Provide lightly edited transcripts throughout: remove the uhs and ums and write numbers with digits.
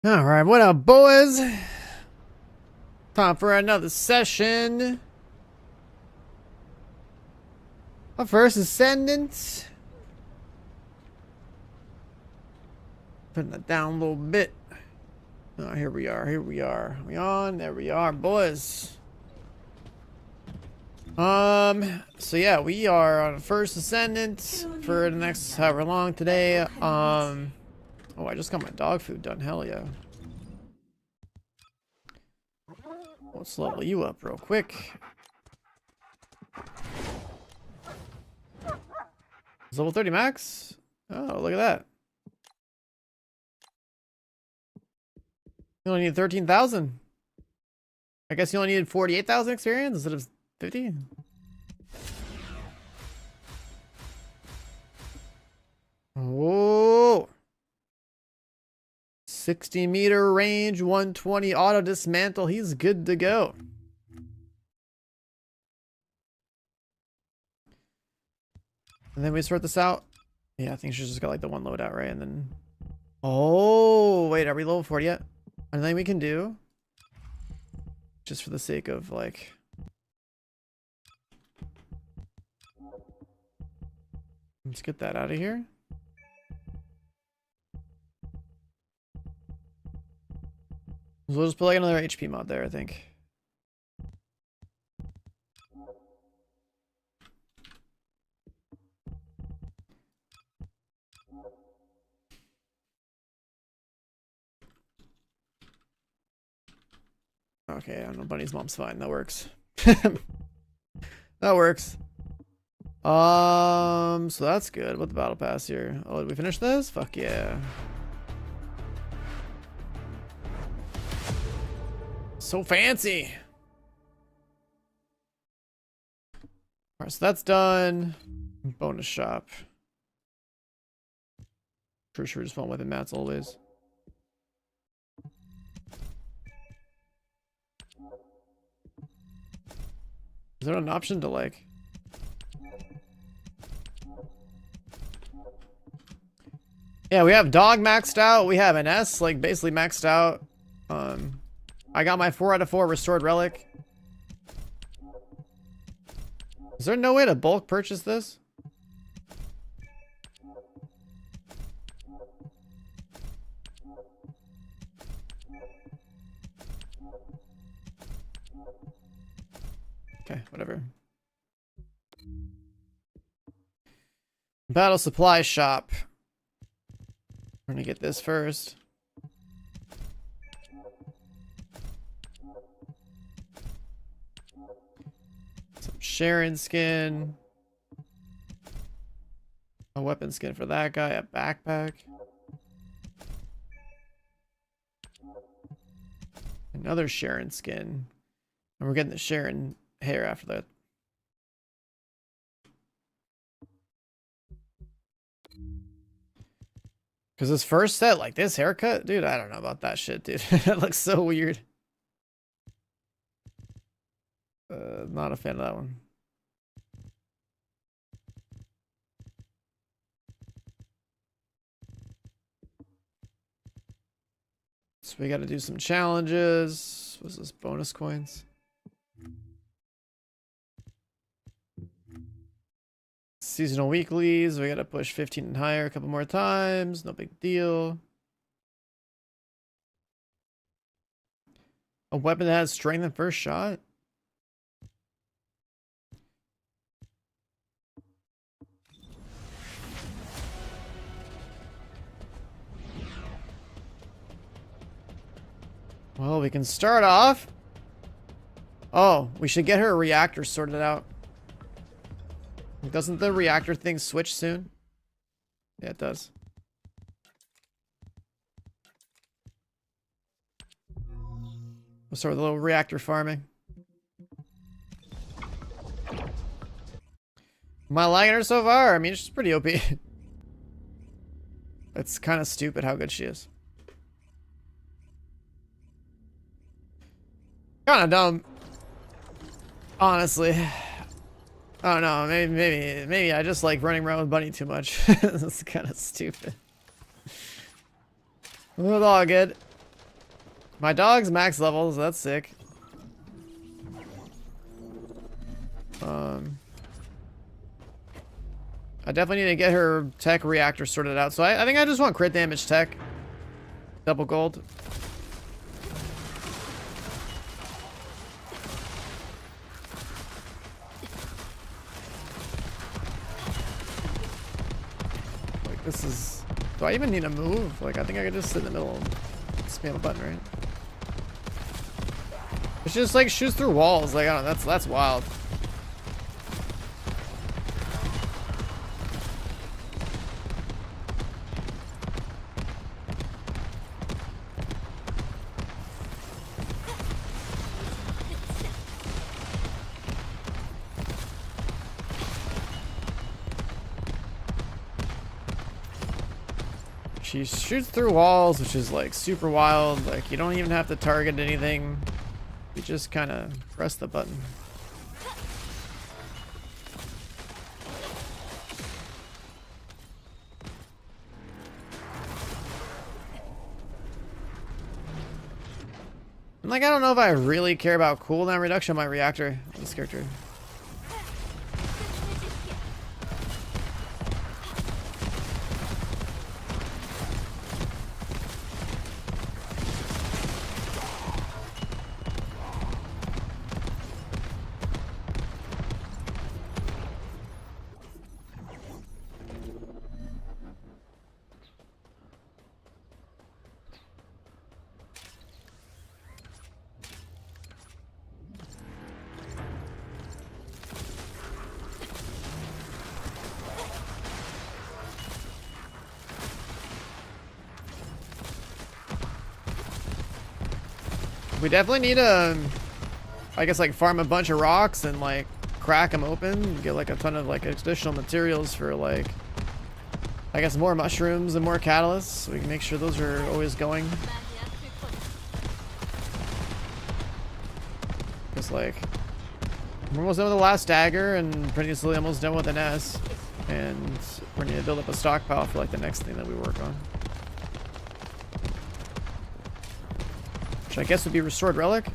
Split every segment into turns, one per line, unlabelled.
All right, what up, boys? Time for another session. Our first ascendant. Putting it down a little bit. Oh, here we are. Here we are. We on? There we are, boys. So yeah, we are on first ascendant for the next however long today. Oh, I just got my dog food done. Hell yeah. Let's level you up real quick. Is level 30 max? Oh, look at that. You only need 13,000. I guess you only needed 48,000 experience instead of 50. Whoa. 60-meter range, 120 auto dismantle. He's good to go. And then we sort this out. Yeah, I think she's just got like the one loadout, right? And then... Oh, wait, are we level 40 yet? And then we can do... Just for the sake of like... Let's get that out of here. So we'll just put like another HP mod there, I think. Okay, I don't know, Bunny's mom's fine. That works. That works. So that's good. What the battle pass here? Oh, did we finish this? Fuck yeah. So fancy. Alright, so that's done. Bonus shop. Pretty sure we're just falling within mats always. Is there an option to like... Yeah, we have dog maxed out. We have an S like basically maxed out. I got my 4 out of 4 restored relic. Is there no way to bulk purchase this? Okay, whatever. Battle supply shop. We're gonna get this first. Some Sharon skin. A weapon skin for that guy. A backpack. Another Sharon skin. And we're getting the Sharon hair after that. Because this first set, like this haircut, dude, I don't know about that shit, dude. It looks so weird. Not a fan of that one. So we got to do some challenges. What's this? Bonus coins. Seasonal weeklies. We got to push 15 and higher a couple more times. No big deal. A weapon that has strength in first shot. Well, we can start off. Oh, we should get her reactor sorted out. Doesn't the reactor thing switch soon? Yeah, it does. We'll start with a little reactor farming. Am I liking her so far? I mean, she's pretty OP. It's kind of stupid how good she is. Kind of dumb. Honestly. I don't know, maybe I just like running around with Bunny too much. That's kind of stupid. It's all good. My dog's max level, so that's sick. I definitely need to get her tech reactor sorted out. So I think I just want crit damage tech. Double gold. Like this is... Do I even need to move? Like I think I could just sit in the middle and spam a button, right? It's just like shoots through walls. Like I don't know, that's wild. She shoots through walls, which is like super wild. Like you don't even have to target anything. You just kind of press the button. And like I don't know if I really care about cooldown reduction on my reactor, this character. We definitely need to, I guess, like farm a bunch of rocks and like crack them open, get like a ton of like additional materials for like, I guess, more mushrooms and more catalysts. So we can make sure those are always going. Just like, we're almost done with the last dagger and pretty slowly almost done with an S. And we're gonna build up a stockpile for like the next thing that we work on. Which I guess would be restored relic.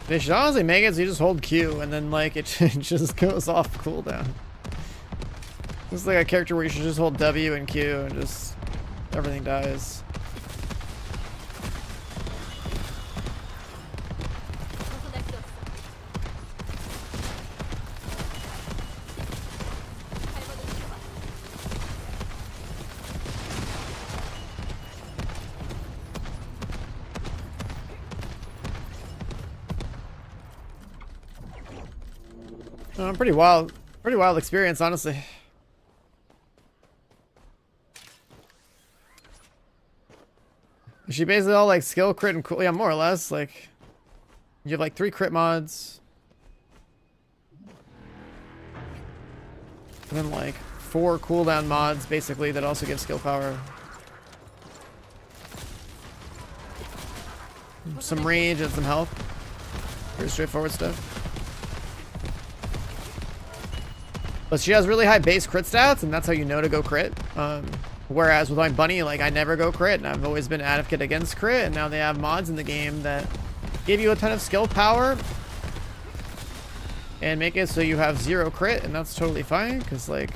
They should honestly make it so you just hold Q and then like it just goes off cooldown. This is like a character where you should just hold W and Q and just everything dies. Pretty wild experience, honestly. She basically all like skill, crit, and cool. Yeah, more or less. Like, you have like 3 crit mods, and then like 4 cooldown mods, basically, that also give skill power. Some range and some health. Pretty straightforward stuff. But she has really high base crit stats, and that's how you know to go crit. Whereas with my bunny, like I never go crit, and I've always been advocate against crit, and now they have mods in the game that give you a ton of skill power and make it so you have 0 crit, and that's totally fine, because like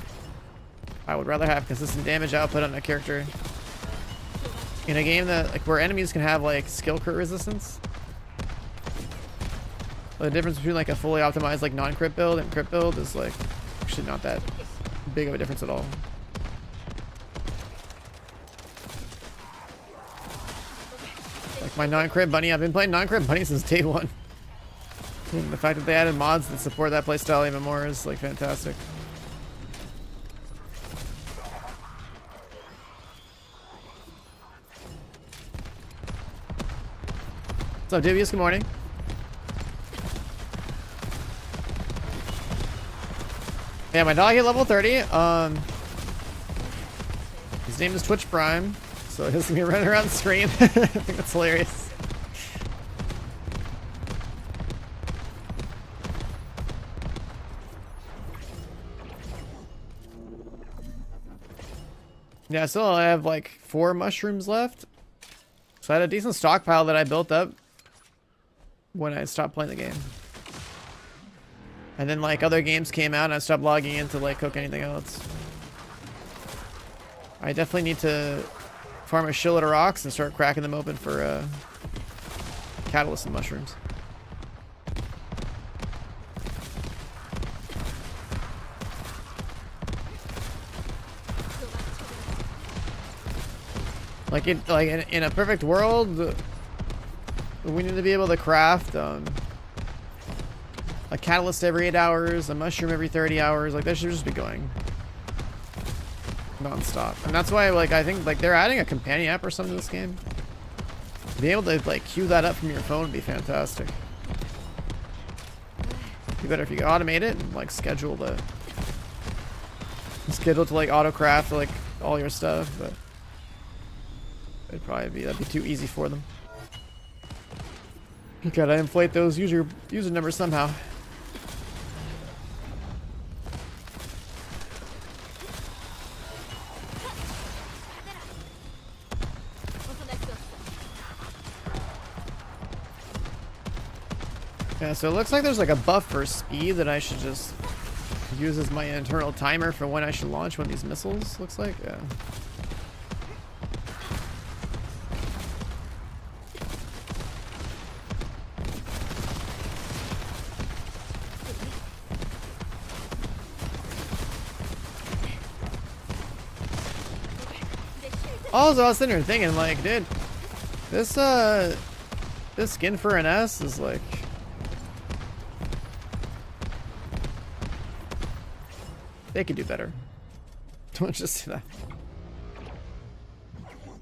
I would rather have consistent damage output on a character in a game that like where enemies can have like skill crit resistance. The difference between like a fully optimized like non-crit build and crit build is like actually not that big of a difference at all. Like my non-crit bunny, I've been playing non-crit bunny since day 1. And the fact that they added mods that support that playstyle even more is like fantastic. What's up, Dubious? Good morning. Yeah, my dog hit level 30. His name is Twitch Prime, so he's gonna be running around the screen. I think that's hilarious. Yeah, still I have like 4 mushrooms left. So I had a decent stockpile that I built up when I stopped playing the game. And then like other games came out and I stopped logging in to like cook anything else. I definitely need to farm a shitload of rocks and start cracking them open for catalyst and mushrooms. Like in a perfect world, we need to be able to craft a catalyst every 8 hours, a mushroom every 30 hours. Like that should just be going non-stop. And that's why like I think like they're adding a companion app or something to this game. Being able to like queue that up from your phone would be fantastic. Be better if you could automate it and like schedule to like auto craft like all your stuff, but that'd be too easy for them. You gotta inflate those user numbers somehow. Yeah, so it looks like there's like a buff for speed that I should just use as my internal timer for when I should launch one of these missiles, looks like. Yeah. Also, I was sitting here thinking, like, dude, this skin for an S is like, they could do better. Don't just do that.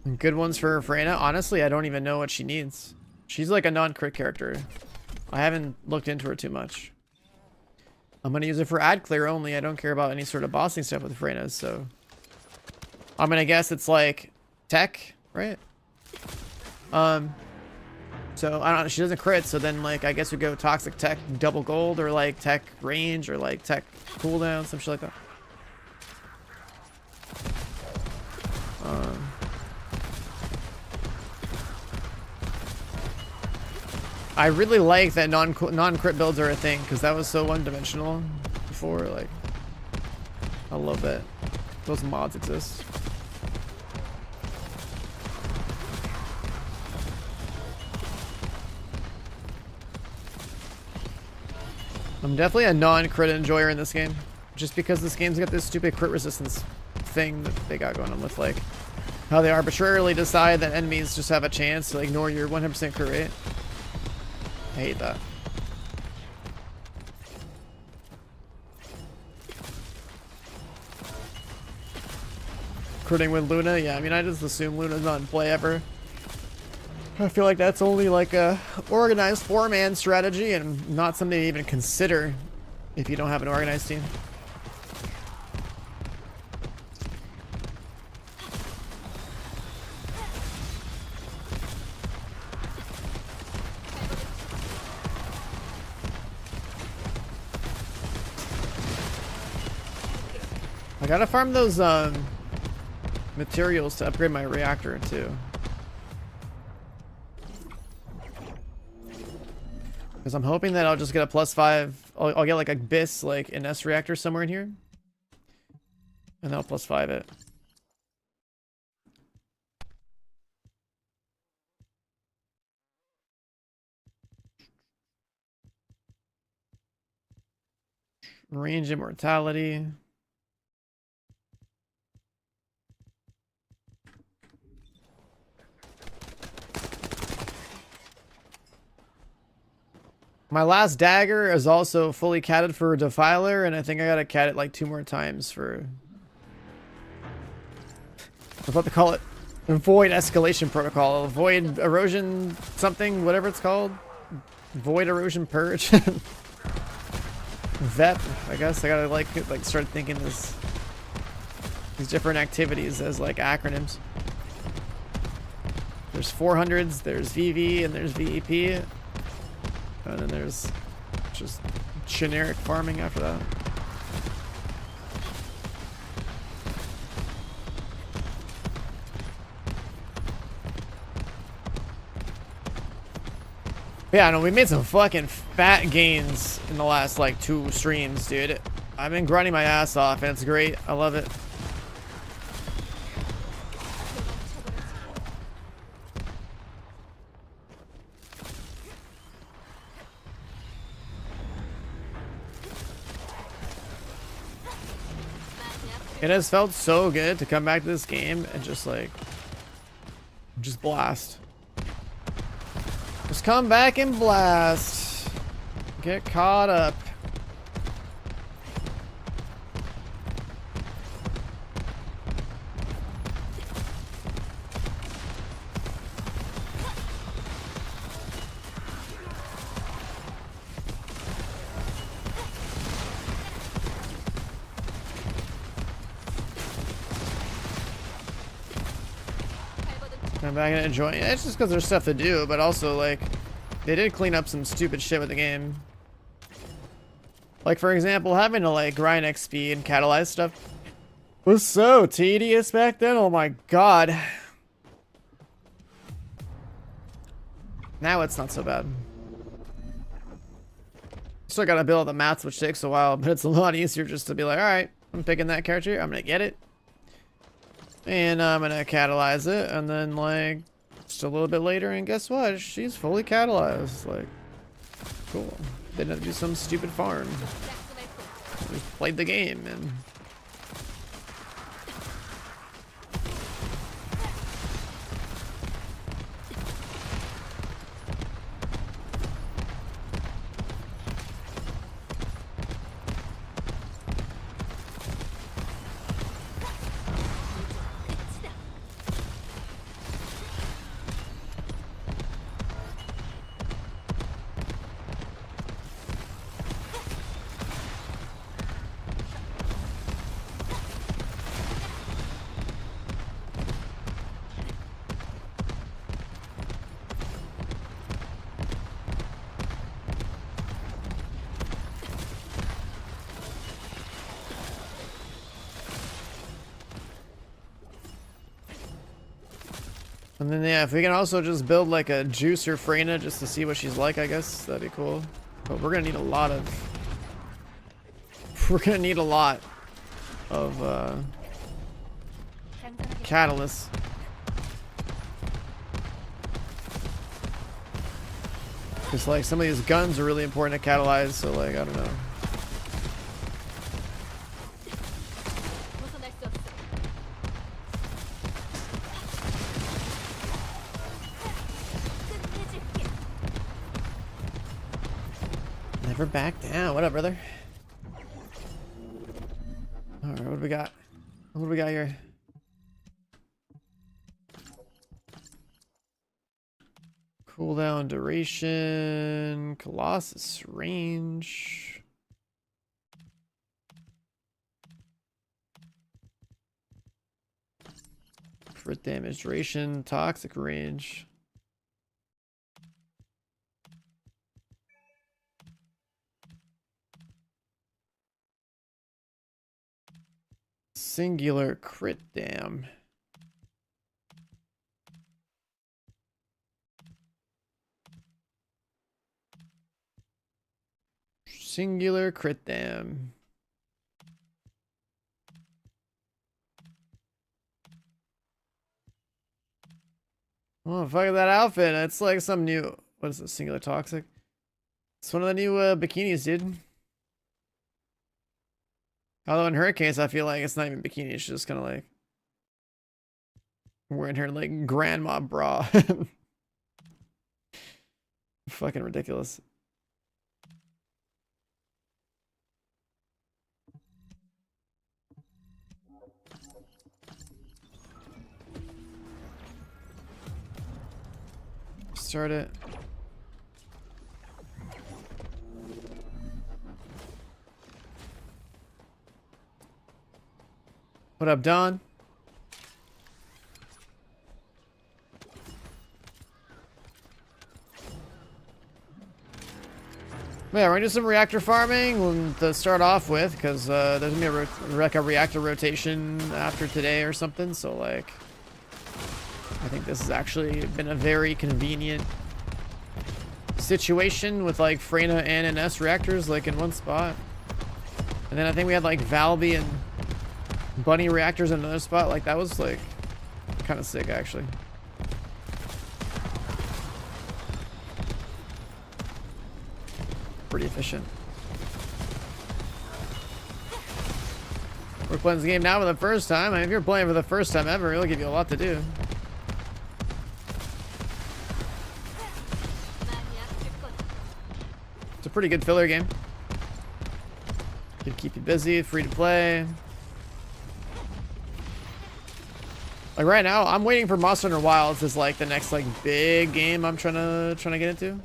And good ones for Freyna. Honestly, I don't even know what she needs. She's like a non-crit character. I haven't looked into her too much. I'm gonna use it for ad clear only. I don't care about any sort of bossing stuff with Freynas, so I'm gonna guess it's like tech, right? So I don't know, she doesn't crit, so then like I guess we go toxic tech double gold, or like tech range, or like tech cooldown, some shit like that. I really like that non-crit builds are a thing, because that was so one-dimensional before. Like, I love that those mods exist. I'm definitely a non-crit enjoyer in this game, just because this game's got this stupid crit resistance thing that they got going on with, like, how they arbitrarily decide that enemies just have a chance to ignore your 100% crit rate. I hate that. Critting with Luna? Yeah, I mean, I just assume Luna's not in play ever. I feel like that's only like a organized 4-man strategy and not something to even consider if you don't have an organized team. I gotta farm those materials to upgrade my reactor too. Because I'm hoping that I'll just get a +5. I'll get like a BIS, like an S reactor somewhere in here. And that'll +5 it. Range immortality. My last dagger is also fully catted for Defiler, and I think I gotta cat it like 2 more times for... I'm about to call it Void Escalation Protocol. Void Erosion something, whatever it's called. Void Erosion Purge. VEP, I guess. I gotta like start thinking these different activities as like acronyms. There's 400s, there's VV, and there's VEP. And then there's just generic farming after that. Yeah, no, we made some fucking fat gains in the last like 2 streams, dude. I've been grinding my ass off and it's great. I love it. It has felt so good to come back to this game and just like, just blast. Just come back and blast. Get caught up. Come back and enjoy it. It's just because there's stuff to do, but also like they did clean up some stupid shit with the game. Like for example, having to like grind XP and catalyze stuff was so tedious back then. Oh my god. Now it's not so bad. Still gotta build the mats, which takes a while, but it's a lot easier just to be like, alright, I'm picking that character, I'm gonna get it. And I'm gonna catalyze it, and then like just a little bit later, and guess what? She's fully catalyzed. Like, cool. Didn't do some stupid farm. Just played the game and. And then yeah, if we can also just build like a juicer Freyna just to see what she's like, I guess that'd be cool. But we're gonna need a lot of catalysts. Cause like some of these guns are really important to catalyze, so like I don't know. Never back down. What up, brother? Alright, what do we got? What do we got here? Cooldown duration, Colossus range. Crit damage duration, toxic range. Singular crit dam. Singular crit dam. Oh, fuck that outfit. It's like some new, what is it, singular toxic? It's one of the new bikinis, dude. Although in her case, I feel like it's not even bikini. It's just kind of like wearing her like grandma bra. Fucking ridiculous. Start it. What up, Don? Yeah, we're gonna do some reactor farming to start off with, because there's gonna be a reactor rotation after today or something. So like, I think this has actually been a very convenient situation with like Freyna and NS reactors like in one spot. And then I think we had like Valby and Bunny reactors in another spot. Like that was like kind of sick actually. Pretty efficient. We're playing this game now for the first time. I mean, if you're playing for the first time ever, it'll give you a lot to do. It's a pretty good filler game. Can keep you busy, free to play. Like right now, I'm waiting for Monster Hunter Wilds as like the next like big game I'm trying to get into.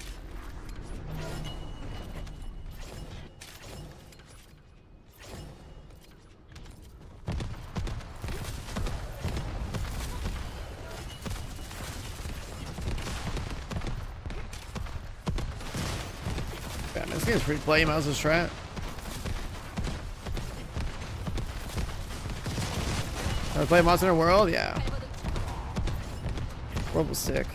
Yeah, man, this game's free to play. You might as well just try it. Ever play Monster Hunter World? Yeah. World was sick.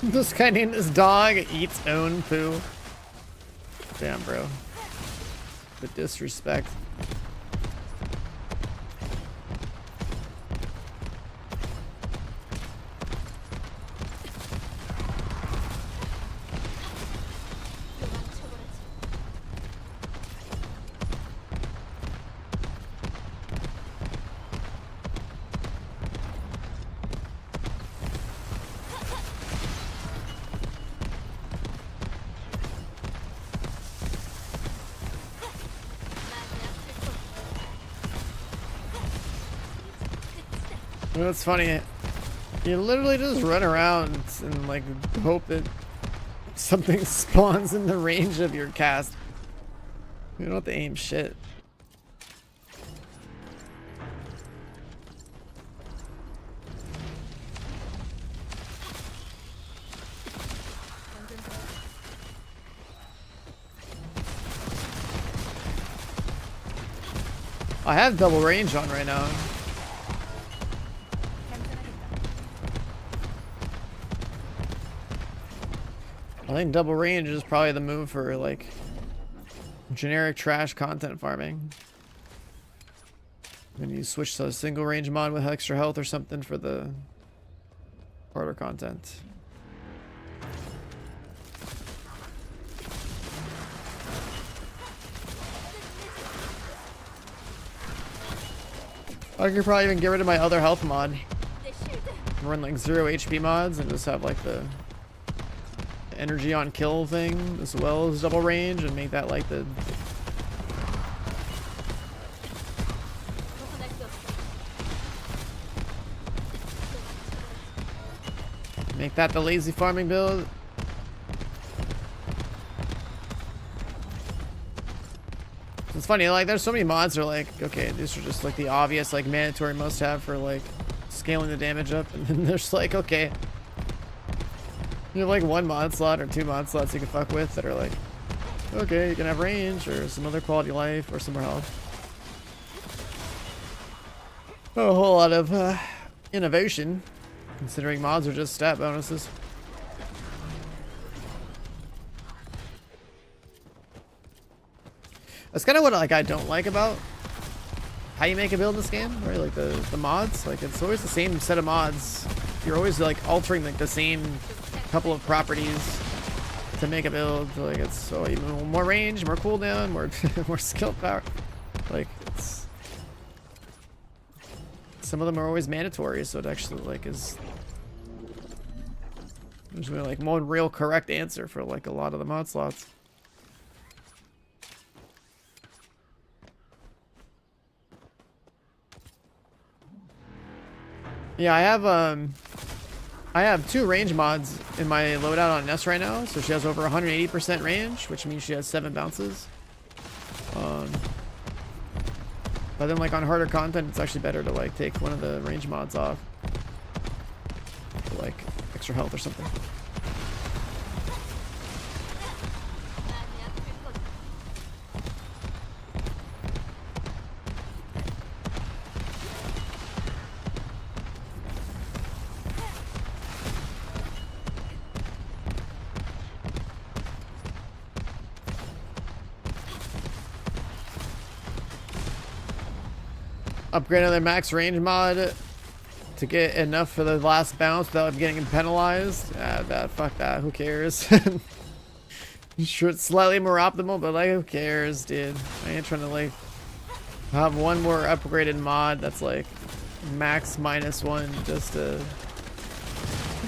This guy named his dog eats own poo. Damn, bro. The disrespect. You know, it's funny. You literally just run around and like hope that something spawns in the range of your cast. You don't have to aim shit. I have double range on right now. I think double range is probably the move for like generic trash content farming. When you switch to a single range mod with extra health or something for the harder content. I could probably even get rid of my other health mod. Run like 0 HP mods and just have like the energy on kill thing as well as double range and make that like the lazy farming build. It's funny, like there's so many mods that are like, okay, these are just like the obvious like mandatory must have for like scaling the damage up, and then there's like, okay, you have like 1 mod slot or 2 mod slots you can fuck with that are like, okay, you can have range or some other quality of life or some more health. A whole lot of innovation, considering mods are just stat bonuses. That's kind of what like I don't like about how you make a build in this game, right? Like the mods, like it's always the same set of mods. You're always like altering like the same couple of properties to make a build. Like it's so even more range, more cooldown, more more skill power. Like it's some of them are always mandatory, so it actually like is there's really like one real correct answer for like a lot of the mod slots. Yeah, I have 2 range mods in my loadout on Ness right now. So she has over 180% range, which means she has 7 bounces. But then like on harder content, it's actually better to like take one of the range mods off for like extra health or something. Upgrade another max range mod to get enough for the last bounce without getting penalized. Fuck that. Who cares? Sure, it's slightly more optimal, but like, who cares, dude? I ain't trying to like have one more upgraded mod that's like max -1 just to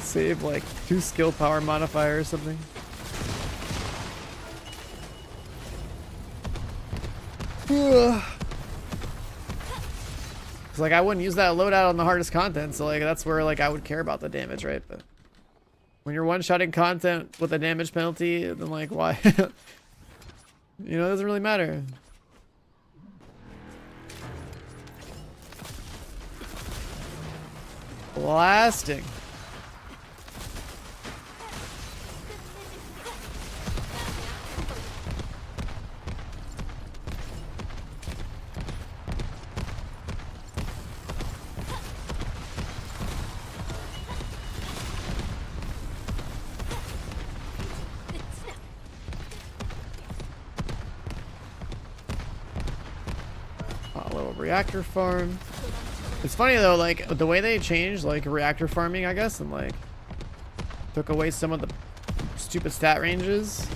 save like 2 skill power modifier or something. Cause like I wouldn't use that loadout on the hardest content, so like that's where like I would care about the damage, right? But when you're one-shotting content with a damage penalty, then like why? You know, it doesn't really matter. Blasting. A little reactor farm. It's funny though, like the way they changed like reactor farming, I guess, and like took away some of the stupid stat ranges,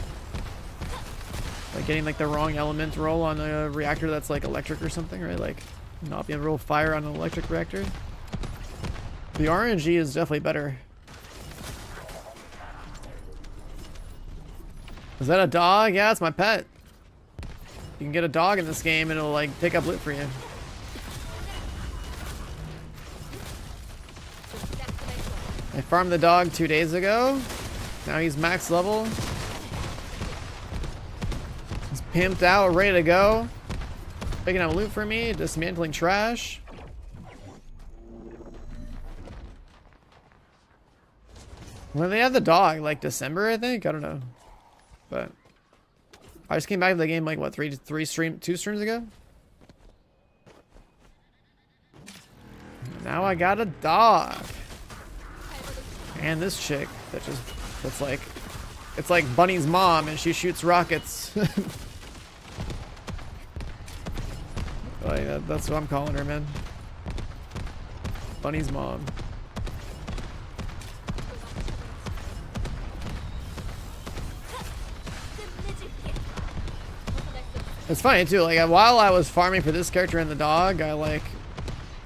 like getting like the wrong element roll on a reactor that's like electric or something, right? Like not being able to roll fire on an electric reactor. The RNG is definitely better. Is that a dog? Yeah, it's my pet. You can get a dog in this game and it'll like pick up loot for you. I farmed the dog 2 days ago. Now he's max level. He's pimped out, ready to go. Picking up loot for me, dismantling trash. When did they have the dog? Like December, I think? I don't know. But I just came back to the game like what, two streams ago? Now I got a dog. And this chick that just, it's like Bunny's mom and she shoots rockets. Like, that's what I'm calling her, man. Bunny's mom. It's funny too, like while I was farming for this character and the dog, I like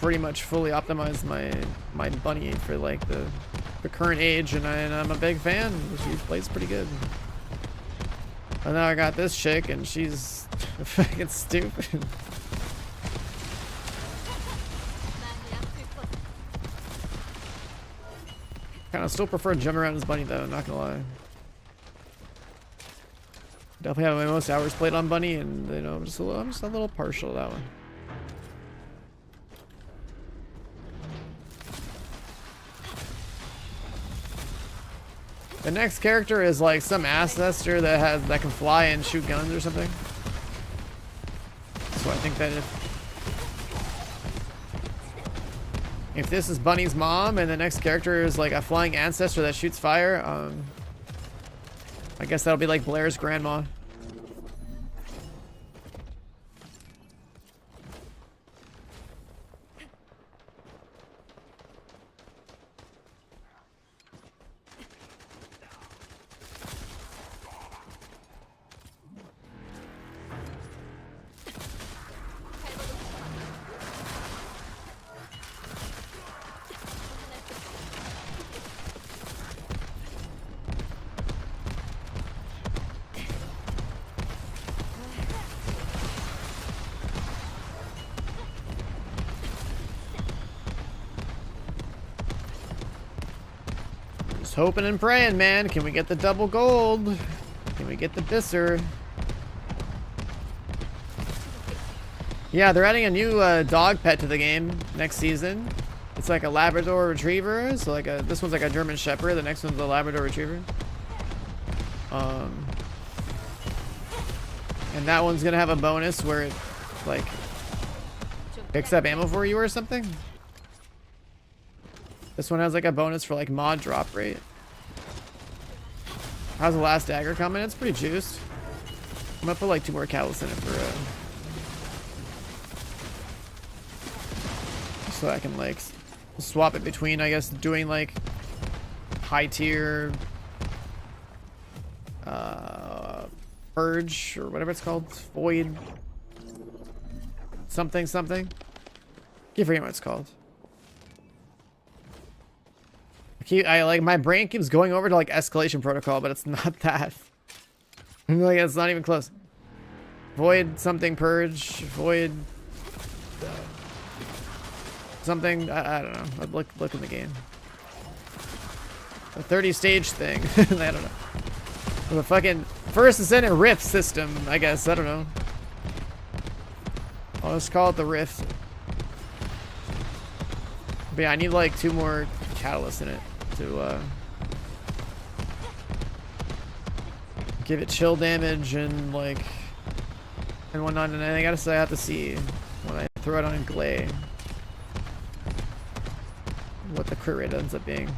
pretty much fully optimized my bunny for like the current age, and I'm a big fan. She plays pretty good. And now I got this chick and she's fucking stupid. Kinda still prefer jump around as bunny though, not gonna lie. Definitely have my most hours played on bunny, and you know, I'm just a little partial to that one. The next character is like some ancestor that can fly and shoot guns or something. So I think that if this is Bunny's mom and the next character is like a flying ancestor that shoots fire, I guess that'll be like Blair's grandma. Just hoping and praying, man. Can we get the double gold? Can we get the Bisser? Yeah, they're adding a new dog pet to the game next season. It's like a Labrador Retriever. So like this one's like a German Shepherd. The next one's a Labrador Retriever. And that one's gonna have a bonus where it like picks up ammo for you or something. This one has like a bonus for like mod drop rate. How's the last dagger coming? It's pretty juiced. I'm gonna put like 2 more catalysts in it for so I can like swap it between, I guess, doing like high tier purge or whatever it's called, void something. Can't forget what it's called. I like, my brain keeps going over to like escalation protocol, but it's not that. Like, it's not even close. Void something purge, void something. I don't know. I'd look in the game. A 30 stage thing. I don't know. The fucking first ascendant rift system, I guess. I don't know. I'll just call it the rift. But yeah, I need like 2 more catalysts in it to give it chill damage and like and whatnot. And I gotta say, I have to see when I throw it on Glay what the crit rate ends up being.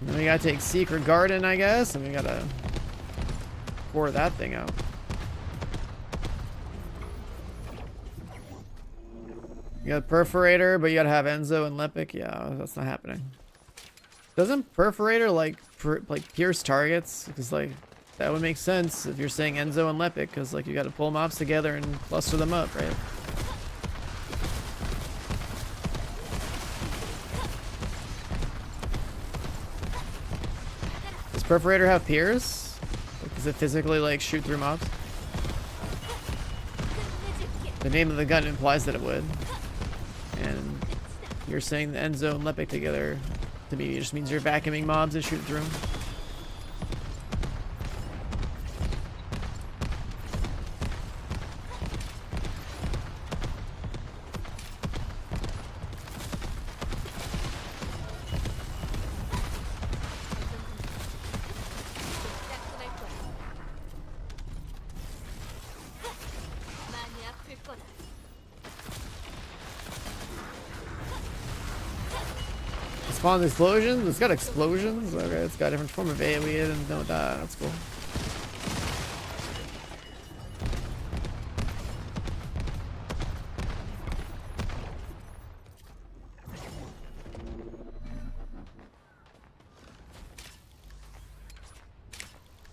Then we gotta take Secret Garden, I guess, and we gotta pour that thing out. You got Perforator, but you gotta have Enzo and Lepic. Yeah, that's not happening. Doesn't Perforator like pierce targets? Because like that would make sense if you're saying Enzo and Lepic, because like you gotta pull mobs together and cluster them up, right? Perforator have pierce? Like, does it physically like shoot through mobs? The name of the gun implies that it would. And you're saying the Enzo and Lepic together, to me, it just means you're vacuuming mobs and shooting through them. Spawn explosions? It's got explosions? Okay, it's got a different form of AoE. I didn't know that. That's cool.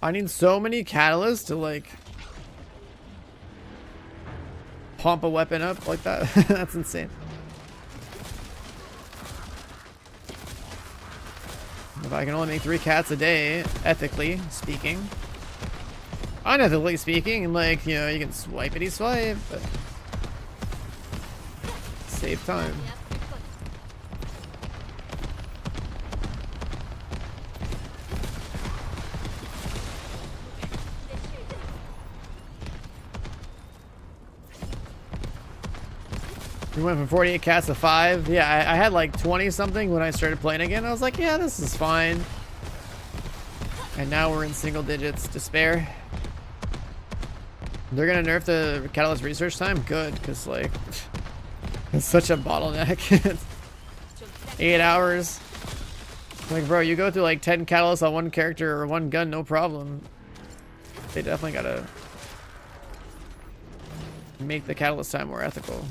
I need so many catalysts to like pump a weapon up like that. That's insane. If I can only make 3 cats a day, ethically speaking. Unethically speaking, like, you know, you can swipey swipe, but save time. We went from 48 cats to 5. Yeah, I had like 20 something when I started playing again. I was like, yeah, this is fine. And now we're in single digits. Despair. They're gonna nerf the catalyst research time? Good, because like it's such a bottleneck. 8 hours. Like, bro, you go through like 10 catalysts on one character or one gun, no problem. They definitely gotta make the catalyst time more ethical.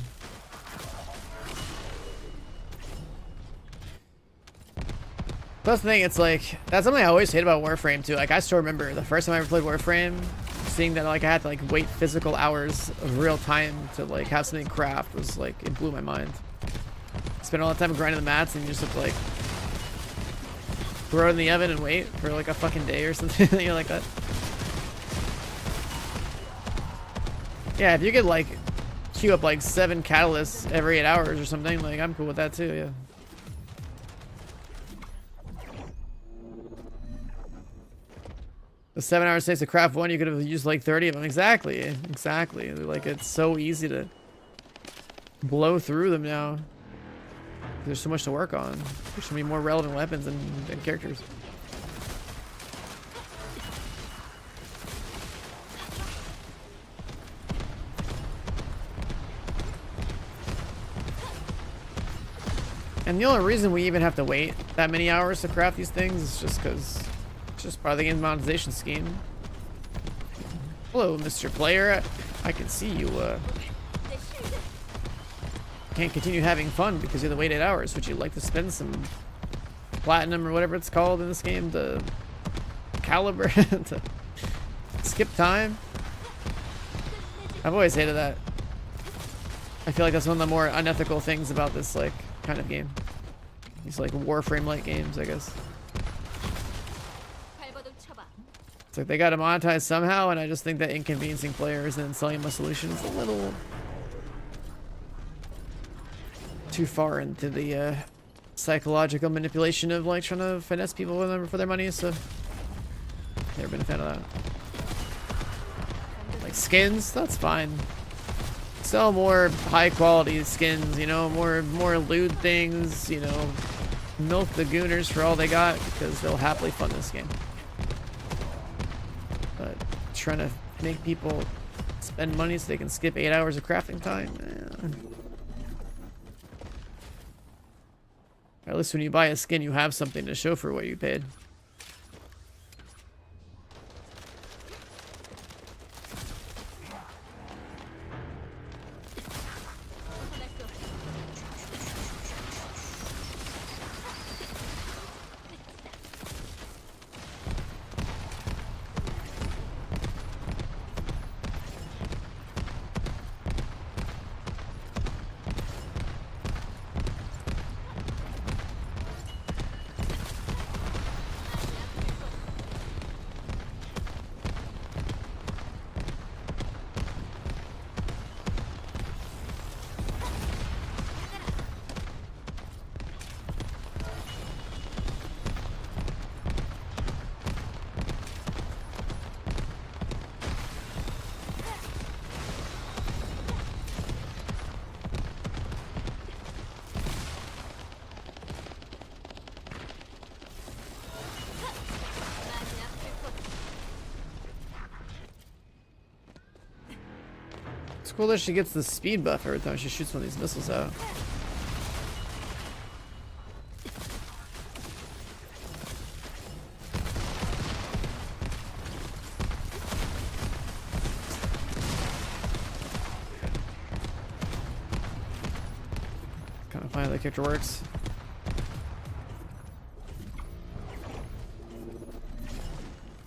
That's the thing, it's like, that's something I always hate about Warframe too. Like, I still remember the first time I ever played Warframe, seeing that like I had to like wait physical hours of real time to like have something craft was like, it blew my mind. Spend all the time grinding the mats and you just have to like throw it in the oven and wait for like a fucking day or something. You know, like that. Yeah, if you could like queue up like 7 catalysts every 8 hours or something, like I'm cool with that too, yeah. The 7 hours takes to craft one, you could have used like 30 of them. Exactly, exactly. Like it's so easy to blow through them now. There's so much to work on. There's so many more relevant weapons and characters. And the only reason we even have to wait that many hours to craft these things is just because it's just part of the game's monetization scheme. Hello, Mr. Player. I can see you can't continue having fun because you have to wait 8 hours. Would you like to spend some platinum or whatever it's called in this game to caliber to skip time? I've always hated that. I feel like that's one of the more unethical things about this like kind of game. These like Warframe-like games, I guess. It's like they gotta monetize somehow, and I just think that inconveniencing players and selling them a solution is a little too far into the psychological manipulation of like trying to finesse people with them for their money, so never been a fan of that. Like skins, that's fine. Sell more high quality skins, you know, more lewd things, you know, milk the gooners for all they got because they'll happily fund this game. But trying to make people spend money so they can skip 8 hours of crafting time, at least when you buy a skin, you have something to show for what you paid. It's cool that she gets the speed buff every time she shoots one of these missiles out. Kind of funny how the character works.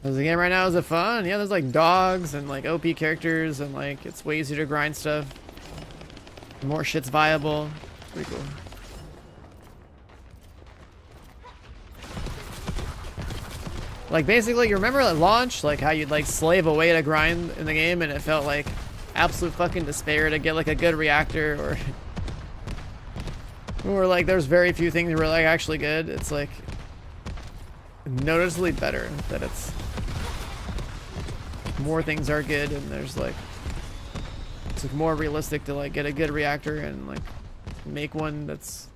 How's the game right now? Is it fun? Yeah, there's like dogs and like OP characters and like it's way easier to grind stuff. More shit's viable. Pretty cool. Like basically, you remember at launch, like how you'd like slave away to grind in the game and it felt like absolute fucking despair to get like a good reactor or like there's very few things that were like actually good. It's like noticeably better that it's more things are good and there's like it's like more realistic to like get a good reactor and like make one that's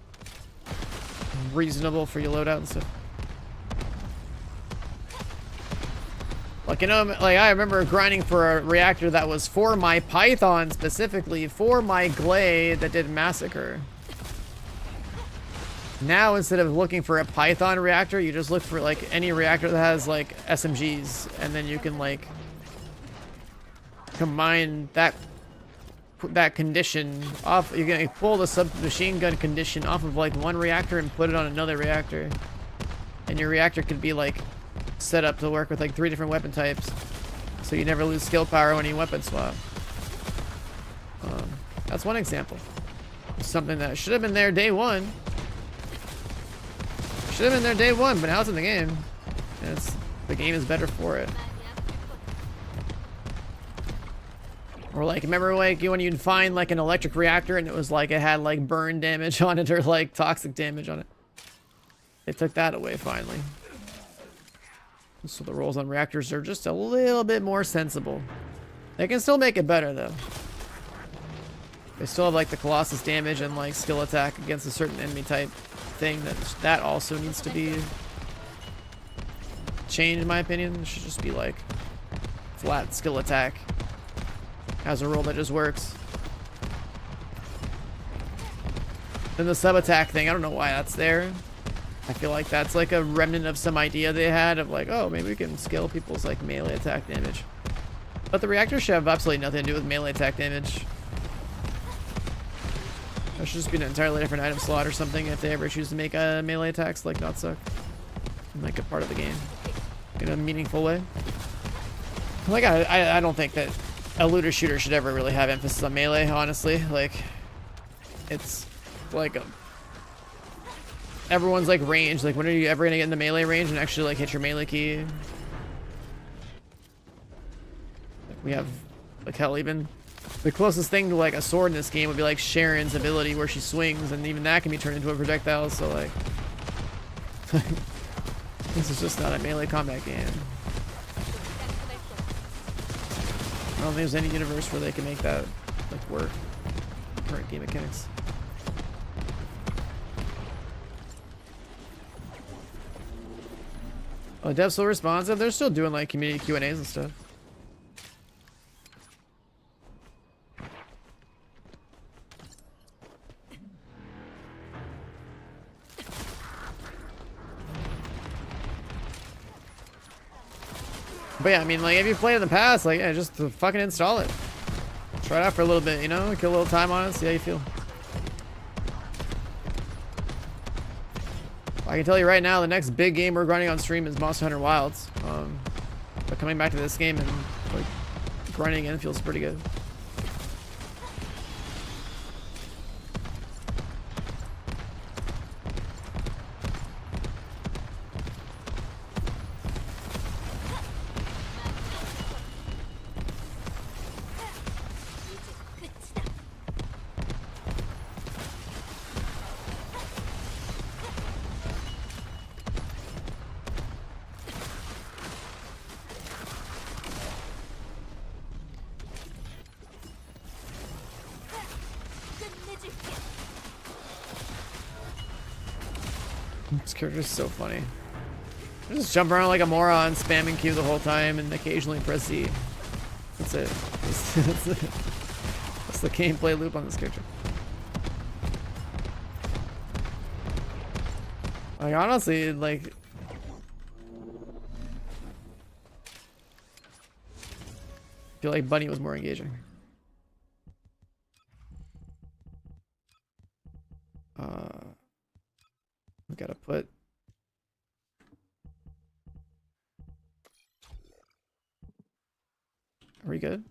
reasonable for your loadout and stuff. Like, you know, like I remember grinding for a reactor that was for my Python specifically, for my Glade that did Massacre. Now, instead of looking for a Python reactor, you just look for like any reactor that has like SMGs, and then you can like combine that condition off. You can pull the submachine gun condition off of like one reactor and put it on another reactor. and your reactor could be like set up to work with like 3 different weapon types, so you never lose skill power when you weapon swap. That's one example. Something that should have been there day one. Should have been there day one, but now it's in the game. And the game is better for it. Or like, remember like when you'd find like an electric reactor and it was like it had like burn damage on it or like toxic damage on it. They took that away finally. So the rolls on reactors are just a little bit more sensible. They can still make it better though. They still have like the Colossus damage and like skill attack against a certain enemy type thing that also needs to be changed in my opinion. It should just be like flat skill attack as a roll that just works. Then the sub attack thing, I don't know why that's there. I feel like that's like a remnant of some idea they had of like, oh, maybe we can scale people's like melee attack damage. But the reactor should have absolutely nothing to do with melee attack damage. That should just be an entirely different item slot or something if they ever choose to make melee attacks like not suck. Like a part of the game in a meaningful way. Like I don't think that a looter shooter should ever really have emphasis on melee, honestly. Like it's like everyone's like range. Like when are you ever gonna get in the melee range and actually like hit your melee key? Like, we have like hell even the closest thing to like a sword in this game would be like Sharon's ability where she swings, and even that can be turned into a projectile, so like this is just not a melee combat game. I don't think there's any universe where they can make that like work. Current game mechanics. Oh, dev's still responsive. They're still doing like community Q&As and stuff. But yeah, I mean, like, if you played in the past, like, yeah, just fucking install it. Try it out for a little bit, you know? Kill a little time on it, see how you feel. I can tell you right now, the next big game we're grinding on stream is Monster Hunter Wilds. But coming back to this game and, like, grinding again feels pretty good. This character's so funny. I just jump around like a moron, spamming Q the whole time, and occasionally press Z. That's it. That's the gameplay loop on this character. Like, honestly, like... I feel like Bunny was more engaging. We gotta put... Are we good?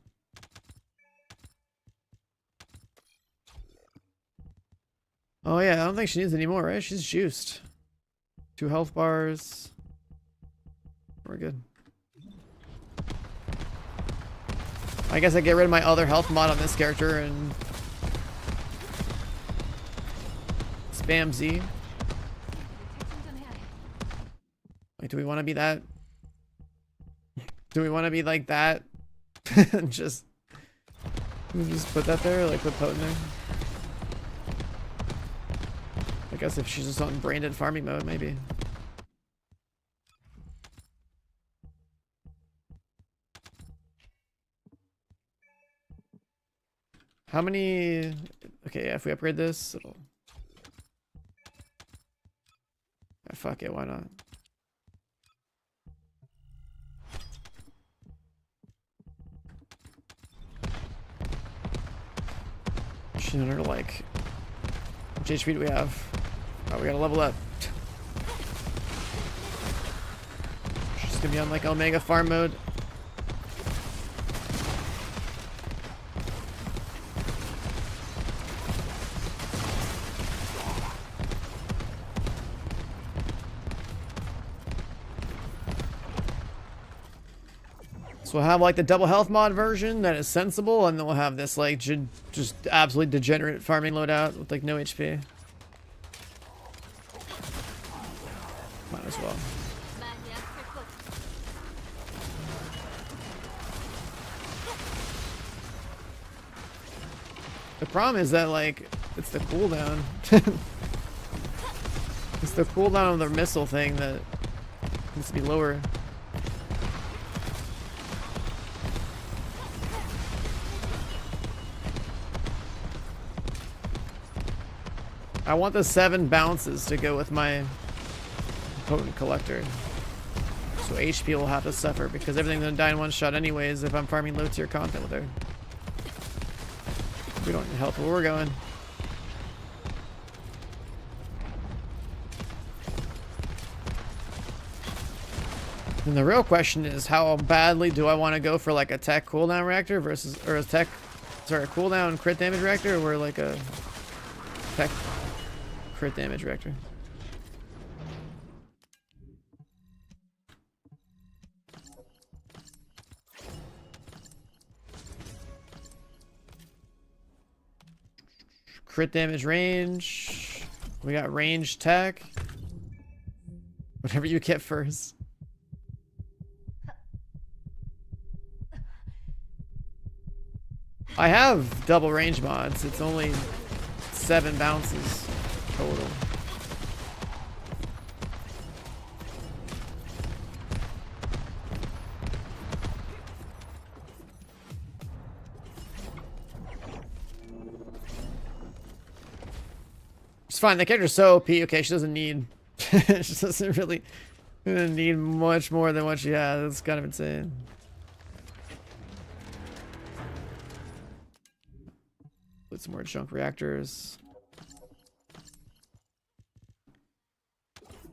Oh yeah, I don't think she needs any more, right? She's juiced. 2 health bars. We're good. I guess I get rid of my other health mod on this character and spam Z. Like, do we want to be that? Do we want to be like that? just put that there, like put potent there. I guess if she's just on branded farming mode, maybe. How many? Okay, yeah, if we upgrade this, it'll. Yeah, fuck it, why not? Shooter, like, how much HP do we have? Oh, we gotta level up. just gonna be on like Omega farm mode. So we'll have like the double health mod version that is sensible, and then we'll have this like just absolutely degenerate farming loadout with like no HP. Might as well. The problem is that like it's the cooldown. It's the cooldown of the missile thing that needs to be lower. I want the 7 bounces to go with my potent collector. So HP will have to suffer because everything's gonna die in one shot anyways if I'm farming low tier content with her. We don't need help where we're going. And the real question is, how badly do I want to go for like a tech cooldown reactor versus, or a tech, sorry, a cooldown crit damage reactor, or like a tech crit damage reactor? Crit damage range. We got range tech. Whatever you get first. I have double range mods. It's only 7 bounces total. It's fine. The character's so OP. Okay, she doesn't need. She doesn't really need much more than what she has. It's kind of insane. Put some more junk reactors.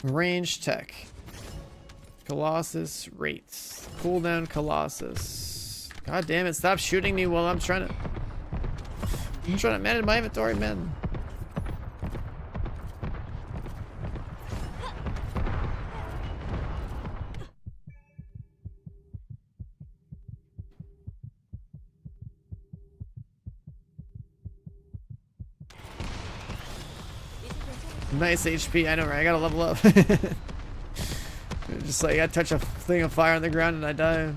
Range tech. Colossus rates. Cooldown Colossus. God damn it, stop shooting me while I'm trying to manage my inventory, man. Nice HP, I know, right? I gotta level up. Just like I touch a thing of fire on the ground and I die.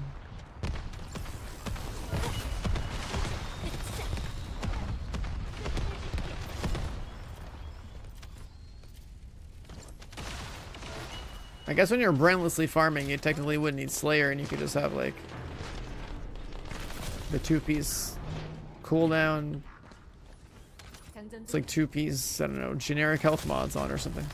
I guess when you're brainlessly farming, you technically wouldn't need Slayer, and you could just have like the 2-piece cooldown. It's like 2-piece, I don't know, generic health mods on or something.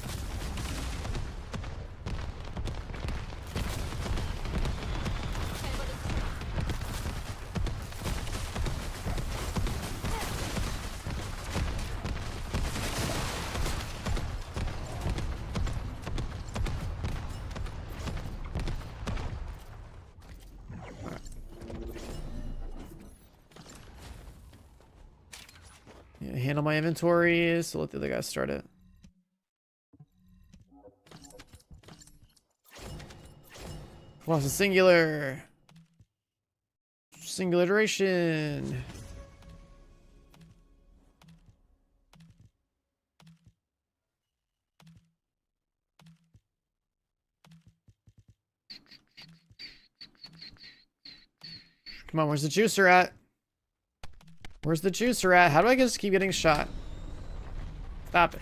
Handle my inventory, so let the other guys start it. Well, it's a singular duration. Come on, where's the juicer at? Where's the juicer at? How do I just keep getting shot? Stop it.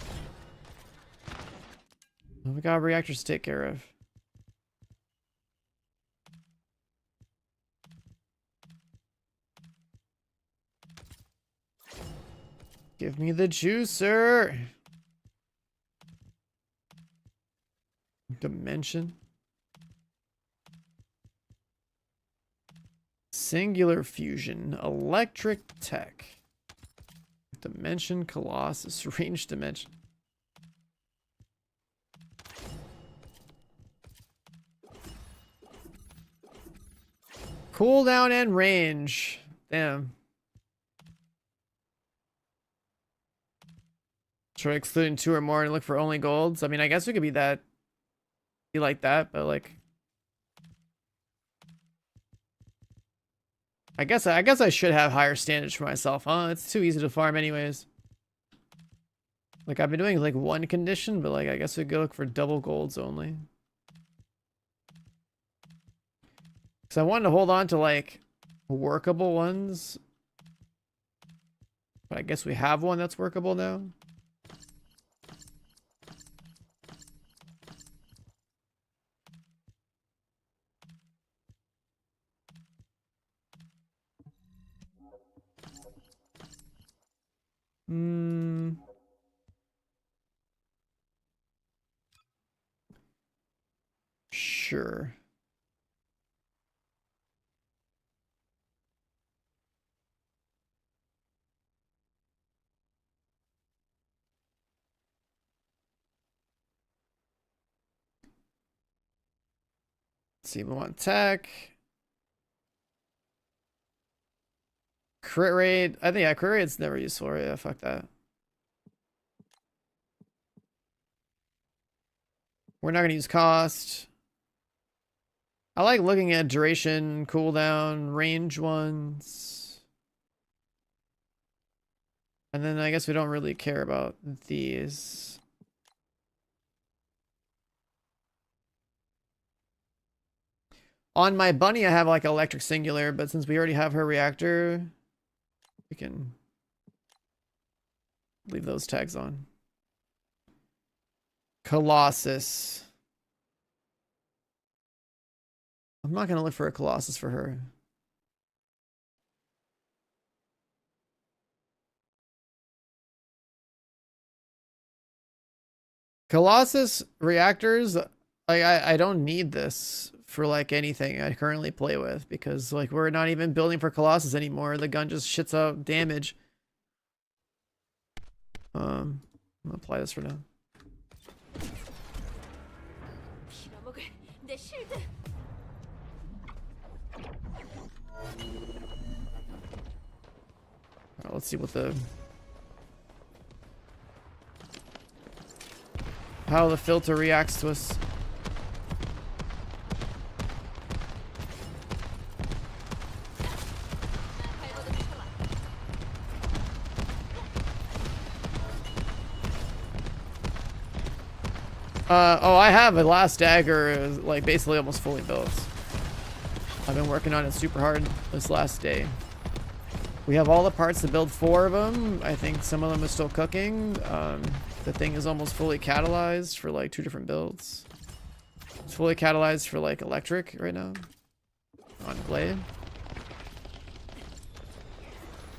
Oh, we got reactors to take care of. Give me the juicer. Dimension. Singular fusion. Electric tech. Dimension Colossus. Range dimension. Cooldown and range. Damn. Try excluding 2 or more and look for only golds. I mean, I guess we could be like that, but like I guess I should have higher standards for myself, huh? It's too easy to farm anyways. Like I've been doing like 1 condition, but like I guess we go look for double golds only. Cause I wanted to hold on to like workable ones. But I guess we have one that's workable now. Sure. Let's see, we want tech. Crit rate. I think, yeah, crit rate's never useful. Yeah, fuck that. We're not going to use cost. I like looking at duration, cooldown, range ones. And then I guess we don't really care about these. On my bunny, I have like electric singular, but since we already have her reactor, we can leave those tags on. Colossus. I'm not going to look for a Colossus for her. Colossus reactors, I don't need this for like anything I currently play with because like we're not even building for Colossus anymore. The gun just shits out damage. I'm gonna apply this for now. Alright, let's see what how the filter reacts to us. Oh, I have a last dagger, like basically almost fully built. I've been working on it super hard this last day. We have all the parts to build 4 of them. I think some of them are still cooking. The thing is almost fully catalyzed for like 2 different builds. It's fully catalyzed for like electric right now on blade.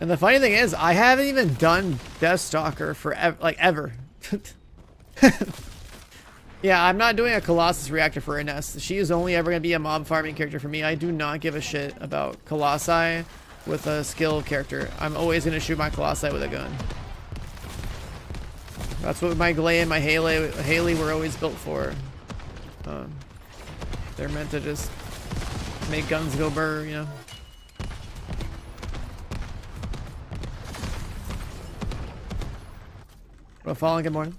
And the funny thing is, I haven't even done Deathstalker for ever. Yeah, I'm not doing a Colossus reactor for Ines. She is only ever going to be a mob farming character for me. I do not give a shit about Colossi with a skill character. I'm always going to shoot my Colossi with a gun. That's what my Glay and my Haley were always built for. They're meant to just make guns go burr, you know. Well, Fallen, good morning.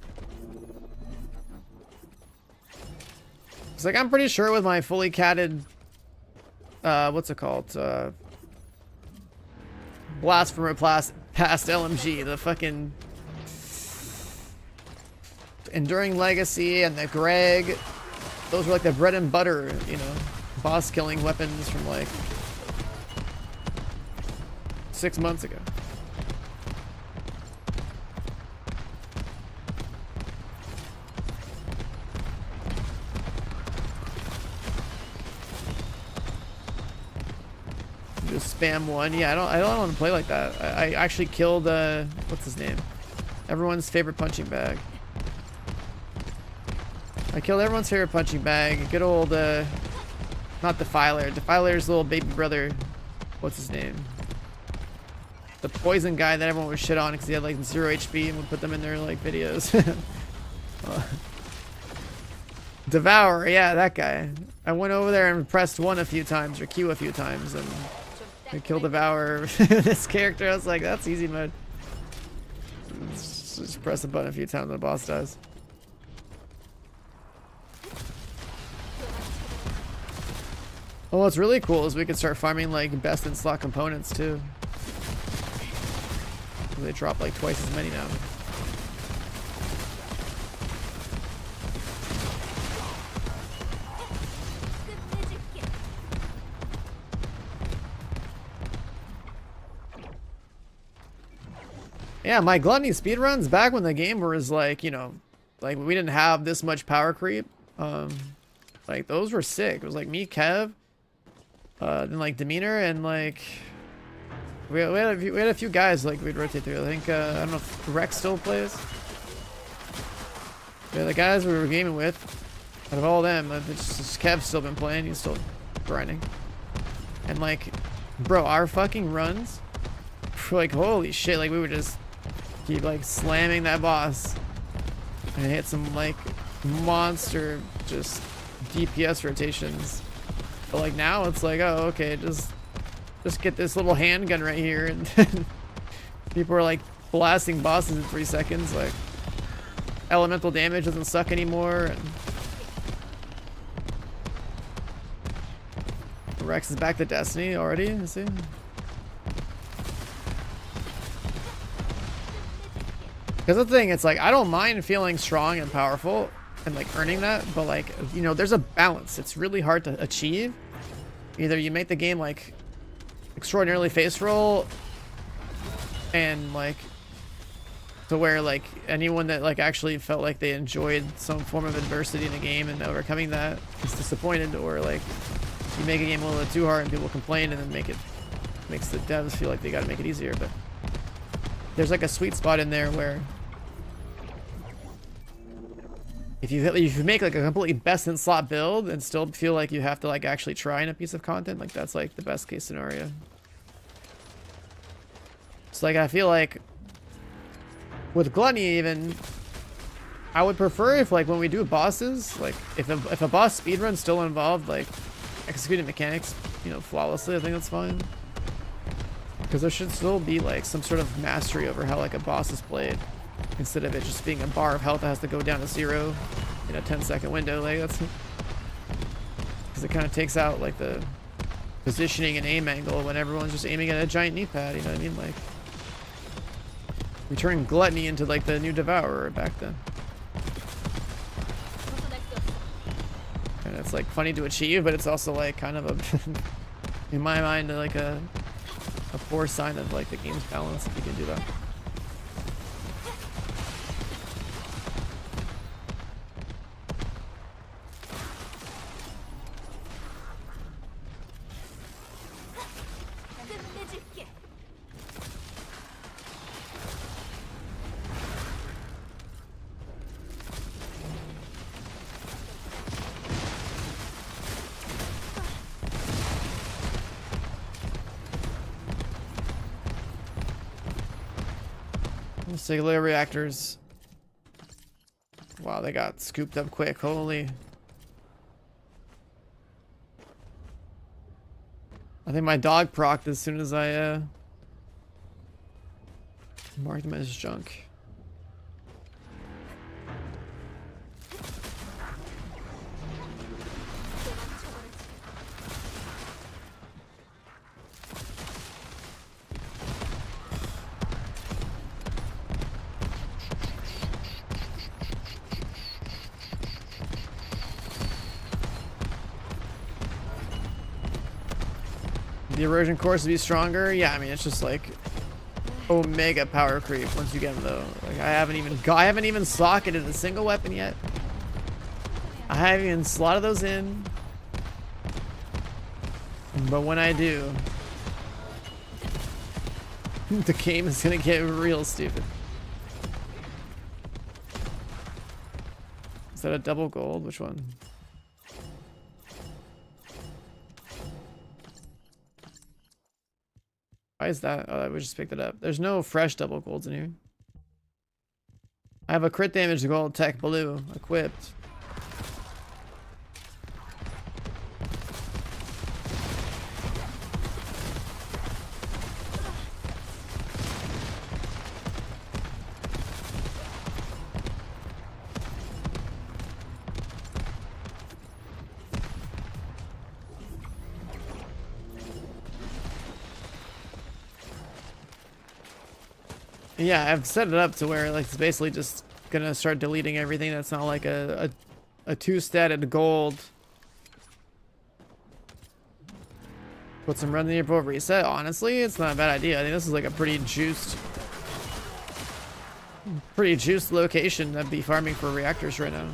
It's like, I'm pretty sure with my fully catted, what's it called? Blast from a past LMG, the fucking Enduring Legacy and the Greg, those were like the bread and butter, you know, boss killing weapons from like 6 months ago. Just spam 1. Yeah, I don't want to play like that. I actually killed what's his name? Everyone's favorite punching bag. I killed everyone's favorite punching bag. Good old not Defiler. Defiler's little baby brother. What's his name? The poison guy that everyone would shit on because he had like 0 HP and would put them in their like videos. Devour, yeah, that guy. I went over there and pressed 1 a few times, or Q a few times, and I killed Devour. This character, I was like, that's easy mode. Just press a button a few times and the boss dies. Well, what's really cool is we could start farming like best in slot components too. They drop like twice as many now. Yeah, my gluttony speedruns back when the game was like, you know, like we didn't have this much power creep. Like those were sick. It was like me, Kev, then like Demeanor, and like we had a few guys like we'd rotate through. I think I don't know if Rex still plays. Yeah, the guys we were gaming with, out of all of them, it's just Kev's still been playing. He's still grinding. And like, bro, our fucking runs, like holy shit, like we would just keep like slamming that boss and hit some like monster just DPS rotations. But like now it's like, oh okay, just get this little handgun right here, and people are like blasting bosses in 3 seconds. Like elemental damage doesn't suck anymore, and Rex is back to Destiny already. Let's see. Because the thing, it's like, I don't mind feeling strong and powerful and like earning that, but like, you know, there's a balance. It's really hard to achieve. Either you make the game like extraordinarily face roll, and like to where like anyone that like actually felt like they enjoyed some form of adversity in the game and overcoming that is disappointed, or like you make a game a little bit too hard and people complain, and then makes the devs feel like they got to make it easier. But there's like a sweet spot in there where if you make like a completely best in slot build and still feel like you have to like actually try in a piece of content, like that's like the best case scenario. It's like, I feel like with Gluttony even, I would prefer if like when we do bosses, like if a boss speedrun's still involved, like executing mechanics, you know, flawlessly, I think that's fine. Because there should still be like some sort of mastery over how like a boss is played, instead of it just being a bar of health that has to go down to 0 in a 10-second window. Like that's because it kind of takes out like the positioning and aim angle when everyone's just aiming at a giant knee pad. You know what I mean? Like we turned Gluttony into like the new Devourer back then, and it's like funny to achieve, but it's also like kind of a in my mind like a poor sign of like the game's balance if you can do that. Singular reactors. Wow, they got scooped up quick. Holy. I think my dog procced as soon as I marked him as junk. The erosion course to be stronger. Yeah, I mean it's just like omega power creep once you get them though. Like I haven't even socketed a single weapon yet. I haven't even slotted those in. But when I do, the game is gonna get real stupid. Is that a double gold? Which one? Why is that? Oh, we just picked it up. There's no fresh double golds in here. I have a crit damage gold tech blue equipped. Yeah, I've set it up to where like it's basically just gonna start deleting everything that's not like a two-statted gold. Put some run nearby reset. Honestly, it's not a bad idea. I think this is like a pretty juiced location to be farming for reactors right now.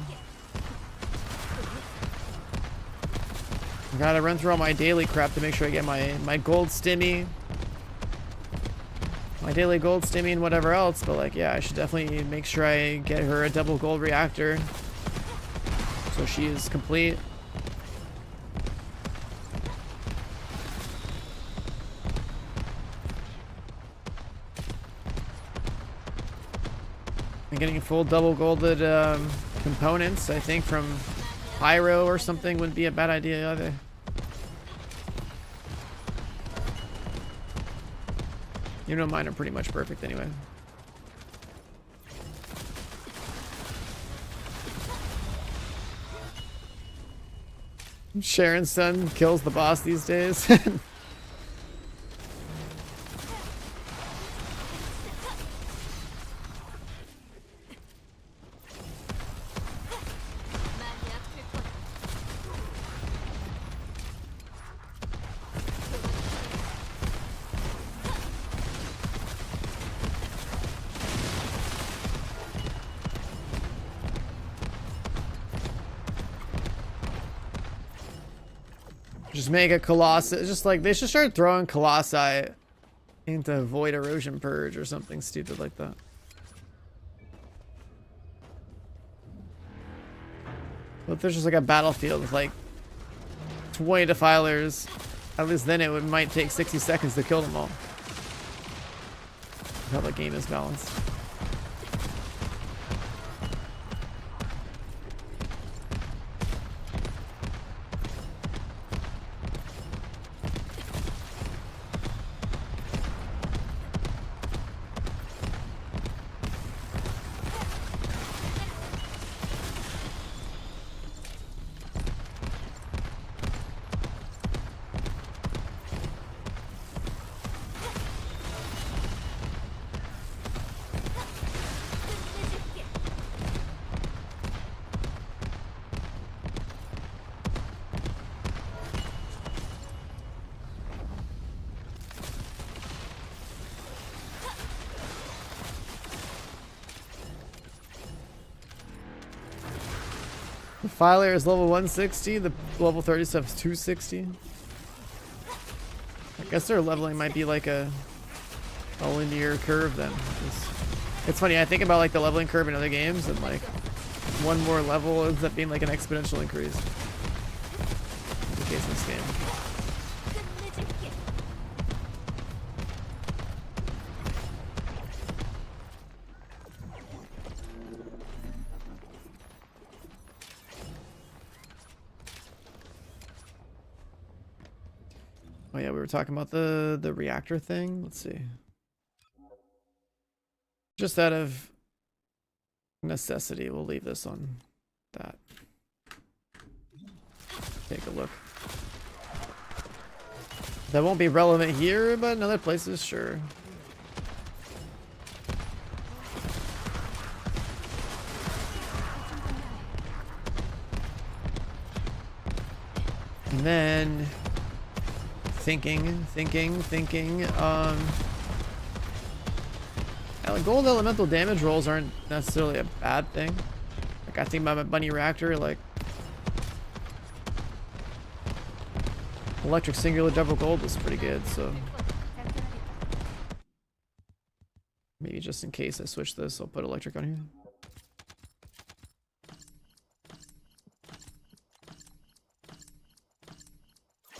I gotta run through all my daily crap to make sure I get my gold stimmy. My daily gold stimmy and whatever else, but like, yeah, I should definitely make sure I get her a double gold reactor so she is complete. And getting full double golded components, I think, from Pyro or something wouldn't be a bad idea either. You know, mine are pretty much perfect anyway. Sharon's son kills the boss these days. Just make a Colossus. Just like they should start throwing Colossi into Void Erosion Purge or something stupid like that. But if there's just like a battlefield with like 20 defilers, at least then it might take 60 seconds to kill them all. How the game is balanced. The Filer is level 160, the level 30 stuff is 260. I guess their leveling might be like a linear curve then. It's funny, I think about like the leveling curve in other games and like one more level ends up being like an exponential increase. In the case of this game. Oh yeah, we were talking about the reactor thing. Let's see. Just out of necessity, we'll leave this on that. Take a look. That won't be relevant here, but in other places, sure. And then thinking. Gold elemental damage rolls aren't necessarily a bad thing. Like I think about my bunny reactor, like electric singular double gold is pretty good, so maybe just in case I switch this, I'll put electric on here.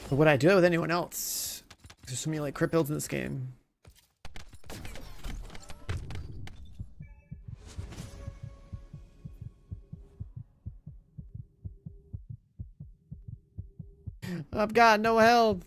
But would I do it with anyone else? There's so many like crit builds in this game. I've got no health.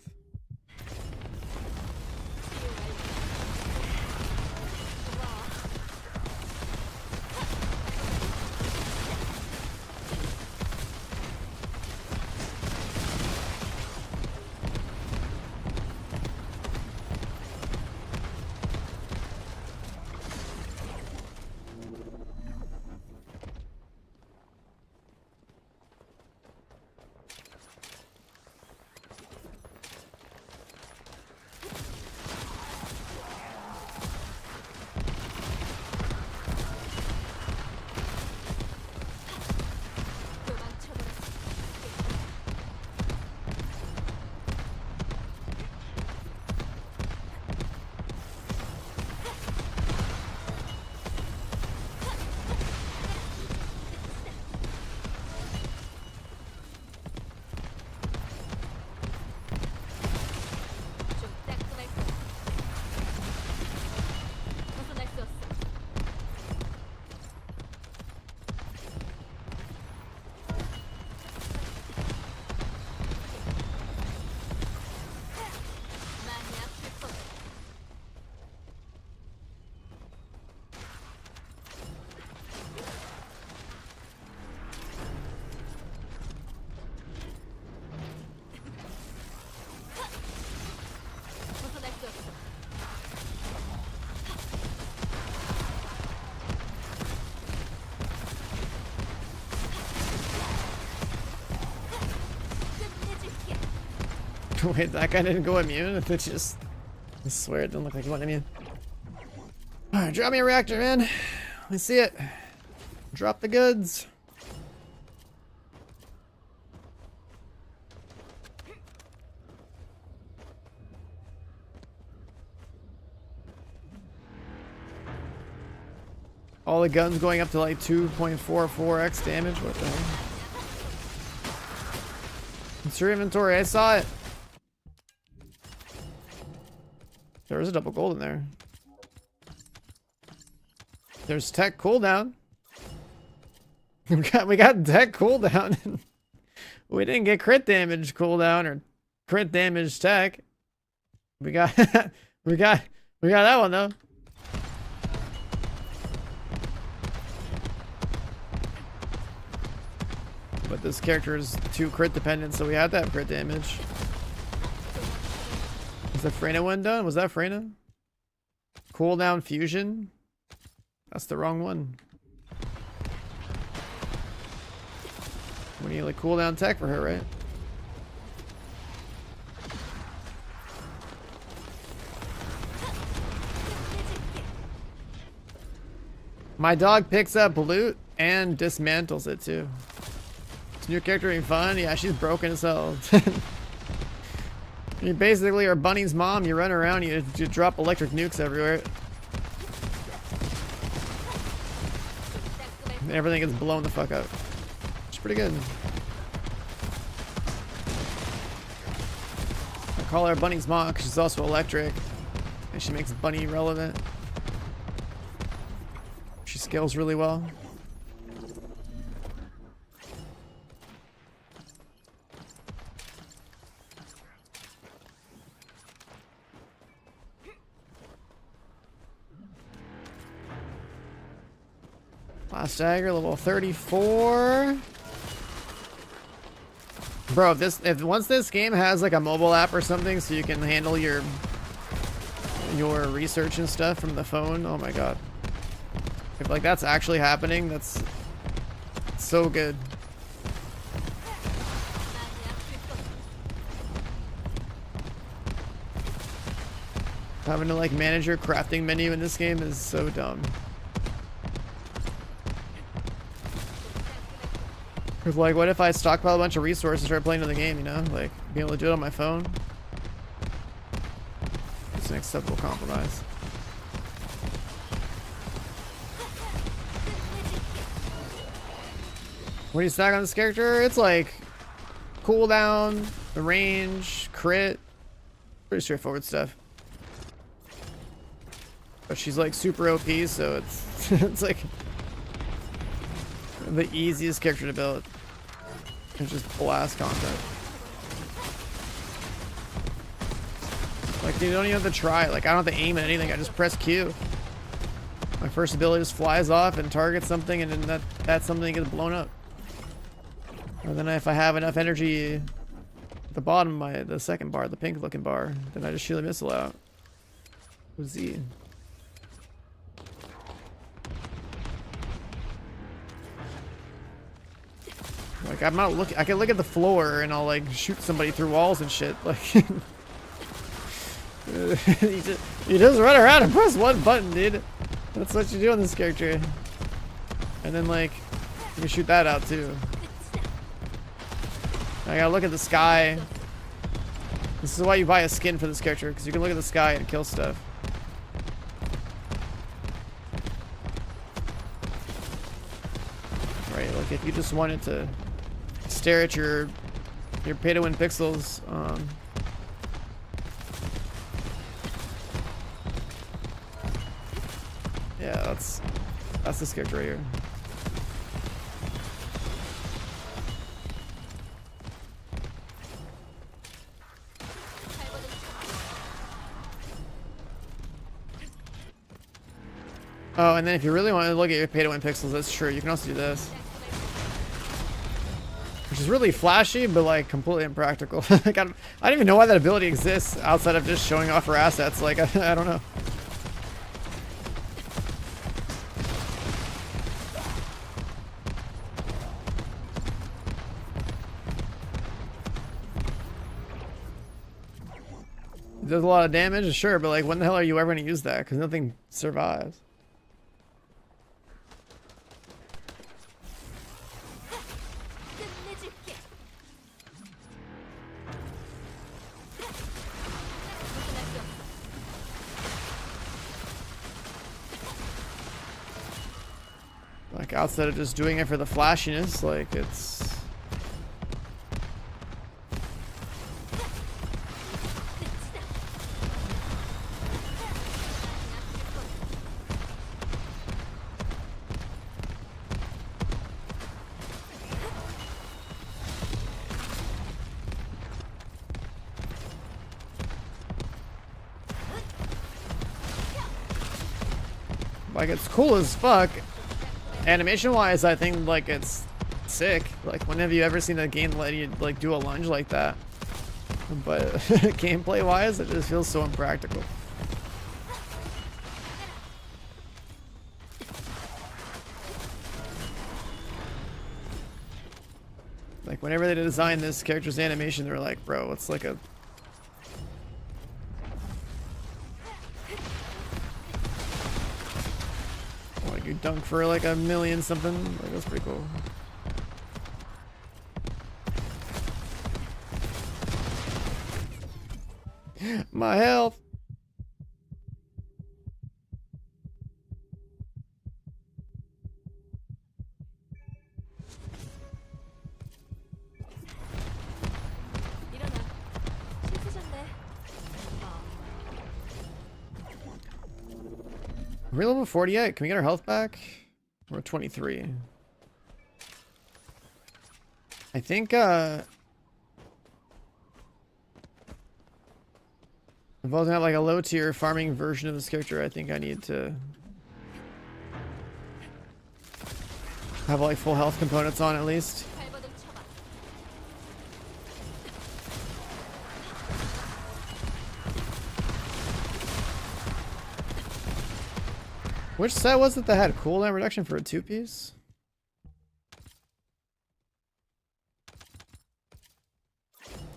Wait, that guy didn't go immune? It just... I swear it didn't look like he went immune. Alright, drop me a reactor, man. Let me see it. Drop the goods. All the guns going up to like 2.44x damage. What the hell? It's your inventory. I saw it. There was a double gold in there. There's tech cooldown. We got tech cooldown. We didn't get crit damage cooldown or crit damage tech. We got we got that one though. But this character is too crit dependent, so we had to have crit damage. Is the Freyna one done? Was that Freyna? Cooldown fusion? That's the wrong one. We need like cooldown tech for her, right? My dog picks up loot and dismantles it too. Is your character being fun? Yeah, she's broken as hell. You basically are Bunny's mom. You run around, you drop electric nukes everywhere. And everything gets blown the fuck up. It's pretty good. I call her Bunny's mom because she's also electric. And she makes Bunny relevant. She scales really well. Last dagger, level 34. Bro, if once this game has like a mobile app or something so you can handle your research and stuff from the phone, oh my god. If like that's actually happening, that's so good. Having to like manage your crafting menu in this game is so dumb. Cause like, what if I stockpile a bunch of resources and start playing the game, you know? Like, being able to do it on my phone. It's an acceptable compromise. What do you stack on this character? It's like cooldown, the range, crit. Pretty straightforward stuff. But she's like super OP, so it's it's like the easiest character to build. It's just blast content. Like, you don't even have to try. Like, I don't have to aim at anything. I just press Q. My first ability just flies off and targets something, and then that something gets blown up. Or then if I have enough energy at the bottom of the second bar, the pink looking bar, then I just shoot a missile out. Z. Like, I'm not looking. I can look at the floor and I'll like shoot somebody through walls and shit. Like, you just run around and press one button, dude. That's what you do on this character. And then like, you can shoot that out too. I gotta look at the sky. This is why you buy a skin for this character, because you can look at the sky and kill stuff. Right, like if you just wanted to stare at your pay to win pixels, yeah, that's this character right here. Oh, and then if you really want to look at your pay to win pixels, that's true. You can also do this. Which is really flashy, but like completely impractical. Like, I don't even know why that ability exists outside of just showing off her assets. Like, I don't know. It does a lot of damage, sure, but like when the hell are you ever gonna use that? Because nothing survives. Like outside of just doing it for the flashiness, like it's... Like it's cool as fuck. Animation wise, I think like it's sick. Like when have you ever seen a game let you like do a lunge like that? But gameplay wise, it just feels so impractical. Like whenever they designed this character's animation, they were like, bro, it's like a... Like you dunk for like a million something. Like that's pretty cool. My health. Are we level 48? Can we get our health back? We're 23. I think if I was gonna have like a low tier farming version of this character, I think I need to have like full health components on at least. Which set was it that had cooldown reduction for a 2-piece?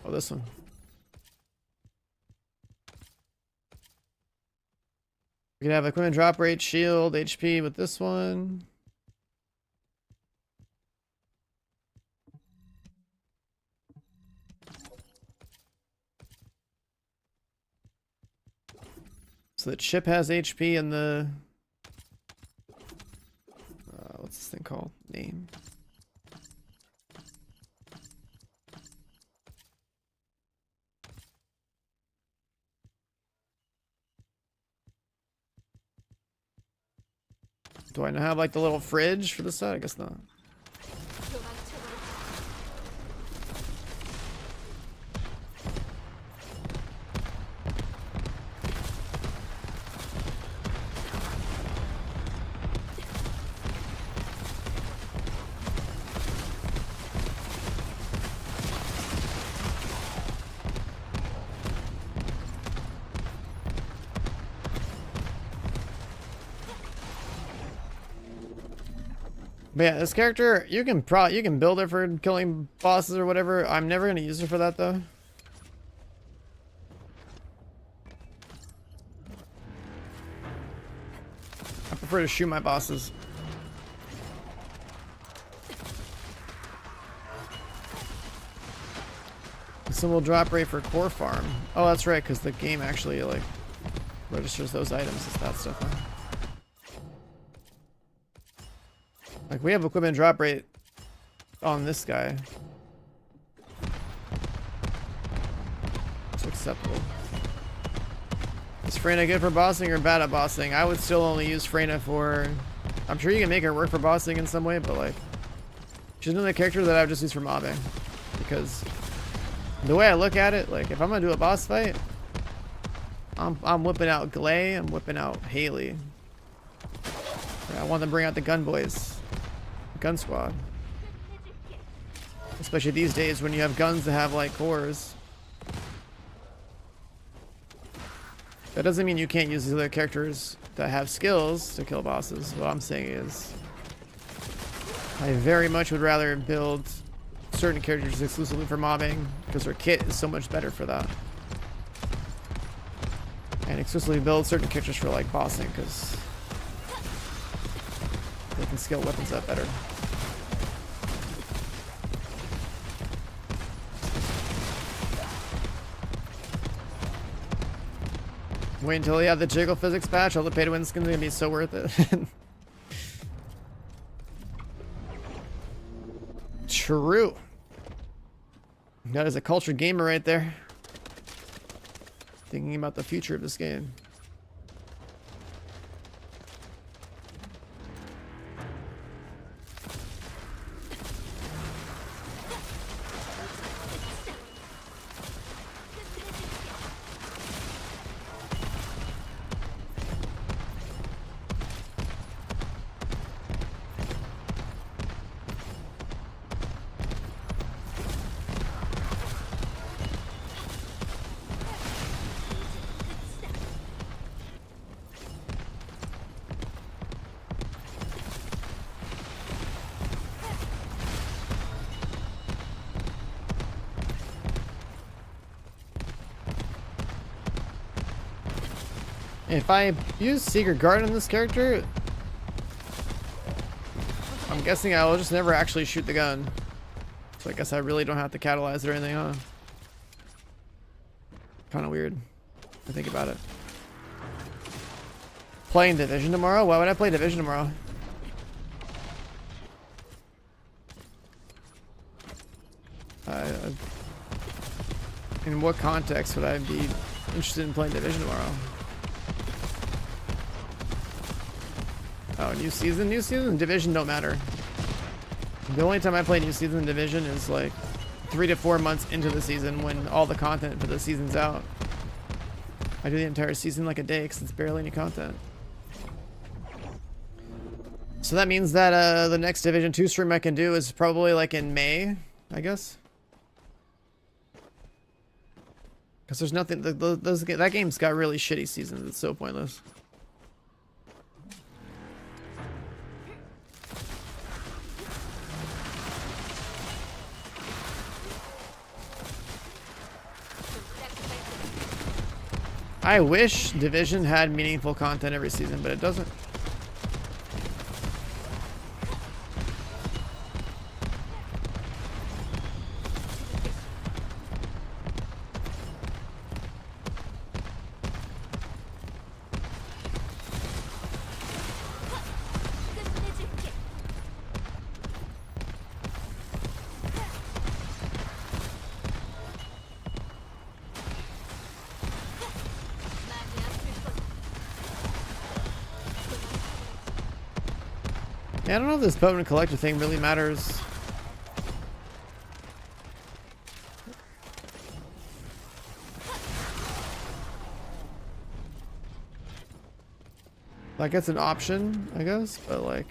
Oh, this one. We can have equipment drop rate, shield, HP with this one. So the chip has HP and the... what's this thing called? Name. Do I have like the little fridge for the set? I guess not. But yeah, this character, you can build it for killing bosses or whatever. I'm never gonna use it for that though. I prefer to shoot my bosses. Simple drop rate for core farm. Oh, that's right, because the game actually like registers those items as that stuff. Huh? Like we have equipment drop rate on this guy. It's acceptable. Is Freyna good for bossing or bad at bossing? I would still only use Freyna for... I'm sure you can make her work for bossing in some way, but like... She's another character that I would just use for mobbing. Because... the way I look at it, like if I'm gonna do a boss fight... I'm whipping out Glay, I'm whipping out Haley. Yeah, I want them to bring out the gun boys. Gun squad. Especially these days when you have guns that have like cores. That doesn't mean you can't use these other characters that have skills to kill bosses. What I'm saying is I very much would rather build certain characters exclusively for mobbing because their kit is so much better for that. And exclusively build certain characters for like bossing because they can scale weapons up better. Wait until you have the jiggle physics patch. All the pay to win skins are gonna be so worth it. True. That is a cultured gamer right there. Thinking about the future of this game. If I use Secret Garden on this character, I'm guessing I will just never actually shoot the gun. So I guess I really don't have to catalyze it or anything, huh? Kind of weird. I think about it. Playing Division tomorrow? Why would I play Division tomorrow? In what context would I be interested in playing Division tomorrow? Oh, new season? New season? Division don't matter. The only time I play new season Division is like 3 to 4 months into the season when all the content for the season's out. I do the entire season like a day because it's barely any content. So that means that the next Division 2 stream I can do is probably like in May, I guess. Because there's nothing, that game's got really shitty seasons, it's so pointless. I wish Division had meaningful content every season, but it doesn't. Yeah, I don't know if this potent collector thing really matters. Like, it's an option, I guess, but like...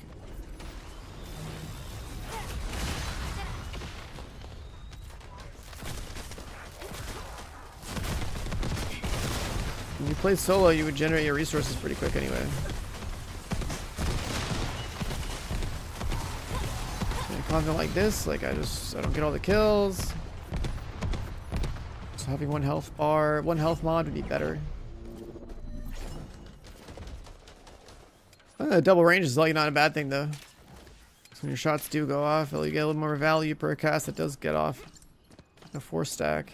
When you play solo, you would generate your resources pretty quick anyway. Content like this, like I don't get all the kills. So having one health bar, one health mod would be better. Double range is like not a bad thing though. So when your shots do go off, you get a little more value per cast that does get off. A 4 stack.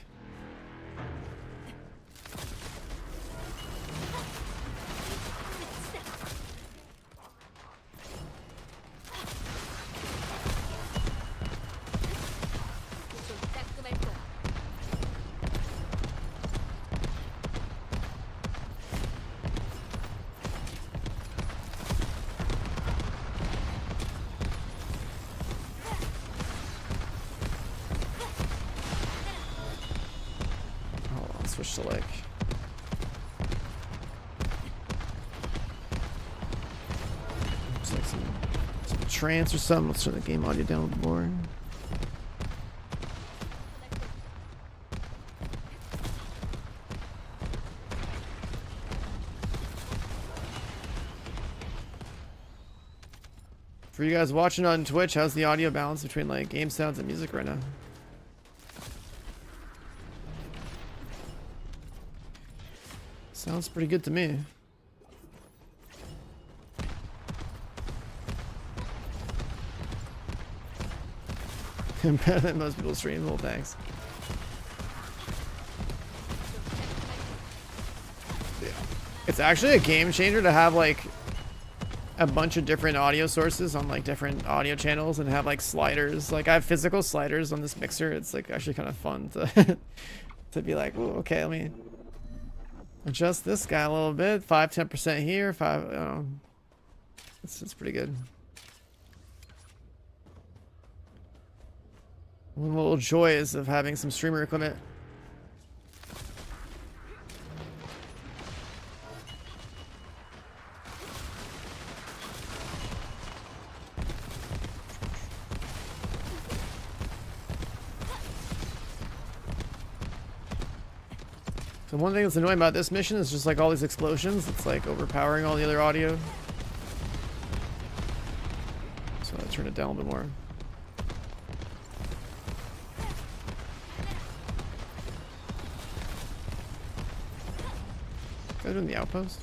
Switch to like looks like some trance or something. Let's turn the game audio down a little more. For you guys watching on Twitch, how's the audio balance between like game sounds and music right now? Sounds pretty good to me. Better than most people stream. Well, thanks. Yeah. It's actually a game changer to have like a bunch of different audio sources on like different audio channels and have like sliders. Like I have physical sliders on this mixer. It's like actually kind of fun to to be like, oh, okay, let me adjust this guy a little bit. 5-10% here. 5. I don't know. It's pretty good. One little joys of having some streamer equipment. So one thing that's annoying about this mission is just like all these explosions. It's like overpowering all the other audio. So I turn it down a bit more. Guys doing the outpost?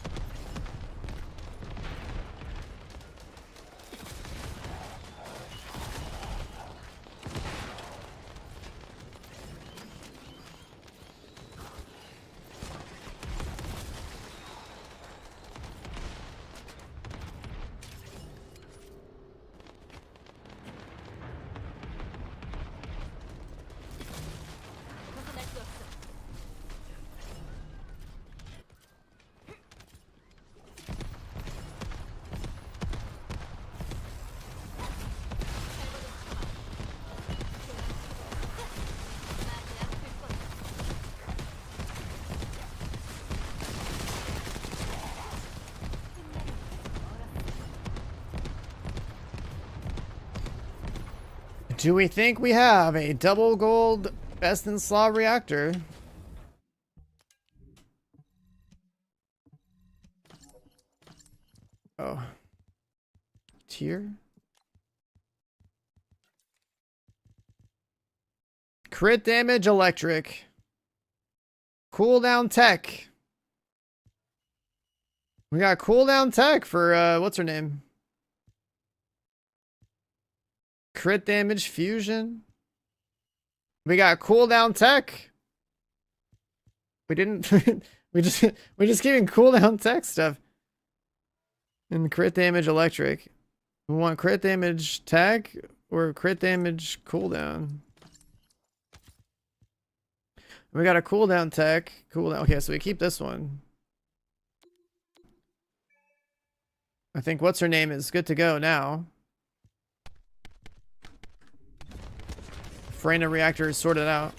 Do we think we have a double gold best in slot reactor? Oh. Tier? Crit damage electric. Cooldown tech. We got cooldown tech for what's her name? Crit damage fusion. We got cooldown tech. We didn't we just giving cooldown tech stuff. And crit damage electric. We want crit damage tech or crit damage cooldown. We got a cooldown tech. Cooldown. Okay, so we keep this one. I think what's her name is good to go now. Freyna reactor is sorted out.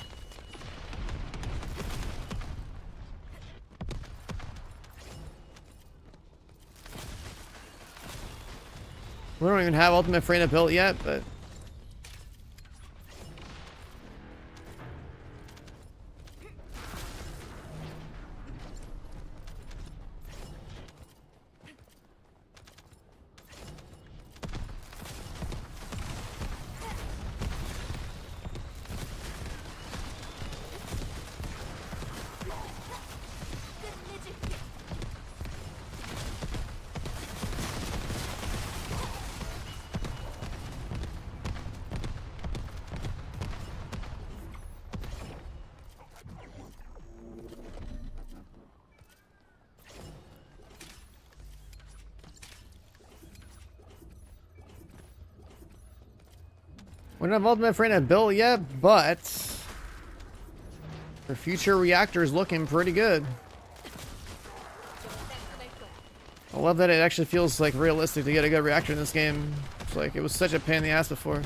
We don't even have ultimate Freyna built yet, but we don't have ultimate Freyna built yet, but the future reactor is looking pretty good. I love that it actually feels like realistic to get a good reactor in this game. It's like it was such a pain in the ass before.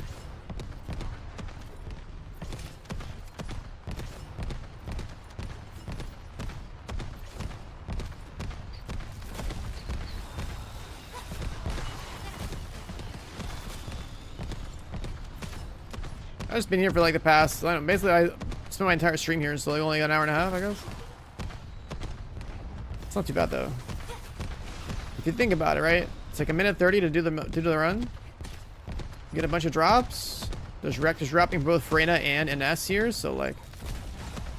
I've just been here for like the past, I don't know, basically I spent my entire stream here, so like only an hour and a half, I guess. It's not too bad though. If you think about it, right? It's like a minute 30 to do the run. Get a bunch of drops. There's reactors dropping both Freyna and NS here, so like,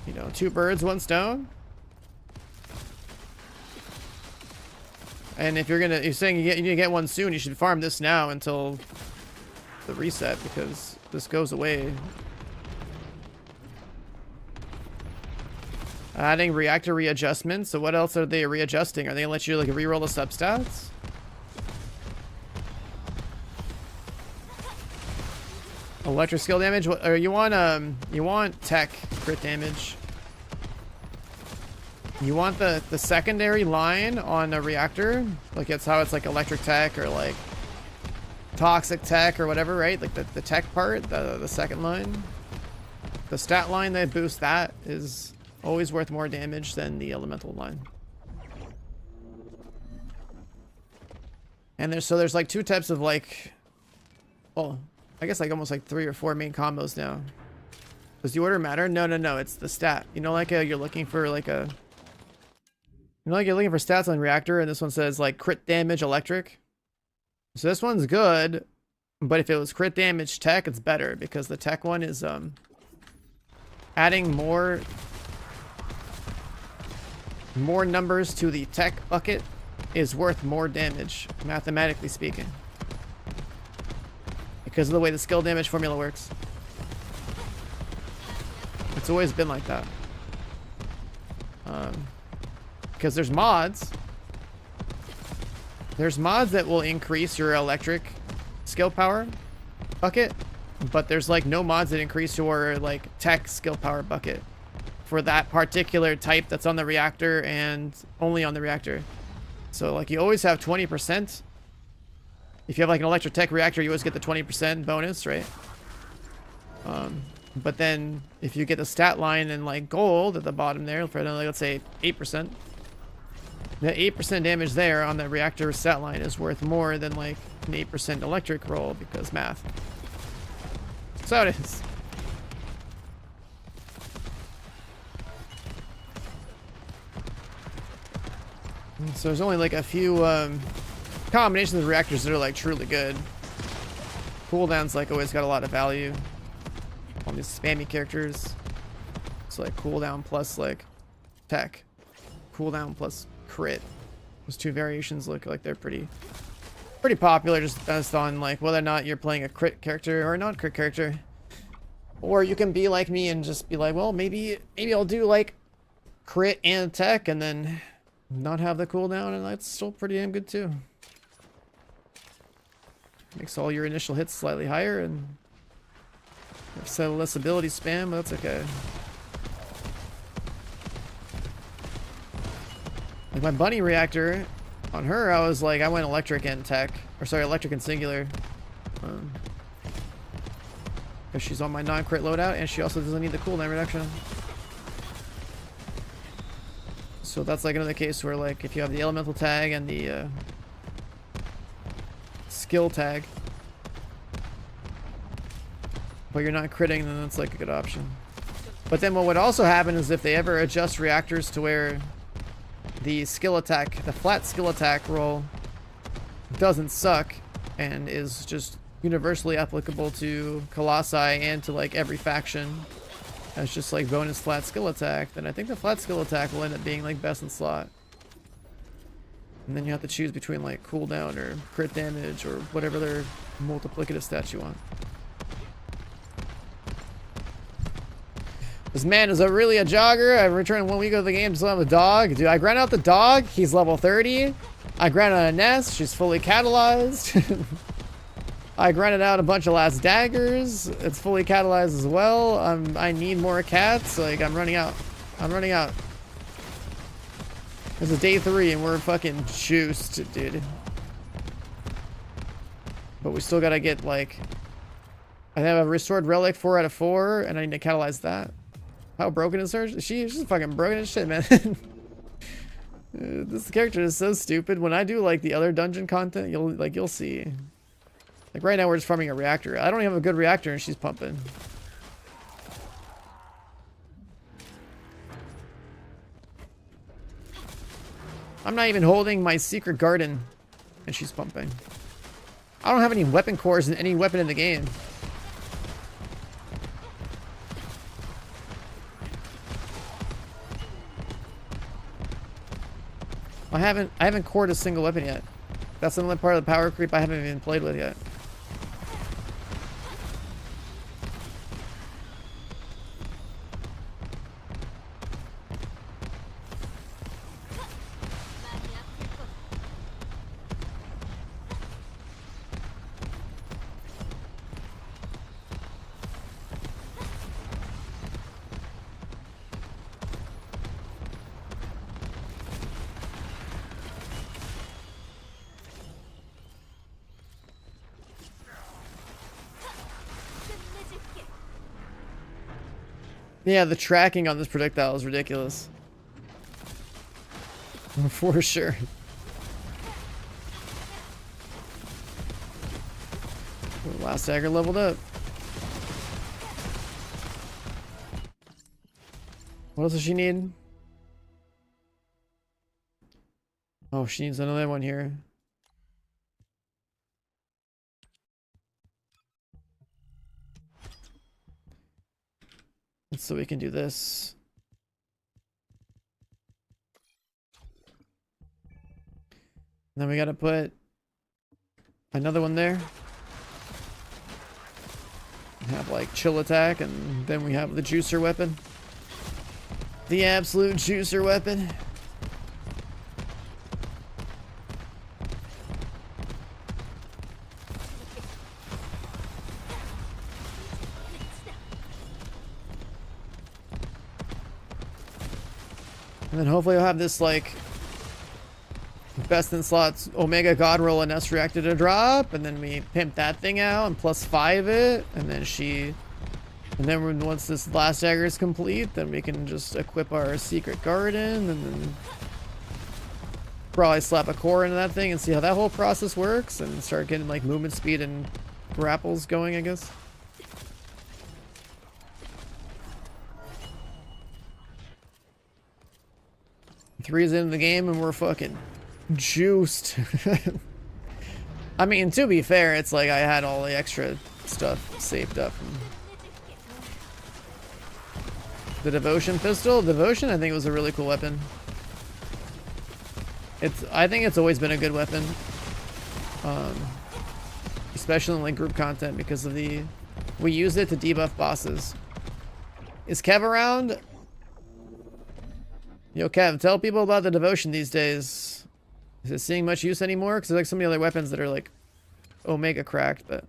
you know, 2 birds, 1 stone. And if you're saying you need to get one soon, you should farm this now until the reset, because this goes away. Adding reactor readjustments. So what else are they readjusting? Are they gonna let you like reroll the substats? Electric skill damage. What, or you want tech crit damage. You want the secondary line on a reactor, like it's how it's like electric tech or like toxic tech or whatever, right? Like the tech part, the second line, the stat line that boosts that is always worth more damage than the elemental line. And there's like two types of like, well, I guess like almost like 3 or 4 main combos now. Does the order matter? No, it's the stat. You know, like you're looking for like a, you know, like you're looking for stats on reactor, and this one says like crit damage electric. So this one's good, but if it was crit damage tech, it's better because the tech one is adding more numbers to the tech bucket is worth more damage, mathematically speaking, because of the way the skill damage formula works. It's always been like that. Because there's mods. There's mods that will increase your electric skill power bucket, but there's like no mods that increase your like tech skill power bucket for that particular type that's on the reactor and only on the reactor. So like you always have 20%. If you have like an electric tech reactor, you always get the 20% bonus, right? But then if you get the stat line in like gold at the bottom there for like, let's say 8%, the 8% damage there on the reactor stat line is worth more than like an 8% electric roll because math. So it is. So there's only like a few combinations of reactors that are like truly good. Cooldown's like always got a lot of value on these spammy characters. It's like cooldown plus like tech, cooldown plus crit. Those two variations look like they're pretty popular, just based on like whether or not you're playing a crit character or a non-crit character. Or you can be like me and just be like, well, maybe I'll do like crit and tech and then not have the cooldown, and that's still pretty damn good too. Makes all your initial hits slightly higher and so less ability spam, but that's okay. Like my bunny reactor, on her I was like, I went electric and tech, or sorry, electric and singular. Because she's on my non-crit loadout and she also doesn't need the cooldown reduction. So that's like another case where like if you have the elemental tag and the skill tag, but you're not critting, then that's like a good option. But then what would also happen is if they ever adjust reactors to where the skill attack, the flat skill attack roll doesn't suck and is just universally applicable to Colossi and to like every faction as just like bonus flat skill attack, then I think the flat skill attack will end up being like best in slot. And then you have to choose between like cooldown or crit damage or whatever other multiplicative stats you want. This man is really a jogger. I returned 1 week of the game to still have a dog. Dude, I grind out the dog. He's level 30. I grind out a nest. She's fully catalyzed. I grinded out a bunch of last daggers. It's fully catalyzed as well. I need more cats. Like, I'm running out. I'm running out. This is day 3 and we're fucking juiced, dude. But we still gotta get like, I have a restored relic 4 out of 4 and I need to catalyze that. How broken is her? She's fucking broken as shit, man. This character is so stupid. When I do like the other dungeon content, you'll see. Like right now we're just farming a reactor. I don't even have a good reactor and she's pumping. I'm not even holding my secret garden and she's pumping. I don't have any weapon cores in any weapon in the game. I haven't cored a single weapon yet. That's the only part of the power creep I haven't even played with yet. Yeah, the tracking on this projectile is ridiculous. For sure. Ooh, last dagger leveled up. What else does she need? Oh, she needs another one here. So we can do this. And then we gotta put another one there. Have like chill attack, and then we have the juicer weapon. The absolute juicer weapon. And then hopefully I'll have this like best in slots Omega God Roll and S Reactor to drop, and then we pimp that thing out and +5 it, and then once this last dagger is complete, then we can just equip our secret garden, and then probably slap a core into that thing and see how that whole process works, and start getting like movement speed and grapples going, I guess. Three's into the game and we're fucking juiced. I mean, to be fair, it's like I had all the extra stuff saved up. The devotion pistol? Devotion, I think, was a really cool weapon. I think it's always been a good weapon. Especially in like group content because of we use it to debuff bosses. Is Kev around? Yo, Kev, tell people about the devotion these days. Is it seeing much use anymore? Because there's like so many other weapons that are like Omega cracked, but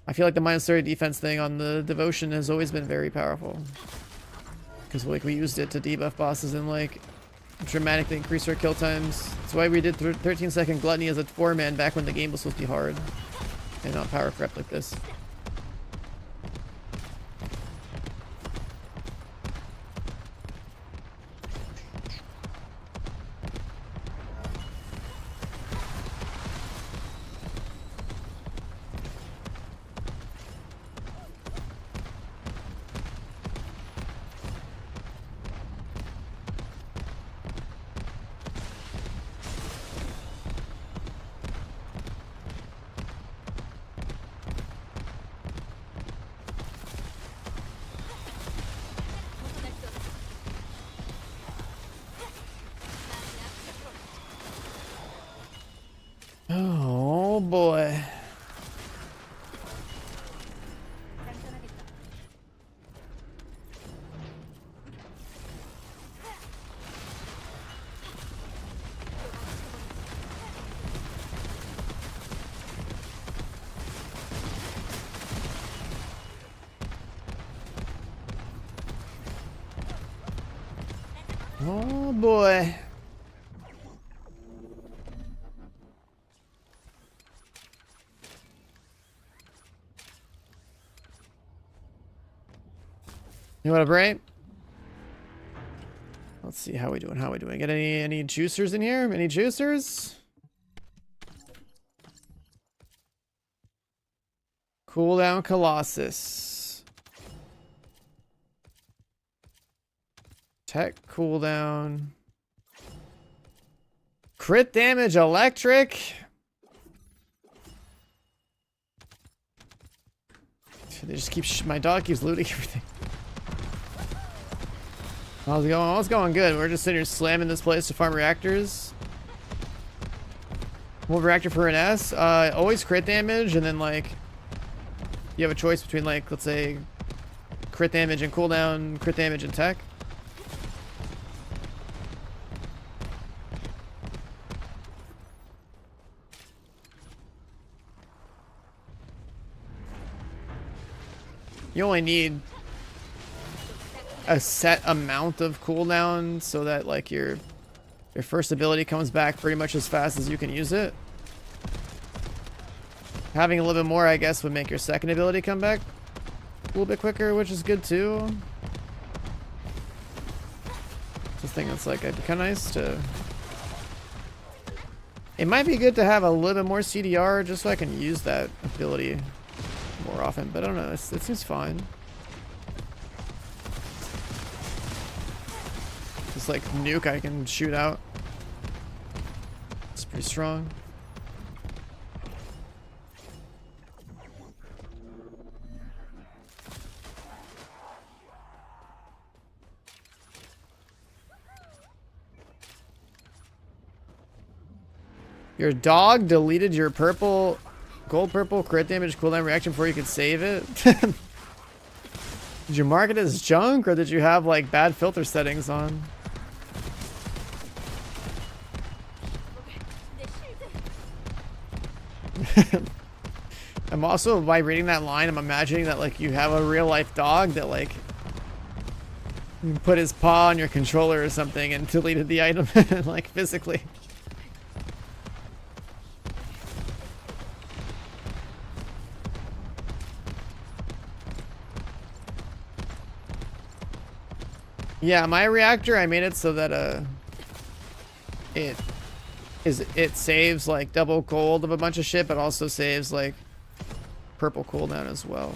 I feel like the -30 defense thing on the devotion has always been very powerful. Because like we used it to debuff bosses and like dramatically increase our kill times. That's why we did 13-second gluttony as a 4-man back when the game was supposed to be hard and not power crept like this. Oh boy. Oh boy. You want a break? Let's see how we doing. How we doing? Get any juicers in here? Any juicers? Cooldown Colossus. Tech cooldown. Crit damage electric. They just keep my dog keeps looting everything. How's it going? Oh, it's going good. We're just sitting here slamming this place to farm reactors. One reactor for an S. Always crit damage, and then like you have a choice between like, let's say, crit damage and cooldown, crit damage and tech. You only need a set amount of cooldown so that like your first ability comes back pretty much as fast as you can use it. Having a little bit more, I guess, would make your second ability come back a little bit quicker, which is good too. Just think it's like it'd be kind of nice to. It might be good to have a little bit more CDR just so I can use that ability more often, but I don't know. It seems fine. Just like nuke I can shoot out. It's pretty strong. Your dog deleted your purple, gold purple crit damage cooldown reaction before you could save it. Did you mark it as junk, or did you have like bad filter settings on? I'm also, by reading that line, I'm imagining that like you have a real life dog that like you put his paw on your controller or something and deleted the item like physically. Yeah, my reactor, I made it so that it saves like double gold of a bunch of shit, but also saves like purple cooldown as well.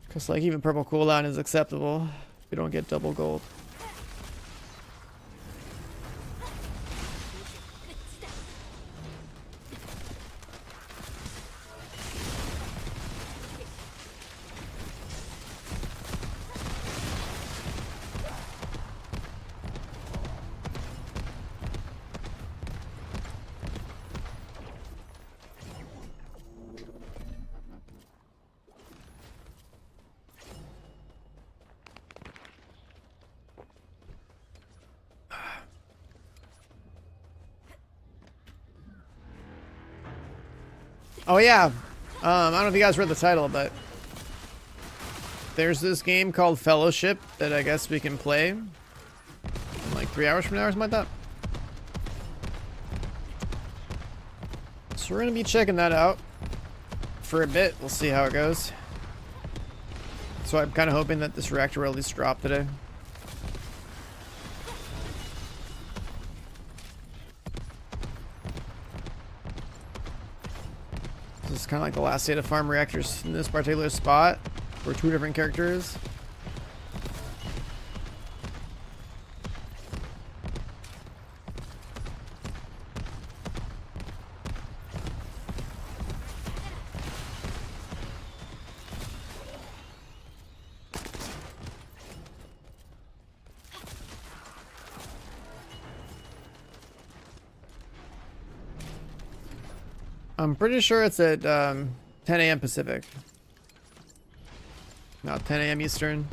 Cause like even purple cooldown is acceptable if you don't get double gold. Oh yeah, I don't know if you guys read the title, but there's this game called Fellowship that I guess we can play in like 3 hours from now or something like that. So we're gonna be checking that out for a bit. We'll see how it goes. So I'm kind of hoping that this reactor will at least drop today. This is kind of like the last day to farm reactors in this particular spot for 2 different characters. I'm pretty sure it's at 10 a.m. Pacific. No, 10 a.m. Eastern.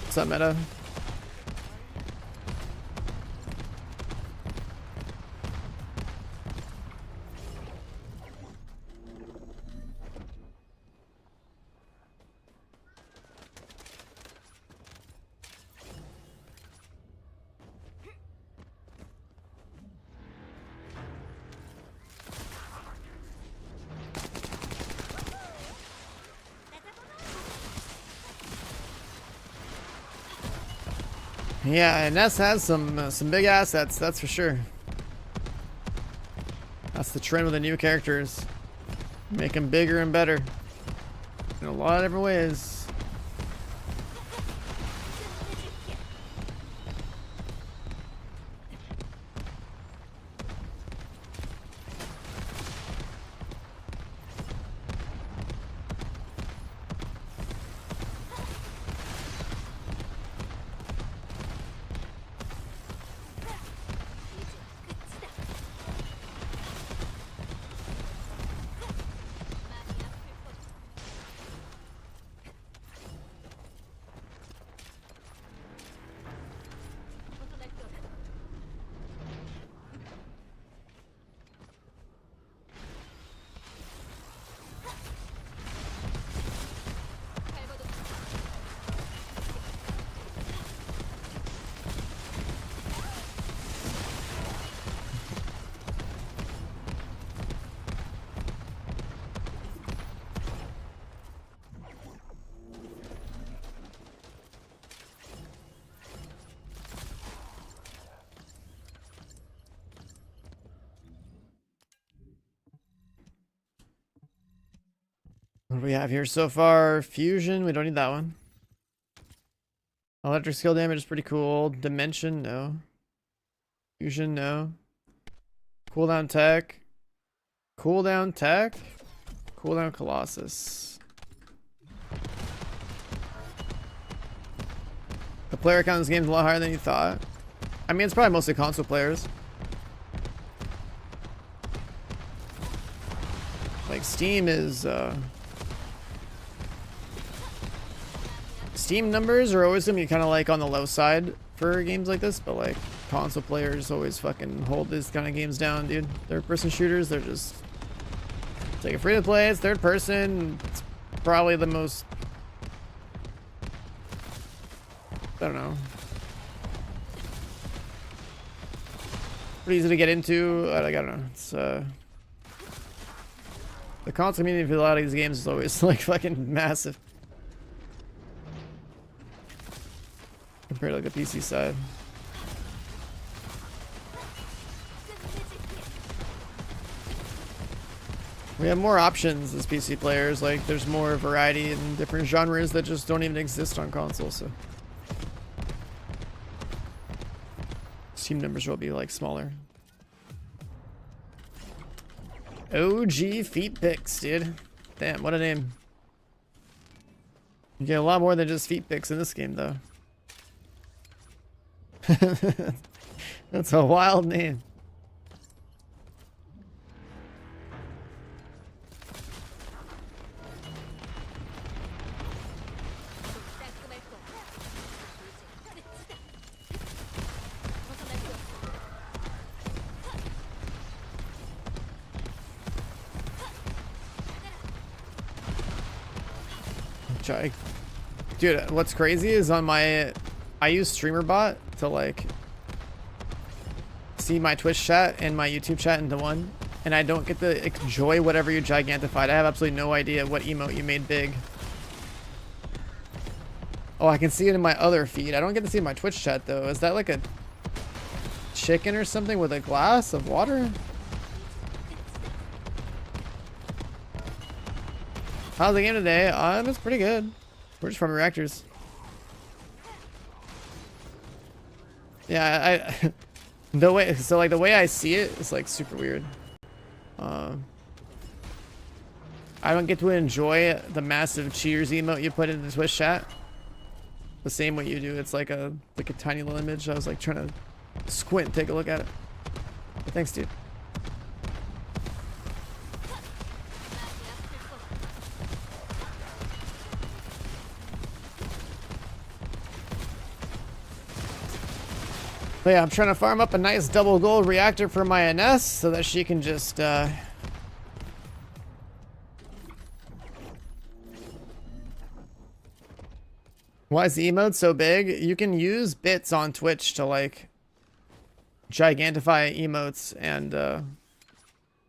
What's up, Meta? Yeah, and Ness has some big assets, that's for sure. That's the trend with the new characters. Make them bigger and better in a lot of different ways. What do we have here so far? Fusion, we don't need that one. Electric skill damage is pretty cool. Dimension, no. Fusion, no. Cooldown tech. Cooldown tech. Cooldown Colossus. The player count in this game is a lot higher than you thought. I mean, it's probably mostly console players. Like Steam is Steam numbers are always gonna be kind of like on the low side for games like this, but like console players always fucking hold these kind of games down, dude. Third person shooters, they're just like a free to play, it's third person. It's probably the most, I don't know, pretty easy to get into. Like, I don't know, it's the console community for a lot of these games is always like fucking massive compared to like the PC side. We have more options as PC players. Like, there's more variety in different genres that just don't even exist on console. So Steam numbers will be like smaller. OG feet pics, dude. Damn, what a name. You get a lot more than just feet pics in this game, though. That's a wild name. Dude, what's crazy is on my, I use StreamerBot to like see my Twitch chat and my YouTube chat into one, and I don't get to enjoy whatever you gigantified. I have absolutely no idea what emote you made big. Oh, I can see it in my other feed. I don't get to see it in my Twitch chat though. Is that like a chicken or something with a glass of water? How's the game today? It's pretty good. We're just from Reactors. Yeah, the way, so like the way I see it is like super weird. I don't get to enjoy the massive cheers emote you put in the Twitch chat the same way you do. It's like a tiny little image. I was like trying to squint and take a look at it. But thanks, dude. But yeah, I'm trying to farm up a nice double gold reactor for my Ines so that she can just Why is the emote so big? You can use bits on Twitch to like gigantify emotes and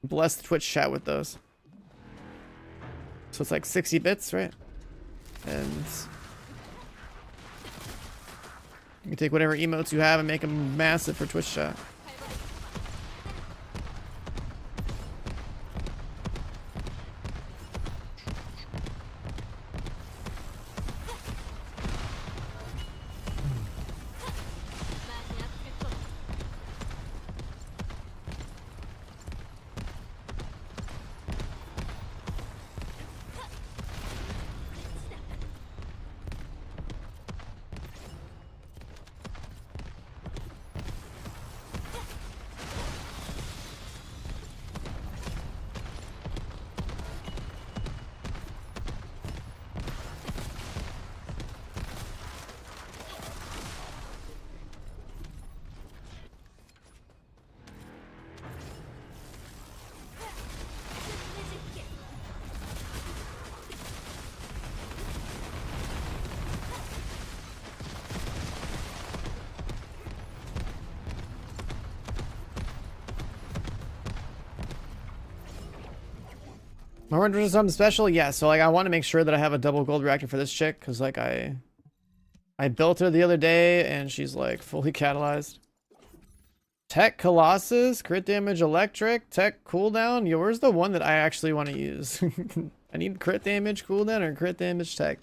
bless the Twitch chat with those. So it's like 60 bits, right? And you can take whatever emotes you have and make them massive for Twitch chat. I want to do something special? Yeah, so like I want to make sure that I have a double gold reactor for this chick, because like I built her the other day and she's like fully catalyzed. Tech Colossus, crit damage electric, tech cooldown. Yo, where's the one that I actually want to use? I need crit damage cooldown or crit damage tech.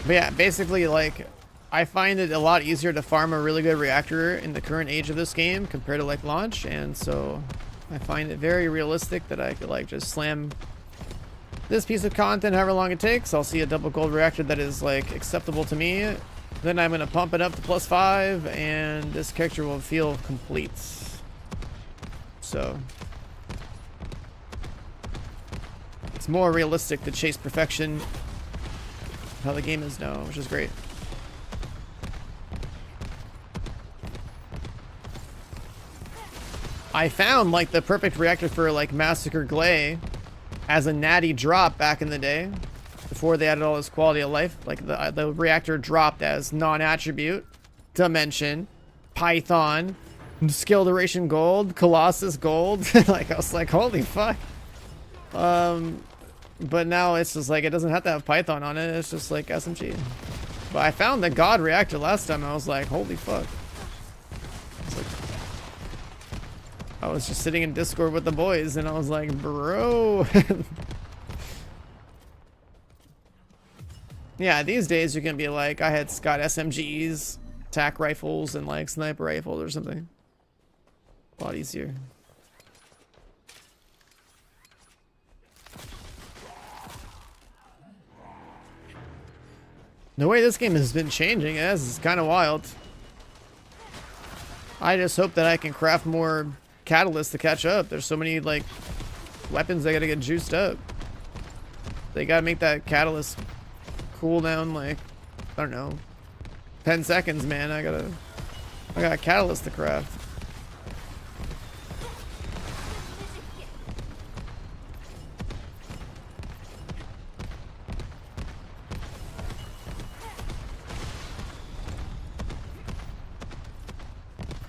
But yeah, basically, like, I find it a lot easier to farm a really good reactor in the current age of this game compared to, like, launch, and so I find it very realistic that I could, like, just slam this piece of content however long it takes. I'll see a double gold reactor that is, like, acceptable to me. Then I'm going to pump it up to +5, and this character will feel complete. So it's more realistic to chase perfection how the game is now, which is great. I found like the perfect reactor for like Massacre Glay as a natty drop back in the day before they added all this quality of life. Like the reactor dropped as non-attribute, dimension, Python, skill duration gold, Colossus gold. Like I was like, holy fuck. But now it's just like, it doesn't have to have Python on it. It's just like SMG. But I found the God reactor last time. I was like, holy fuck. I was just sitting in Discord with the boys and I was like, bro. Yeah, these days you can be like, I had got SMGs, attack rifles, and like sniper rifles or something. A lot easier. The way this game has been changing is kind of wild. I just hope that I can craft more catalysts to catch up. There's so many like weapons that gotta get juiced up. They gotta make that catalyst cooldown like, I don't know, 10 seconds, man. I got a catalyst to craft.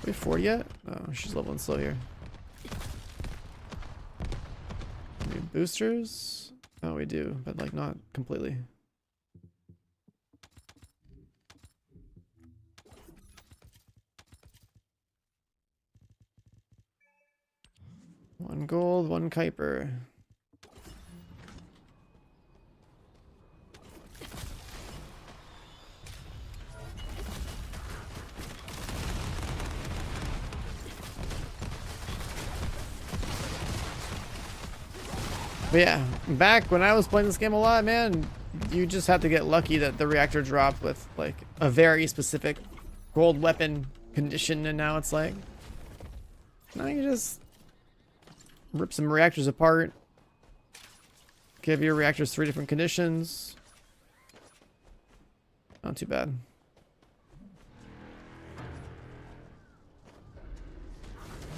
We have 4 yet? Oh, she's leveling slow here. Need boosters? Oh, we do, but like not completely. One gold, one Kuiper. But yeah, back when I was playing this game a lot, man, you just had to get lucky that the reactor dropped with like a very specific gold weapon condition, and now it's like, now you just rip some reactors apart, give your reactors 3 different conditions. Not too bad.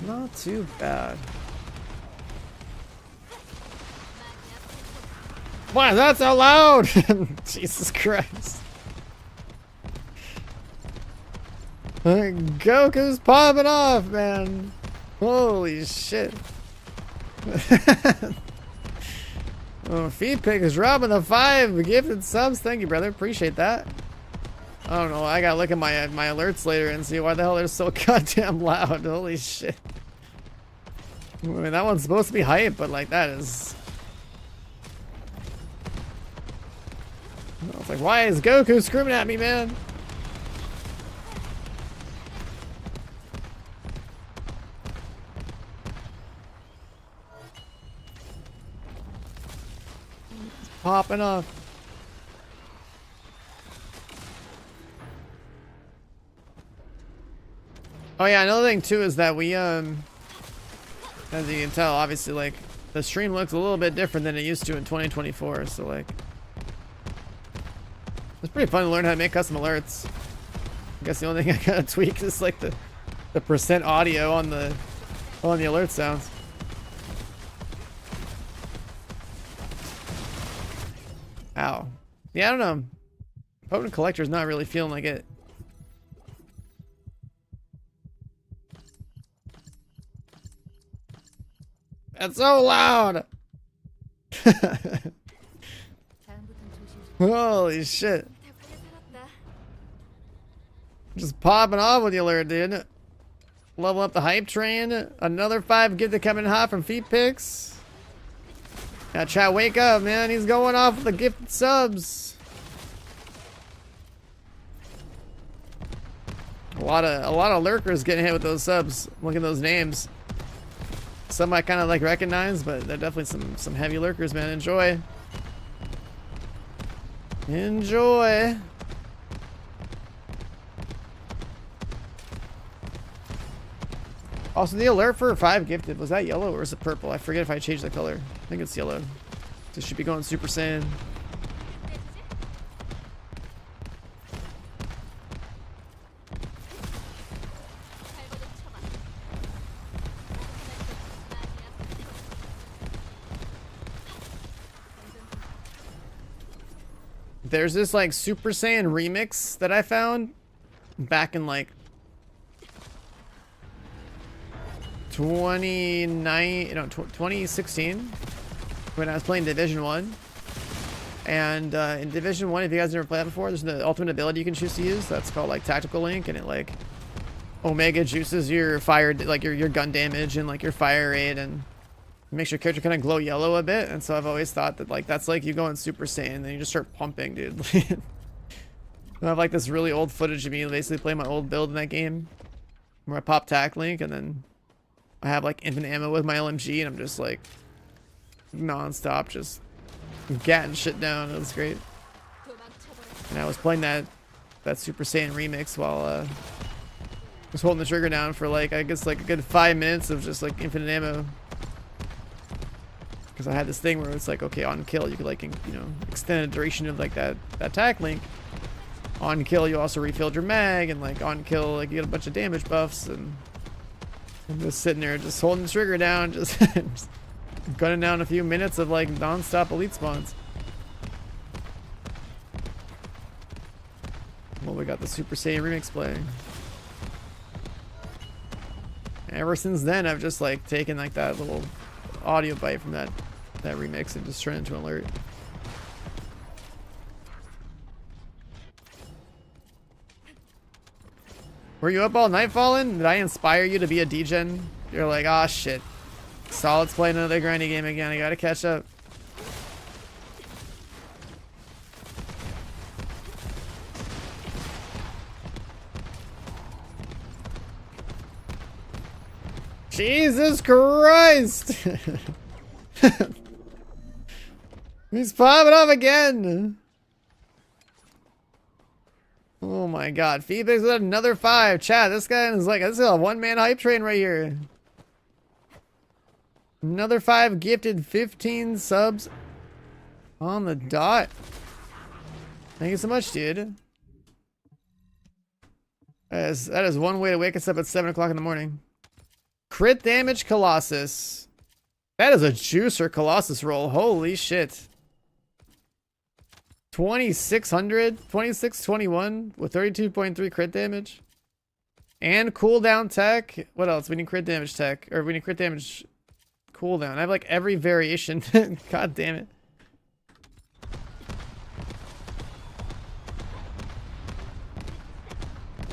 Not too bad. Why is that so loud? Jesus Christ. Goku's popping off, man. Holy shit. Oh, Feed Pick is dropping the 5 gifted subs. Thank you, brother. Appreciate that. I don't know. I gotta look at my alerts later and see why the hell they're so goddamn loud. Holy shit. I mean, that one's supposed to be hype, but like that is... I was like, why is Goku screaming at me, man? It's popping off. Oh yeah, another thing too is that we as you can tell, obviously like the stream looks a little bit different than it used to in 2024, so like it's pretty fun to learn how to make custom alerts. I guess the only thing I gotta tweak is like the percent audio on the alert sounds. Ow. Yeah, I don't know. Potent Collector's not really feeling like it. That's so loud. Holy shit. Just popping off with the alert, dude. Level up the hype train. Another 5 gifted coming hot from Feet Picks. Now chat, wake up, man. He's going off with the gifted subs. A lot of lurkers getting hit with those subs. Look at those names. Some I kind of like recognize, but they're definitely some heavy lurkers, man. Enjoy. Enjoy. Also, the alert for 5 gifted, was that yellow or is it purple? I forget if I changed the color. I think it's yellow. This should be going Super Saiyan. There's this like Super Saiyan remix that I found back in like 2016 when I was playing Division 1. And in Division 1, if you guys never played that before, there's the ultimate ability you can choose to use. That's called like Tactical Link, and it like Omega juices your fire, like your gun damage and like your fire rate, and makes your character kind of glow yellow a bit. And so I've always thought that like that's like you go in Super Saiyan, then you just start pumping, dude. I have like this really old footage of me basically playing my old build in that game, where I pop Tac Link and then I have like infinite ammo with my LMG, and I'm just like non-stop just gatting shit down. It was great. And I was playing that Super Saiyan remix while I was holding the trigger down for like I guess like a good 5 minutes of just like infinite ammo. Because I had this thing where it's like, okay, on kill you could like, you know, extend the duration of like that Tac Link. On kill you also refilled your mag, and like on kill like you get a bunch of damage buffs, and I'm just sitting there just holding the trigger down, just, just gunning down a few minutes of like non-stop elite spawns. Well, we got the Super Saiyan remix playing. Ever since then, I've just like taken like that little audio bite from that remix and just turned it into an alert. Were you up all night, Fallen? Did I inspire you to be a degen? You're like, ah, shit. Solid's playing another grindy game again. I gotta catch up. Jesus Christ! He's popping off again! Oh my god. Phoenix with another 5. Chat, this guy is like, this is a one-man hype train right here. Another 5 gifted, 15 subs on the dot. Thank you so much, dude. That is one way to wake us up at 7 o'clock in the morning. Crit damage Colossus. That is a juicer Colossus roll. Holy shit. 2600, 2621 with 32.3 crit damage. And cooldown tech. What else? We need crit damage tech. Or we need crit damage cooldown. I have like every variation. God damn it.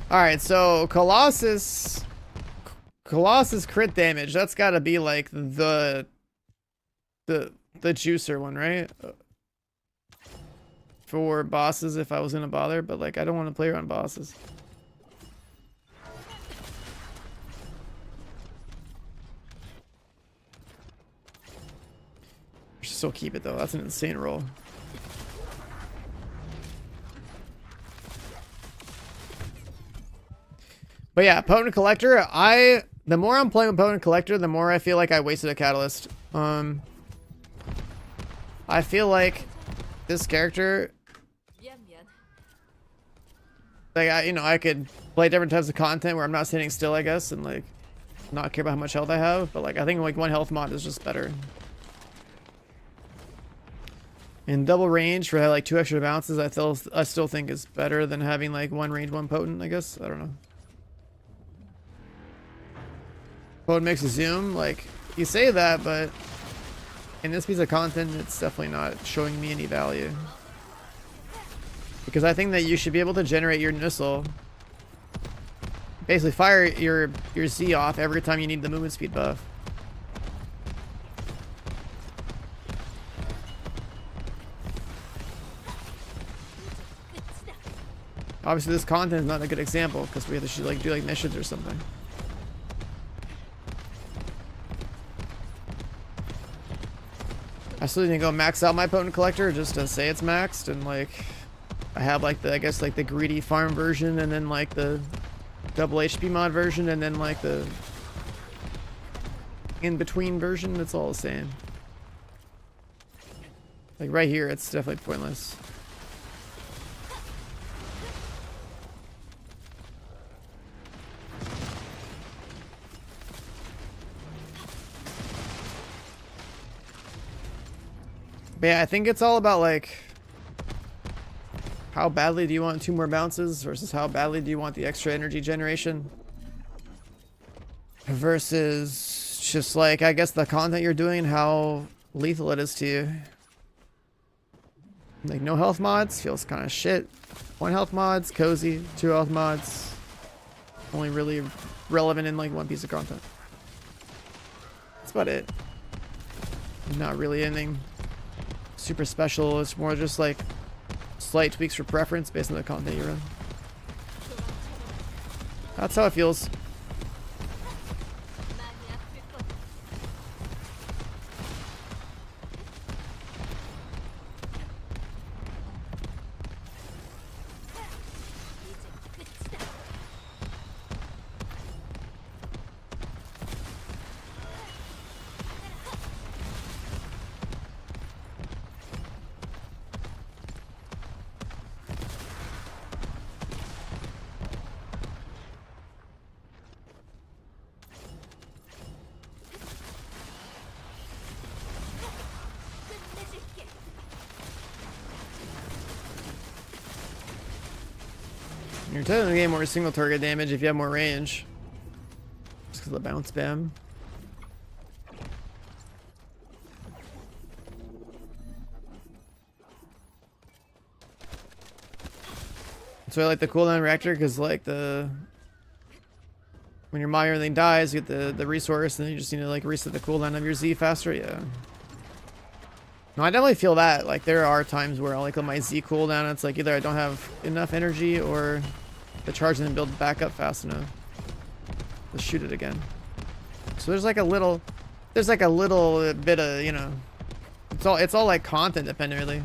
Alright, so Colossus crit damage. That's gotta be like the juicer one, right? For bosses if I was gonna bother, but like I don't want to play around bosses. I should still keep it though. That's an insane roll. But yeah, Potent Collector, the more I'm playing with Potent Collector, the more I feel like I wasted a catalyst. I feel like this character, like I could play different types of content where I'm not sitting still, I guess, and like not care about how much health I have, but like I think like one health mod is just better. And double range for like 2 extra bounces, I still think is better than having like one range, one potent, I guess. I don't know. Potent makes a zoom, like you say that, but in this piece of content, it's definitely not showing me any value. Because I think that you should be able to generate your missile Basically, fire your Z off every time you need the movement speed buff. Obviously, this content is not a good example because we have to like do like missions or something. I still need to go max out my potent collector just to say it's maxed, and like I have like the I guess like the greedy farm version, and then like the double HP mod version, and then like the in between version. It's all the same. Like right here, it's definitely pointless. But yeah, I think it's all about like how badly do you want 2 more bounces versus how badly do you want the extra energy generation versus just like I guess the content you're doing and how lethal it is to you. Like no health mods feels kind of shit. 1 health mods, cozy. 2 health mods, only really relevant in like 1 piece of content. That's about it. Not really anything super special. It's more just like slight tweaks for preference based on the content you run. That's how it feels. You're technically getting more single target damage if you have more range. Just because of the bounce spam. So I like the cooldown reactor because like when your Maya or anything dies, you get the resource, and then you just need to like reset the cooldown of your Z faster. Yeah. No, I definitely feel that. Like there are times where I'll like let my Z cooldown, it's like either I don't have enough energy or the charge didn't build back up fast enough to shoot it again. So there's like a little bit of, you know, it's all like content dependent really.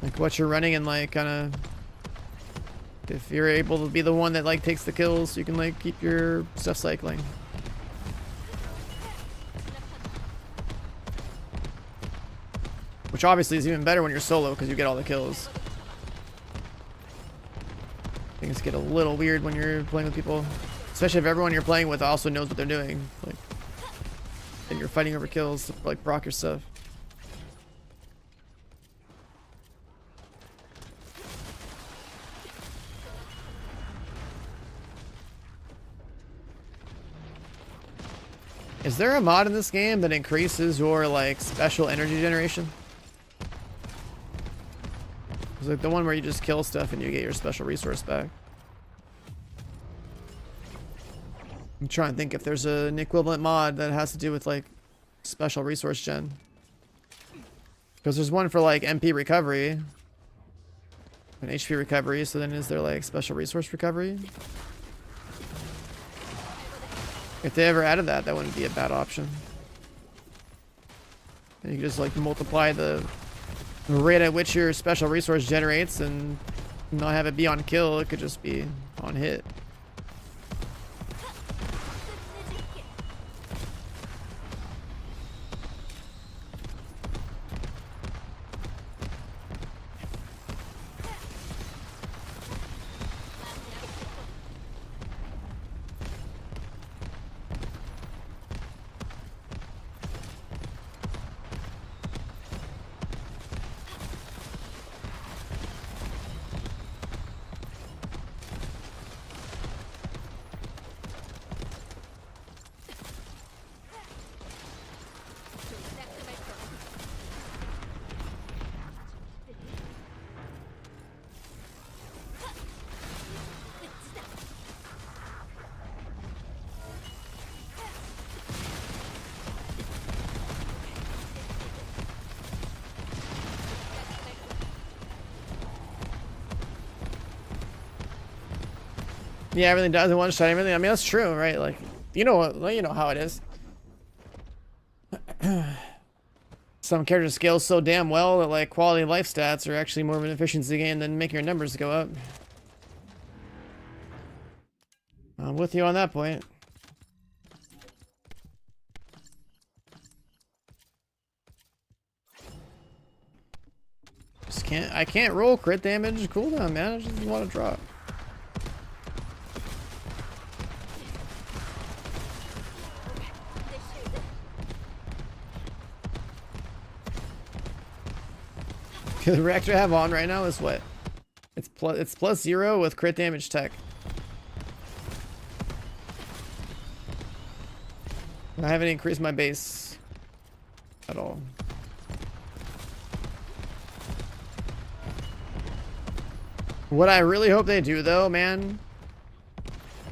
Like what you're running and like kind of if you're able to be the one that like takes the kills, you can like keep your stuff cycling. Which obviously is even better when you're solo because you get all the kills. Things get a little weird when you're playing with people, especially if everyone you're playing with also knows what they're doing. Like, and you're fighting over kills to like proc your stuff. Is there a mod in this game that increases your like special energy generation? It's like the one where you just kill stuff and you get your special resource back. I'm trying to think if there's an equivalent mod that has to do with like special resource gen. Because there's one for like MP recovery and HP recovery, so then is there like special resource recovery? If they ever added that, that wouldn't be a bad option. And you can just like multiply the rate at which your special resource generates and not have it be on kill, it could just be on hit. Yeah, everything does in one shot. Everything. I mean, that's true, right? Like, you know what? You know how it is. Some characters scale so damn well that like quality of life stats are actually more of an efficiency gain than making your numbers go up. I'm with you on that point. I can't roll crit damage cooldown, man. I just want to drop. The reactor I have on right now is what? It's plus 0 with crit damage tech. I haven't increased my base at all. What I really hope they do though, man,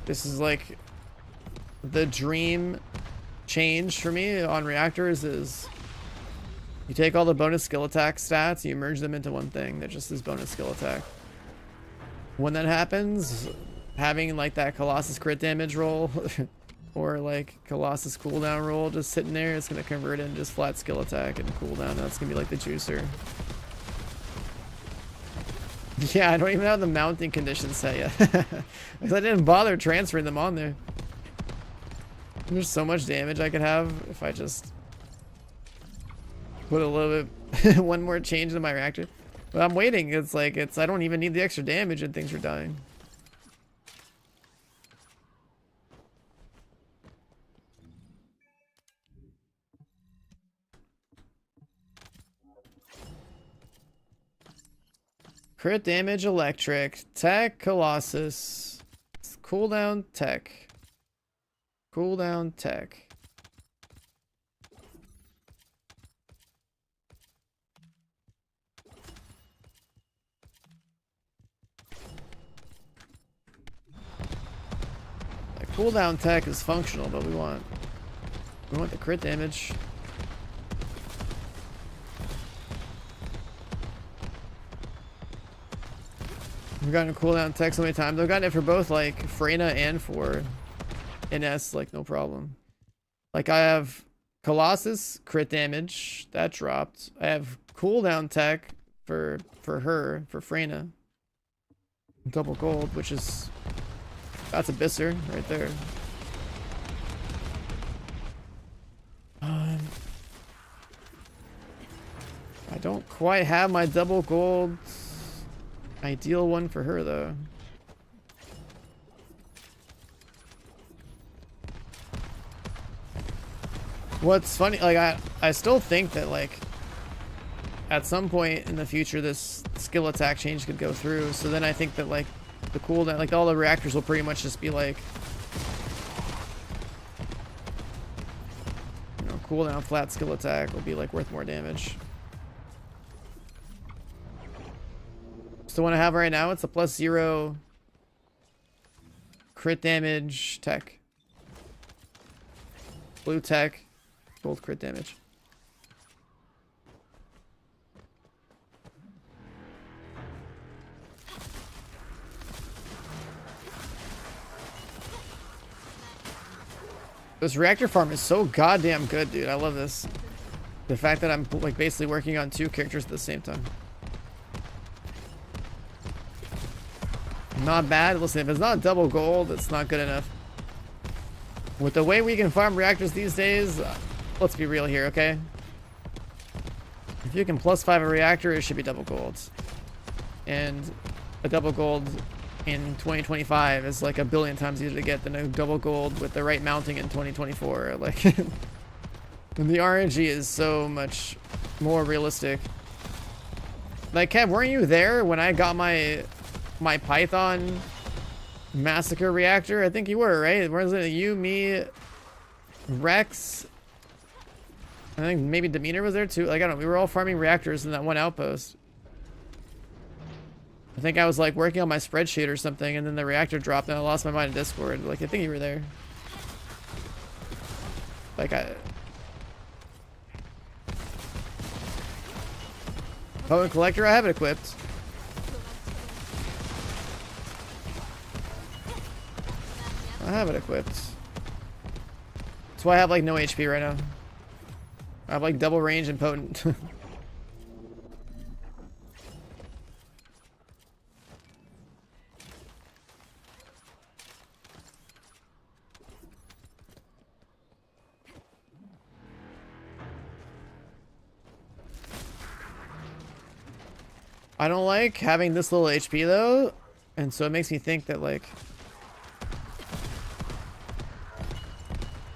this is like the dream change for me on reactors, is you take all the bonus skill attack stats, you merge them into one thing that just is bonus skill attack. When that happens, having like that Colossus crit damage roll or like Colossus cooldown roll just sitting there, it's gonna convert into just flat skill attack and cooldown. That's gonna be like the juicer. Yeah, I don't even have the mounting conditions set yet. Because I didn't bother transferring them on there. There's so much damage I could have if I just put a little bit one more change in my reactor. But I'm waiting. It's like I don't even need the extra damage and things are dying. Crit damage electric, tech Colossus, cooldown tech, cooldown tech. Like, cooldown tech is functional, but we want the crit damage. We've gotten a cooldown tech so many times. I've gotten it for both like Freyna and for NS, like no problem. Like I have Colossus crit damage that dropped. I have cooldown tech for Freyna. Double gold, which is that's a bisser right there. I don't quite have my double gold. Ideal one for her though. What's funny, like I still think that like at some point in the future this skill attack change could go through. So then I think that like the cooldown, like all the reactors will pretty much just be like, you know, cooldown flat skill attack will be like worth more damage. The one I have right now, it's a plus 0 crit damage tech. Blue tech, gold crit damage. This reactor farm is so goddamn good, dude. I love this. The fact that I'm like basically working on 2 characters at the same time. Not bad. Listen, if it's not double gold, it's not good enough. With the way we can farm reactors these days, let's be real here, okay? If you can +5 a reactor, it should be double gold. And a double gold in 2025 is like a billion times easier to get than a double gold with the right mounting in 2024. Like, and the RNG is so much more realistic. Like, Kev, weren't you there when I got my Python massacre reactor? I think you were, right? Was it you, me, Rex? I think maybe Demeanor was there too. Like, I don't know. We were all farming reactors in that one outpost. I think I was like working on my spreadsheet or something, and then the reactor dropped and I lost my mind in Discord. Like, I think you were there. Like, Potent Collector, I have it equipped. I have it equipped. That's why I have like no HP right now. I have like double range and potent. I don't like having this little HP though, and so it makes me think that like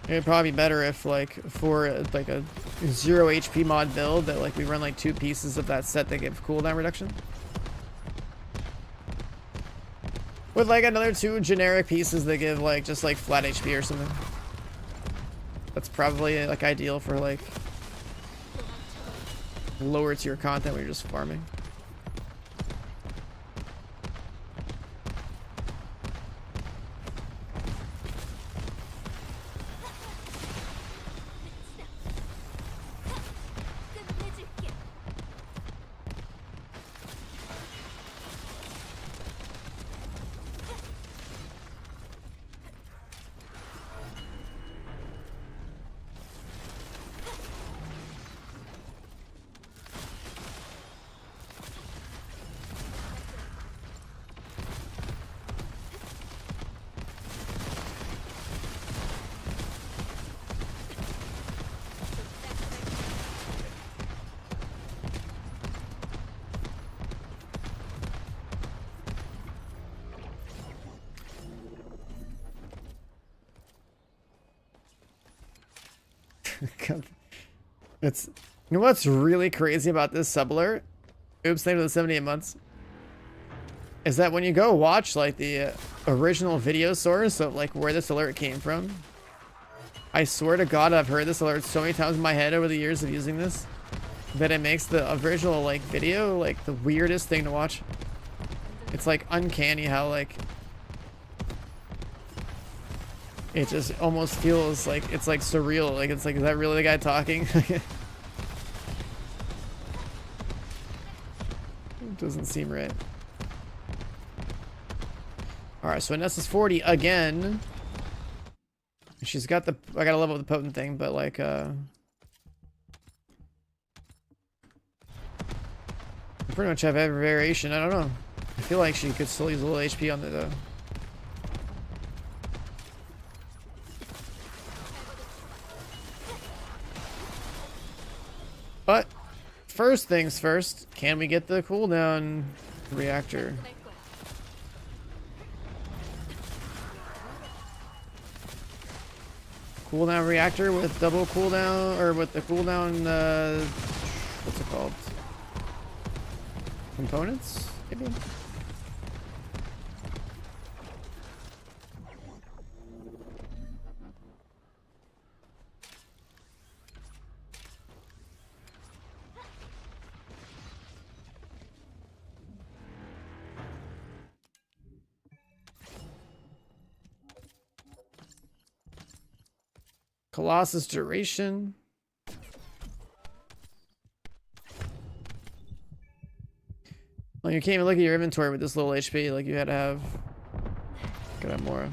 it'd probably be better if like for like a 0 HP mod build that like we run like 2 pieces of that set that give cooldown reduction. With like another 2 generic pieces that give like just like flat HP or something. That's probably like ideal for like lower tier content where you're just farming. It's, you know what's really crazy about this sub alert? Oops, thank you for the 78 months. Is that when you go watch like the original video source of like where this alert came from, I swear to God I've heard this alert so many times in my head over the years of using this that it makes the original like video like the weirdest thing to watch. It's like uncanny how like it just almost feels like it's like surreal. Like it's like, is that really the guy talking? It doesn't seem right. Alright, so Nessa's 40 again. She's got the, I gotta level up the potent thing, but like pretty much have every variation. I don't know. I feel like she could still use a little HP on it though. But first things first, can we get the cooldown reactor? Cooldown reactor with double cooldown, or with the cooldown, what's it called? Components, maybe? Colossus duration. Well, you can't even look at your inventory with this little HP. Like you had to have. Gotta have more.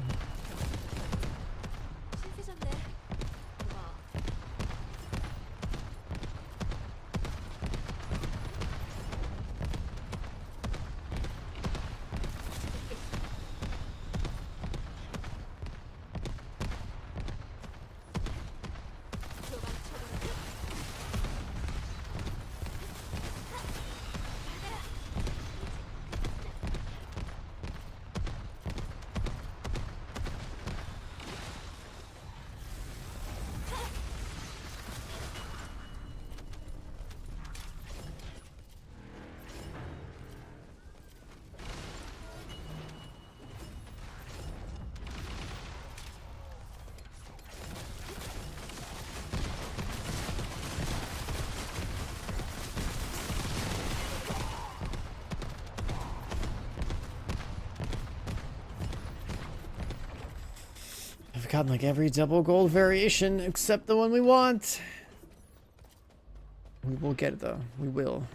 I've gotten like every double gold variation except the one we want. We will get it though. We will.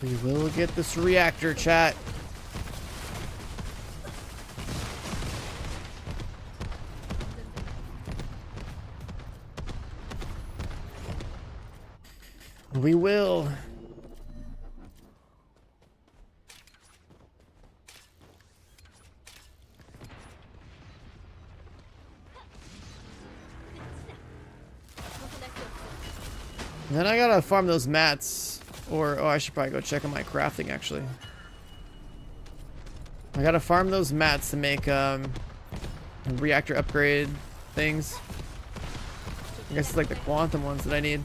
We will get this reactor, chat. We will. And then I gotta farm those mats. Or, oh, I should probably go check on my crafting, actually. I gotta farm those mats to make, reactor upgrade things. I guess it's like the quantum ones that I need.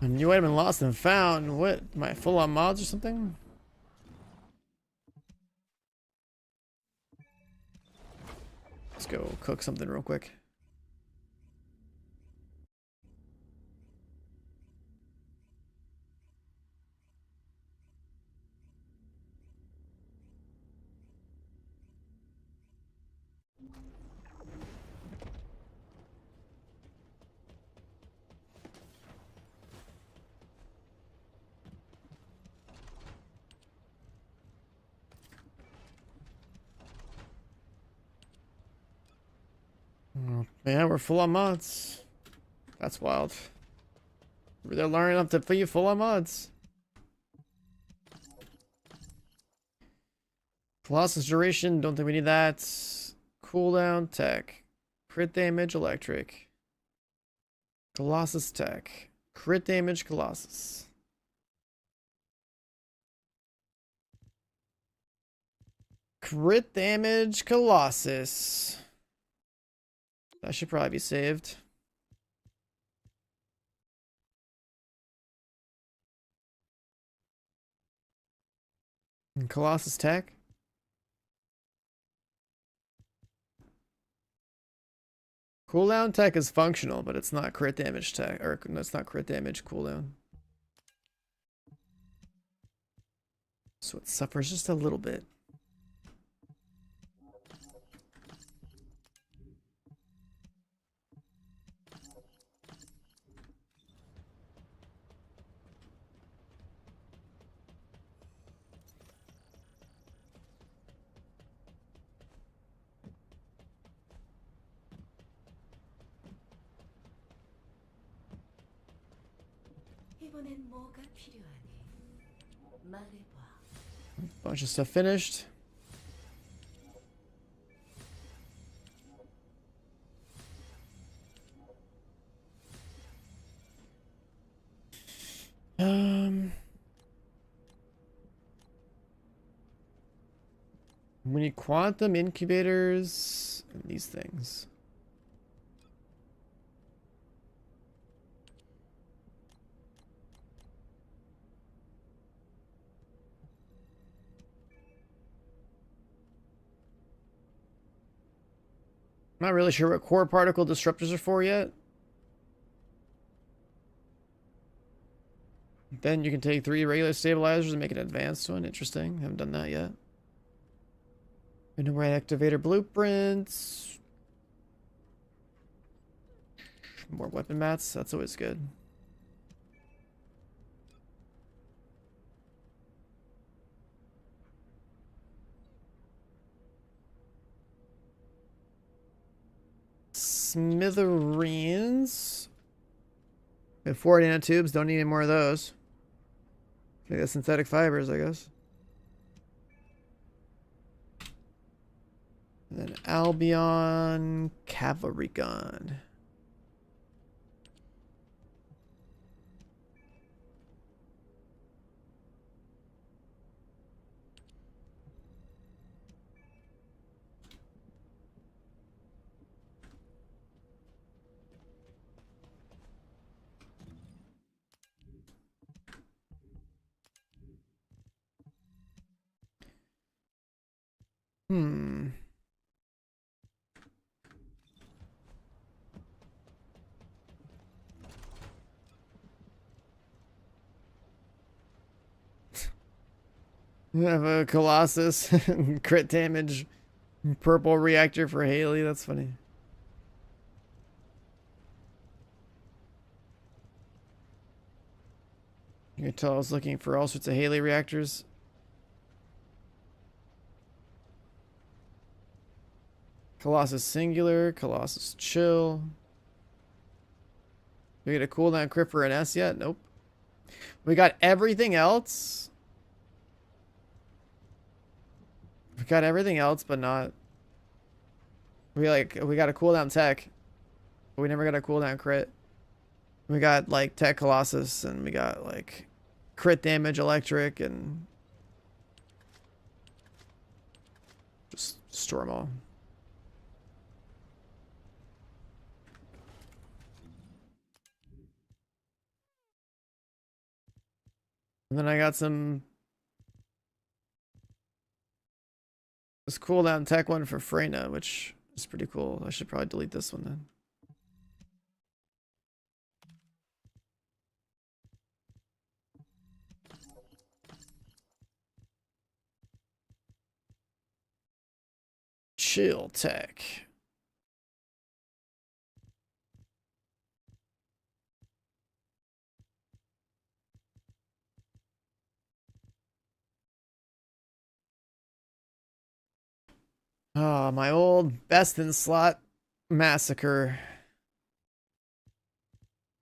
A new item lost and found. What? Am I full on mods or something? Let's go cook something real quick. Oh, man, we're full on mods. That's wild. They're learning up to put you full on mods. Colossus duration, don't think we need that. Cooldown tech. Crit damage electric. Colossus tech. Crit damage Colossus. Crit damage Colossus. That should probably be saved. And Colossus tech. Cooldown tech is functional, but it's not crit damage tech, or no, it's not crit damage cooldown. So it suffers just a little bit.
이번엔 뭐가 필요하니? 말해봐.
Bunch of stuff finished. We need quantum incubators and these things. I'm not really sure what core particle disruptors are for yet. Then you can take 3 regular stabilizers and make an advanced one. Interesting. Haven't done that yet. Right activator blueprints. More weapon mats. That's always good. Smithereens. We have 4 nanotubes. Don't need any more of those. Make the synthetic fibers, I guess. And then Albion Cavalry Gun. Hmm. We have a Colossus. Crit damage. Purple reactor for Haley. That's funny. You can tell I was looking for all sorts of Haley reactors. Colossus singular. Colossus chill. Do we get a cooldown crit for an S yet? Nope. We got everything else. We got everything else, but not. We got a cooldown tech. But we never got a cooldown crit. We got like tech Colossus and we got like crit damage electric and just store them all. And then I got this cooldown tech one for Freyna, which is pretty cool. I should probably delete this one then. Chill tech. Oh, my old best in slot massacre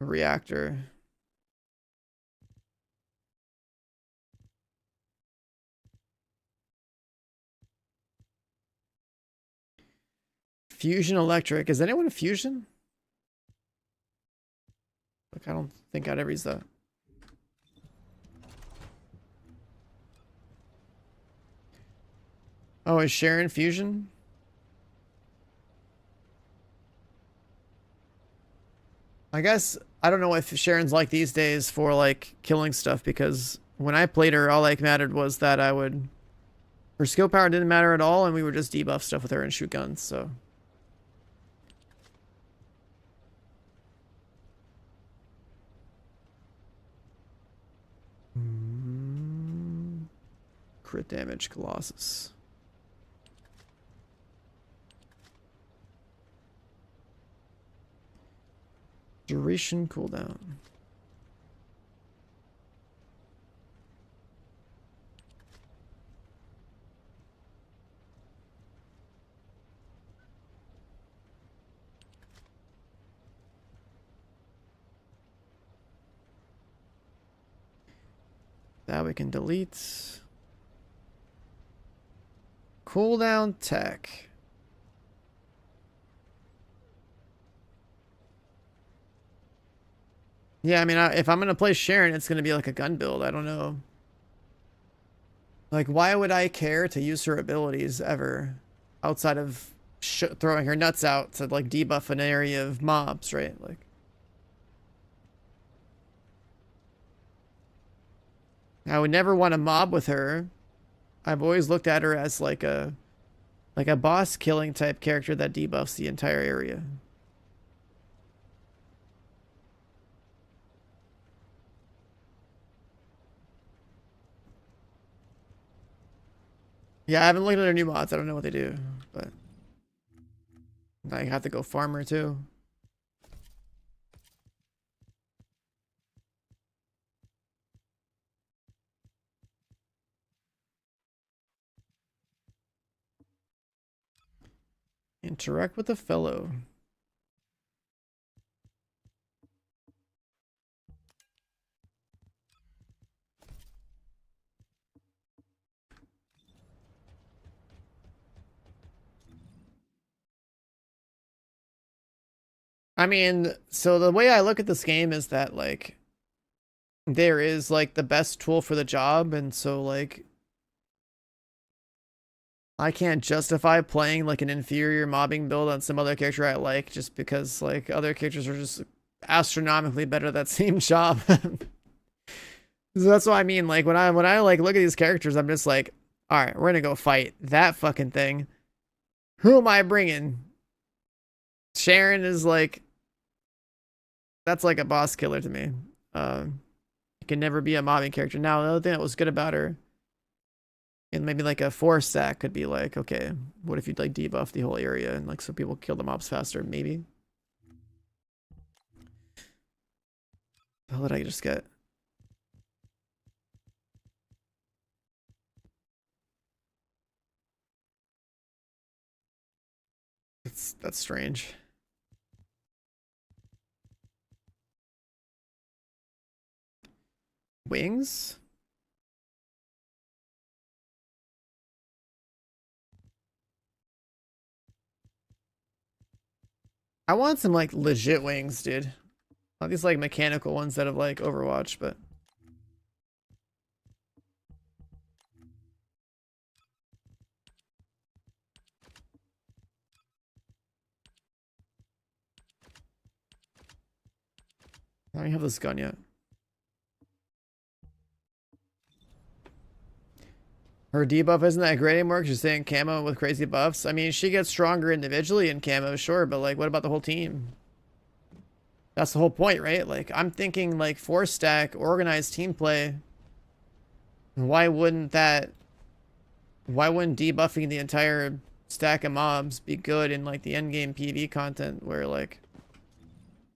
reactor. Fusion electric. Is anyone fusion? Like, I don't think I'd ever use that. Oh, is Sharon fusion? I guess I don't know if Sharon's like these days for like killing stuff, because when I played her, all like mattered was that her skill power didn't matter at all, and we would just debuff stuff with her and shoot guns. So crit damage Colossus. Duration cooldown. That we can delete. Cooldown tech. Yeah, I mean, if I'm gonna play Sharon, it's gonna be like a gun build. I don't know. Like, why would I care to use her abilities ever, outside of throwing her nuts out to like debuff an area of mobs, right? Like, I would never want to mob with her. I've always looked at her as like a boss killing type character that debuffs the entire area. Yeah, I haven't looked at their new mods. I don't know what they do, but I have to go farmer too. Interact with a fellow. I mean, so the way I look at this game is that like there is like the best tool for the job, and so like I can't justify playing like an inferior mobbing build on some other character I like just because like other characters are just astronomically better at that same job. So that's what I mean. Like when I like look at these characters, I'm just like, all right, we're gonna go fight that fucking thing. Who am I bringing? Sharon is like, that's like a boss killer to me. It can never be a mobbing character. Now the other thing that was good about her, and maybe like a 4-stack could be like, okay, what if you like debuff the whole area and like so people kill the mobs faster? Maybe. What did I just get? That's strange. Wings? I want some like legit wings, dude. Not these like mechanical ones that have like Overwatch, but I don't have this gun yet. Her debuff isn't that great anymore because she's staying camo with crazy buffs. I mean, she gets stronger individually in camo, sure, but like, what about the whole team? That's the whole point, right? Like, I'm thinking like 4-stack organized team play. Why wouldn't that? Why wouldn't debuffing the entire stack of mobs be good in like the end game PV content where like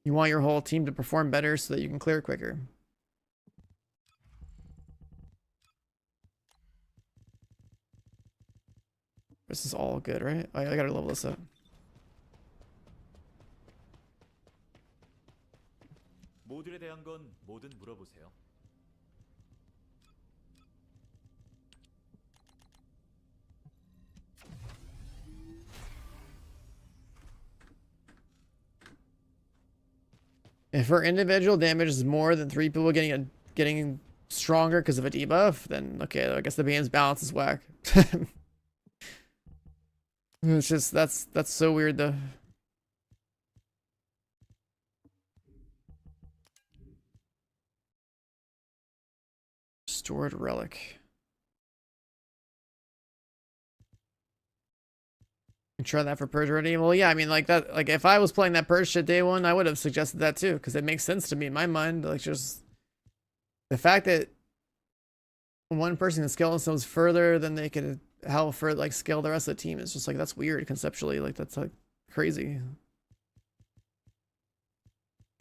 you want your whole team to perform better so that you can clear quicker? This is all good, right? I gotta level this up.
모듈에 대한 건 뭐든 물어보세요.
If her individual damage is more than 3 people getting stronger because of a debuff, then okay, I guess the game's balance is whack. It's just that's so weird though. Stored relic. You try that for Purge already? Well, yeah, I mean, like that, like if I was playing that Purge shit day one, I would have suggested that too, because it makes sense to me in my mind. Like, just the fact that one person can scale themselves further than they could help for like scale the rest of the team is just like that's weird conceptually. Like, that's like crazy.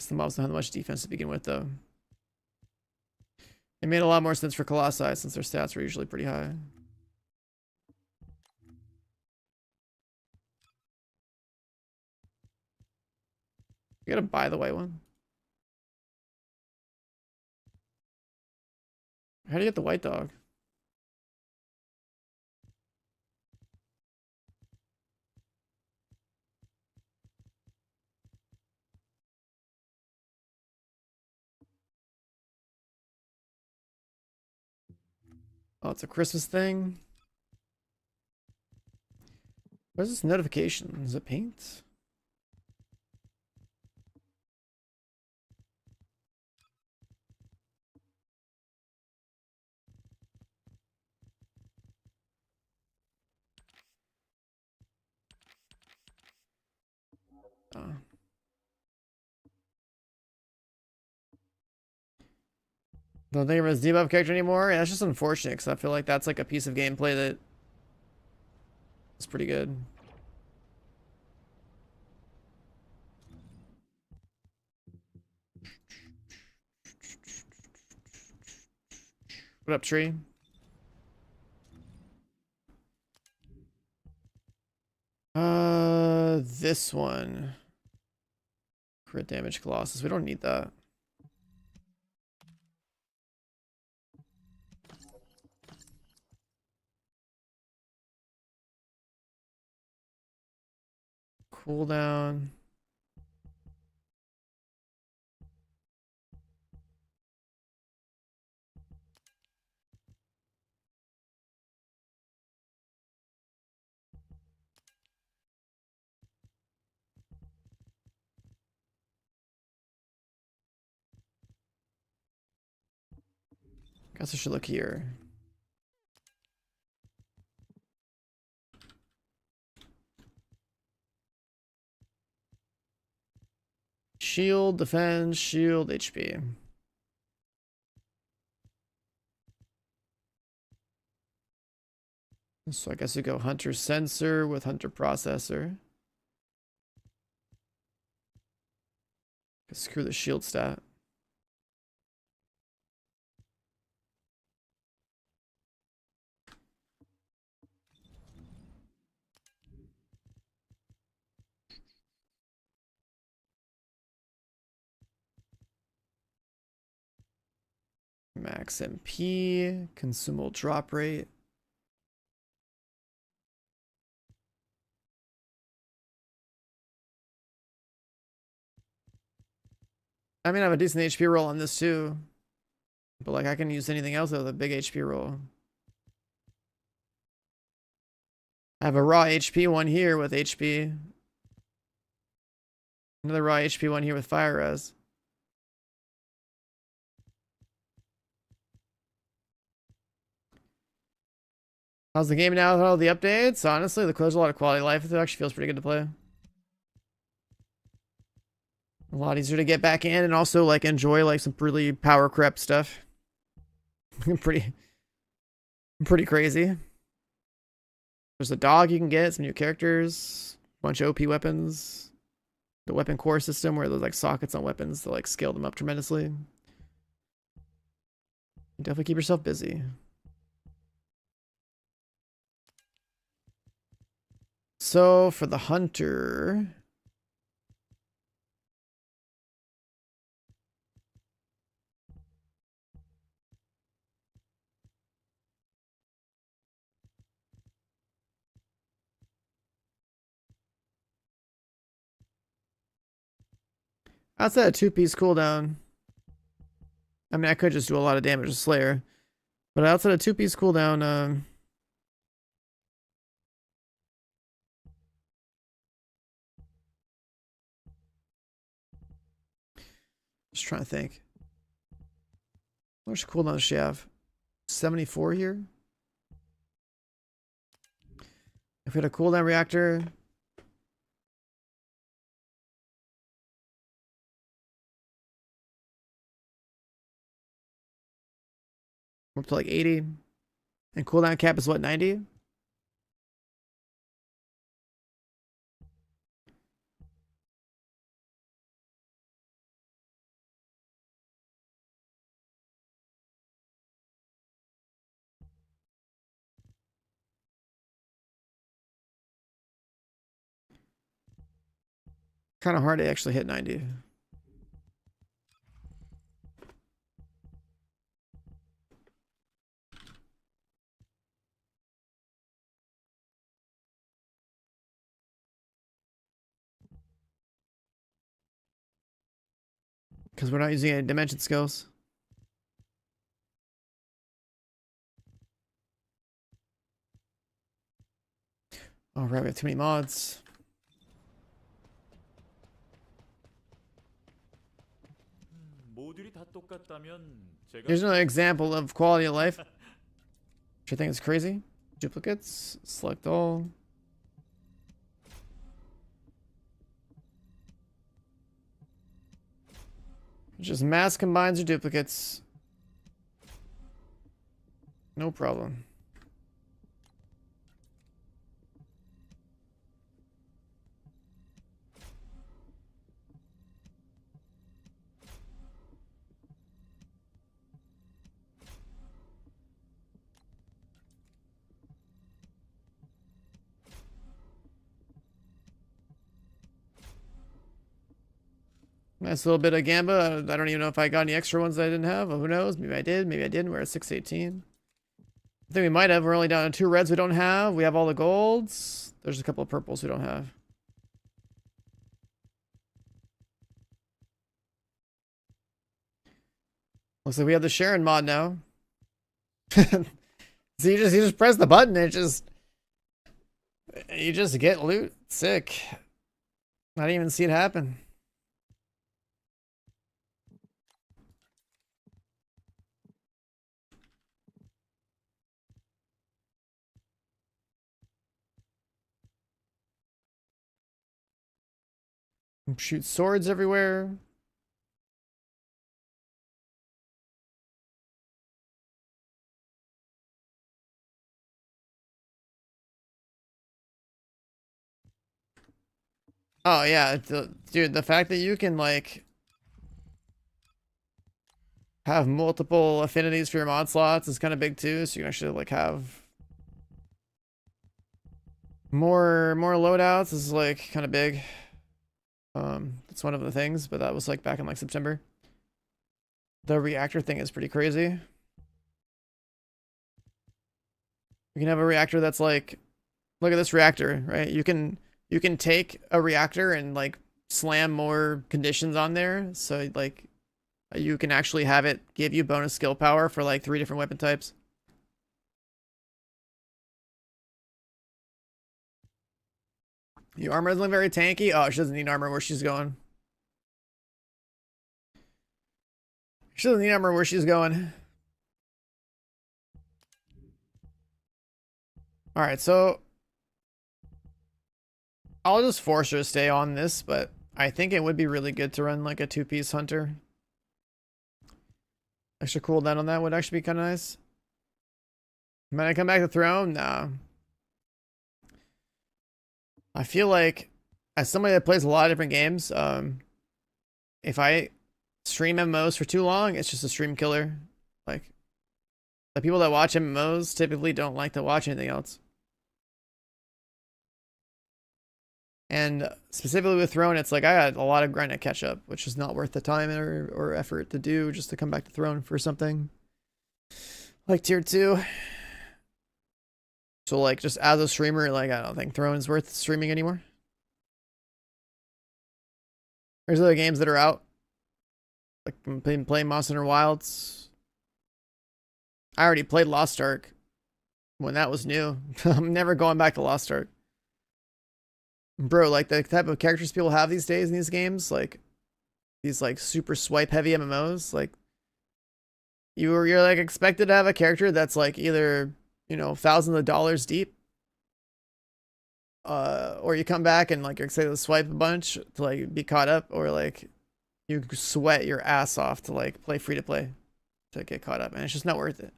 The mobs don't have much defense to begin with, though. It made a lot more sense for Colossi since their stats were usually pretty high. You gotta buy the white one. How do you get the white dog? Oh, it's a Christmas thing. Where's this notification? Is it paint? Oh. Don't think of him as debuff character anymore. Yeah, that's just unfortunate because I feel like that's like a piece of gameplay that is pretty good. What up, tree? This one. Crit damage Colossus. We don't need that. Cooldown. Guess I should look here. Shield, defense, shield, HP. So I guess we go Hunter Sensor with Hunter Processor. Screw the shield stat. Max MP, consumable drop rate. I mean, I have a decent HP roll on this too. But like I can use anything else with a big HP roll. I have a raw HP one here with HP. Another raw HP one here with fire res. How's the game now with all the updates? Honestly, there's a lot of quality of life. It actually feels pretty good to play. A lot easier to get back in and also like enjoy like some really power crept stuff. pretty crazy. There's a dog you can get, some new characters, a bunch of OP weapons. The weapon core system where there's like sockets on weapons to like scale them up tremendously. Definitely keep yourself busy. So for the hunter, outside a 2-piece cooldown, I mean I could just do a lot of damage to Slayer, but outside a 2-piece cooldown, just trying to think. How much cooldown does she have? 74 here. If we had a cooldown reactor, we're up to like 80. And cooldown cap is what, 90? Kind of hard to actually hit 90. Because we're not using any dimension skills. Oh, right, we have too many mods.
모듈이 다 똑같다면 제가
Here's another example of quality of life. Which I think is crazy. Duplicates. Select all. Just mass combines or duplicates. No problem. Nice little bit of Gamba. I don't even know if I got any extra ones that I didn't have. Who knows? Maybe I did. Maybe I didn't. We're at 618. I think we might have. We're only down to 2 reds we don't have. We have all the golds. There's a couple of purples we don't have. Looks like we have the Sharon mod now. So you just press the button. It just... You just get loot. Sick. I didn't even see it happen. Shoot swords everywhere. Oh yeah, dude, the fact that you can like have multiple affinities for your mod slots is kind of big too, so you can actually like have more loadouts is like kind of big. That's one of the things, but that was like back in like September. The reactor thing is pretty crazy. You can have a reactor that's like, look at this reactor, right? You can take a reactor and like slam more conditions on there, so like you can actually have it give you bonus skill power for like 3 different weapon types. Your armor doesn't look very tanky. Oh, she doesn't need armor where she's going. She doesn't need armor where she's going. Alright, so I'll just force her to stay on this, but I think it would be really good to run like a 2-piece hunter. Extra cooldown on that would actually be kind of nice. Might I come back to throne? Nah. I feel like, as somebody that plays a lot of different games, if I stream MMOs for too long, it's just a stream killer. Like, the people that watch MMOs typically don't like to watch anything else. And specifically with Throne, it's like I had a lot of grind to catch up, which is not worth the time or effort to do just to come back to Throne for something like tier 2. So like just as a streamer, like I don't think Throne's worth streaming anymore. There's other games that are out. Like I'm playing Monster Hunter Wilds. I already played Lost Ark when that was new. I'm never going back to Lost Ark. Bro, like the type of characters people have these days in these games, like these like super swipe heavy MMOs, like you're like expected to have a character that's like either, you know, thousands of dollars deep, or you come back and like you're excited to swipe a bunch to like be caught up, or like you sweat your ass off to like play free to play to get caught up, and it's just not worth it.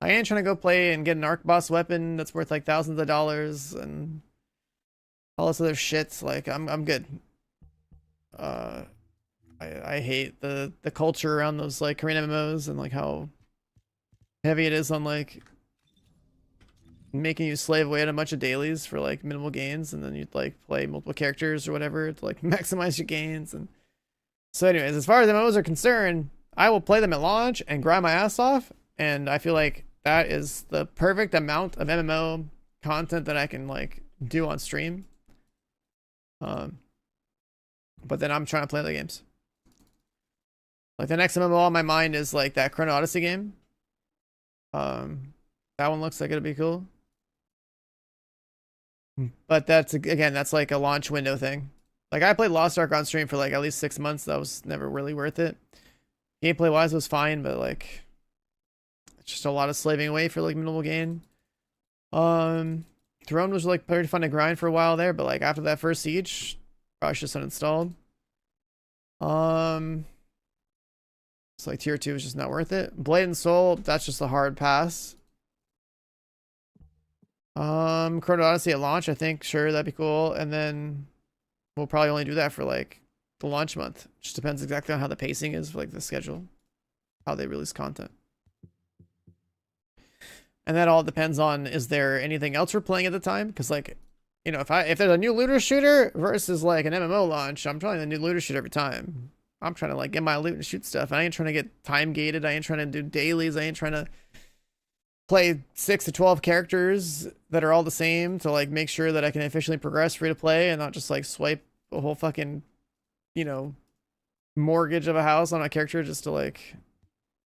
I ain't trying to go play and get an arc boss weapon that's worth like thousands of dollars and all this other shit. Like I'm good. I hate the culture around those like Korean MMOs and like how heavy it is on like making you slave away at a bunch of dailies for like minimal gains, and then you'd like play multiple characters or whatever to like maximize your gains. And so anyways, as far as MMOs are concerned, I will play them at launch and grind my ass off, and I feel like that is the perfect amount of MMO content that I can like do on stream. But then I'm trying to play other games. Like the next MMO on my mind is like that Chrono Odyssey game. That one looks like it'll be cool. But that's again, that's like a launch window thing. Like I played Lost Ark on stream for like at least 6 months. That was never really worth it. Gameplay wise was fine, but like it's just a lot of slaving away for like minimal gain. Throne was like pretty fun to grind for a while there, but like after that first siege, probably just uninstalled. It's like tier 2 is just not worth it. Blade and Soul, that's just a hard pass. Chrono Odyssey at launch, I think, sure, that'd be cool. And then we'll probably only do that for like the launch month. Just depends exactly on how the pacing is for like the schedule, how they release content. And that all depends on, is there anything else we're playing at the time? Because like, you know, if there's a new looter shooter versus like an MMO launch, I'm trying the new looter shooter every time. I'm trying to like get my loot and shoot stuff. I ain't trying to get time gated. I ain't trying to do dailies. I ain't trying to play 6 to 12 characters that are all the same to like make sure that I can efficiently progress free to play and not just like swipe a whole fucking, you know, mortgage of a house on a character just to like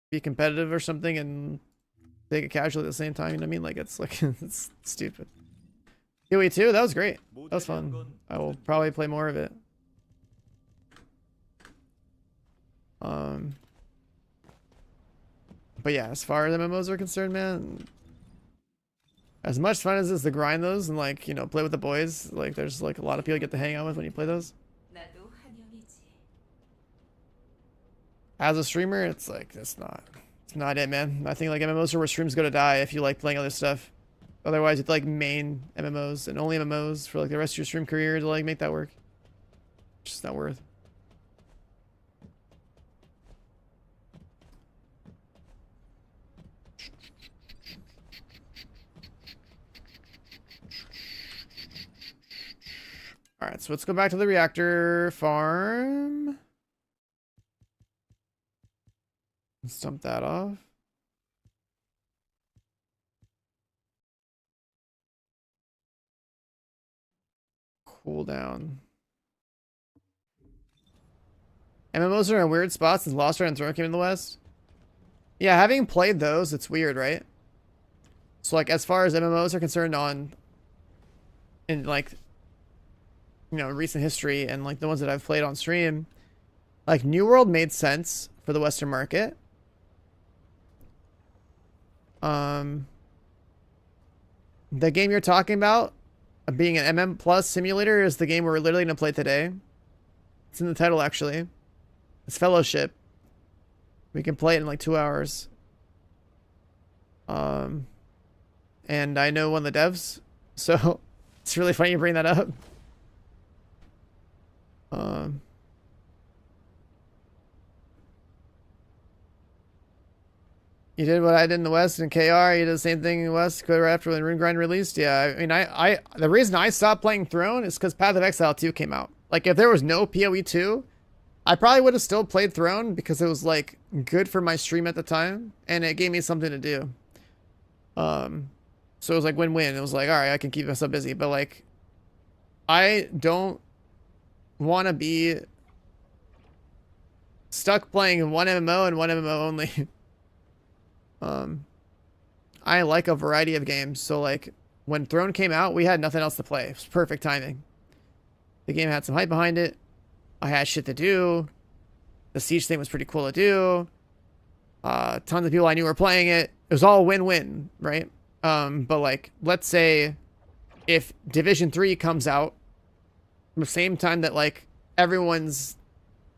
be competitive or something and take it casually at the same time. You know what I mean? Like it's like it's stupid. QE2, that was great. That was fun. I will probably play more of it. But yeah, as far as MMOs are concerned, man, as much fun as it is to grind those and like, you know, play with the boys, like there's like a lot of people you get to hang out with when you play those.
나도 환영이지.
As a streamer, it's like, it's not it, man. I think like MMOs are where streams go to die if you like playing other stuff. Otherwise, you have to like main MMOs and only MMOs for like the rest of your stream career to like make that work. It's just not worth. Alright, so let's go back to the reactor farm. Let's dump that off. Cool down. MMOs are in weird spots since Lost Ark and Throne came in the West. Yeah, having played those, it's weird, right? So like as far as MMOs are concerned in like, you know, recent history and like the ones that I've played on stream, like New World made sense for the Western market. The game you're talking about being an MM Plus simulator is the game we're literally gonna play today. It's in the title actually. It's Fellowship. We can play it in like 2 hours. And I know one of the devs, so it's really funny you bring that up. You did what I did in the West in KR. You did the same thing in the West right after when Rune Grind released. Yeah, I mean, the reason I stopped playing Throne is because Path of Exile 2 came out. Like, if there was no PoE 2, I probably would have still played Throne because it was like good for my stream at the time and it gave me something to do. So it was like win-win. It was like, all right, I can keep myself busy, but like, I don't want to be stuck playing one MMO and one MMO only. I like a variety of games, so like when Throne came out, we had nothing else to play. It was perfect timing. The game had some hype behind it. I had shit to do. The siege thing was pretty cool to do. Tons of people I knew were playing it. It was all win-win, right? But like, let's say if Division 3 comes out the same time that like everyone's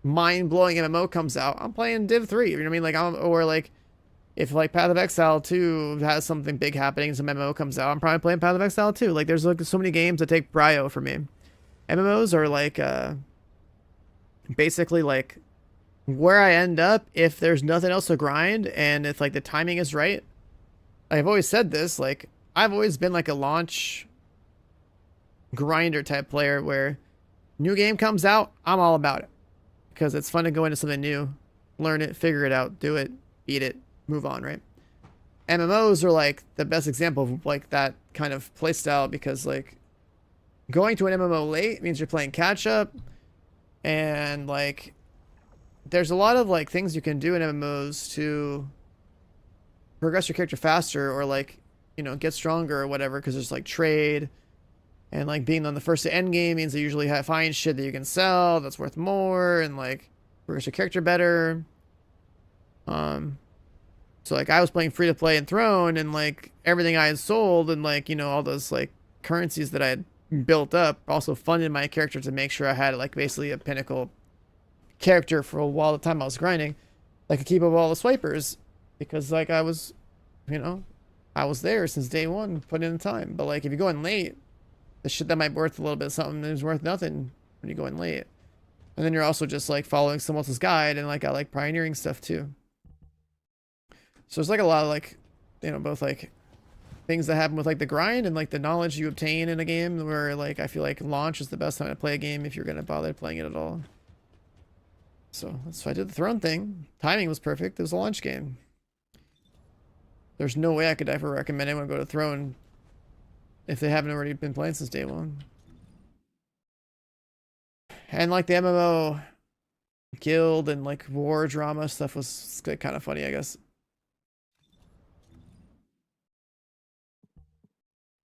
mind-blowing MMO comes out, I'm playing Div 3. You know what I mean? Like, or like if like Path of Exile 2 has something big happening, some MMO comes out, I'm probably playing Path of Exile 2. Like, there's like so many games that take prio for me. MMOs are like basically like where I end up if there's nothing else to grind and if like the timing is right. I've always said this, like I've always been like a launch grinder type player where new game comes out, I'm all about it because it's fun to go into something new, learn it, figure it out, do it, beat it, move on, right? MMOs are like the best example of like that kind of play style because like going to an MMO late means you're playing catch up and like there's a lot of like things you can do in MMOs to progress your character faster or like, you know, get stronger or whatever, because there's like trade and like being on the first to end game means they usually find shit that you can sell that's worth more and like progress your character better. So like I was playing free to play and Throne and like everything I had sold and like, you know, all those like currencies that I had built up also funded my character to make sure I had like basically a pinnacle character for a while the time I was grinding. I could keep up all the swipers because like I was, you know, I was there since day one, putting in the time. But like if you go in late, the shit that might be worth a little bit of something is worth nothing when you go in late. And then you're also just like following someone else's guide and like I like pioneering stuff too. So there's like a lot of like, you know, both like things that happen with like the grind and like the knowledge you obtain in a game where like I feel like launch is the best time to play a game if you're going to bother playing it at all. So that's why I did the Throne thing. Timing was perfect. It was a launch game. There's no way I could ever recommend anyone go to Throne if they haven't already been playing since day one. And like the MMO guild and like war drama stuff was kind of funny, I guess.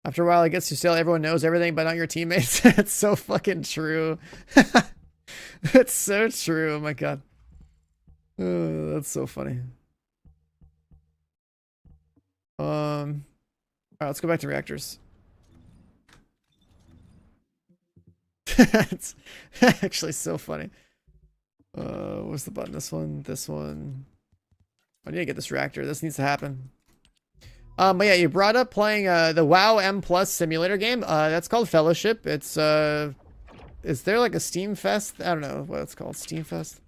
After a while, it gets to say everyone knows everything, but not your teammates. It's so fucking true. It's so true. Oh my god. Oh, that's so funny. All right, let's go back to reactors. It's actually so funny. What's the button? This one, this one. I need to get this reactor. This needs to happen. But yeah, you brought up playing the WoW M Plus simulator game. That's called Fellowship. It's is there like a Steam Fest? I don't know what it's called. Steam Fest.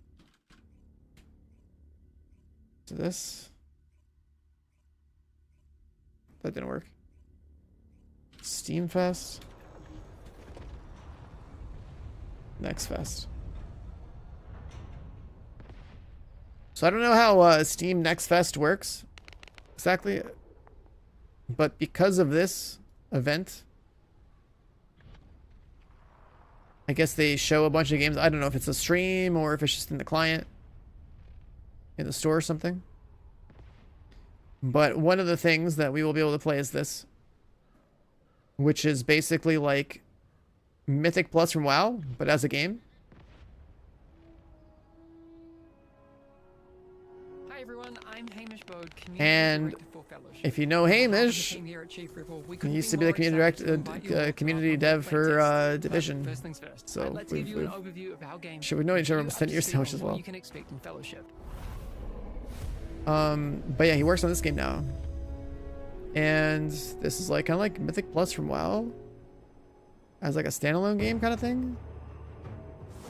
To this. That didn't work. Steam Fest. Next Fest. So I don't know how Steam Next Fest works exactly. But because of this event, I guess they show a bunch of games. I don't know if it's a stream or if it's just in the client, in the store or something. But one of the things that we will be able to play is this, which is basically like Mythic Plus from WoW, but as a game. And if you know Hamish, he used to be the community dev for Division. So we've known each other almost 10 years now, which is well. But yeah, he works on this game now. And this is like kind of like Mythic Plus from WoW, as like a standalone game kind of thing.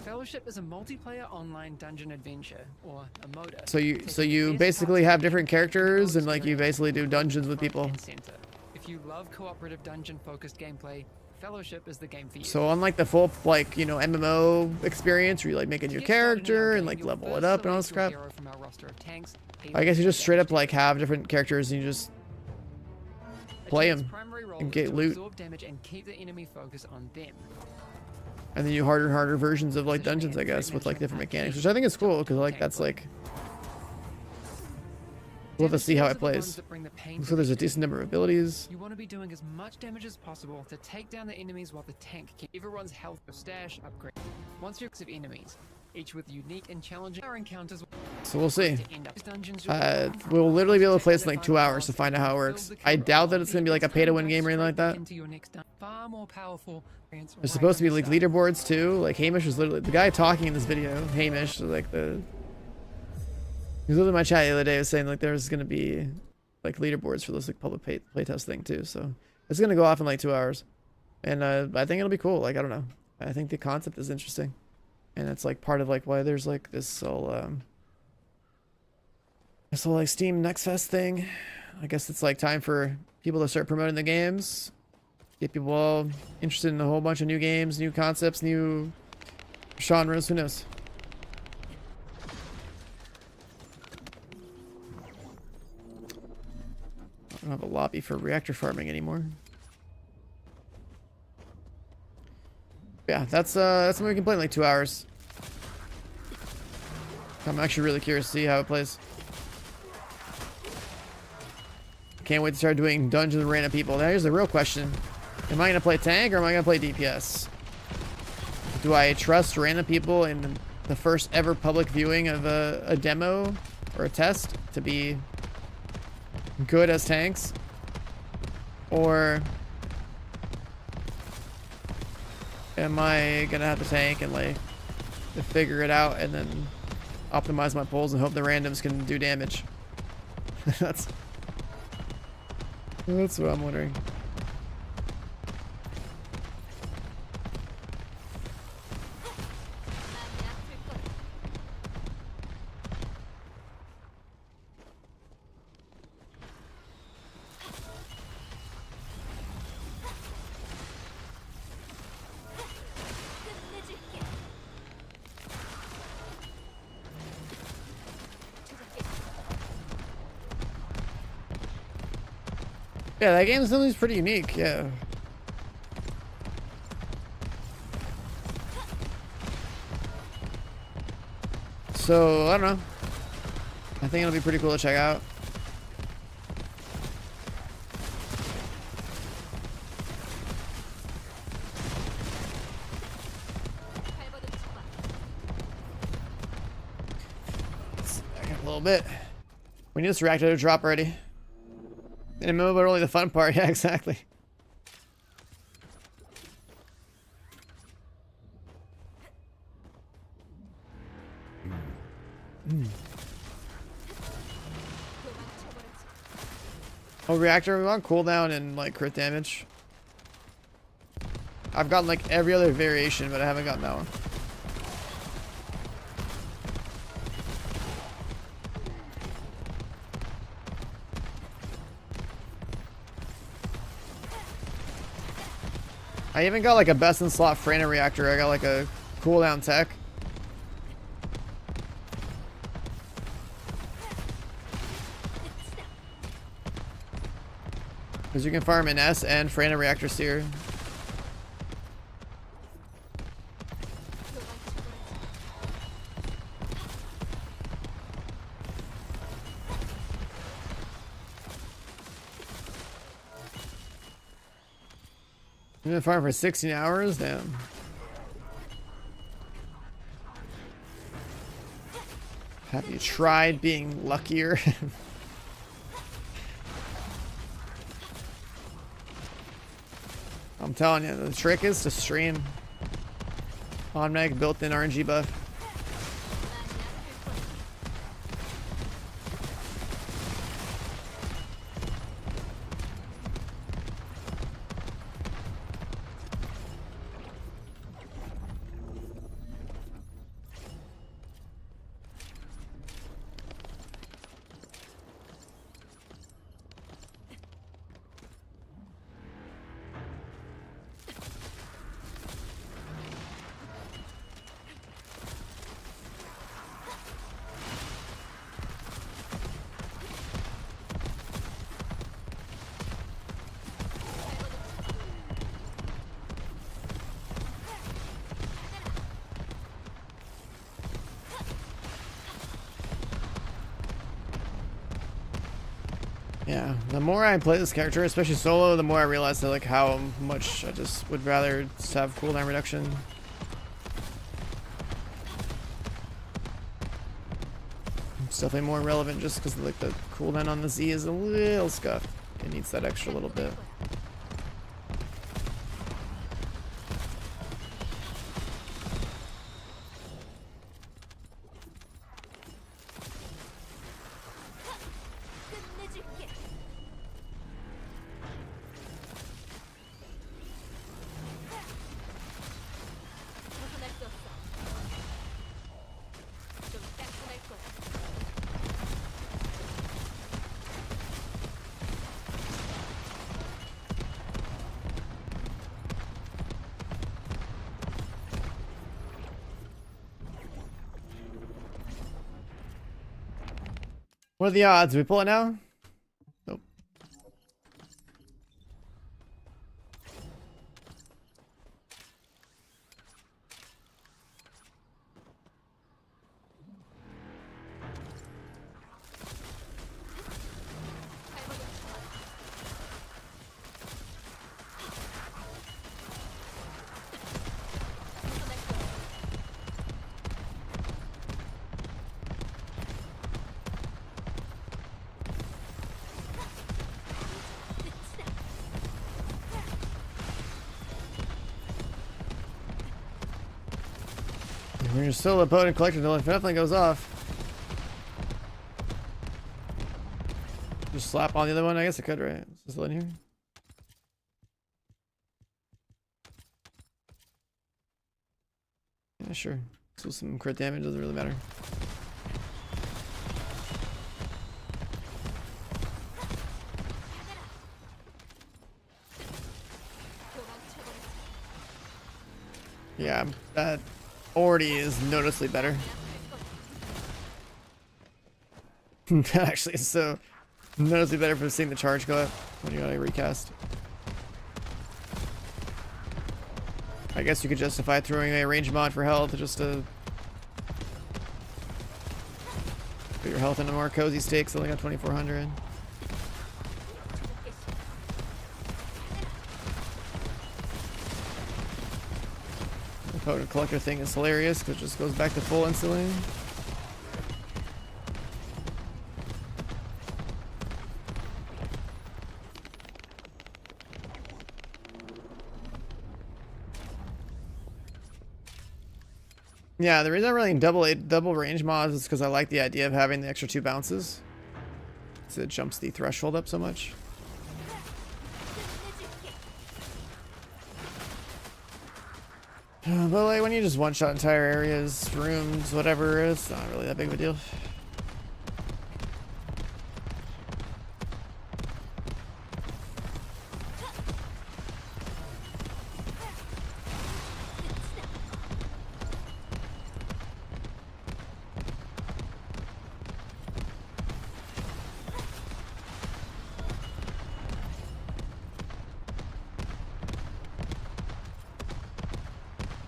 Fellowship is a multiplayer online dungeon adventure, or a MODA.
So you basically have different characters and like you basically do dungeons with people.
If you love cooperative dungeon focused gameplay, Fellowship is the game for you.
So unlike the full like, you know, MMO experience where you like make a new character and like level it up and all this crap, I guess you just straight up like have different characters and you just play them and get loot. And then you harder and harder versions of like dungeons, I guess, with like different mechanics, which I think is cool because like that's like we'll have to see how it plays. So there's a decent number of abilities.
You want to be doing as much damage as possible to take down the enemies while the tank keeps everyone's health or stash upgrade. Once you're of enemies, each with unique and challenging encounters.
So we'll see. We'll literally be able to play this in like 2 hours to find out how it works. I doubt that it's gonna be like a pay-to-win game or anything like that. There's supposed to be like leaderboards too. Like Hamish was literally the guy talking in this video. Hamish, like he was literally in my chat the other day. Was saying like there's gonna be like leaderboards for this like public playtest thing too. So it's gonna go off in like 2 hours, and I think it'll be cool. Like I don't know. I think the concept is interesting, and it's like part of like why there's like this whole like Steam Next Fest thing. I guess it's like time for people to start promoting the games. Get people all interested in a whole bunch of new games, new concepts, new genres, who knows? I don't have a lobby for reactor farming anymore. Yeah, that's something we can play in like 2 hours. I'm actually really curious to see how it plays. Can't wait to start doing dungeons with random people. Now here's the real question. Am I going to play tank or am I going to play DPS? Do I trust random people in the first ever public viewing of a demo or a test to be good as tanks? Or am I going to have to tank and like to figure it out and then optimize my pulls and hope the randoms can do damage? That's what I'm wondering. Yeah, that game is pretty unique, yeah. So, I don't know. I think it'll be pretty cool to check out. Let's back up a little bit. We need this reactor to drop already. In a moment, but only the fun part. Yeah, exactly. Oh, reactor, we want cooldown and like crit damage. I've gotten like every other variation, but I haven't gotten that one. I even got like a best in slot Frana reactor. I got like a cooldown tech. Because you can farm an S and Frana reactor seer. You've been farming for 16 hours? Damn. Have you tried being luckier? I'm telling you, the trick is to stream. Automatic built-in RNG buff. Yeah, the more I play this character, especially solo, the more I realize that like how much I just would rather just have cooldown reduction. It's definitely more relevant just because like the cooldown on the Z is a little scuffed. It needs that extra little bit. What are the odds? Do we pull it now? Nope. When you're still a potent collector, it definitely goes off. Just slap on the other one? I guess I could, right? Is this still in here? Yeah, sure. So some crit damage doesn't really matter. Yeah, that already is noticeably better. That actually is so noticeably better for seeing the charge go up when you gotta recast. I guess you could justify throwing a range mod for health just to put your health into more cozy stakes. Only got 2400. The potent collector thing is hilarious because it just goes back to full instantly. Yeah, the reason I'm running double range mods is because I like the idea of having the extra 2 bounces. So it jumps the threshold up so much. But like when you just one-shot entire areas, rooms, whatever, it's not really that big of a deal.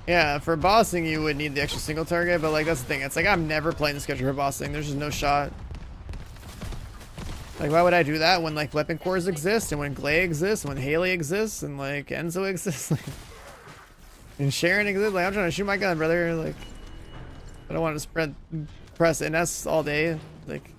Yeah, for bossing you would need the extra single target, but like that's the thing. It's like I'm never playing the schedule for bossing. There's just no shot. Like why would I do that when like weapon cores exist and when Glay exists, and when Haley exists, and like Enzo exists, like, and Sharon exists? Like I'm trying to shoot my gun, brother. Like I don't want to press NS all day. Like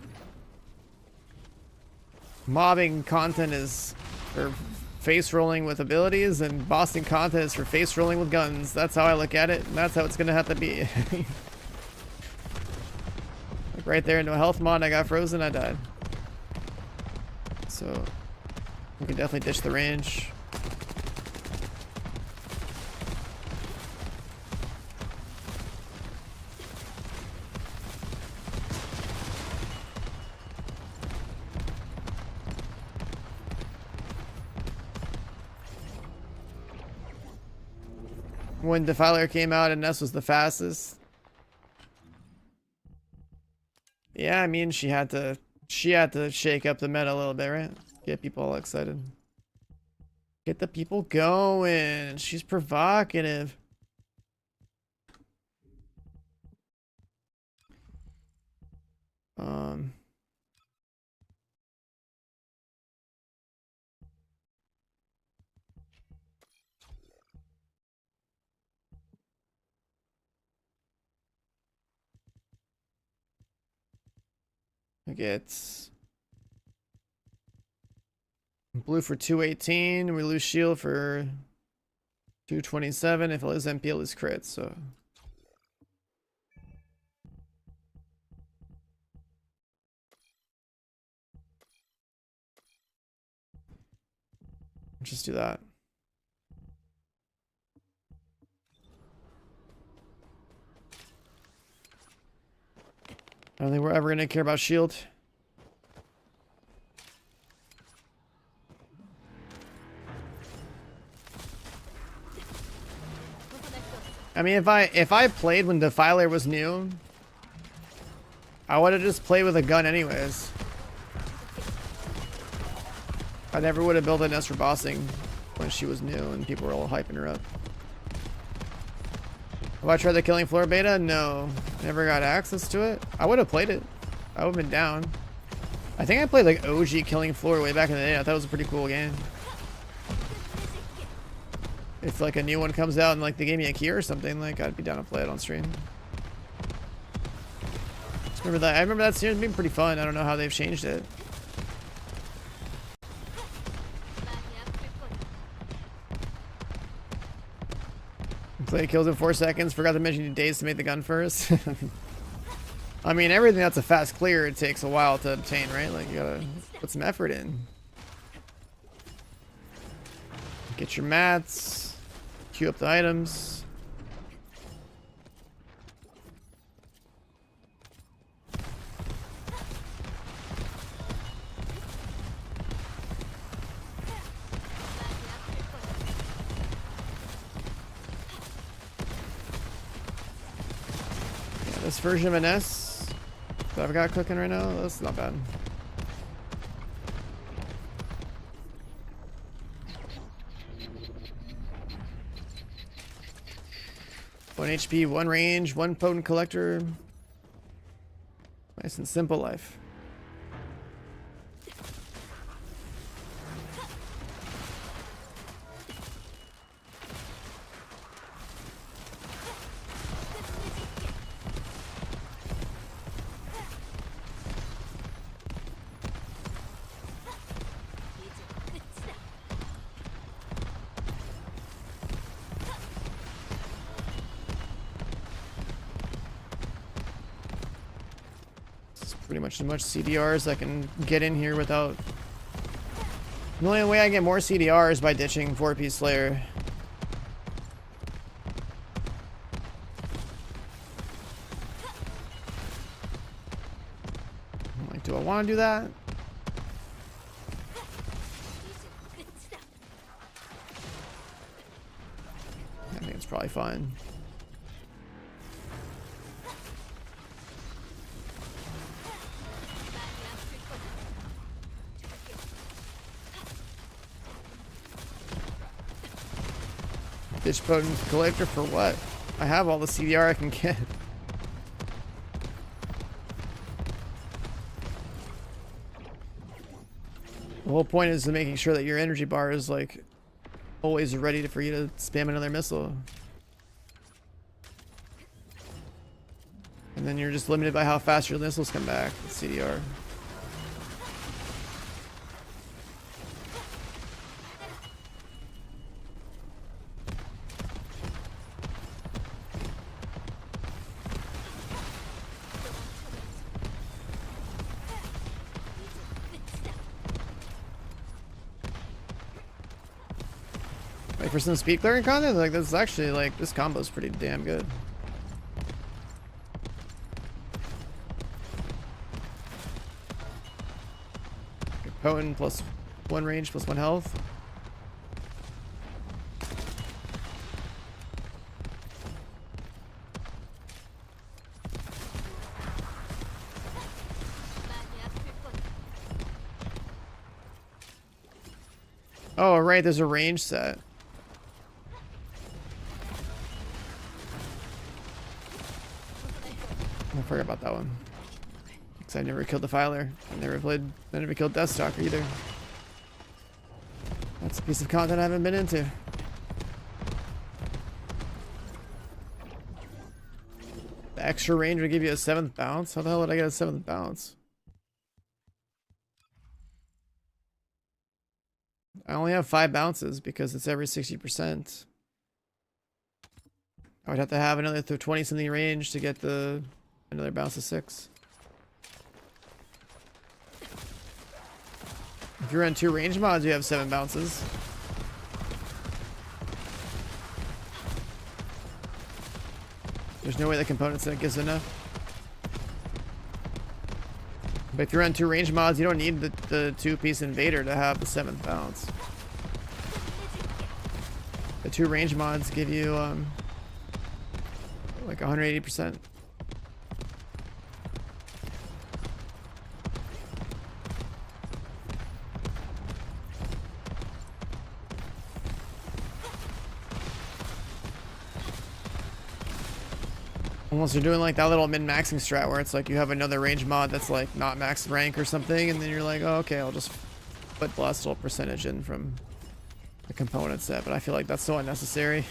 mobbing content is for face rolling with abilities, and bossing content is for face rolling with guns. That's how I look at it, and that's how it's gonna have to be. Like right there into a health mod, I got frozen, I died. So we can definitely ditch the range. When Defiler came out and Ness was the fastest. Yeah, I mean she had to shake up the meta a little bit, right? Get people all excited. Get the people going. She's provocative. I get blue for 218. We lose shield for 227. If I lose MP, I lose crit. So just do that. I don't think we're ever gonna care about shield. I mean, if I played when Defiler was new, I would have just played with a gun anyways. I never would have built an S for bossing when she was new and people were all hyping her up. Have I tried the Killing Floor beta? No. Never got access to it. I would have played it. I would have been down. I think I played like OG Killing Floor way back in the day. I thought it was a pretty cool game. If like a new one comes out and like they gave me a key or something, like I'd be down to play it on stream. Just remember that. I remember that series being pretty fun. I don't know how they've changed it. Clay kills in 4 seconds. Forgot to mention you days to make the gun first. I mean, everything that's a fast clear, it takes a while to obtain, right? Like, you gotta put some effort in. Get your mats. Queue up the items. This version of an S that I've got cooking right now, that's not bad. One HP, one range, one potent collector. Nice and simple life. Pretty much as much CDR as I can get in here without... The only way I get more CDR is by ditching 4-piece Slayer. I'm like, do I want to do that? I think it's probably fine. Ditch potent collector for what? I have all the CDR I can get. The whole point is making sure that your energy bar is like always ready for you to spam another missile. And then you're just limited by how fast your missiles come back with CDR. Like for some speed clearing content, like this is actually like this combo is pretty damn good. Potent plus 1 range plus 1 health. Oh right, there's a range set. I forgot about that one. Because I never killed the Filer. I never killed Deathstalker either. That's a piece of content I haven't been into. The extra range would give you a 7th bounce? How the hell would I get a 7th bounce? I only have 5 bounces because it's every 60%. I would have to have another 20 something range to get the another bounce of 6. If you're on 2 range mods, you have 7 bounces. There's no way the component set gives enough. But if you're on 2 range mods, you don't need the 2-piece invader to have the 7th bounce. The 2 range mods give you like 180%. Unless you're doing like that little min-maxing strat where it's like you have another range mod that's like not max rank or something, and then you're like, oh, okay, I'll just put the last little percentage in from the component set, but I feel like that's so unnecessary.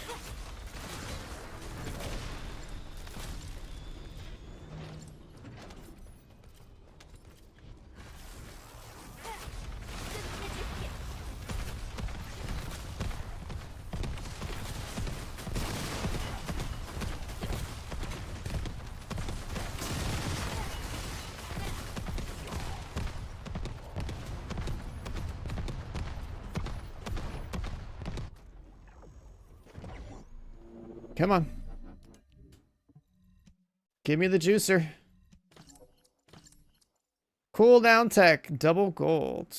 Come on. Give me the juicer. Cooldown tech, double gold.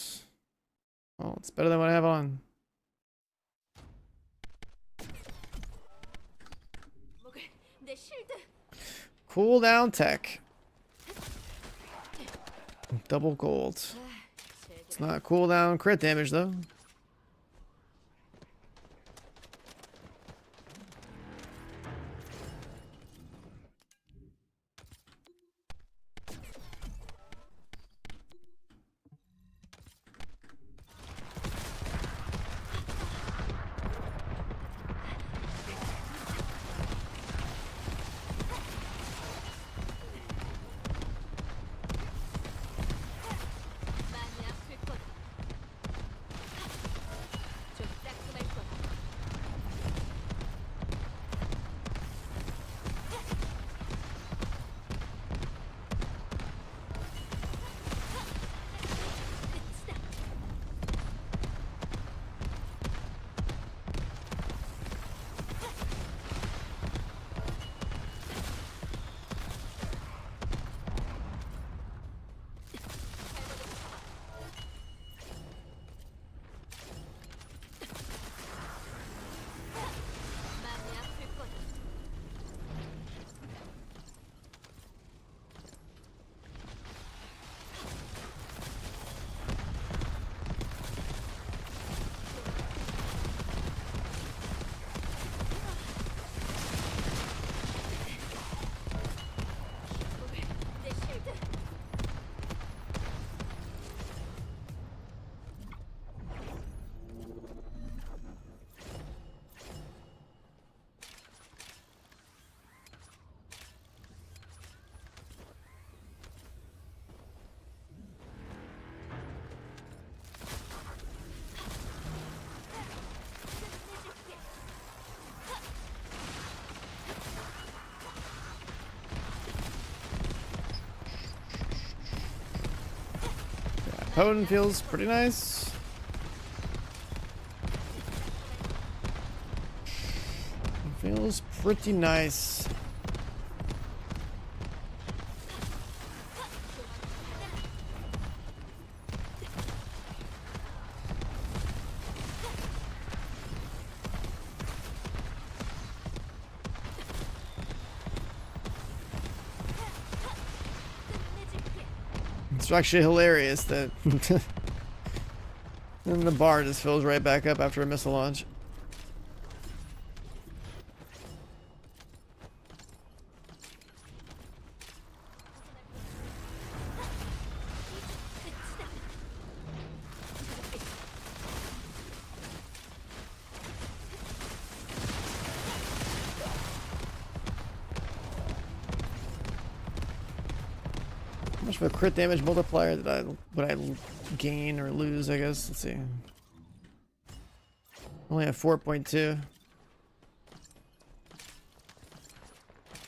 Oh, it's better than what I have on.
목을 내 실드.
Cooldown tech. Double gold. It's not cooldown crit damage though.
많이 아플 거다. 좀 따끔할 거다. 끝이다. 많이 아플 거다. 목을 내 실드.
Potent feels pretty nice. Feels pretty nice. It's actually hilarious that then the bar just fills right back up after a missile launch. How much of a crit damage multiplier would I gain or lose, I guess? Let's see. Only have 4.2.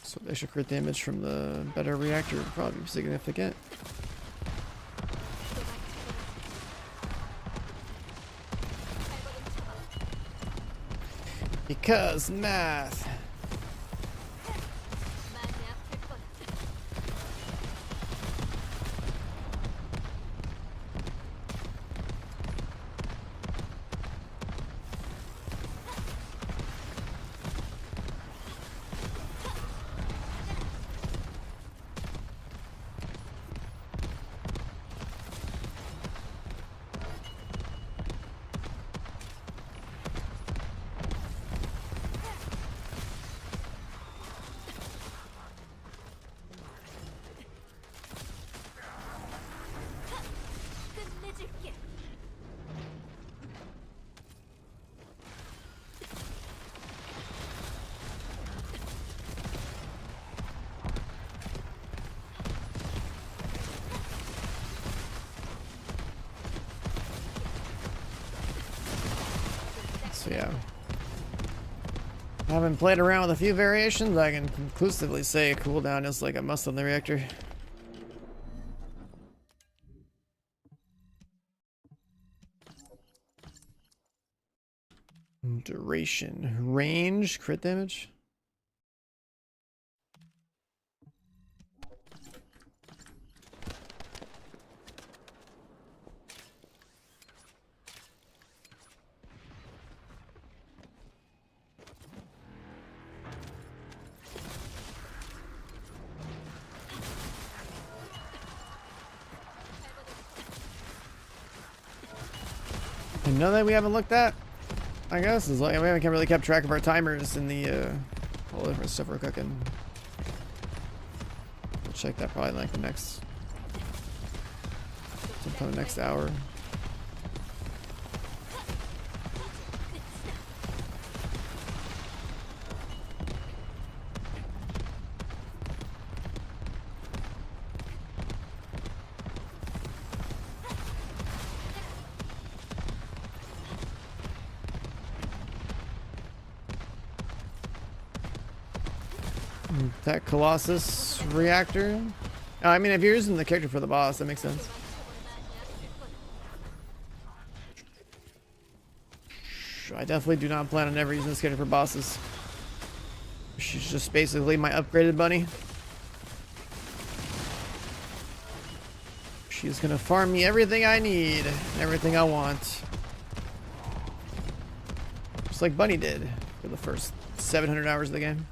So the extra crit damage from the better reactor would probably be significant. Because math.
많이 아플 거다. 끝내줄게.
So yeah. Having played around with a few variations, I can conclusively say cooldown is like a must on the reactor. Duration. Range. Crit damage. Another that we haven't looked at, I guess, is like we haven't really kept track of our timers in the all the different stuff we're cooking. We'll check that probably in like the next sometime the next hour. That Colossus reactor. Oh, I mean, if you're using the character for the boss, that makes sense. I definitely do not plan on ever using this character for bosses. She's just basically my upgraded bunny. She's gonna farm me everything I need, and everything I want. Just like Bunny did for the first 700 hours of the game.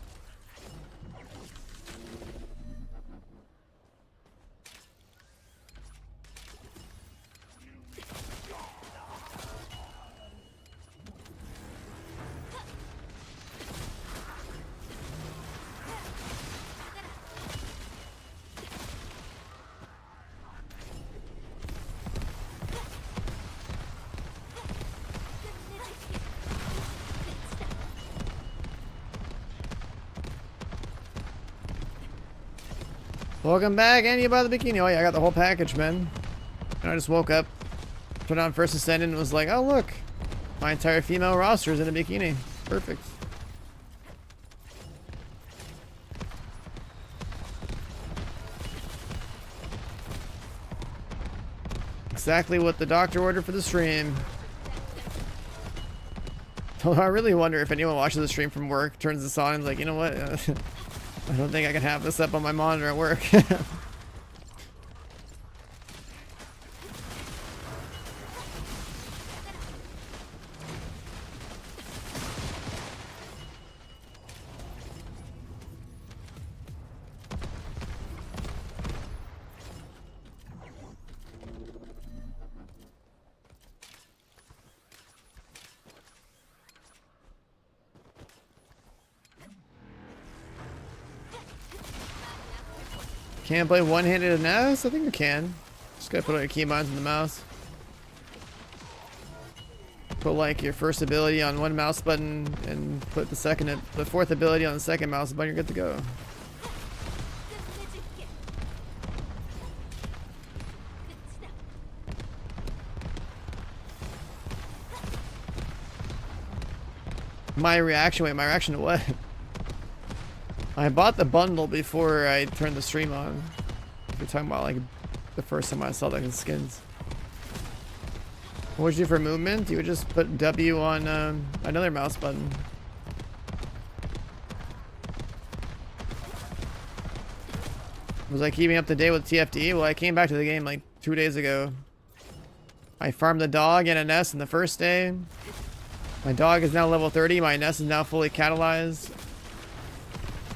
Welcome back, and you bought the bikini. Oh yeah, I got the whole package, man. And I just woke up, turned on First Ascendant, and was like, oh look, my entire female roster is in a bikini. Perfect. Exactly what the doctor ordered for the stream. Although I really wonder if anyone watches the stream from work, turns this on, and is like, you know what? I don't think I can have this up on my monitor at work. Can't play one-handed NS? I think you can. Just gotta put all your keybinds in the mouse. Put like your first ability on one mouse button and put the fourth ability on the second mouse button. You're good to go. My reaction to what? I bought the bundle before I turned the stream on. We're talking about like the first time I saw the skins. What would you do for movement? You would just put W on another mouse button. Was I keeping up to date with TFD? Well, I came back to the game like 2 days ago. I farmed the dog and a nest in the first day. My dog is now level 30. My nest is now fully catalyzed.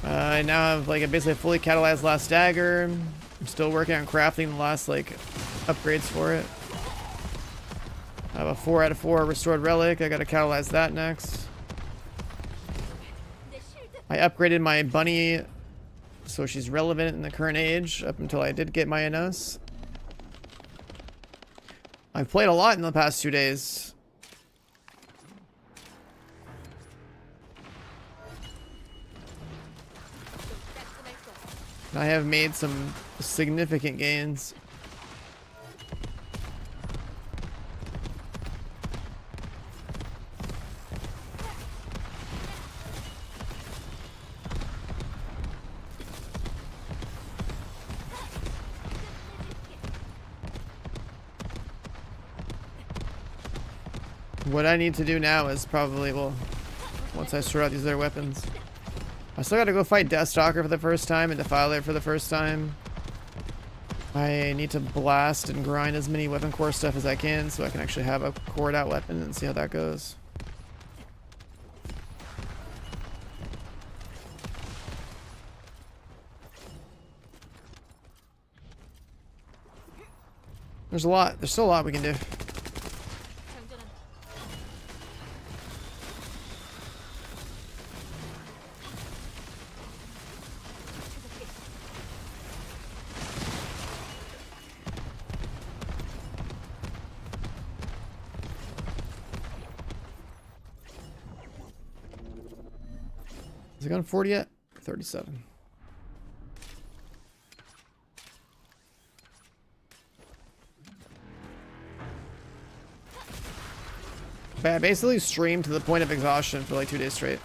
I now have like a basically fully catalyzed last dagger. I'm still working on crafting the last like upgrades for it. I have a 4 out of 4 restored relic. I gotta catalyze that next. I upgraded my bunny so she's relevant in the current age up until I did get my NS. I've played a lot in the past 2 days. I have made some significant gains. What I need to do now is probably, well, once I sort out these other weapons. I still gotta go fight Deathstalker for the first time and Defiler for the first time. I need to blast and grind as many weapon core stuff as I can so I can actually have a cored out weapon and see how that goes. There's still a lot we can do. Is it gone 40 yet? 37. But I basically streamed to the point of exhaustion for like 2 days straight.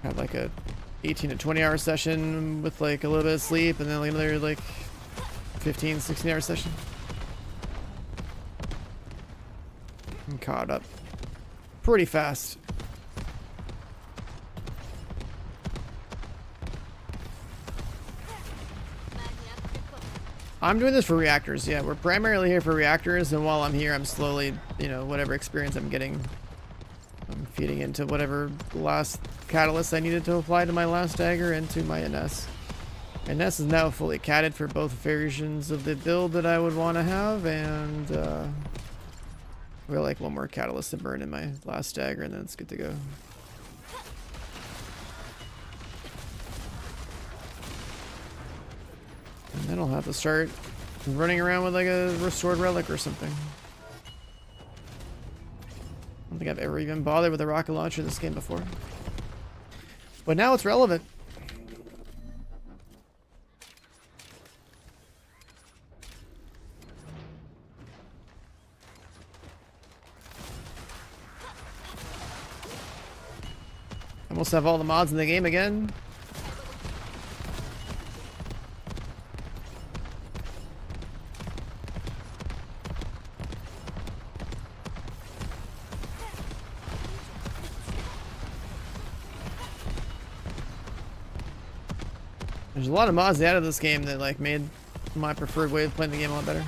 Had like a 18 to 20 hour session with like a little bit of sleep, and then like another like 15, 16 hour session. I'm caught up pretty fast. I'm doing this for reactors. Yeah, we're primarily here for reactors, and while I'm here, I'm slowly, you know, whatever experience I'm getting, I'm feeding into whatever last catalyst I needed to apply to my last dagger and to my NS. NS is now fully catted for both versions of the build that I would want to have, and we're like one more catalyst to burn in my last dagger, and then it's good to go. And then I'll have to start running around with like a restored relic or something. I don't think I've ever even bothered with a rocket launcher in this game before. But now it's relevant. Almost have all the mods in the game again. There's a lot of mods out of this game that like made my preferred way of playing the game a lot better.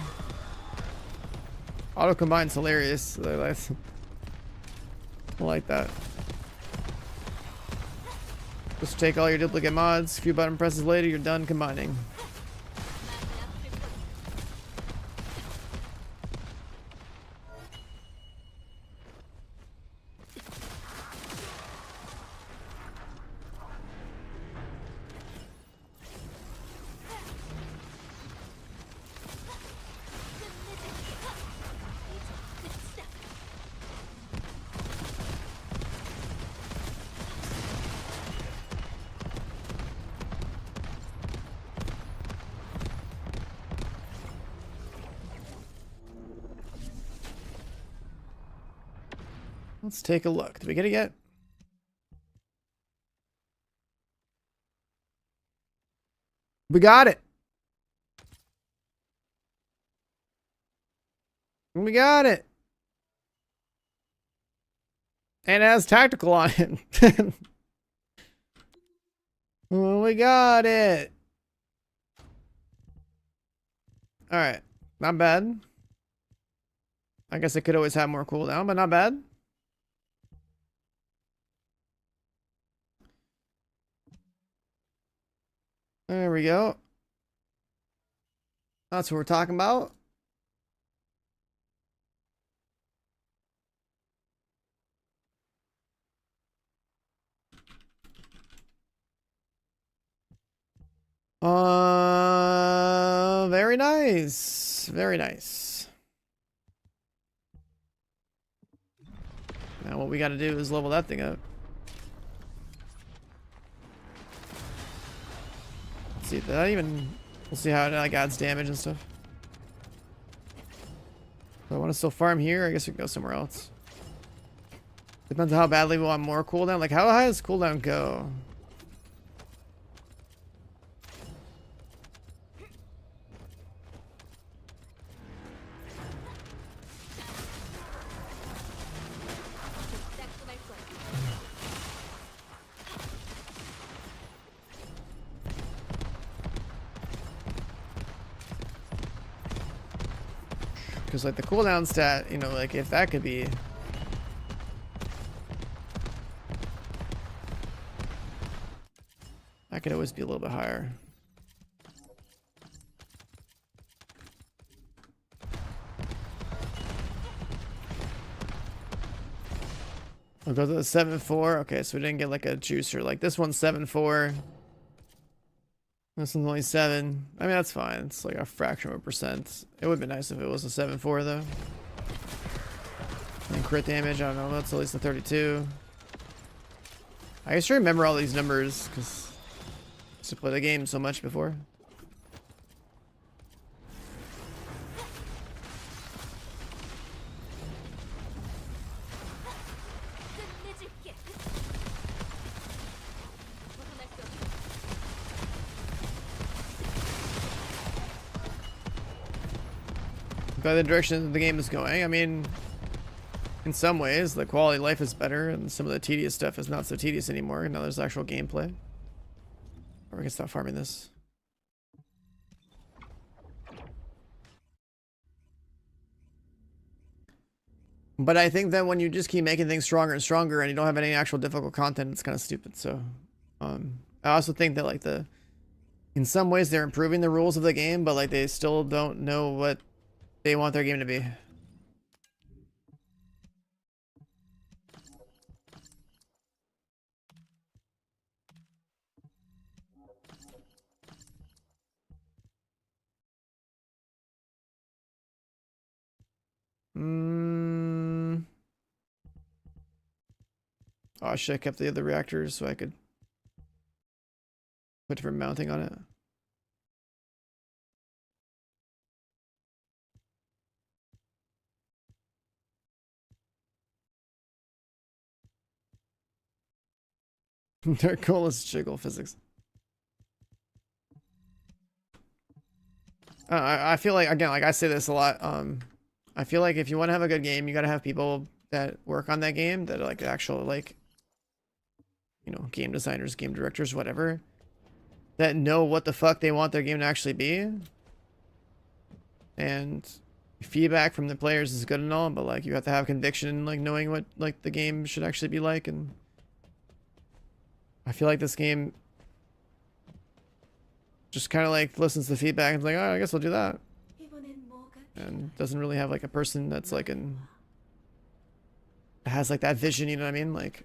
Auto combine's hilarious. I like that. Just take all your duplicate mods, a few button presses later, you're done combining. Let's take a look. Did we get it yet? We got it. We got it. And it has tactical on it. Well, we got it. All right. Not bad. I guess it could always have more cooldown, but not bad. There we go. That's what we're talking about. Very nice. Very nice. Now what we got to do is level that thing up. See that even, we'll see how it like adds damage and stuff. If I want to still farm here, I guess we can go somewhere else. Depends on how badly we want more cooldown. Like how high does cooldown go? Because like the cooldown stat, you know, like if that could be, that could always be a little bit higher. I'll go to the 7.4. Okay, so we didn't get like a juicer. Like this one's 7.4. This one's only 7. I mean, that's fine. It's like a fraction of a percent. It would be nice if it was a 7.4 though. And crit damage, I don't know, that's at least a 32. I used to remember all these numbers because I used to play the game so much before.
끝내줄게. 벗어날 수 없어.
By the direction the game is going, I mean, in some ways, the quality of life is better, and some of the tedious stuff is not so tedious anymore. Now there's actual gameplay. Or we can stop farming this. But I think that when you just keep making things stronger and stronger, and you don't have any actual difficult content, it's kind of stupid. So, I also think that like in some ways they're improving the rules of the game, but like they still don't know what they want their game to be. Oh, I should have kept the other reactors so I could put different mounting on it. Their goal is jiggle physics. I feel like, again, like I say this a lot, I feel like if you want to have a good game, you got to have people that work on that game that are like actual, like, you know, game designers, game directors, whatever, that know what the fuck they want their game to actually be. And feedback from the players is good and all, but like you have to have conviction in like knowing what like the game should actually be like. And I feel like this game just kind of like listens to feedback and is like, oh, I guess I'll do that, and doesn't really have like a person that's like has like that vision, you know what I mean? Like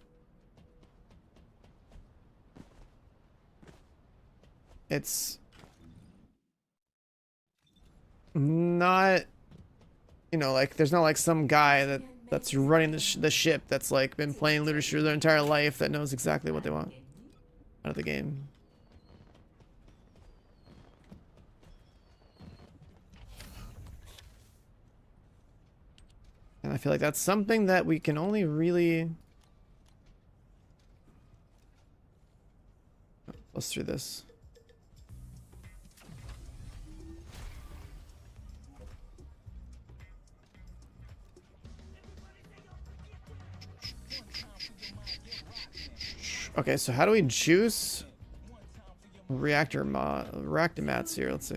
it's not, you know, like there's not like some guy that's running the ship that's like been playing looter shooter their entire life that knows exactly what they want out of the game. And I feel like that's something that we can only really... Let's do this. Okay, so how do we juice reactor mats here? Let's see.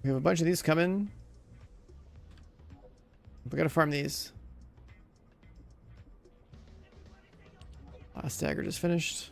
We have a bunch of these coming. We gotta farm these. Last dagger just finished.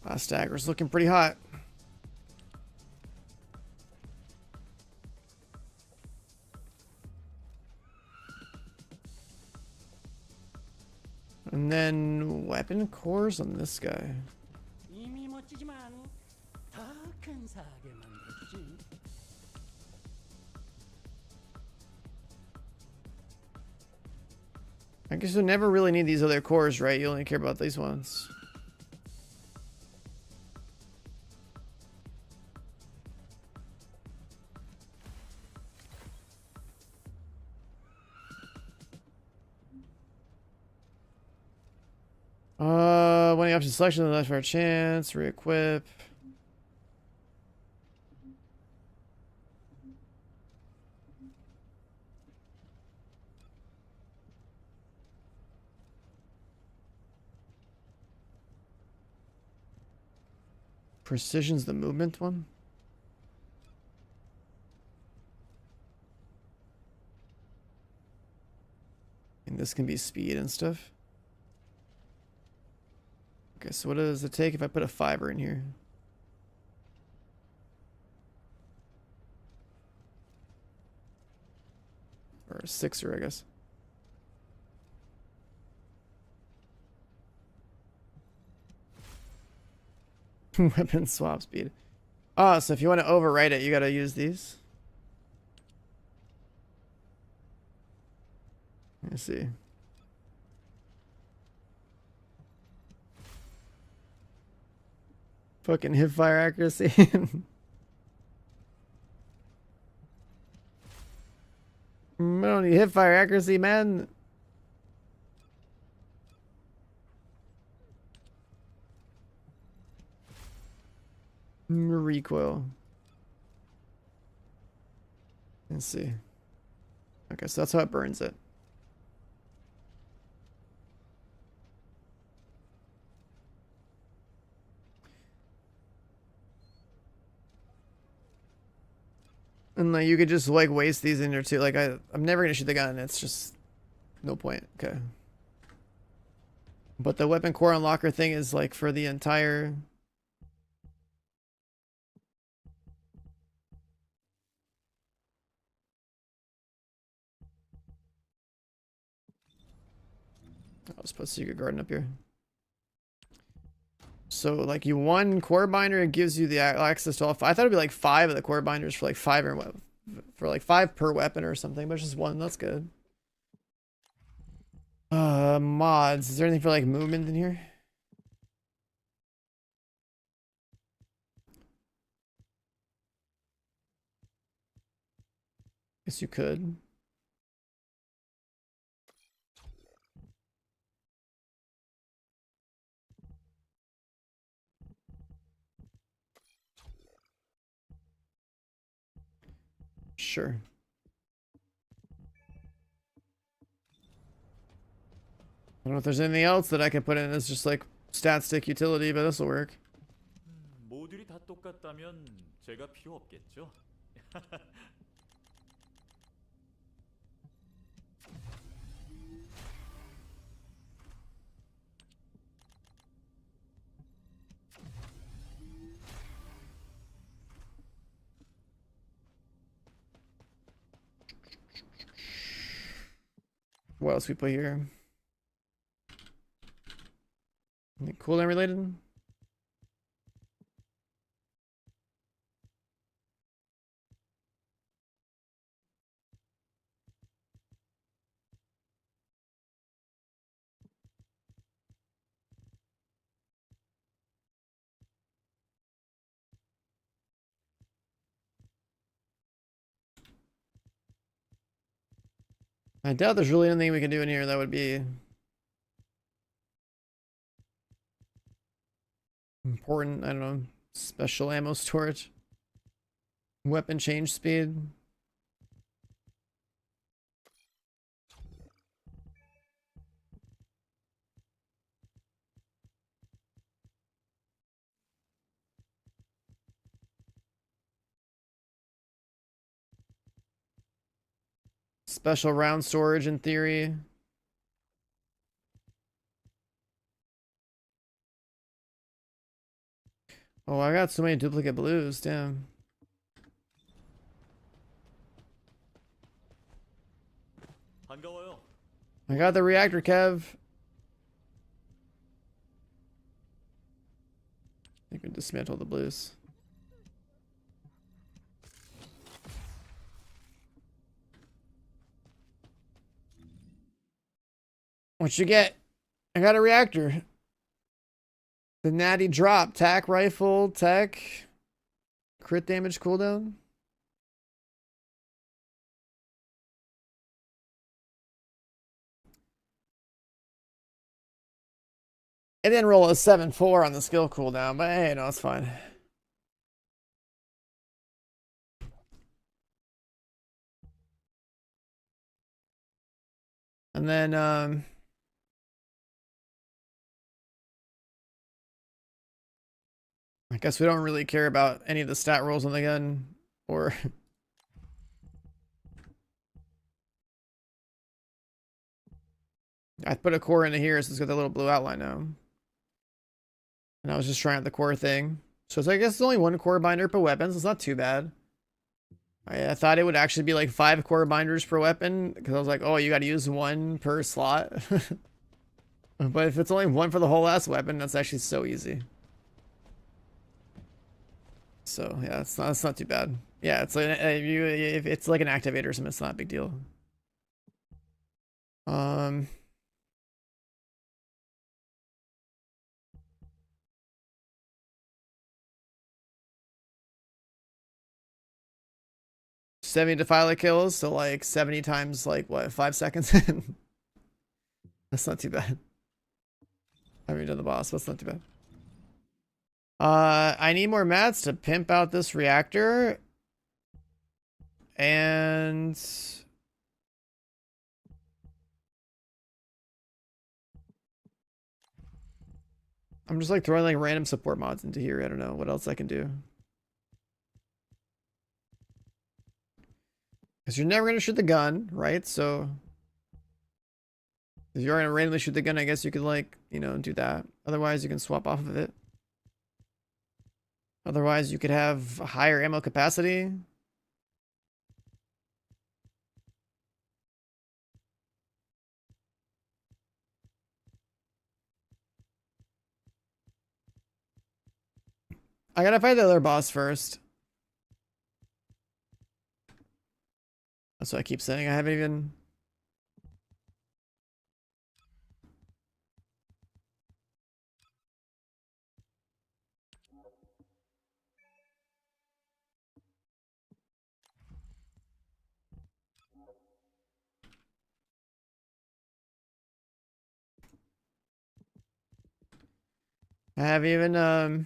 Last dagger's looking pretty hot. And then weapon cores on this guy. I guess you never really need these other cores, right? You only care about these ones. When you option selection, left for a chance, re-equip. Precision's the movement one. And this can be speed and stuff. Okay, so what does it take if I put a fiber in here? Or a sixer, I guess. Weapon swap speed. Oh, so if you want to overwrite it, you gotta use these. Let's see. Fucking hip fire accuracy. I don't need hip fire accuracy, man. Recoil. Let's see. Okay, so that's how it burns it. And like you could just like waste these in there too. Like I'm never gonna shoot the gun. It's just no point. Okay. But the weapon core unlocker thing is like for the entire. I'll just put Secret Garden up here. So like you one core binder, it gives you the access to all. I thought it'd be like 5 of the core binders for like 5 or for like 5 per weapon or something, but it's just 1. That's good. Mods. Is there anything for like movement in here? Guess you could. Sure. I don't know if there's anything else that I can put in as just like stat stick utility, but this will work.
모듈이 다 똑같다면 제가 필요 없겠죠?
What else we put here? Anything cooldown related? I doubt there's really anything we can do in here that would be important. I don't know. Special ammo storage. Weapon change speed. Special round storage in theory. Oh, I got so many duplicate blues, damn.
반가워요.
I got the reactor, Kev. I can dismantle the blues. What you get? I got a reactor. The natty drop. Tac rifle, tech. Crit damage cooldown. It didn't roll a 7-4 on the skill cooldown, but hey, no, it's fine. And then, I guess we don't really care about any of the stat rolls on the gun, or I put a core into here, so it's got that little blue outline now. And I was just trying out the core thing. So it's, I guess it's only one core binder per weapon, so it's not too bad. I thought it would actually be like 5 core binders per weapon, because I was like, oh, you got to use 1 per slot. But if it's only 1 for the whole last weapon, that's actually so easy. So yeah, it's not too bad. Yeah, it's like if it's like an activator or something, it's not a big deal. 70 defiler kills, so like 70 times like what, 5 seconds? That's not too bad. I haven't done the boss, but it's not too bad. I need more mats to pimp out this reactor. And I'm just like throwing like random support mods into here. I don't know what else I can do. Because you're never going to shoot the gun, right? So if you're going to randomly shoot the gun, I guess you could like, you know, do that. Otherwise, you can swap off of it. Otherwise, you could have higher ammo capacity. I gotta fight the other boss first. That's what I keep saying. I haven't even... I haven't even, I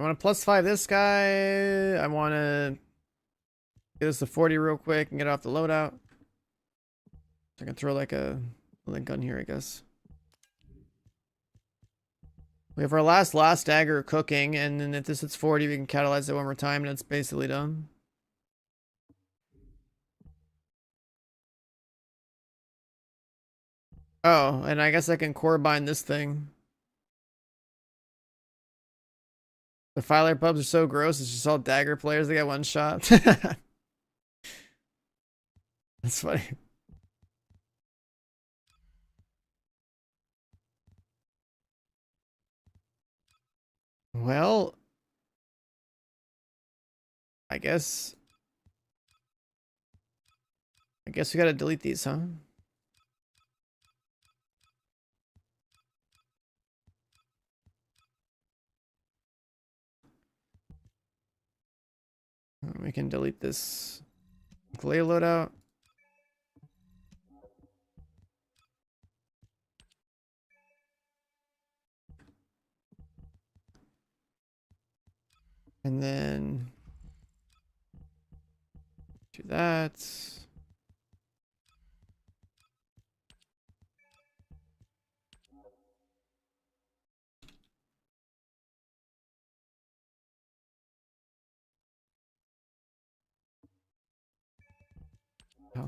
want to +5 this guy. I want to get this to 40 real quick and get off the loadout. I can throw like a gun here, I guess. We have our last dagger cooking, and then if this hits 40, we can catalyze it one more time, and it's basically done. Oh, and I guess I can core bind this thing. The Filer pubs are so gross, it's just all dagger players. They got one shot. That's funny. Well, I guess we gotta delete these, huh? We can delete this clay loadout. And then do that. Oh.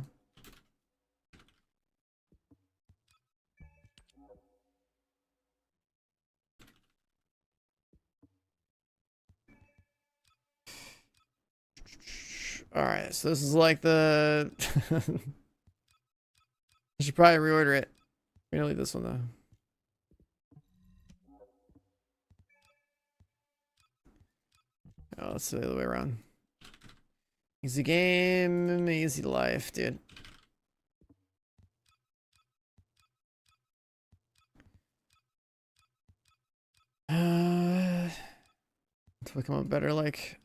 All right, so this is like the... I should probably reorder it. We're gonna leave this one though. Oh, let's do it the other way around. Easy game, easy life, dude. Until we come up better, like,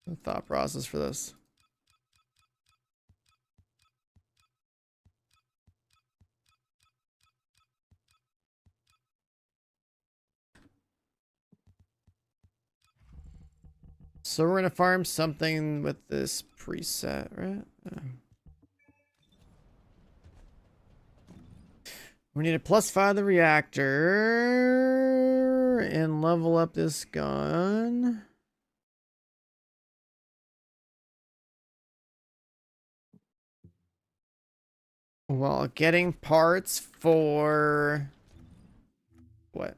the thought process for this. So we're gonna farm something with this preset, right? We need to +5 the reactor. more and level up this gun. While getting parts for what?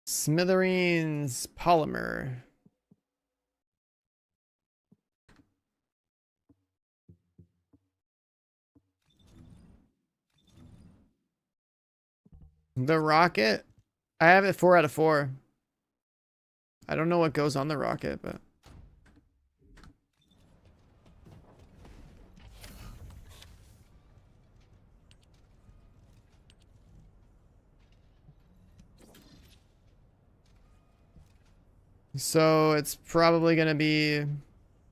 Smithereens polymer. The rocket? I have it 4 out of 4. I don't know what goes on the rocket, but so it's probably gonna be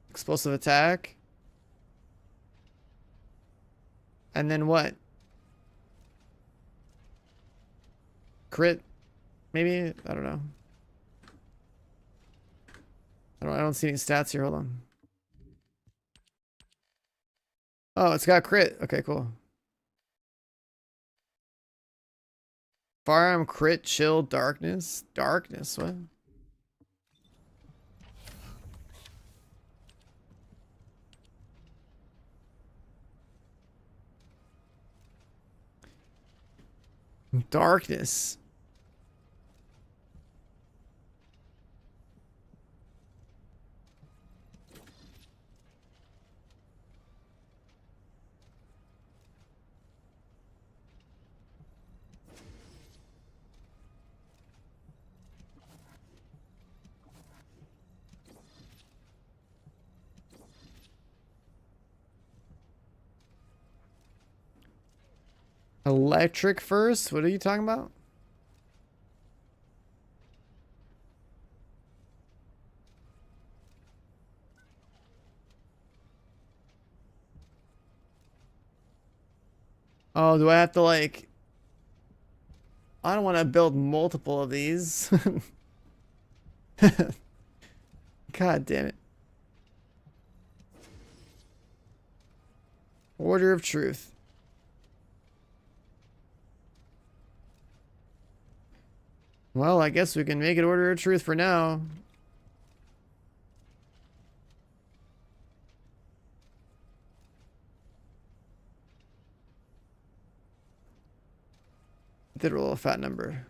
explosive attack. And then what? Crit? Maybe? I don't know. I don't see any stats here. Hold on. Oh, it's got crit. Okay, cool. Firearm crit, chill, darkness. Darkness, what? Darkness. Electric first? What are you talking about? Oh, do I have to like... I don't want to build multiple of these. God damn it. Order of Truth. Well, I guess we can make it Order of Truth for now. Did roll a fat number.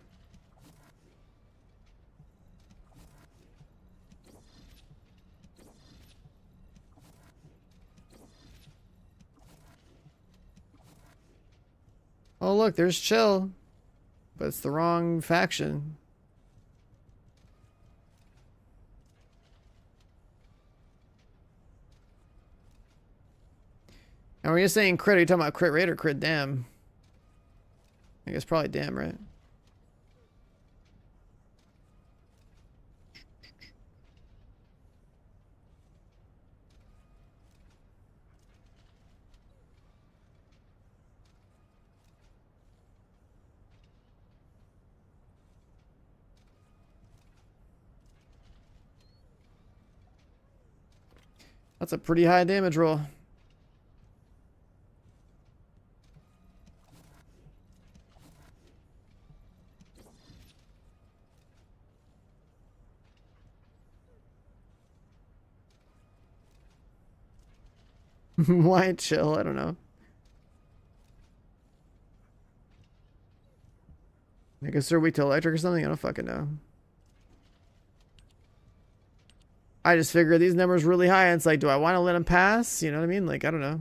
Oh look, there's Chill. But it's the wrong faction. And when you're saying crit, are you talking about crit rate or crit dam? I guess probably dam, right? That's a pretty high damage roll. Why Chill? I don't know. I guess they're weak to electric or something? I don't fucking know. I just figured these numbers really high and it's like, do I want to let them pass? You know what I mean? Like, I don't know.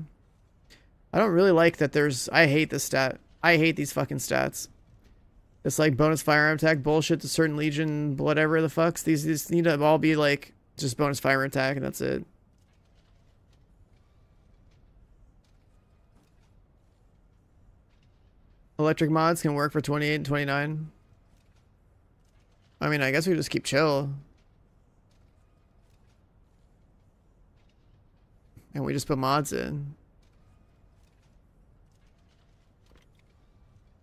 I don't really like that there's... I hate this stat. I hate these fucking stats. It's like bonus firearm attack bullshit to certain legion, whatever the fucks. These need to all be like just bonus firearm attack and that's it. Electric mods can work for 28 and 29. I mean, I guess we just keep Chill. And we just put mods in.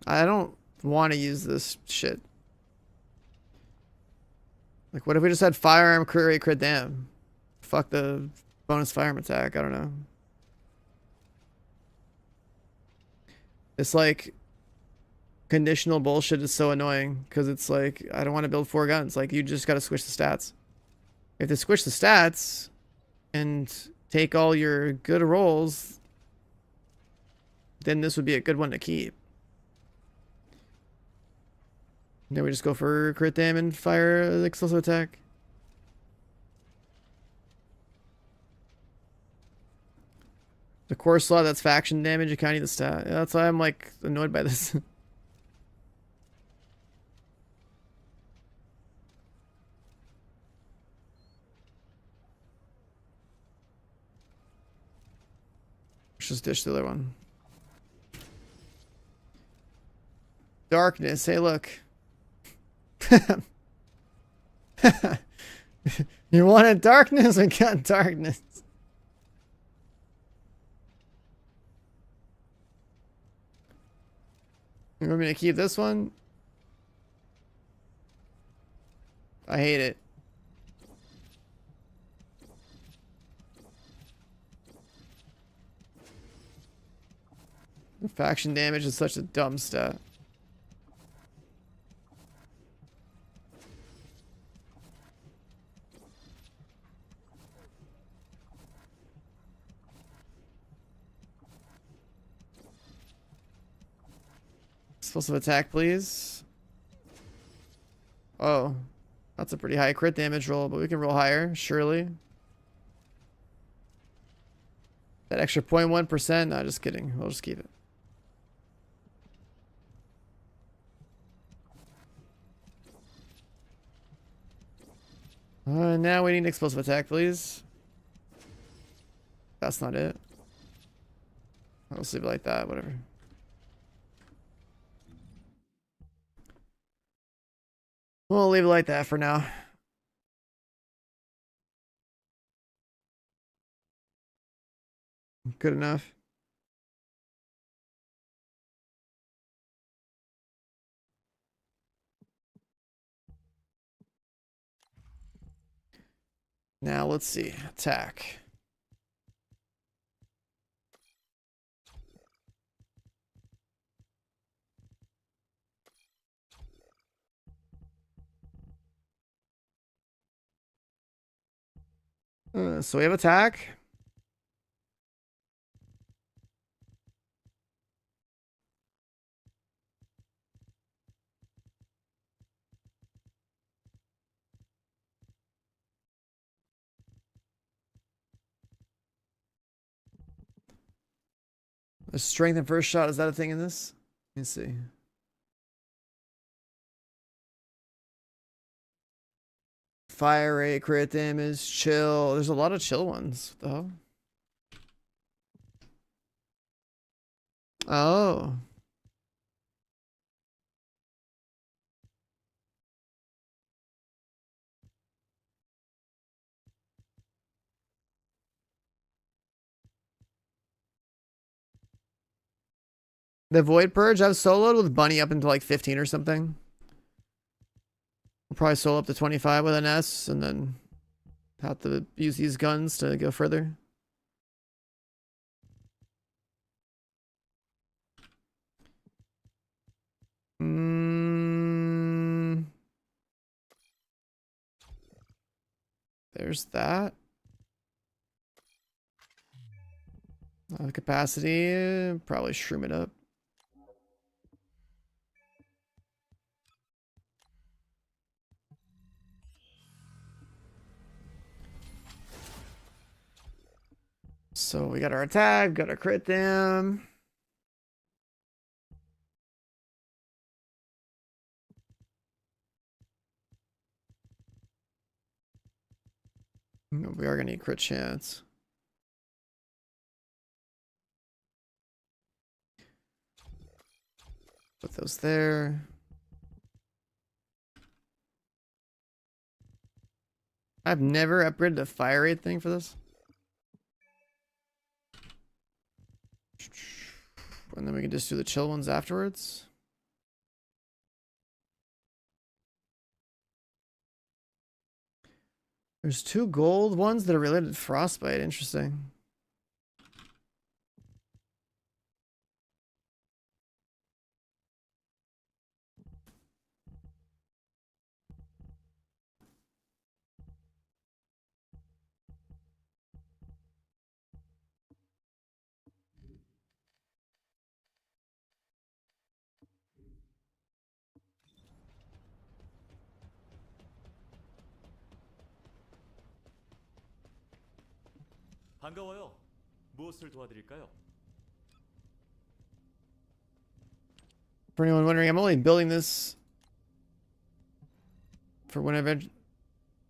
I don't want to use this shit. Like, what if we just had firearm, crit rate, crit dam? Fuck the bonus firearm attack. I don't know. This like conditional bullshit is so annoying because it's like I don't want to build 4 guns. Like you just got to switch the stats. If they switch the stats and take all your good rolls, then this would be a good one to keep. Then we just go for crit damage and fire the explosive attack. The core slot, that's faction damage. You can't need the stat. Yeah, that's why I'm like annoyed by this. Let's just dish the other one. Darkness. Hey, look. You wanted darkness? We got darkness. You want me to keep this one? I hate it. The faction damage is such a dumb stat. Explosive attack, please. Oh, that's a pretty high crit damage roll, but we can roll higher, surely. That extra 0.1%? No, just kidding. We'll just keep it. Now we need explosive attack, please. That's not it. I'll just leave it like that, whatever. We'll leave it like that for now. Good enough. Now let's see. Attack. So we have attack. The strength and first shot, is that a thing in this? Let me see. Fire rate, crit damage, chill. There's a lot of chill ones, though. Oh. The Void Purge, I've soloed with Bunny up into like 15 or something. We'll probably solo up to 25 with an S and then have to use these guns to go further. There's that. Capacity, probably shroom it up. So we got our attack, got our crit them. We are gonna need crit chance. Put those there. I've never upgraded the fire rate thing for this. And then we can just do the chill ones afterwards. There's 2 gold ones that are related to frostbite. Interesting.
반가워요. 무엇을 도와드릴까요?
For anyone wondering, I'm only building this for when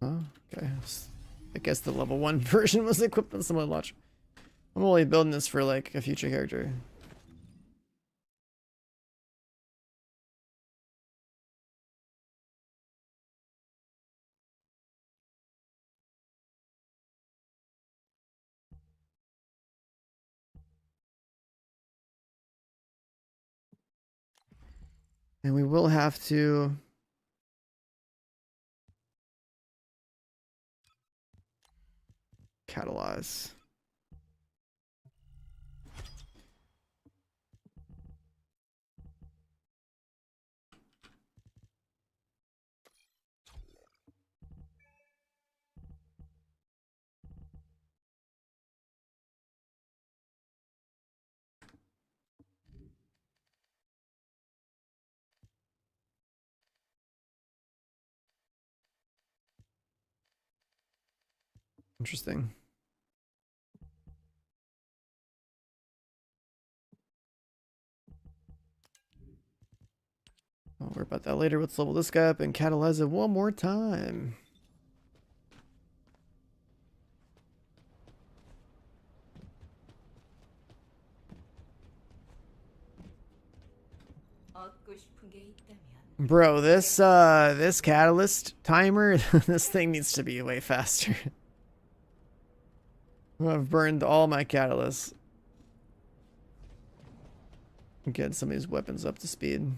oh, okay. I guess the level 1 version was equipped on someone launch. I'm only building this for like a future character. And we will have to catalyze. Interesting. I'll worry about that later. Let's level this guy up and catalyze it one more time.
얻고 싶은 게 있다면
Bro, this catalyst timer, this thing needs to be way faster. I've burned all my catalysts. Get some of these weapons up to speed.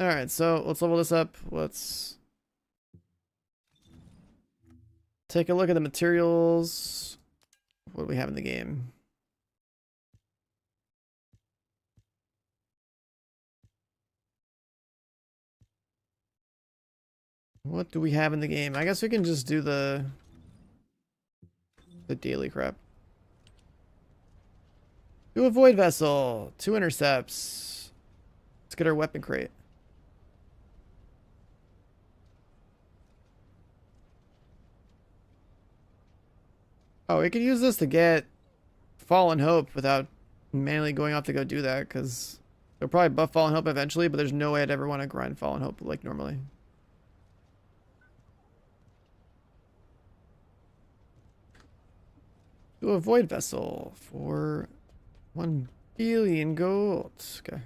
Alright, so let's level this up. Let's take a look at the materials. What do we have in the game? What do we have in the game? I guess we can just do the daily crap. Do a void vessel, 2 intercepts. Let's get our weapon crate. Oh, we could use this to get Fallen Hope without manually going off to go do that, because they'll probably buff Fallen Hope eventually, but there's no way I'd ever want to grind Fallen Hope like normally. Do a void vessel for 1 billion gold. Okay.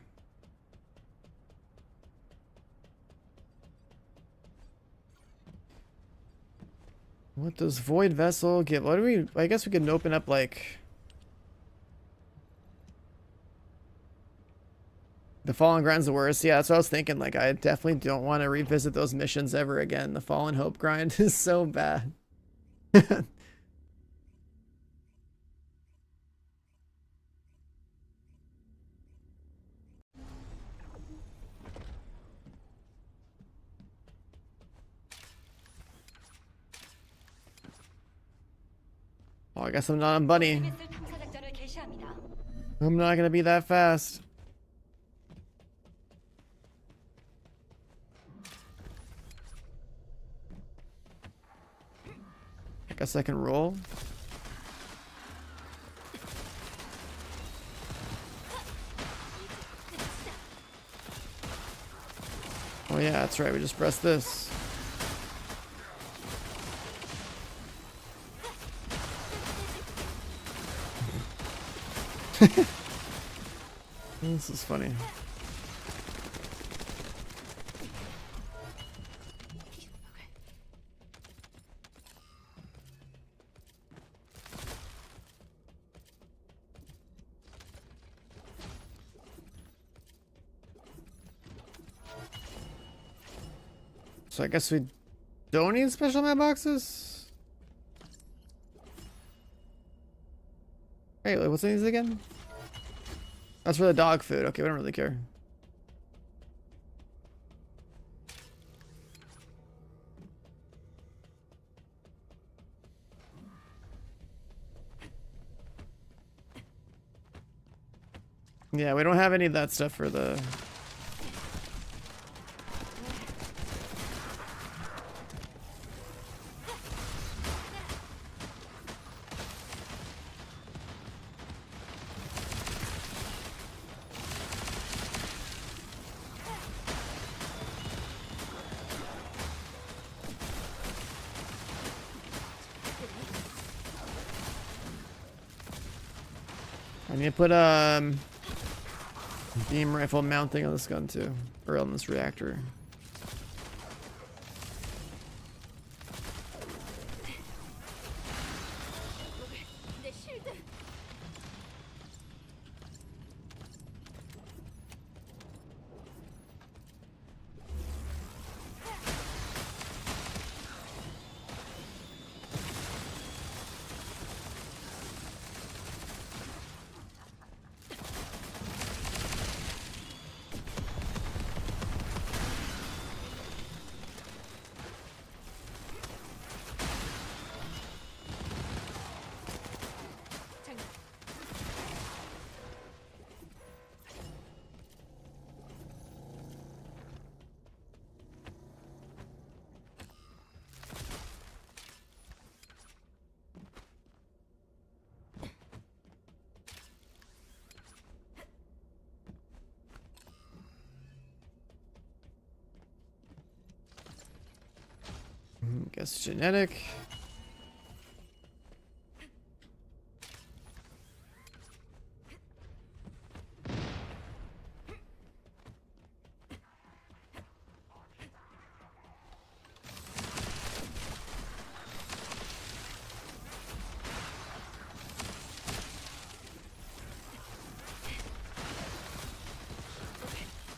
What does void vessel give? What do we? I guess we can open up like the Fallen grind's the worst. Yeah, that's what I was thinking. Like, I definitely don't want to revisit those missions ever again. The Fallen Hope grind is so bad. Oh, I guess I'm not a bunny.
재밌을 탐사 작전을 개시합니다.
I'm not gonna be that fast. I guess I can roll. Oh yeah, that's right. We just press this. This is funny. So I guess we don't need special mailboxes? Hey, what's these again? That's for the dog food. Okay, we don't really care. Yeah, we don't have any of that stuff for the... I need to put beam rifle mounting on this gun too, or on this reactor.
내 실드. 장난.
Guess genetic.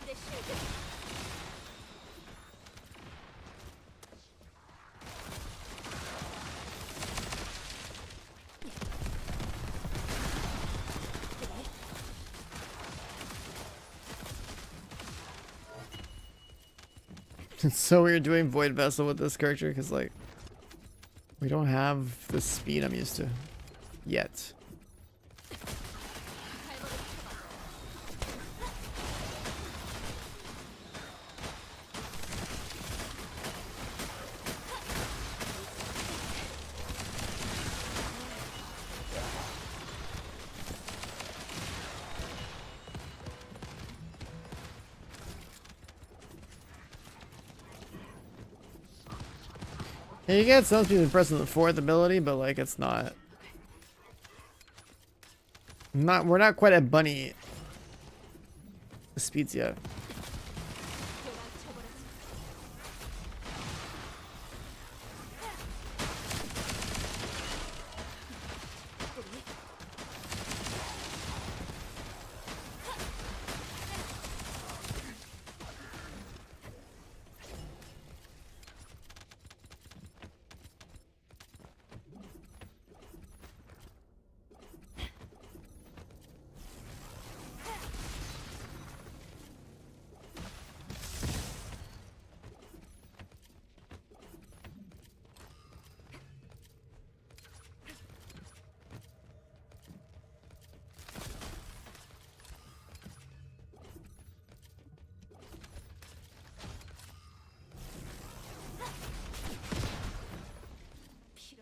내 실드.
It's so weird doing Void Vessel with this character because, like, we don't have the speed I'm used to yet. Yeah, you get some speed pressing the fourth ability, but like it's not. We're not quite at bunny speeds yet.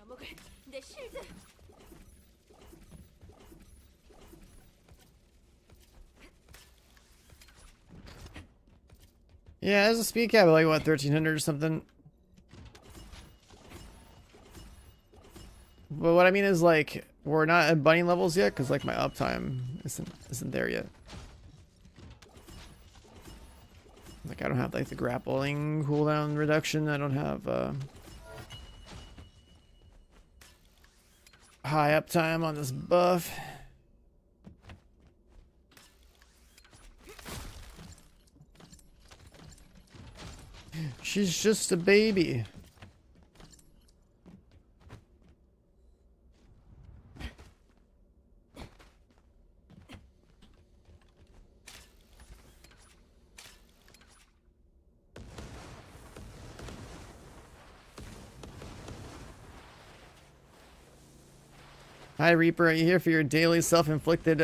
빌어먹을 내 실드.
Yeah, there's a speed cap of like what 1300 or something. But what I mean is like we're not at bunny levels yet because like my uptime isn't there yet. Like I don't have like the grappling cooldown reduction. I don't have high uptime on this buff. She's just a baby. Hi Reaper, are you here for your daily self-inflicted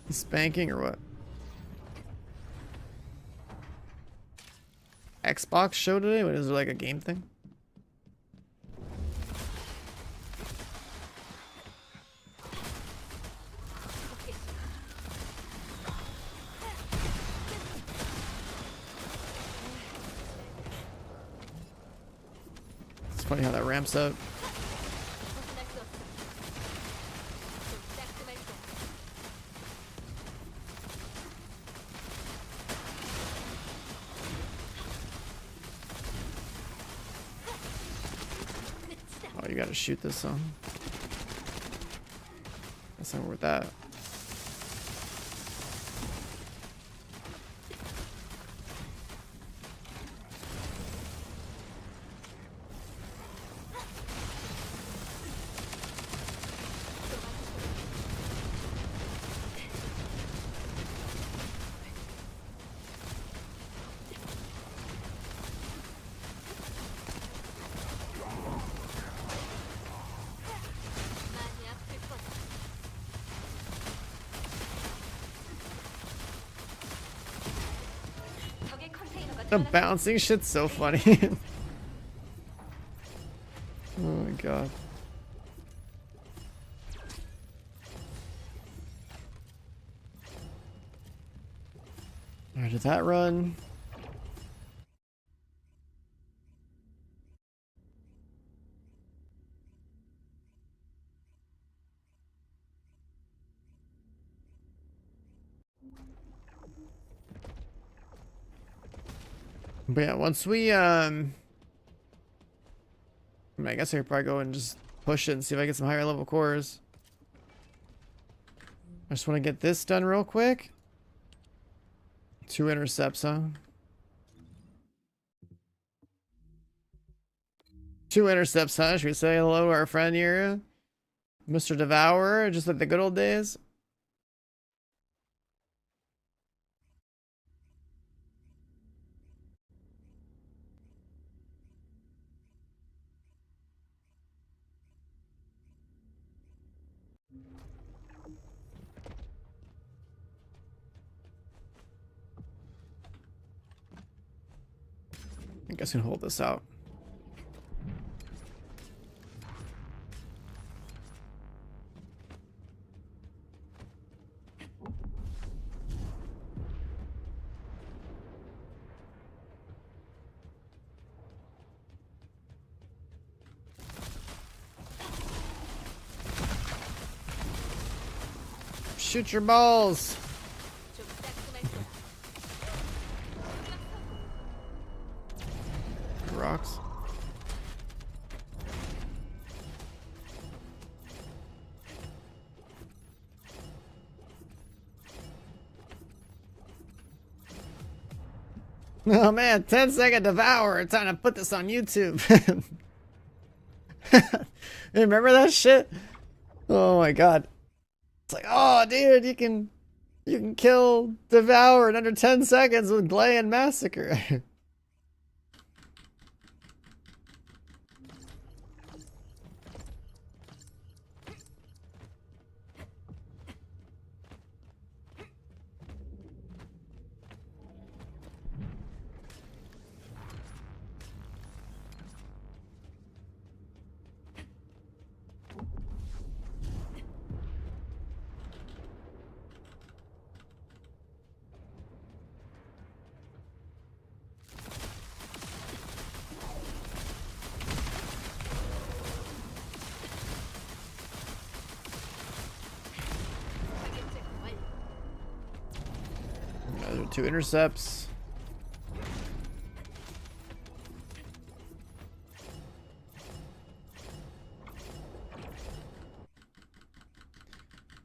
spanking or what? Xbox show today? What is it, like a game thing? It's funny how that ramps up.
벗어날 수 없어. 좀 따끔할
you gotta shoot this song. That's not worth that.
많이 아플 거다. 적의 컨테이너가
The
들어갔다.
bouncing shit's so funny. Oh my god. Alright, did that run? But yeah, once we I mean, I guess I could probably go and just push it and see if I get some higher level cores. I just want to get this done real quick. 2 intercepts, huh? 2 intercepts, huh? Should we say hello to our friend here? Mr. Devourer, just like the good old days? I guess we can hold this out. Shoot your balls.
좀 따끔할 거야.
Rocks. Oh man, 10-second devour. Time to put this on YouTube. Remember that shit? Oh my god. It's like, oh dude, you can kill devour in under 10 seconds with Glay and Massacre. Those are 2 intercepts.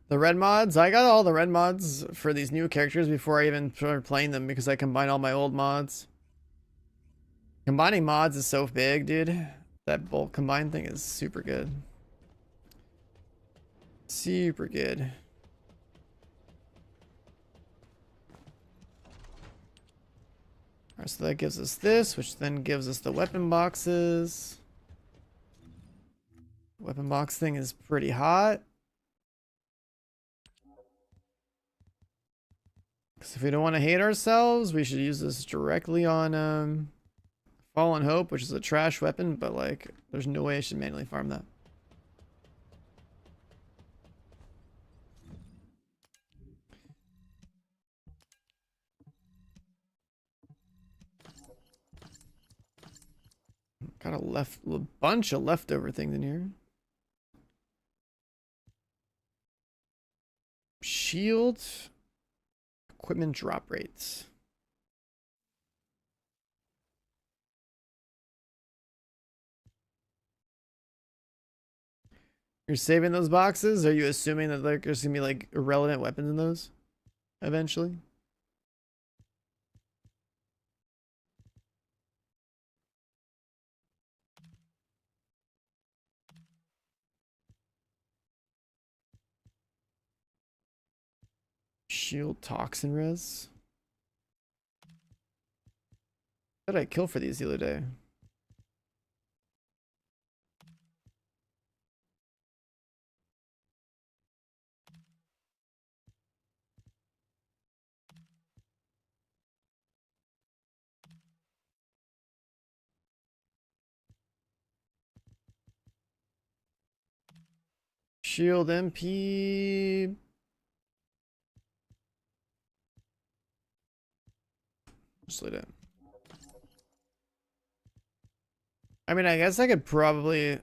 The red mods, I got all the red mods for these new characters before I even started playing them because I combined all my old mods. Combining mods is so big, dude. That bulk combine thing is super good. Super good. Alright, so that gives us this, which then gives us the weapon boxes. Weapon box thing is pretty hot. Because if we don't want to hate ourselves, we should use this directly on Fallen Hope, which is a trash weapon, but like, there's no way I should manually farm that. Got a bunch of leftover things in here. Shield. Equipment drop rates. You're saving those boxes? Are you assuming that like there's gonna be like irrelevant weapons in those eventually? Shield toxin res. What did I kill for these the other day? Shield MP. Just lit it. I mean, I guess I could probably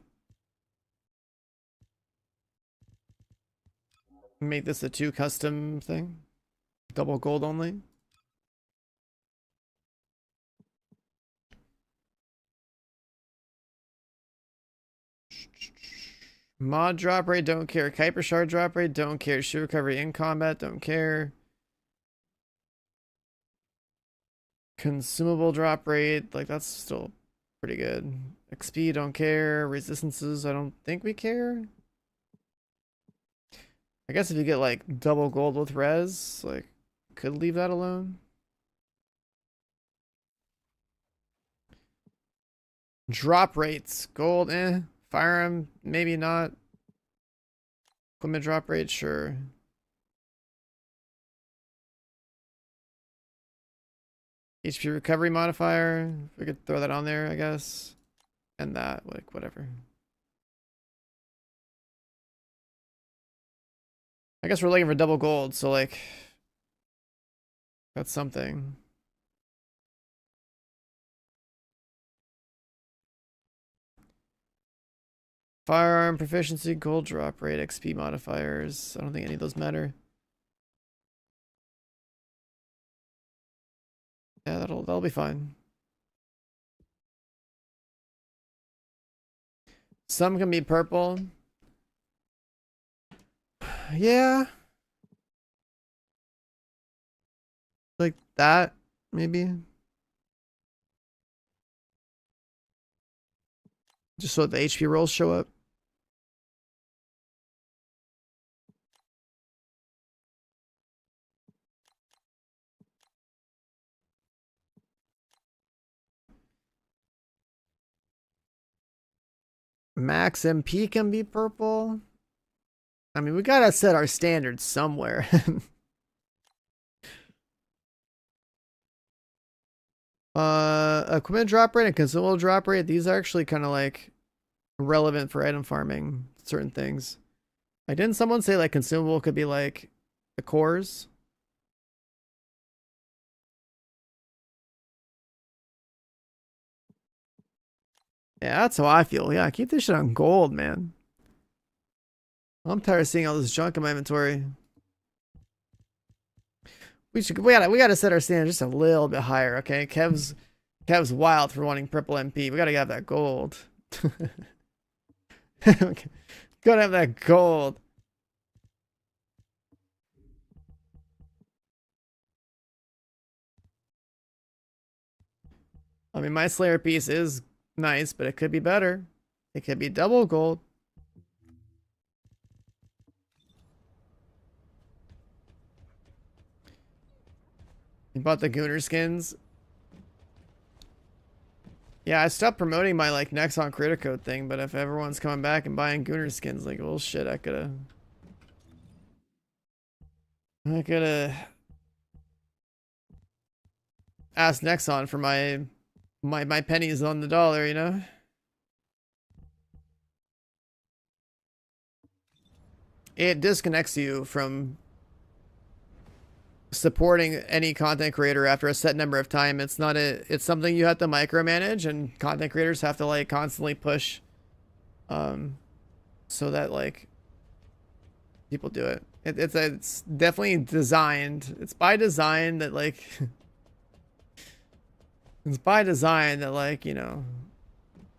make this a 2 custom thing. Double gold only. Mod drop rate, don't care. Kuiper shard drop rate, don't care. Shoe recovery in combat, don't care. Consumable drop rate, like that's still pretty good. XP, don't care. Resistances, I don't think we care. I guess if you get like double gold with res, like could leave that alone. Drop rates, gold, firearm, maybe not. Equipment drop rate, sure. HP recovery modifier, we could throw that on there, I guess. And that, like, whatever. I guess we're looking for double gold, so like, that's something. Firearm proficiency, gold drop rate, XP modifiers. I don't think any of those matter. Yeah, that'll be fine. Some can be purple. Yeah. Like that, maybe. Just so the HP rolls show up. Max MP can be purple. I mean, we gotta set our standards somewhere. Equipment drop rate and consumable drop rate. These are actually kind of like relevant for item farming certain things. Like, didn't someone say like consumable could be like the cores? Yeah, that's how I feel. Yeah, keep this shit on gold, man. I'm tired of seeing all this junk in my inventory. We gotta set our standard just a little bit higher, okay? Kev's wild for wanting purple MP. We gotta have that gold. Okay. Gotta have that gold. I mean, my Slayer piece is nice, but it could be better. It could be double gold. You bought the Gooner skins? Yeah, I stopped promoting my like Nexon creator code thing, but if everyone's coming back and buying Gooner skins, like, well, shit, I could've asked Nexon for my pennies on the dollar, you know? It disconnects you from supporting any content creator after a set number of time. It's something you have to micromanage, and content creators have to like constantly push so that like people do it. It's definitely designed. It's by design that like it's by design that like, you know,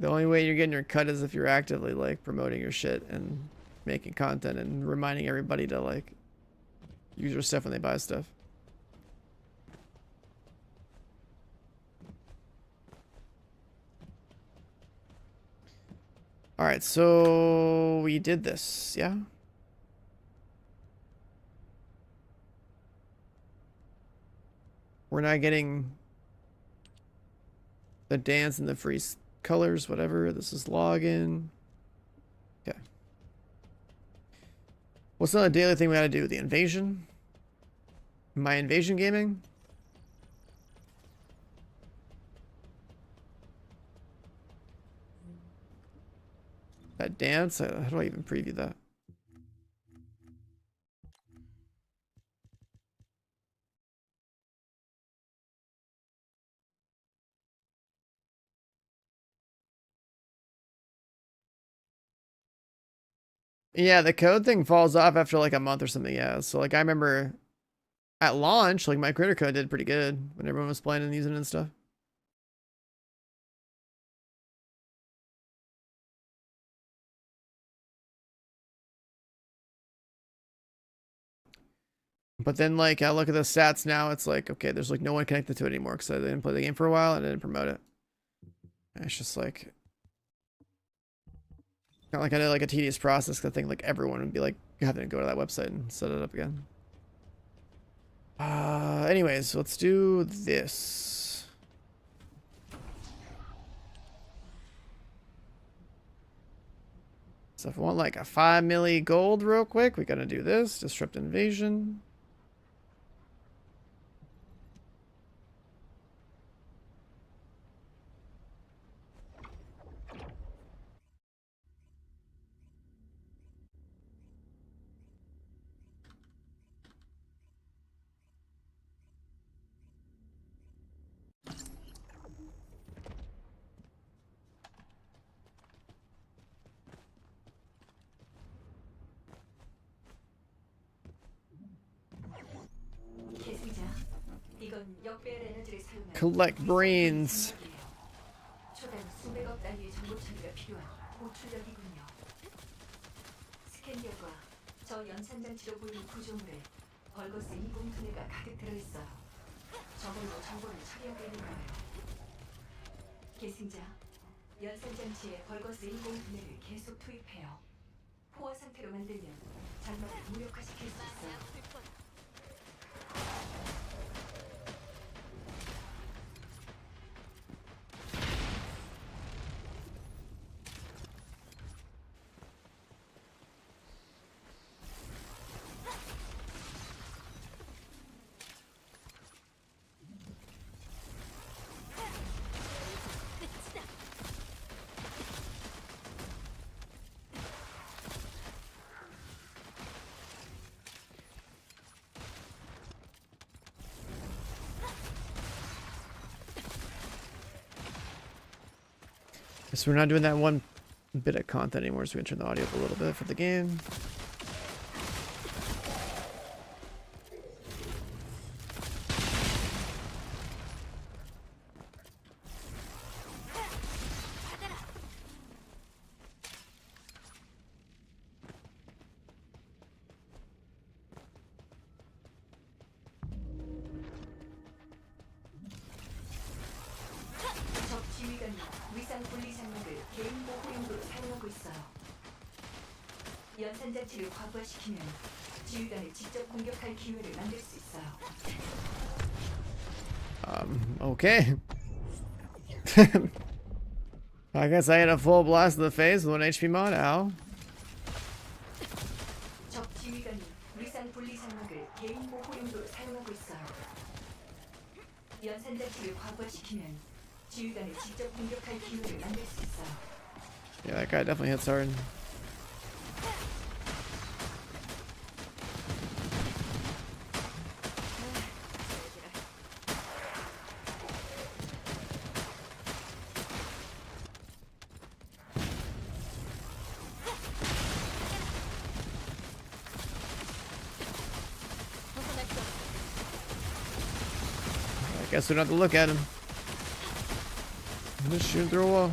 the only way you're getting your cut is if you're actively like promoting your shit, and making content and reminding everybody to like use your stuff when they buy stuff. All right, so we did this, yeah? We're not getting the dance and the free colors, whatever. This is login. Okay. What's another daily thing we gotta do? The invasion? My invasion gaming? That dance? How do I even preview that? Yeah, the code thing falls off after like a month or something, yeah. So like I remember at launch, like my creator code did pretty good when everyone was playing and using it and stuff. But then like I look at the stats now, it's like, okay, there's like no one connected to it anymore because I didn't play the game for a while and I didn't promote it. And it's just like, not like I did like a tedious process. 'Cause I think like everyone would be like having to go to that website and set it up again. Anyways, let's do this. So if we want like a 5 milli gold real quick, we gotta do this. Disrupt invasion.
계승자, 이건 역배열 에너지를 사용한
Collect brains.
초당 수백억 단위의 정보 처리가 필요한 고출력이군요. 스캔 결과 저 연산장치로 보이는 구조물에 벌거스 인공 두뇌가 가득 들어있어요. 저걸로 정보를 처리하게 되는 거예요. 계승자, 연산장치에 벌거스 인공 두뇌를 계속 투입해요. 포화 상태로 만들면 장막을 무력화시킬 수 있어요.
So we're not doing that one bit of content anymore, so we can turn the audio up a little bit for the game.
적 지휘관이 위상 분리 장막을 개인 보호용도로 사용하고 있어요. 연산장치를 과부하시키면 지휘관을 직접 공격할 기회를 만들 수 있어요.
Okay. I guess I had a full blast in the face with 1 HP mod. Ow.
적 지휘관이 위상 분리 장막을 개인 보호용도로 사용하고 있어요. 연산장치를 과부하시키면 지휘관을 직접 공격할 기회를 만들 수 있어요.
Yeah, that guy definitely hits hard. I guess we don't have to look at him. I'm just shooting through a wall.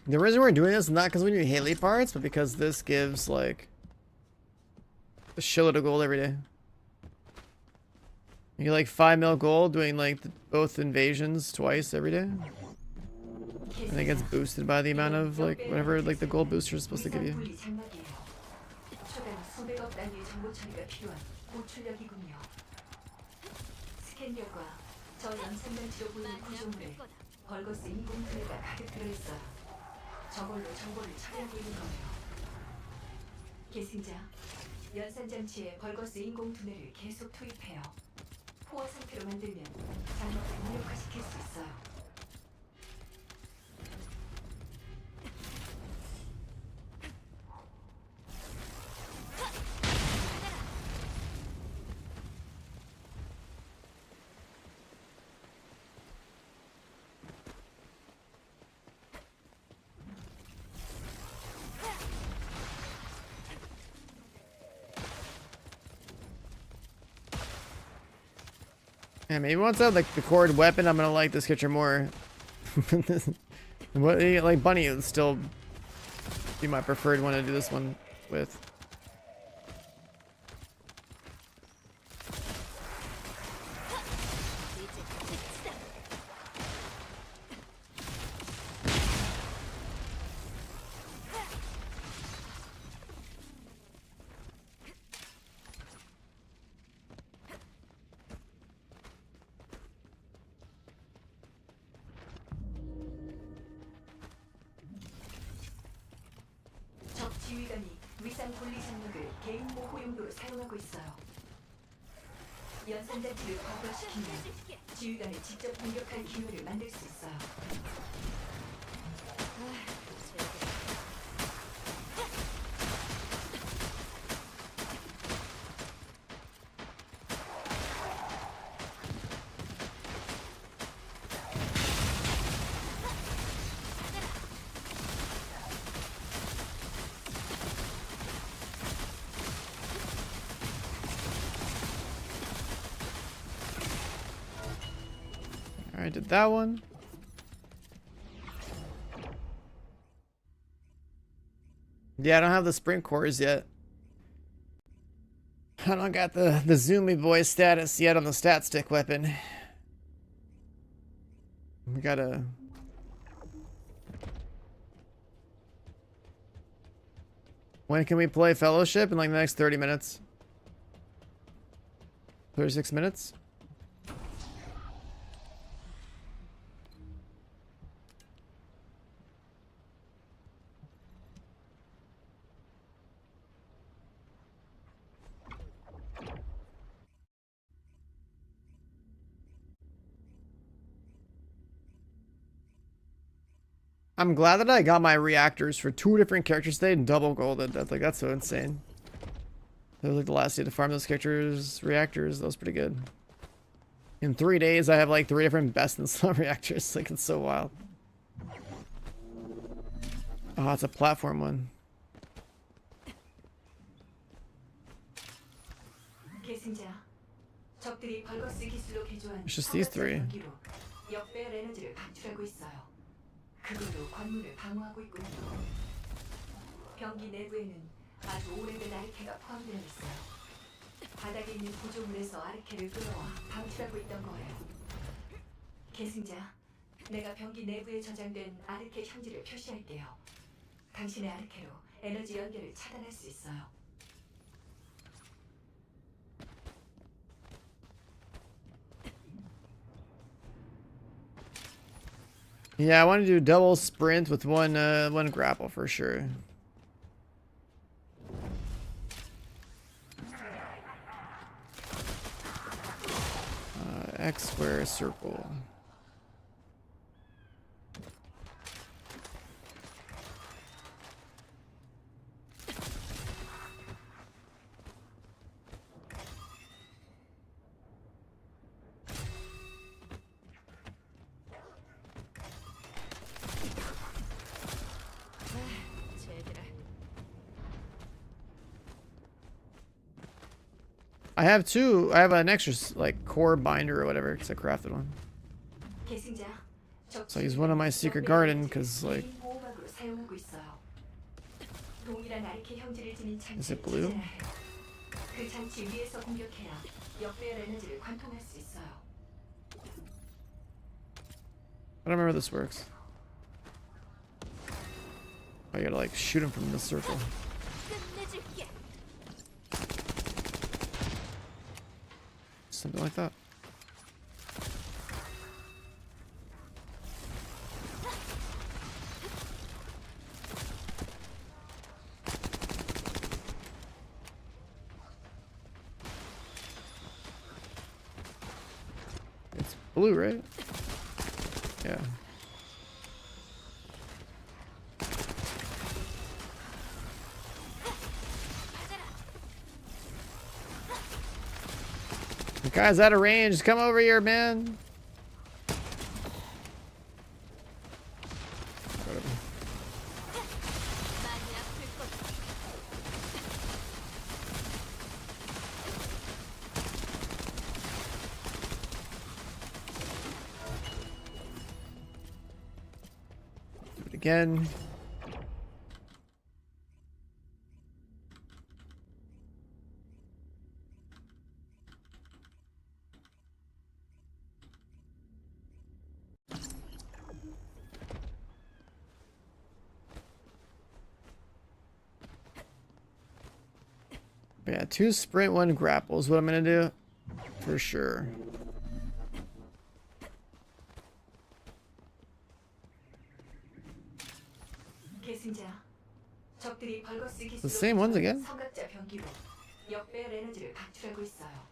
The reason we're doing this is not because we need Haley parts, but because this gives like a shitload of gold every day. You get like 5 mil gold doing like both invasions twice every day. And it gets boosted by the amount of like whatever like the gold booster is supposed to give you.
초당 수백억 단위의 정보 처리가 필요한 고출력이군요. 스캔력과 저 연산장치로 보이는 구조물에 벌거스 인공지능가 가득 들어있어요. 저걸로 정보를 처리하고 있는 거예요. 계승자, 연산장치에 벌거스 인공두뇌를 계속 투입해요. 포화 상태로 만들면 장막을 무력화시킬 수 있어요.
Yeah, maybe once I have like the cord weapon, I'm gonna like this character more. What like Bunny would still be my preferred one to do this one with.
적 지휘관이 위상 분리 장력을 개인 보호 용도로 사용하고 있어요. 연산장치를 과부하시키면 지휘관을 직접 공격할 기회를 만들 수 있어요.
Alright, did that one. Yeah, I don't have the sprint cores yet. I don't got the zoomy boy status yet on the stat stick weapon. We gotta... When can we play Fellowship? In like the next 30 minutes. 36 minutes? I'm glad that I got my reactors for 2 different characters today and double golded. That's so insane. That was like the last day to farm those characters reactors. That was pretty good. In 3 days I have like 3 different best in slot reactors. Like it's so wild. Oh, it's a platform one. It's just these 3.
그걸로 관문을 방어하고 있군요. 병기 내부에는 아주 오래된 아르케가 포함되어 있어요. 바닥에 있는 구조물에서 아르케를 끌어와 방출하고 있던 거예요. 계승자, 내가 병기 내부에 저장된 아르케 형질을 표시할게요. 당신의 아르케로 에너지 연결을 차단할 수 있어요.
Yeah, I want to do double sprint with one grapple for sure. X square circle. I have 2. I have an extra like core binder or whatever because I crafted one. So I use one on my secret garden because like
감지하고 있어요. 동일한 아르케 형질을 지닌
Is
장치를
it blue?
찾아야 해요. 그 장치 위에서 공격해야 역배열 에너지를 관통할 수 있어요.
I don't remember how this works. Oh, you gotta like shoot him from the circle.
끝내줄게.
Something like that. It's blue, right? Yeah. The guy's out of range. Come over here, man. Whatever.
많이 아플 거다.
Do it again. Yeah, 2 sprint, 1 grapple is what I'm gonna do. For sure.
계승자. 적들이 벌거스
The
기술로
same ones again?
삼각자 병기로 역배열 에너지를 방출하고 있어요.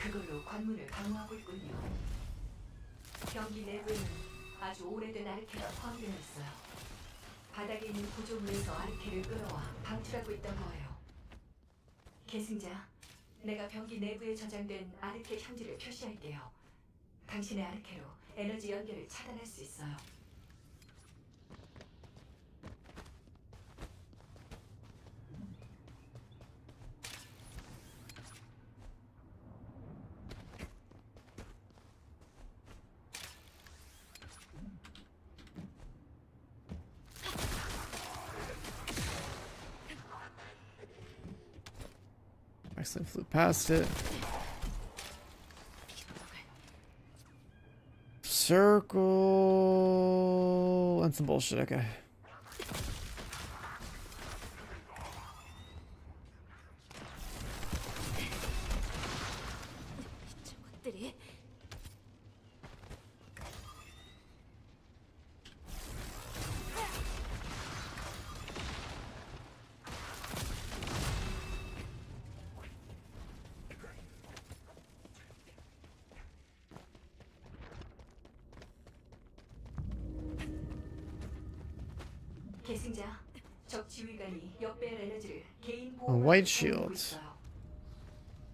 그걸로 관문을 방어하고 있군요. 병기 내부에는 아주 오래된 아르케가 포함되어 있어요. 바닥에 있는 구조물에서 아르케를 끌어와 방출하고 있던 거예요. 계승자, 내가 병기 내부에 저장된 아르케 형질을 표시할게요. 당신의 아르케로 에너지 연결을 차단할 수 있어요.
Excellent, flew past it. Circle and some bullshit. Okay.
저것들이 계승자, 적 지휘관이 역배열 에너지를 개인
A
보호막으로
white
사용하고
shield.
있어요.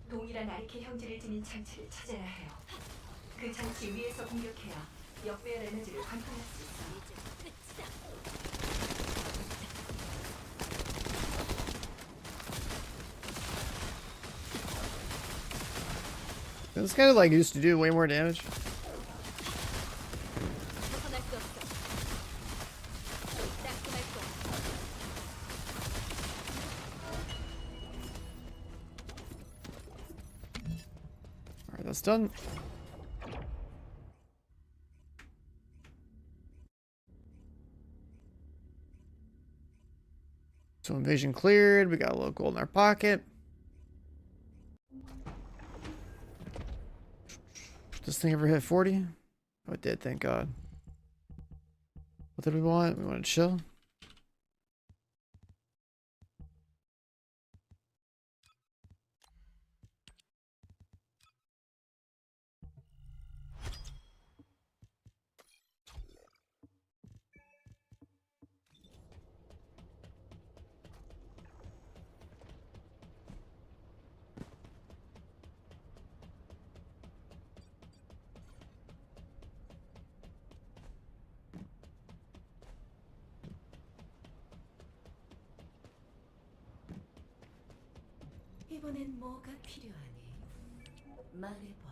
동일한 아르케 형질을 지닌 장치를 찾아야 해요. 그 장치 위에서 공격해야 역배열 에너지를 관통할 수 있어요.
This guy like used to do way more damage.
벗어날 수 없어. 따끔할 거야.
Alright, that's done. So invasion cleared. We got a little gold in our pocket. This thing ever hit 40? Oh, it did, thank God. What did we want? We want to chill.
이번엔 뭐가 필요하니? 말해봐.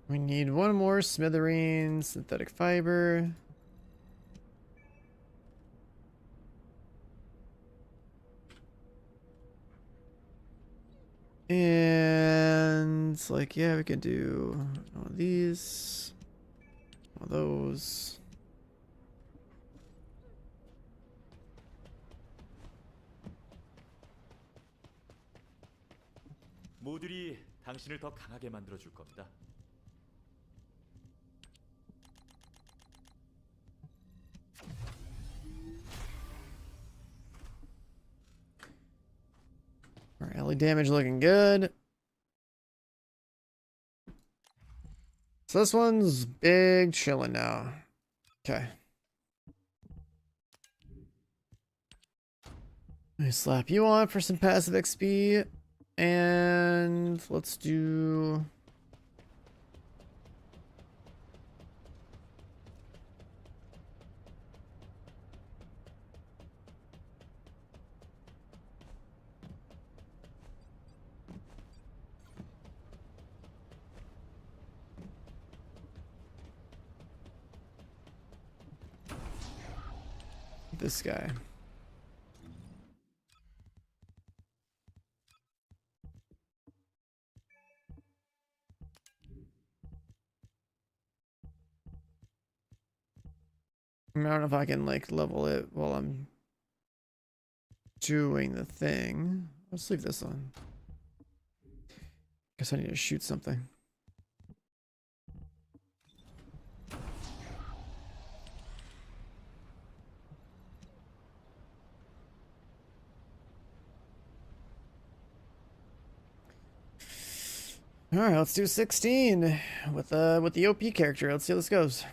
We need one more smithereen synthetic fiber. And like, yeah, we could do all of these, all those.
모듈이 당신을 더 강하게 만들어 줄 겁니다.
Our ally damage looking good. So this one's big chilling now. Okay. I slap you on for some passive XP. And let's do... this guy. I don't know if I can like level it while I'm doing the thing. Let's leave this on. Guess I need to shoot something. All right, let's do 16 with the OP character. Let's see how this goes.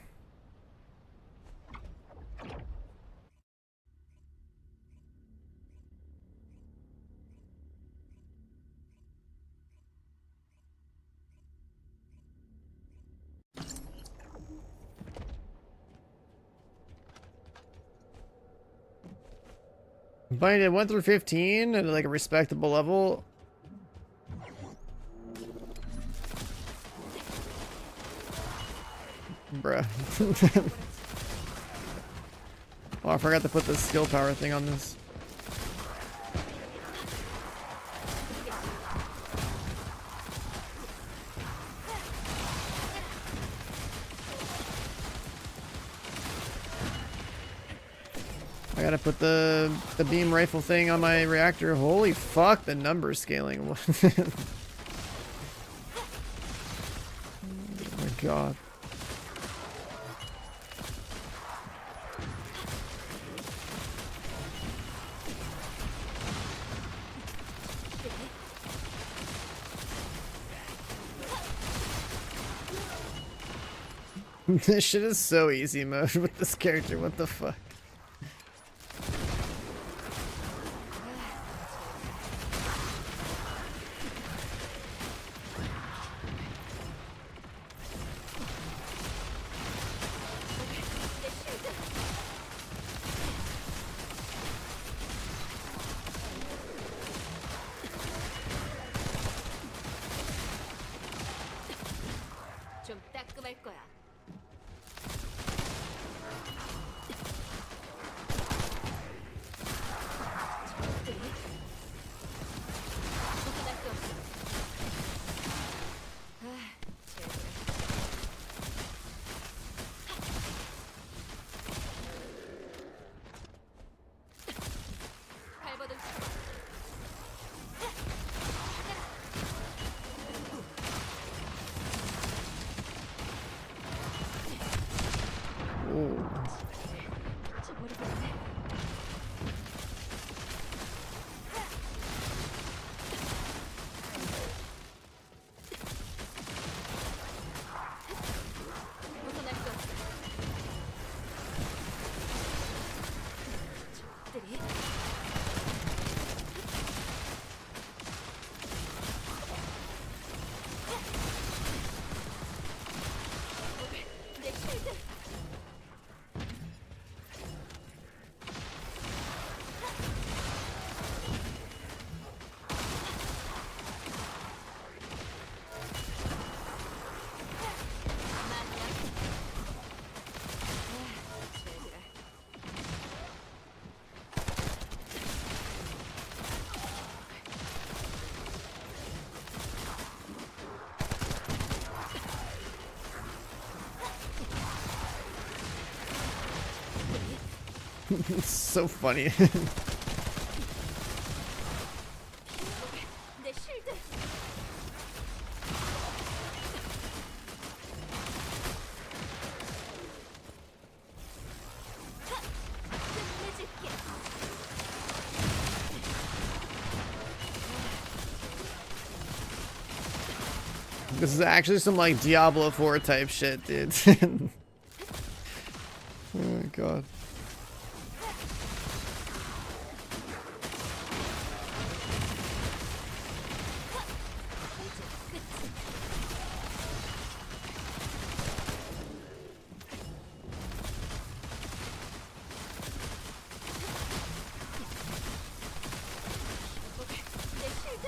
But it went through 15 at like a respectable level. Bruh. Oh, I forgot to put the skill power thing on this. I gotta put the beam rifle thing on my reactor. Holy fuck, the number scaling. Oh my god. This shit is so easy mode with this character. What the fuck?
좀 따끔할 거야.
It's so funny.
내 쉴드. 끝내줄게.
This is actually some like Diablo 4 type shit, dude. Oh my god.
내 쉴드. 끝내줄게.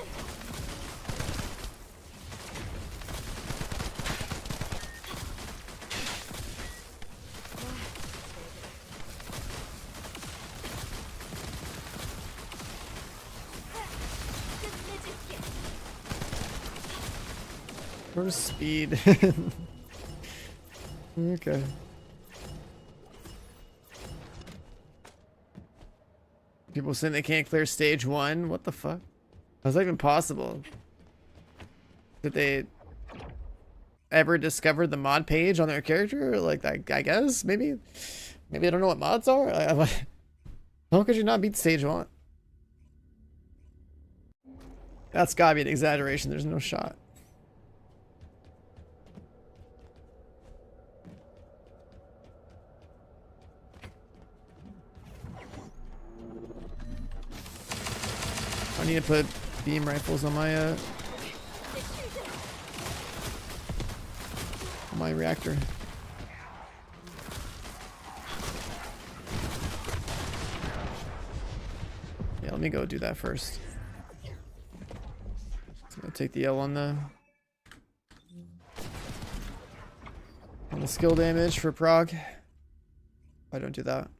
Where's speed? Okay. People saying they can't clear stage 1? What the fuck? How's that even possible? Did they ever discover the mod page on their character? Like, I guess? Maybe? Maybe I don't know what mods are? How could you not beat stage 1? That's gotta be an exaggeration. There's no shot. I need to put beam rifles on my reactor. Yeah, let me go do that first. I'm gonna take the L on the skill damage for prog. I don't do that.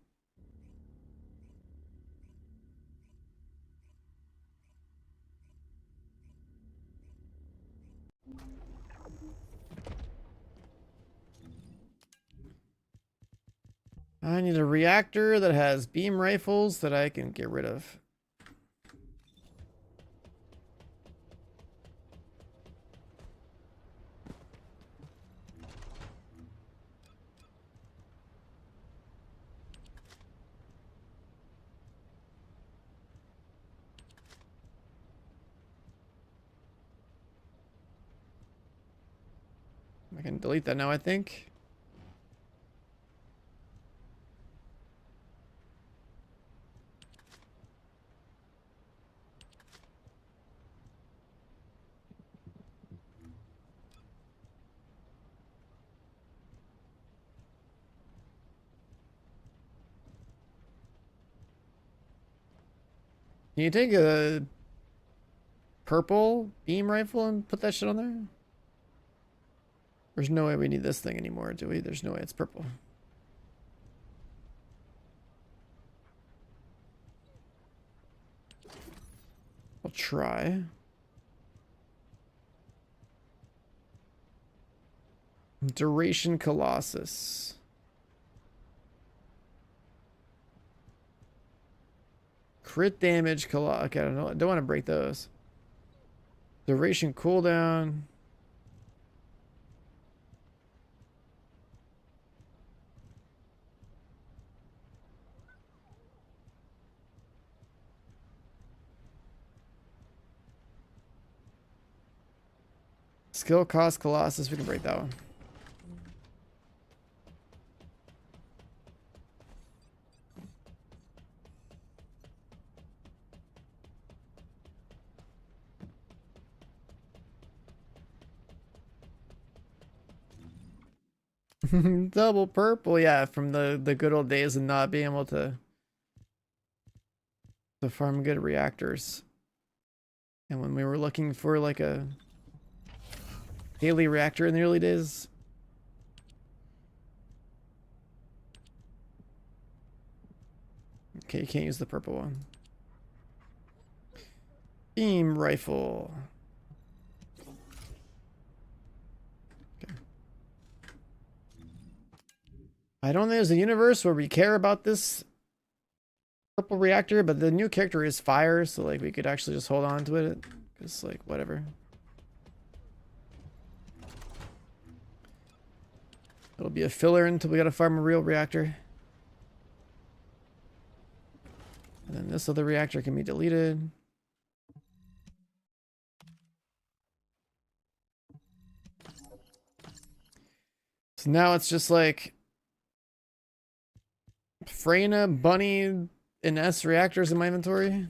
I need a reactor that has beam rifles that I can get rid of. I can delete that now, I think. Can you take a purple beam rifle and put that shit on there? There's no way we need this thing anymore, do we? There's no way it's purple. I'll try. Duration Colossus. Crit damage Colossus. Okay, I don't want to break those. Duration cooldown. Skill cost Colossus. We can break that one. Double purple, yeah, from the good old days of not being able to farm good reactors. And when we were looking for like a daily reactor in the early days. Okay, you can't use the purple one. Beam rifle. Okay. I don't think there's a universe where we care about this purple reactor, but the new character is fire, so like we could actually just hold on to it. Just like whatever. It'll be a filler until we gotta farm a real reactor. And then this other reactor can be deleted. So now it's just like Freyna, Bunny, and S reactors in my inventory.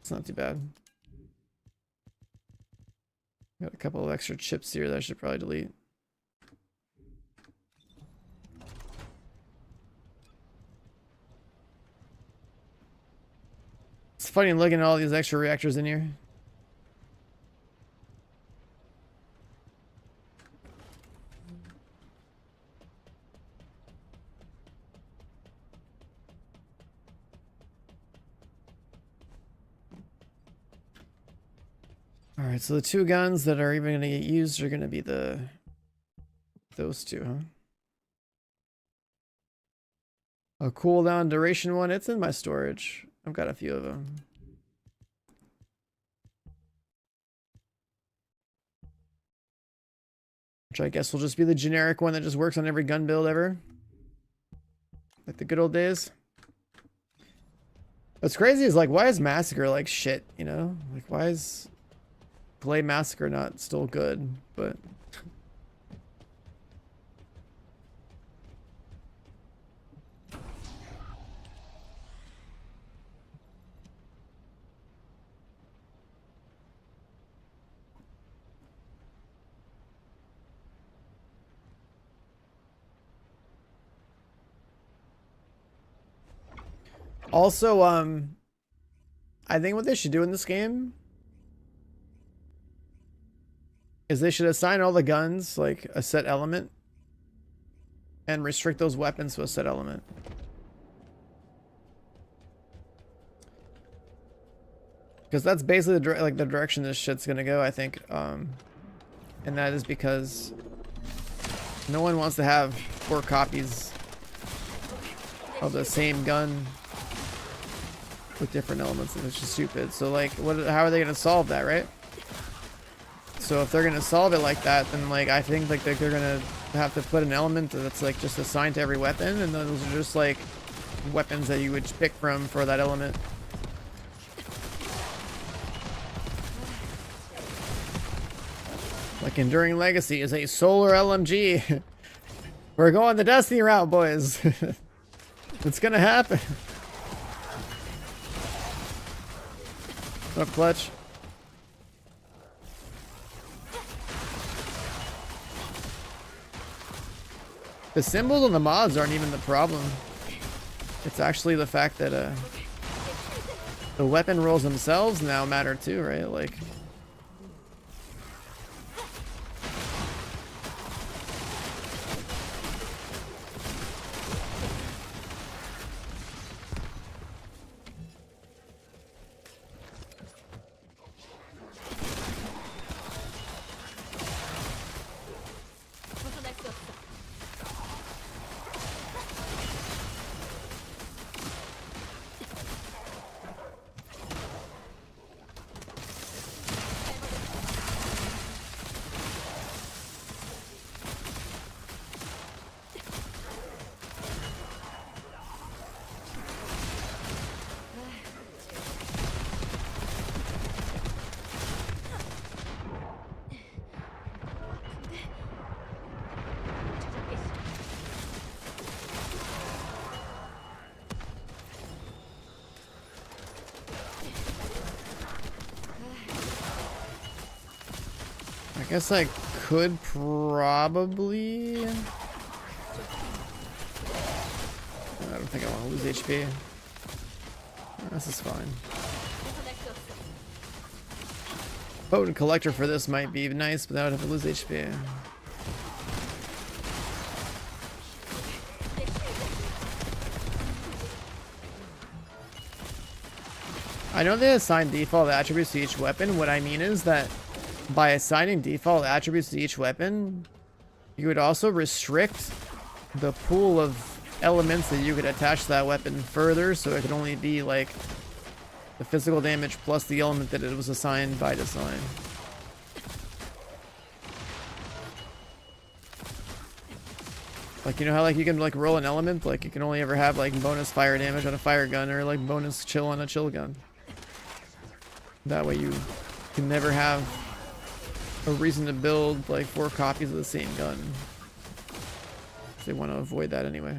It's not too bad. Got a couple of extra chips here that I should probably delete. It's funny looking at all these extra reactors in here. Alright, so the two guns that are even going to get used are going to be those two, huh? A cooldown duration one, it's in my storage. I've got a few of them. Which I guess will just be the generic one that just works on every gun build ever. Like the good old days. What's crazy is like, why is Massacre like shit, you know? Like, why is Play Massacre not still good? But also, I think what they should do in this game is they should assign all the guns like a set element and restrict those weapons to a set element. Because that's basically the direction this shit's gonna go, I think. And that is because no one wants to have 4 copies of the same gun with different elements, which is stupid. So like, how are they gonna solve that, right? So if they're gonna solve it like that, then like I think like they're gonna have to put an element that's like just assigned to every weapon, and those are just like weapons that you would pick from for that element. Like Enduring Legacy is a solar LMG. We're going the Destiny route, boys. It's gonna happen. What up, Clutch? The symbols on the mods aren't even the problem. It's actually the fact that the weapon rolls themselves now matter too, right? Like, I guess I could probably... I don't think I want to lose HP. This is fine. Potent Collector for this might be nice, but I would have to lose HP. I know they assign default attributes to each weapon. What I mean is that by assigning default attributes to each weapon, you would also restrict the pool of elements that you could attach to that weapon further, so it could only be like the physical damage plus the element that it was assigned by design. Like, you know how like you can like roll an element, like you can only ever have like bonus fire damage on a fire gun or like bonus chill on a chill gun. That way you can never have a reason to build like 4 copies of the same gun. They want to avoid that anyway.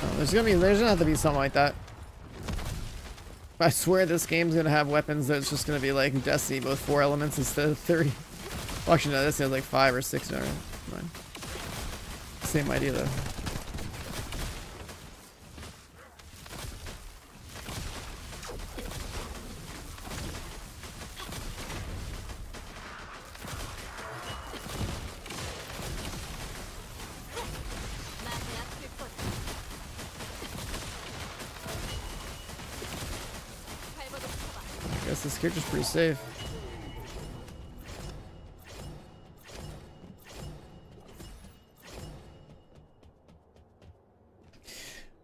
Oh, there's gonna have to be something like that. I swear this game's gonna have weapons that's just gonna be like Destiny, both 4 elements instead of 30. Well, actually, no, this has like 5 or 6 now. Right? Same idea though. I guess this character's pretty safe.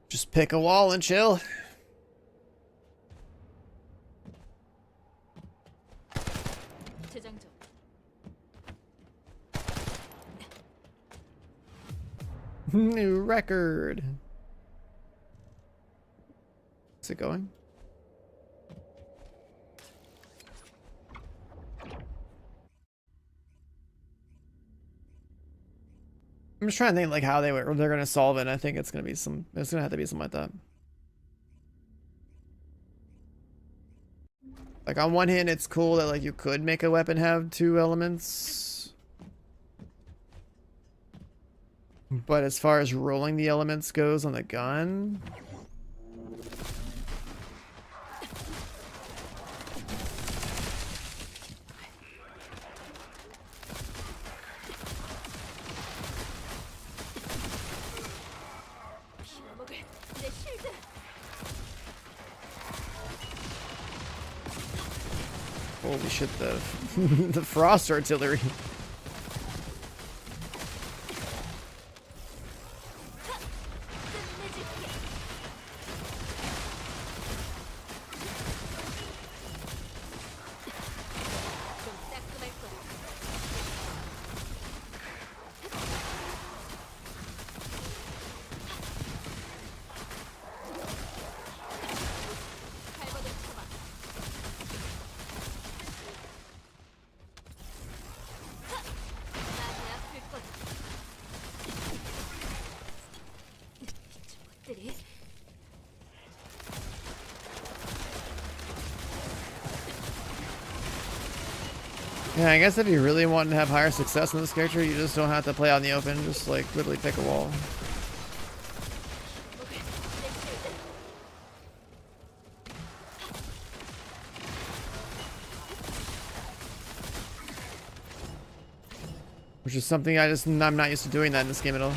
Just pick a wall and chill. New record. Is it going? I'm just trying to think like how they're gonna solve it. I think it's gonna have to be something like that. Like on one hand, it's cool that like you could make a weapon have 2 elements, but as far as rolling the elements goes on the gun, holy shit, the the frost artillery. Yeah, I guess if you really want to have higher success in this character, you just don't have to play out in the open. Just like literally pick a wall. Which is something I'm not used to doing that in this game at all.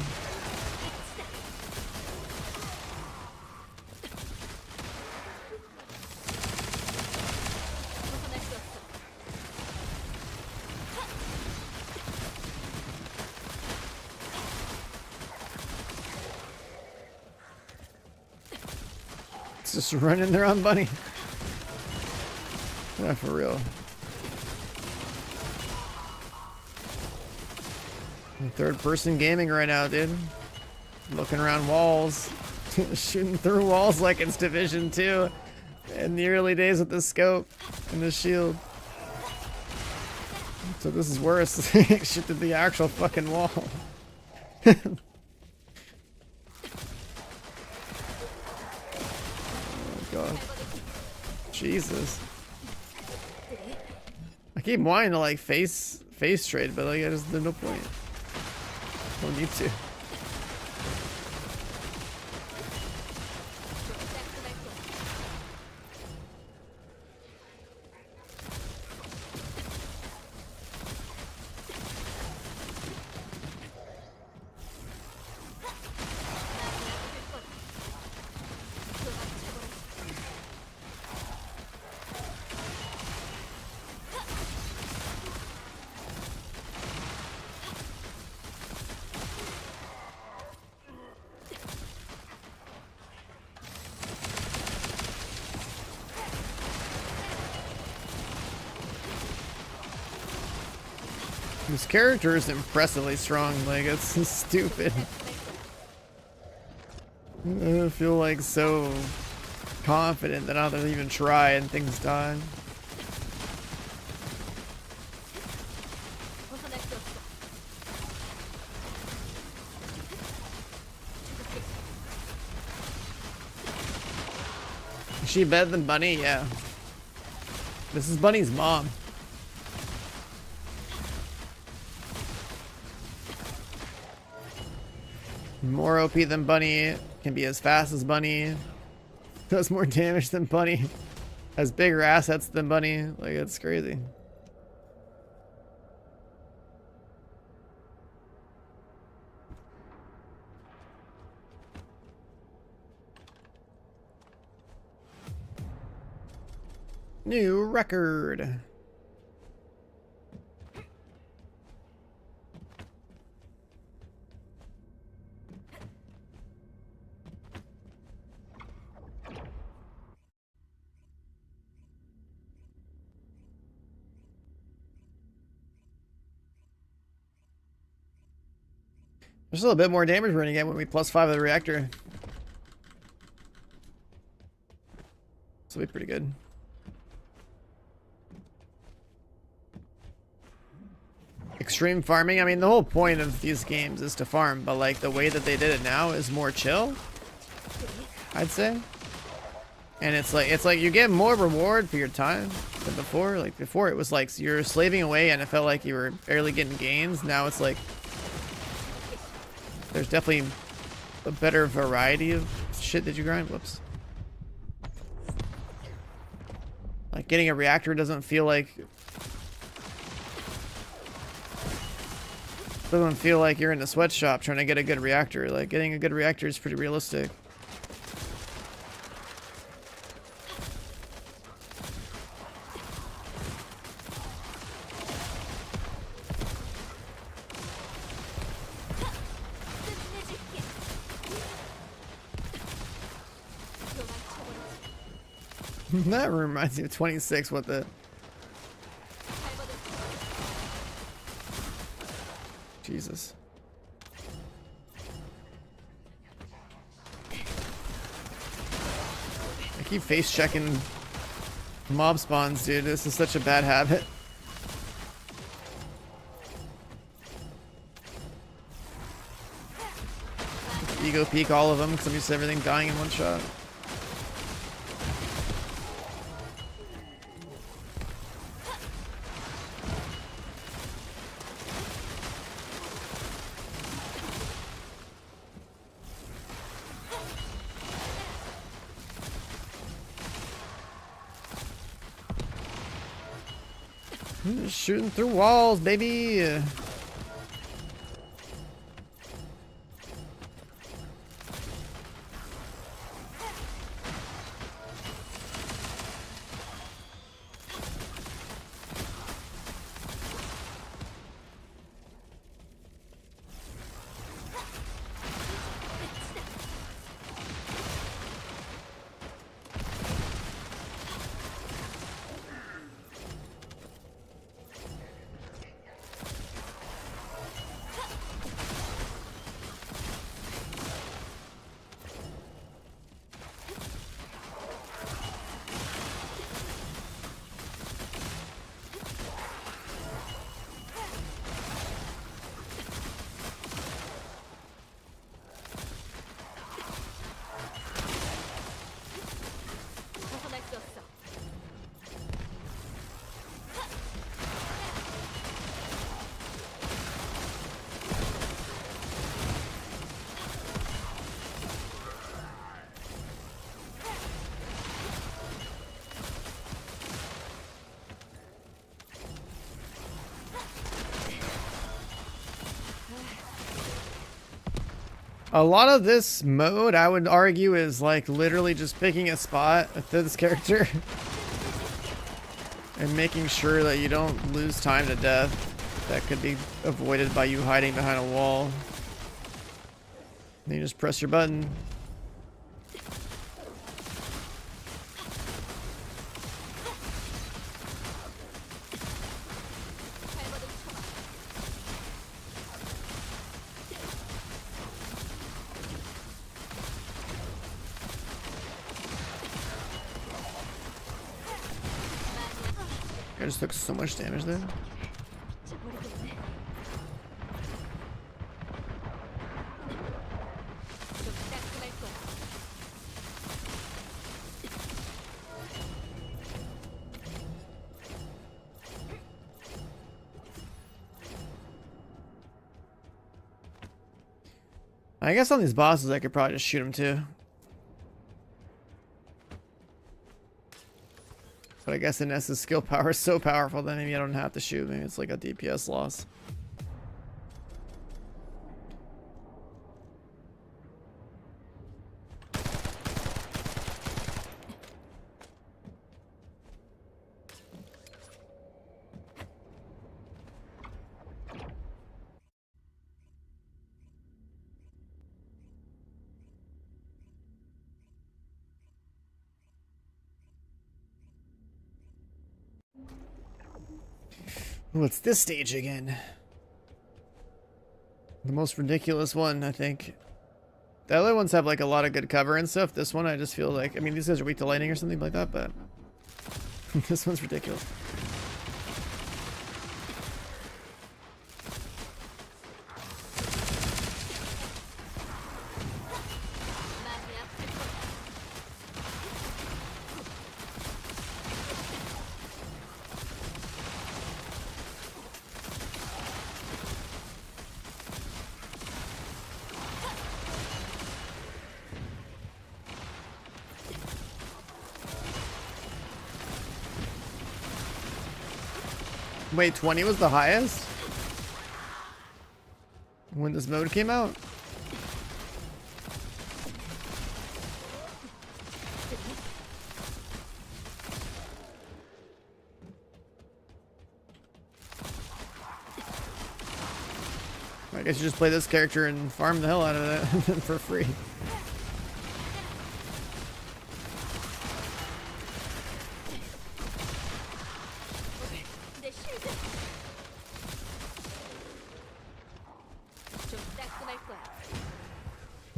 It's just running their own bunny. Yeah, for real. Third person gaming right now, dude. Looking around walls. Shooting through walls like it's Division 2 in the early days with the scope and the shield. So this is worse. Shoot through the actual fucking wall. Oh god. Jesus. I keep wanting to like face trade, but like there's no point. Don't need to. This character is impressively strong. Like, it's stupid. I feel like so confident that I'll even try and things die. Is she better than Bunny? Yeah. This is Bunny's mom. More OP than Bunny, can be as fast as Bunny, does more damage than Bunny, has bigger assets than Bunny. Like, it's crazy. New record. There's a little bit more damage we're gonna get when we +5 of the reactor. This will be pretty good. Extreme farming. I mean, the whole point of these games is to farm, but like the way that they did it now is more chill, I'd say. And it's like you get more reward for your time than before. Like before, it was like you're slaving away, and it felt like you were barely getting gains. Now it's like there's definitely a better variety of shit that you grind. Whoops. Like getting a reactor doesn't feel like you're in a sweatshop trying to get a good reactor. Like getting a good reactor is pretty realistic. That reminds me of 26. What the? Jesus. I keep face checking mob spawns, dude. This is such a bad habit. Ego peek all of them because I'm used to everything dying in one shot. Shooting through walls, baby. A lot of this mode, I would argue, is like literally just picking a spot with this character and making sure that you don't lose time to death. That could be avoided by you hiding behind a wall. Then you just press your button. I just took so much damage there. I guess on these bosses I could probably just shoot them too. But I guess Inessa's skill power is so powerful that maybe I don't have to shoot. Maybe it's like a DPS loss. What's this stage again? The most ridiculous one, I think. The other ones have like a lot of good cover and stuff. This one I just feel like, I mean, these guys are weak to lightning or something like that, but this one's ridiculous. Wait, 20 was the highest? When this mode came out? I guess you just play this character and farm the hell out of it for free.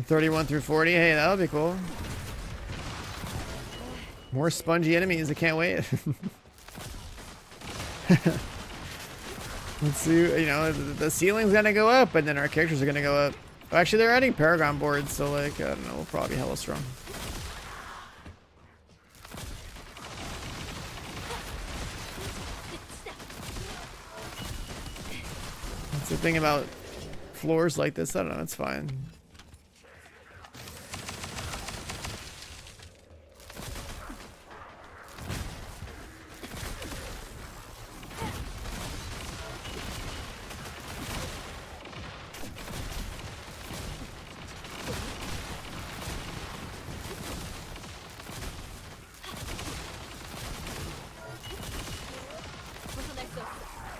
좀
31 through 40. Hey, that'll be cool. More spongy enemies. I can't wait. Let's see. You know, the ceiling's gonna go up, and then our characters are gonna go up. Oh, actually, they're adding Paragon boards, so like, I don't know. We'll probably be hella strong. That's the thing about floors like this. I don't know. It's fine.
벗어날 수 없어.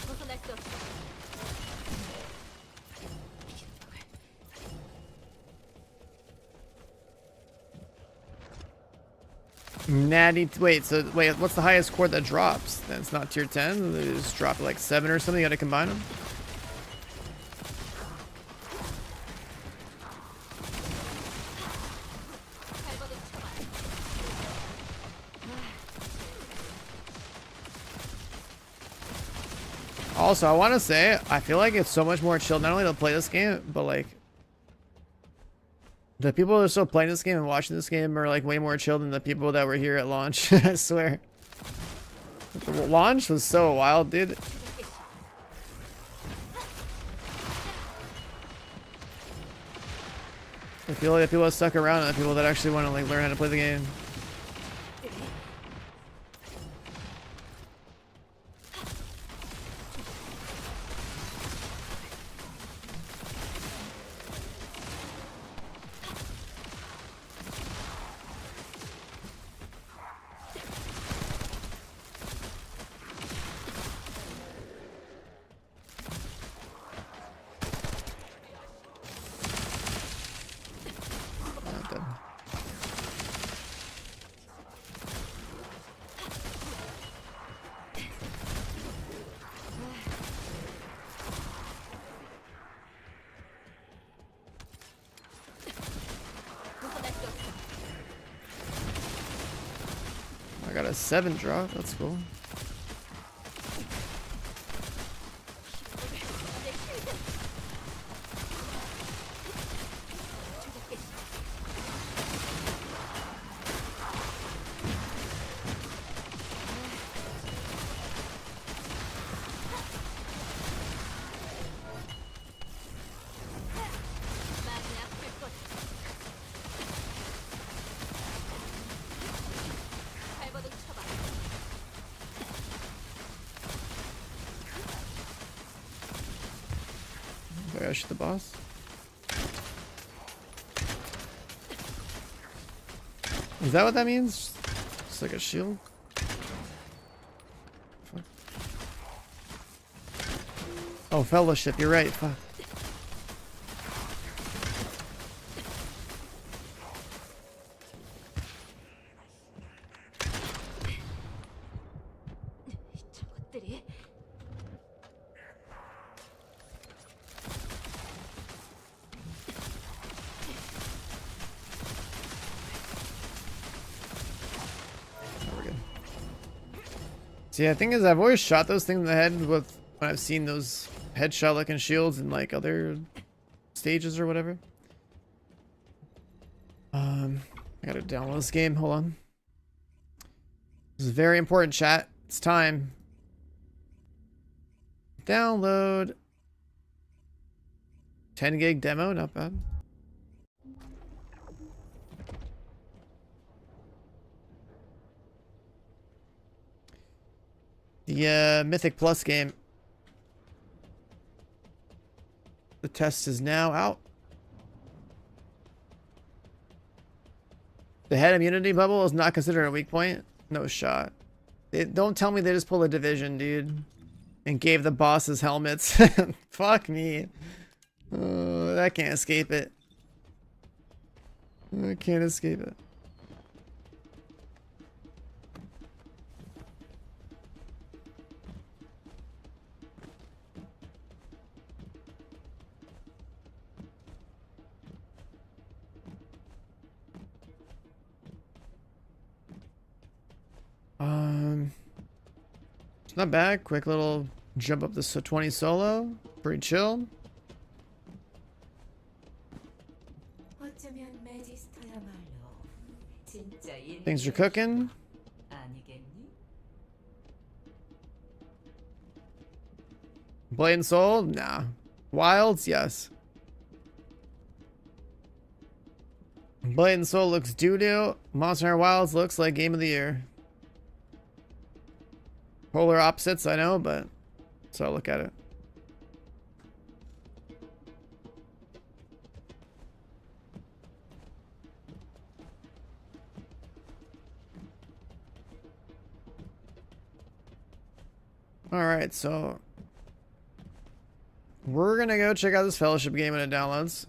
벗어날 수 없어.
Natty, wait, so wait, what's the highest chord that drops? Then it's not tier 10, they just drop like 7 or something, you gotta combine them?
발버둥 쳐봐.
Also, I want to say, I feel like it's so much more chill, not only to play this game, but like, the people that are still playing this game and watching this game are like way more chill than the people that were here at launch, I swear. The launch was so wild, dude. I feel like the people that stuck around are the people that actually want to like learn how to play the game. Not dead. a 7 drop. That's cool. Do I gotta shoot the boss? Is that what that means? Just like a shield? Fuck. Oh, fellowship, you're right. Fuck.
저것들이
There we go. See, I think is I've always shot those things in the head with when I've seen those headshot looking shields in like other stages or whatever. I gotta download this game. Hold on. This is very important, chat. It's time. Download. 10 gig demo, not bad. The Mythic Plus game. The test is now out. The head immunity bubble is not considered a weak point. No shot. Don't tell me they just pulled a division, dude. And gave the bosses helmets. Fuck me. I can't escape it. I can't escape it. It's not bad. Quick little jump up this 20 solo. Pretty chill.
어쩌면 매지스터야말로 진짜
Things are cooking.
아니겠니?
Blade and Soul? Nah. Wilds? Yes. Blade and Soul looks doo-doo. Monster Hunter Wilds looks like Game of the Year. Polar opposites, I know, but so I look at it. Alright, so we're gonna go check out this Fellowship game when it downloads.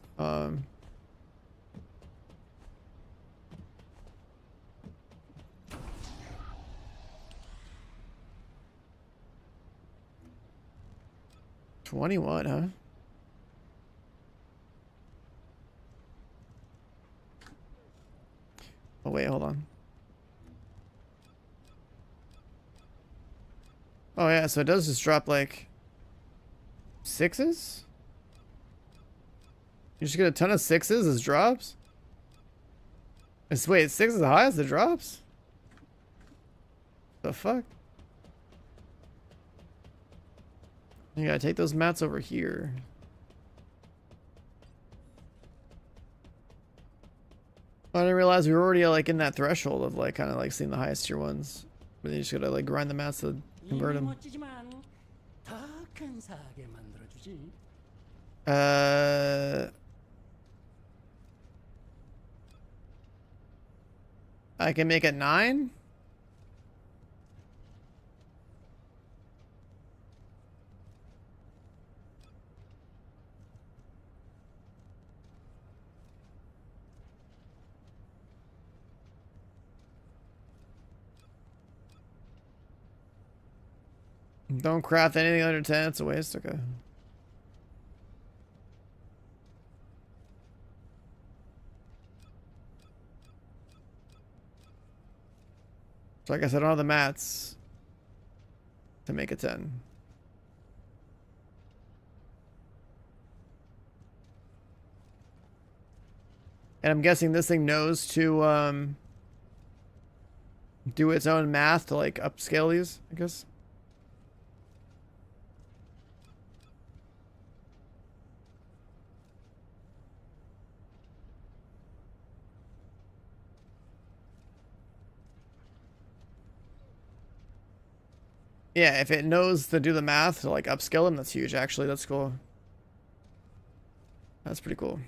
21, huh? Oh wait, hold on. Oh yeah, so it does just drop like 6s? You just get a ton of 6s as drops? Wait, 6 is the highest it drops? The fuck? You gotta take those mats over here. I didn't realize we were already like in that threshold of like kind of like seeing the highest tier ones. But then you just gotta like grind the mats to convert them. I can make it 9? Don't craft anything under 10, it's a waste. Okay. So I guess I don't have the mats to make a 10. And I'm guessing this thing knows to do its own math to like upscale these, I guess. Yeah, if it knows to do the math to like upscale them, that's huge actually. That's cool. That's pretty cool.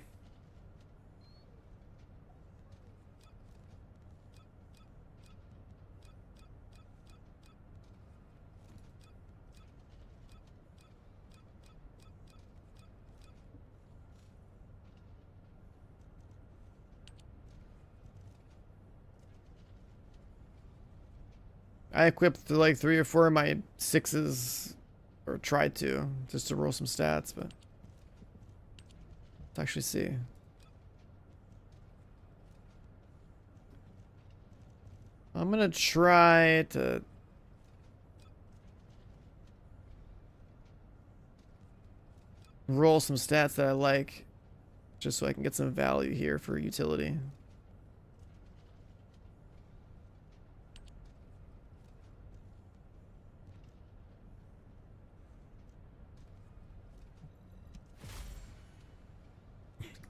I equipped like 3 or 4 of my 6s, or tried to, just to roll some stats, but let's actually see. I'm gonna try to roll some stats that I like, just so I can get some value here for utility.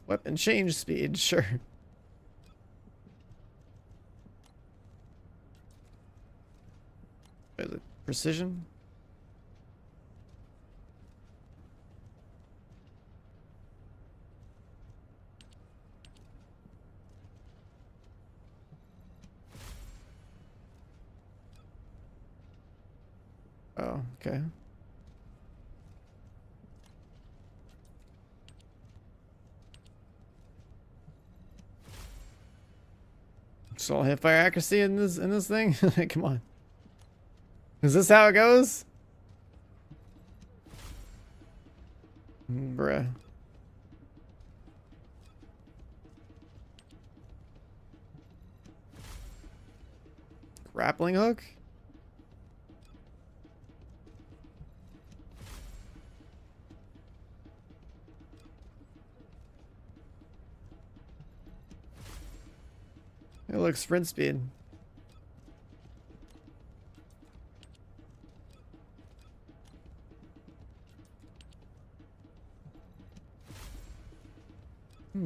Weapon change speed, sure. Is it precision? Oh, okay. So I'll hit fire accuracy in this thing? Come on. Is this how it goes? Bruh. Grappling hook? It looks sprint speed.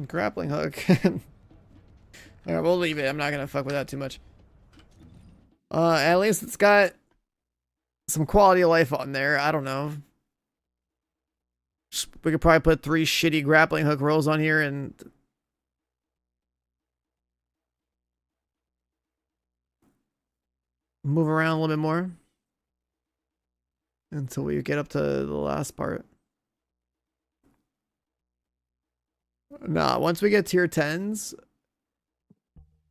Grappling hook. Alright, we'll leave it. I'm not gonna fuck with that too much. At least it's got some quality of life on there. I don't know. We could probably put 3 shitty grappling hook rolls on here and move around a little bit more until we get up to the last part. Nah, once we get tier 10s,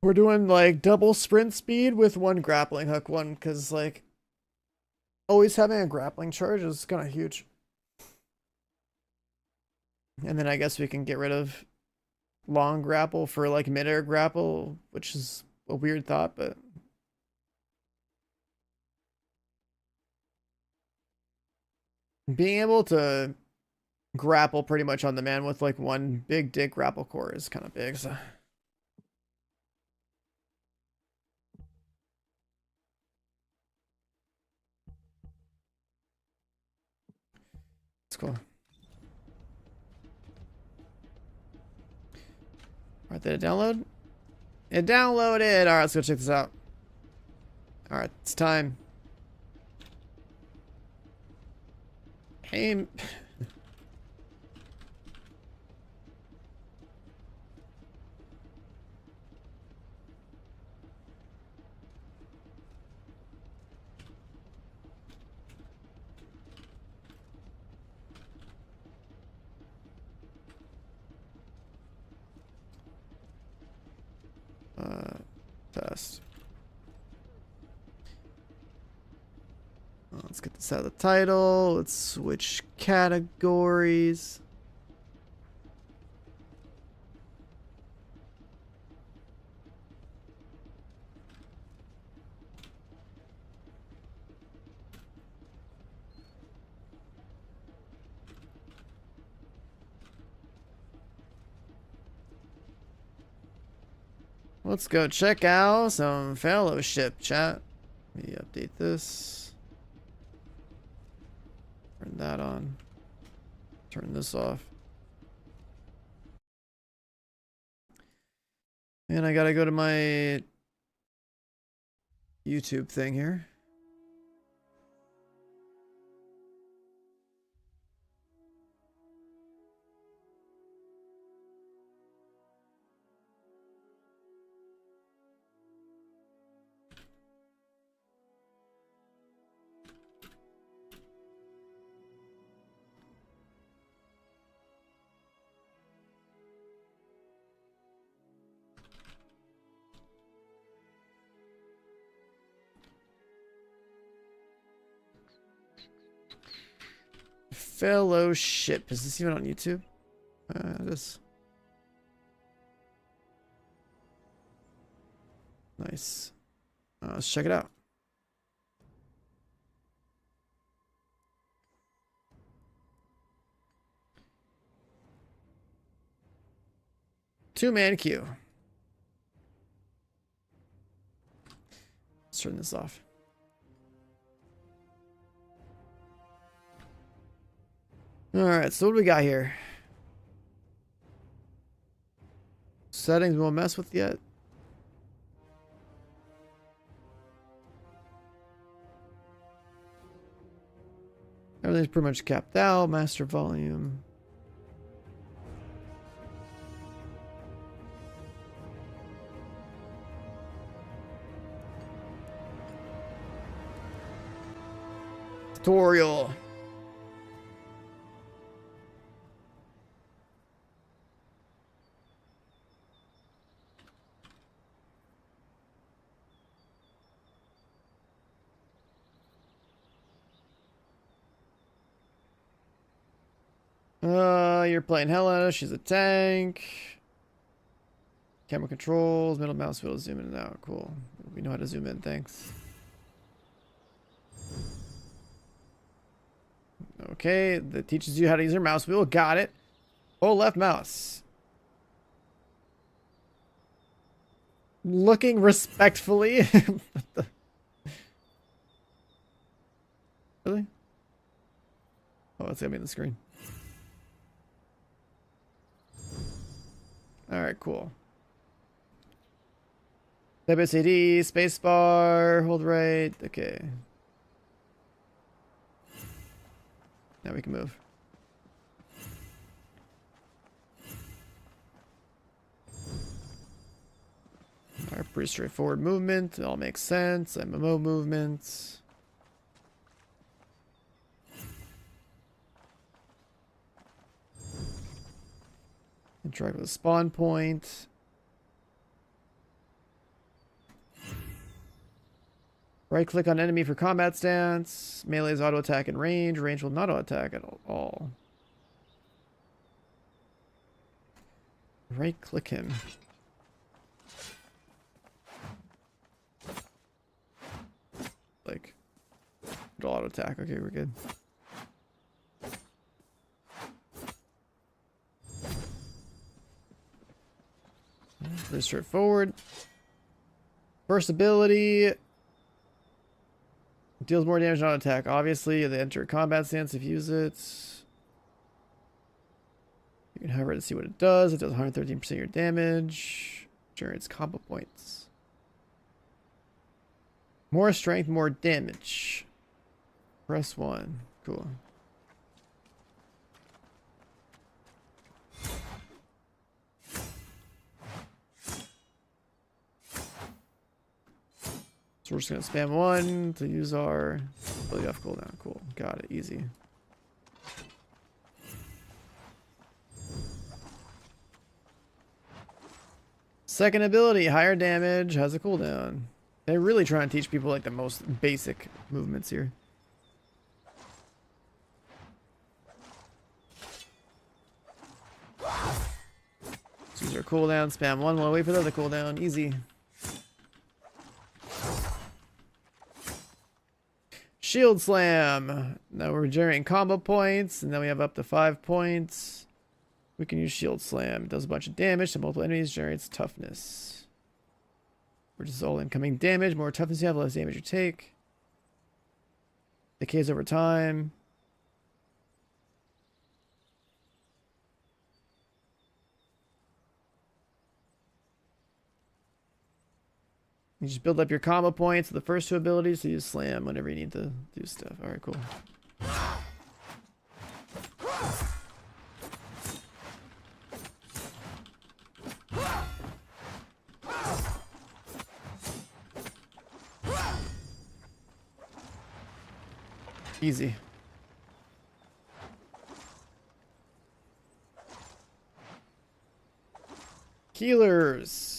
we're doing like double sprint speed with 1 grappling hook one, because like always having a grappling charge is kind of huge. And then I guess we can get rid of long grapple for like mid-air grapple, which is a weird thought, but being able to grapple pretty much on the man with like 1 big dick grapple core is kind of big, so. It's cool. Alright, did it download? It downloaded! Alright, let's go check this out. Alright, it's time. Aim. Test. Let's get this out of the title. Let's switch categories. Let's go check out some fellowship, chat. Let me update this. Turn that on. Turn this off. And I gotta go to my YouTube thing here. Fellowship. Is this even on YouTube? It is. Nice. Let's check it out. Two-man queue. Let's turn this off. Alright, so what do we got here? Settings we won't mess with yet. Everything's pretty much capped out. Master volume. Tutorial. You're playing Hella. She's a tank. Camera controls, middle mouse wheel, zoom in and out. Cool. We know how to zoom in. Thanks. Okay, that teaches you how to use your mouse wheel. Got it. Hold left mouse. Looking respectfully. What the? Really? Oh, it's gonna be on the screen. Alright, cool. WSAD, spacebar, hold right. Okay. Now we can move. Alright, pretty straightforward movement. It all makes sense. MMO movements. Interact with a spawn point. Right click on enemy for combat stance. Melee's auto attack and range. Range will not auto attack at all. Right click him. Like, it'll auto attack. Okay, we're good. Pretty straightforward. First ability deals more damage on attack. Obviously, they enter combat stance if you use it. You can hover to see what it does. It does 113% of your damage. Generates combo points. More strength, more damage. Press 1. Cool. So we're just going to spam 1 to use our ability off cooldown. Cool. Got it. Easy. Second ability, higher damage, has a cooldown. They really try and teach people like the most basic movements here. Let's use our cooldown. Spam 1 while we wait for the other cooldown. Easy. Shield Slam. Now we're generating combo points, and then we have up to 5 points. We can use Shield Slam. It does a bunch of damage to multiple enemies, generates toughness. Reduces all incoming damage. More toughness you have, less damage you take. Decays over time. You just build up your combo points with the first two abilities, so you slam whenever you need to do stuff. Alright, cool. Easy. Healers.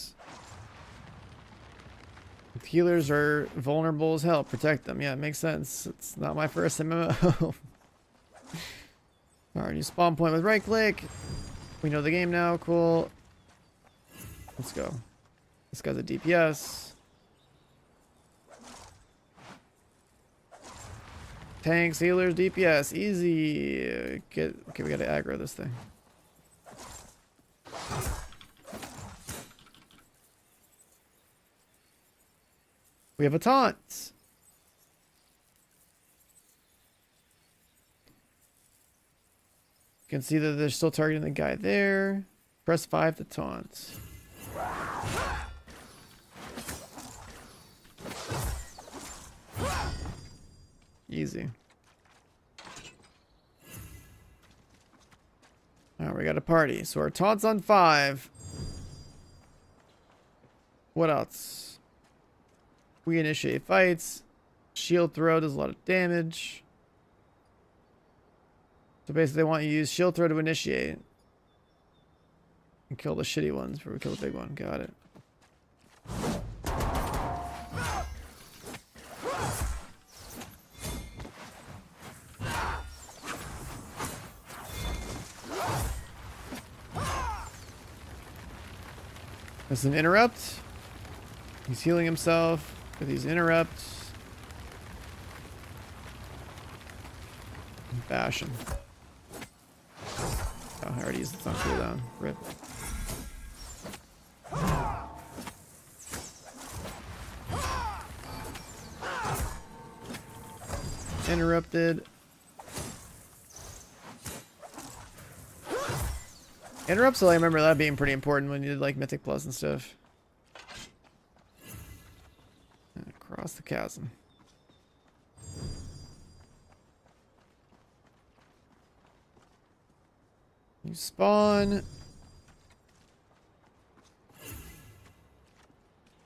Healers are vulnerable as hell. Protect them. Yeah, it makes sense. It's not my first MMO. Alright, you spawn point with right click. We know the game now. Cool. Let's go. This guy's a DPS. Tanks, healers, DPS. Easy. Okay, we gotta aggro this thing. We have a taunt. You can see that they're still targeting the guy there. Press 5 to taunt. Easy. Alright, we got a party. So our taunt's on 5. What else? We initiate fights. Shield throw does a lot of damage. So basically they want you to use shield throw to initiate. And kill the shitty ones before we kill the big one. Got it. There's an interrupt. He's healing himself with these interrupts. Bash him. Oh, I already used it on cooldown. Rip. Interrupted. Interrupts, I remember that being pretty important when you did like Mythic Plus and stuff. Across the chasm. You spawn.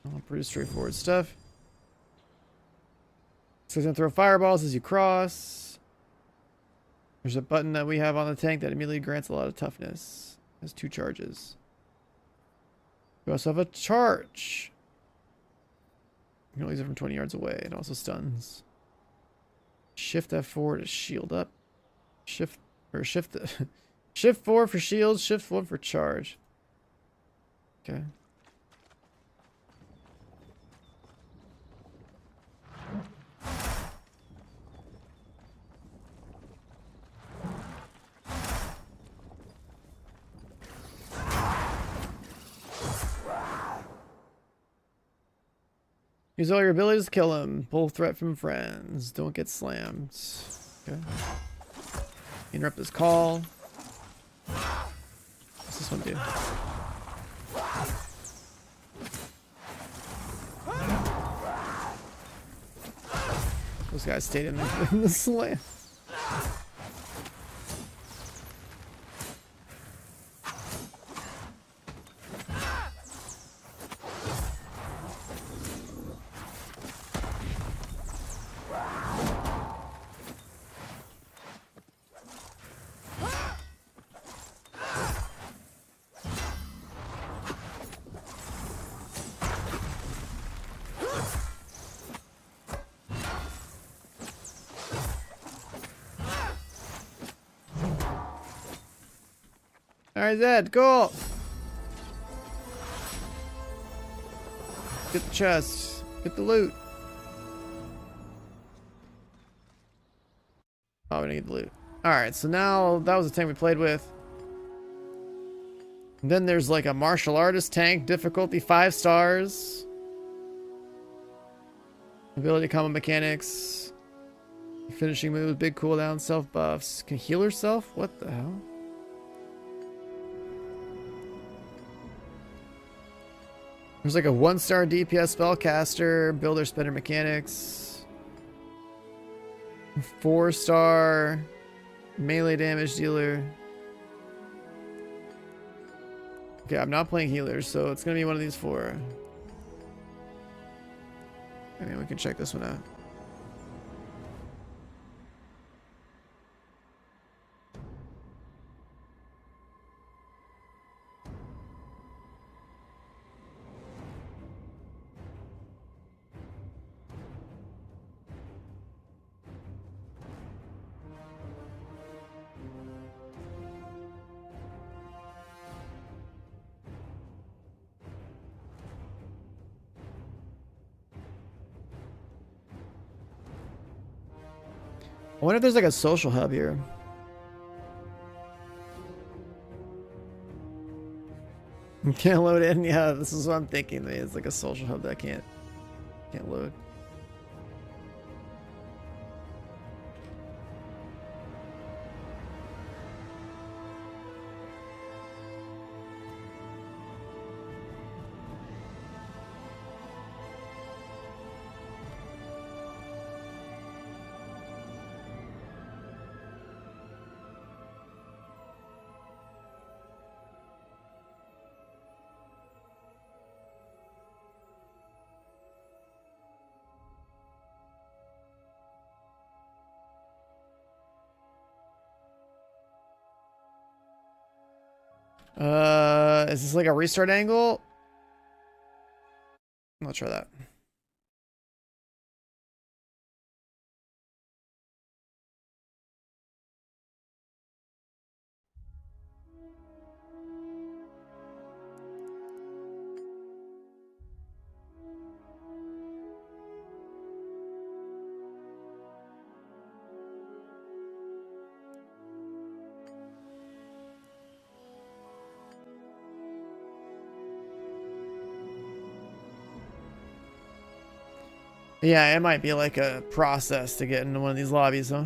Oh, pretty straightforward stuff. So he's gonna throw fireballs as you cross. There's a button that we have on the tank that immediately grants a lot of toughness. It has 2 charges. We also have a charge. You can only use it from 20 yards away. It also stuns. Shift F4 to shield up. Shift Shift 4 for shield, Shift 1 for charge. Okay. Use all your abilities to kill him. Pull threat from friends. Don't get slammed. Okay. Interrupt his call. What's this one do? Those guys stayed in the slam. Alright, Zed, cool. Get the chest. Get the loot. Oh, we need the loot. Alright, so now that was the tank we played with. And then there's like a martial artist tank, difficulty 5 stars. Ability combo mechanics. Finishing moves, big cooldown, self buffs. Can heal herself? What the hell? There's like a 1-star DPS spellcaster, builder spinner mechanics. 4-star melee damage dealer. Okay, I'm not playing healers, so it's gonna be one of these 4. I mean, we can check this one out. I wonder if there's like a social hub here. Can't load in. Yeah, this is what I'm thinking. It's like a social hub that can't load. Is this like a restart angle? Let's try that. Yeah, it might be like a process to get into one of these lobbies, huh?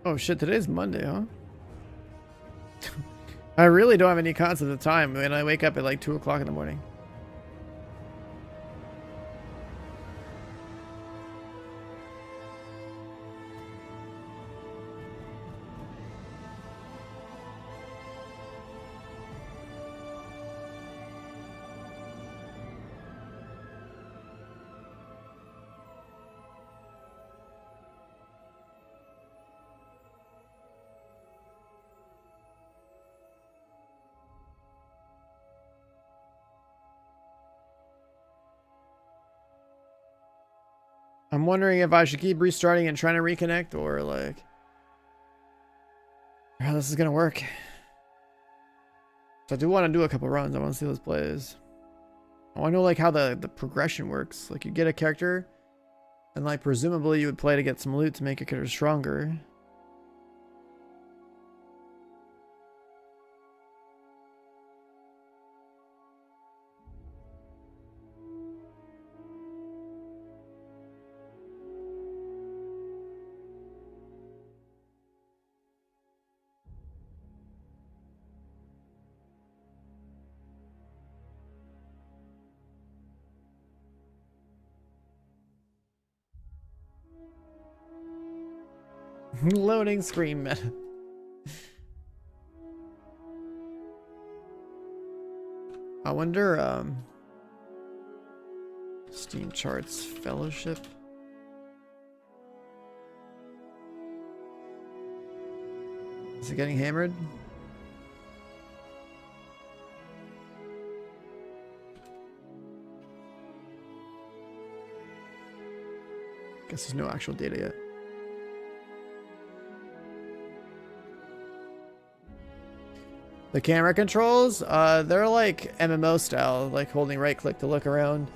Oh shit, today's Monday, huh? I really don't have any concept of time when I wake up at like 2 o'clock in the morning. I'm wondering if I should keep restarting and trying to reconnect or like how this is gonna work. So I do want to do a couple runs. I want to see how this plays. I want to know like how the progression works. Like you get a character and like presumably you would play to get some loot to make your character stronger. Loading screen meta. I wonder, Steam charts fellowship. Is it getting hammered? Guess there's no actual data yet. The camera controls, they're like MMO style, like holding right click to look around.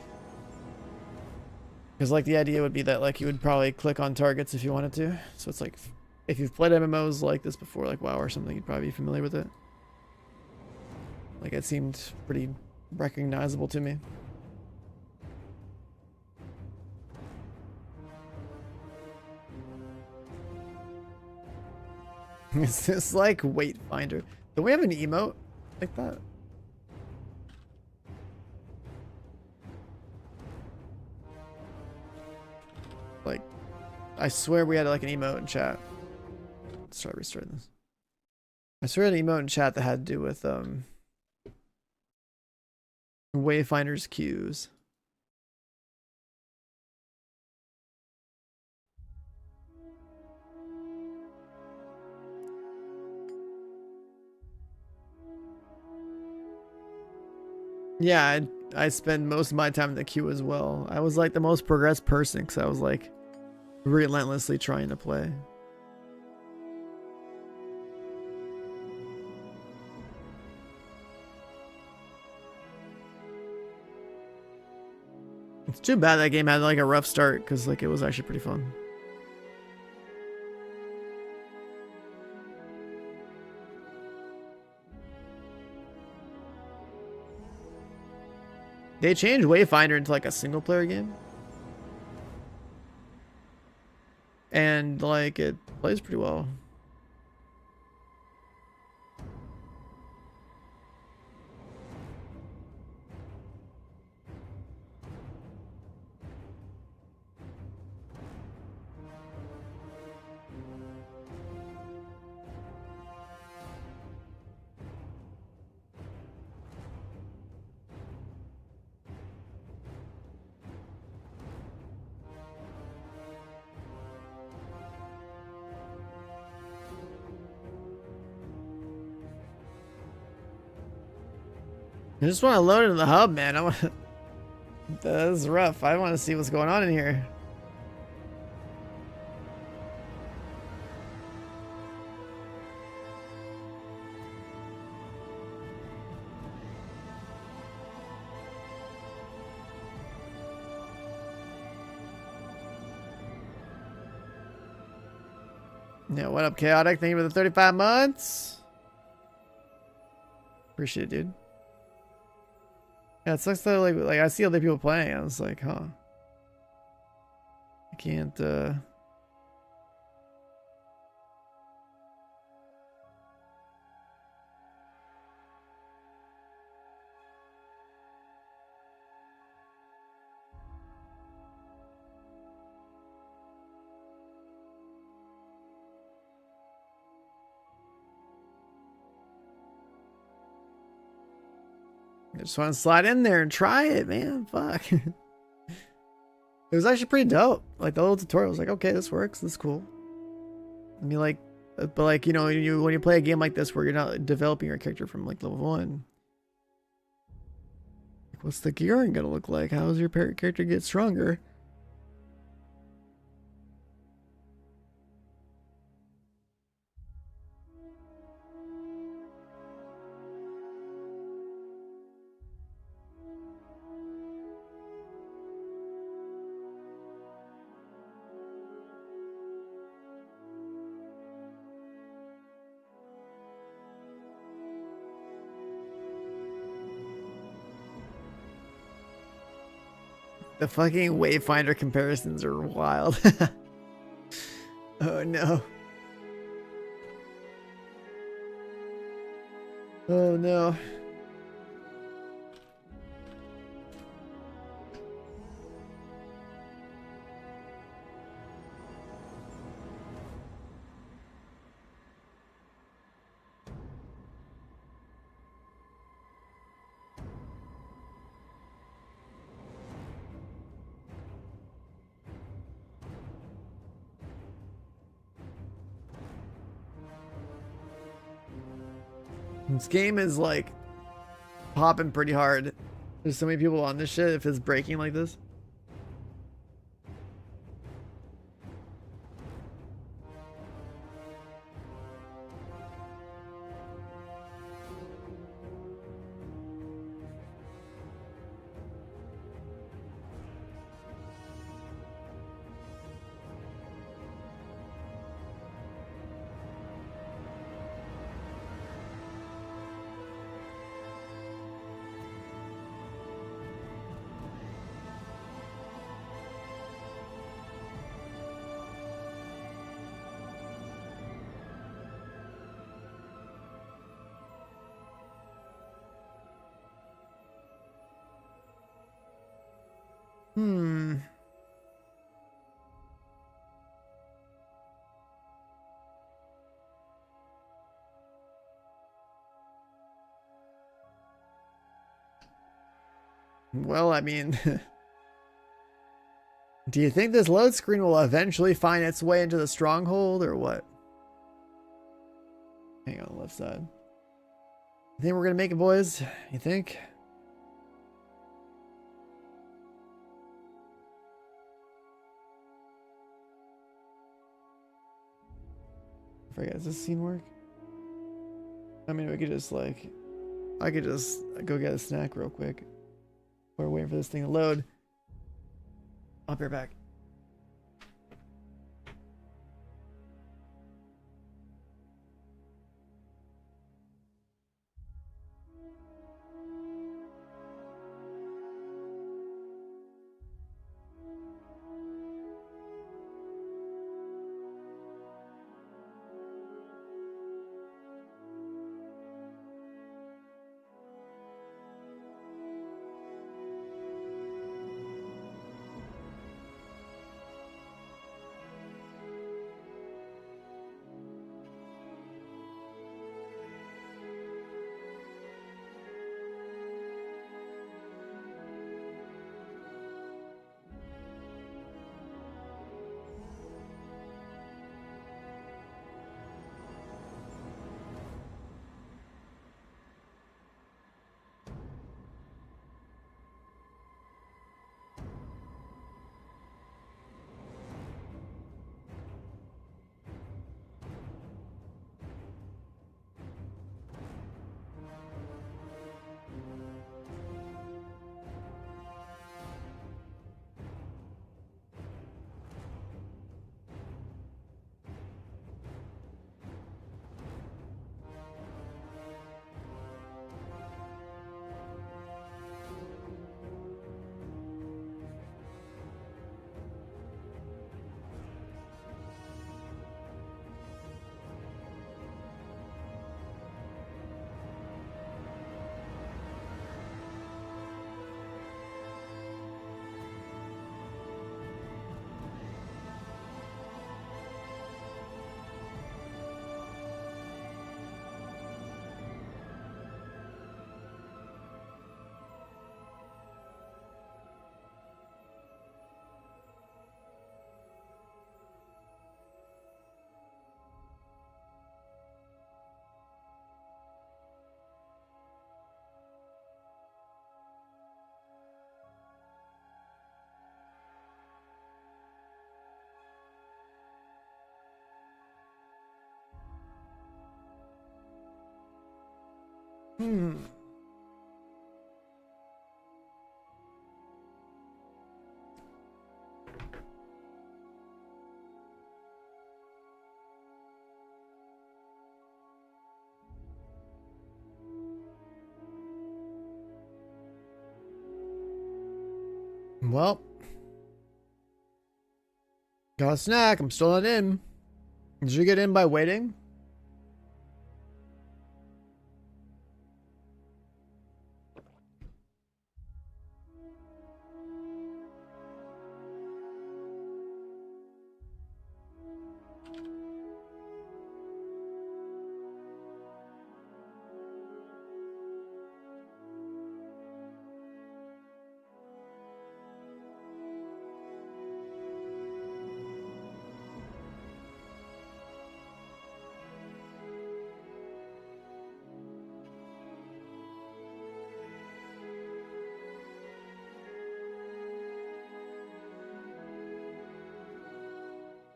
Because like the idea would be that like you would probably click on targets if you wanted to. So it's like, if you've played MMOs like this before, like WoW or something, you'd probably be familiar with it. Like it seemed pretty recognizable to me. Is this like weight finder? Do we have an emote like that? Like, I swear we had like an emote in chat. Let's try restarting this. I swear we had an emote in chat that had to do with Wayfinder's queues. Yeah, I spend most of my time in the queue as well. I was like the most progressed person because I was like relentlessly trying to play. It's too bad that game had like a rough start because like it was actually pretty fun. They changed Wayfinder into like a single player game. And like it plays pretty well. I just want to load into the hub, man. I want. This is rough. I want to see what's going on in here. Yeah, what up, Chaotic? Thank you for the 35 months. Appreciate it, dude. Yeah, it sucks though, like I see other people playing. I was like, huh. I can't I just want to slide in there and try it, man. Fuck. It was actually pretty dope. Like the little tutorial was like, okay, this works. This is cool. I mean, like, but like, you know, when you play a game like this where you're not developing your character from like level 1, like, what's the gearing gonna look like? How does your character get stronger? The fucking Wayfinder comparisons are wild. Oh no. Oh no. This game is like popping pretty hard. There's so many people on this shit if it's breaking like this. Hmm. Well, I mean, do you think this load screen will eventually find its way into the stronghold or what? Hang on the left side. You think we're gonna make it, boys? You think? I forget, does this scene work? I mean, we could just like, I could just go get a snack real quick. We're waiting for this thing to load. I'll be right back. Hmm. Well, got a snack. I'm still not in. Did you get in by waiting?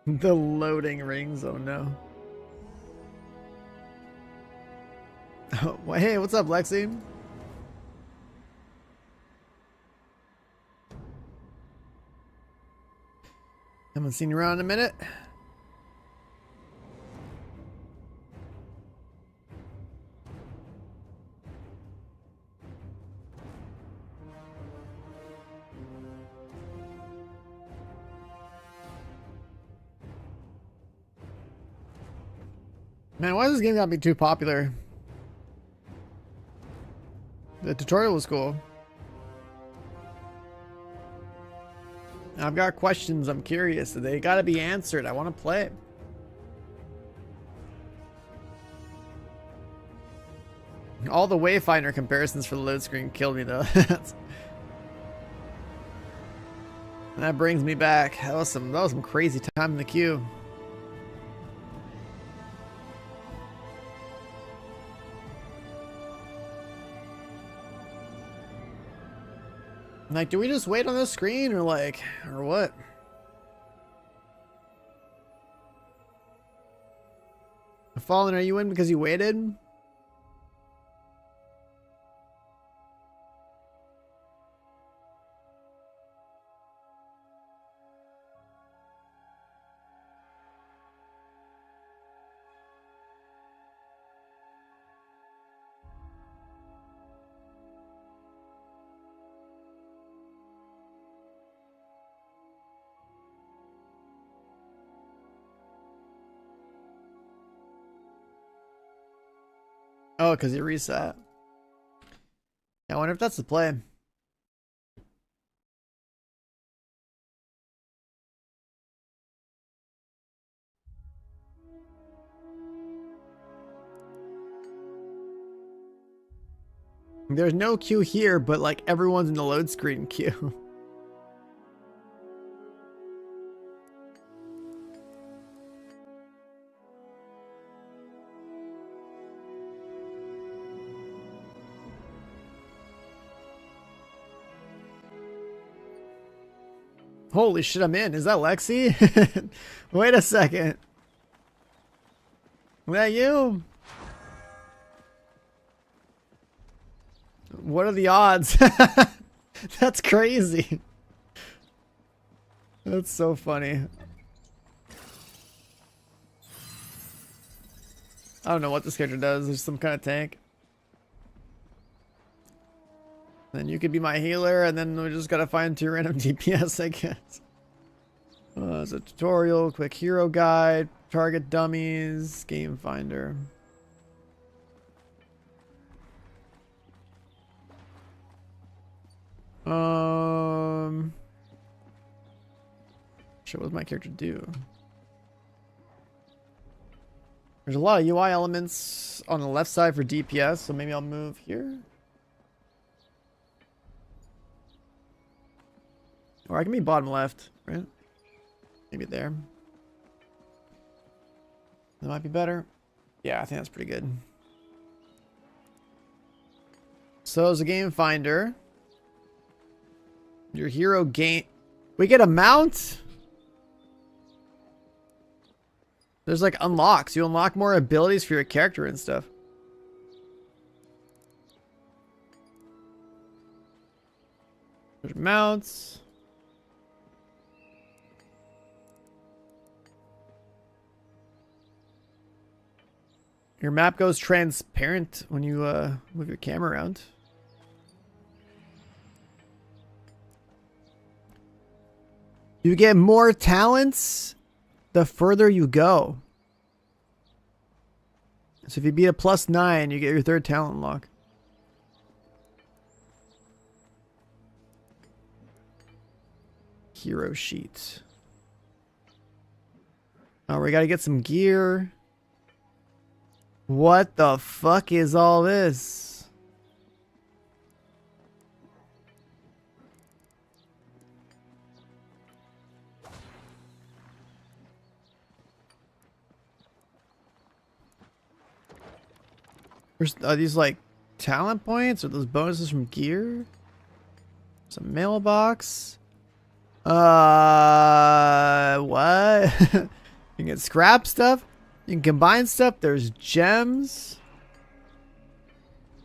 The loading rings, oh no. Oh, well, hey, what's up, Lexi? Haven't seen you around in a minute. Man, why is this game gotta be too popular? The tutorial was cool. I've got questions. I'm curious. They gotta be answered. I want to play. All the Wayfinder comparisons for the load screen killed me though. That brings me back. That was some crazy time in the queue. Like, do we just wait on this screen or what? Fallen, are you in because you waited? Oh, because you reset. Yeah, I wonder if that's the play. There's no queue here, but like everyone's in the load screen queue. Holy shit, I'm in. Is that Lexi? Wait a second. Is that you? What are the odds? That's crazy. That's so funny. I don't know what this character does. There's some kind of tank. Then you could be my healer, and then we just gotta find 2 random DPS, I guess. It's a tutorial, quick hero guide, target dummies, game finder. Shit, what does my character do? There's a lot of UI elements on the left side for DPS, so maybe I'll move here. Or I can be bottom left, right? Maybe there. That might be better. Yeah, I think that's pretty good. So as a game finder, your hero gain. We get a mount? There's like unlocks. You unlock more abilities for your character and stuff. There's mounts. Your map goes transparent when you move your camera around. You get more talents the further you go. So if you beat a +9, you get your 3rd talent unlock. Hero sheet. Oh, we gotta get some gear. What the fuck is all this? Are these like talent points or those bonuses from gear? Some mailbox. What? You can get scrap stuff. You can combine stuff. There's gems.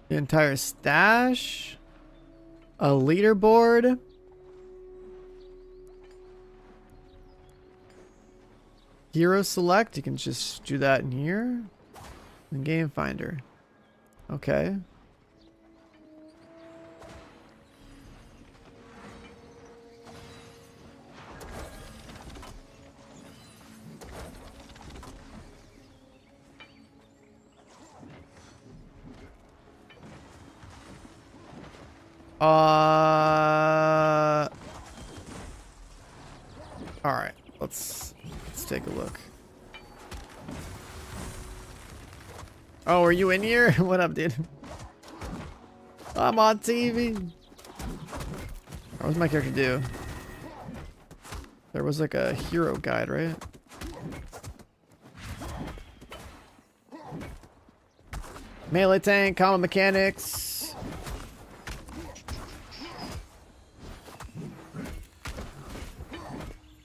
The entire stash. A leaderboard. Hero select. You can just do that in here. And game finder. Okay. All right. Let's take a look. Oh, are you in here? What up, dude? I'm on TV. What was my character do? There was like a hero guide, right? Melee tank, common mechanics.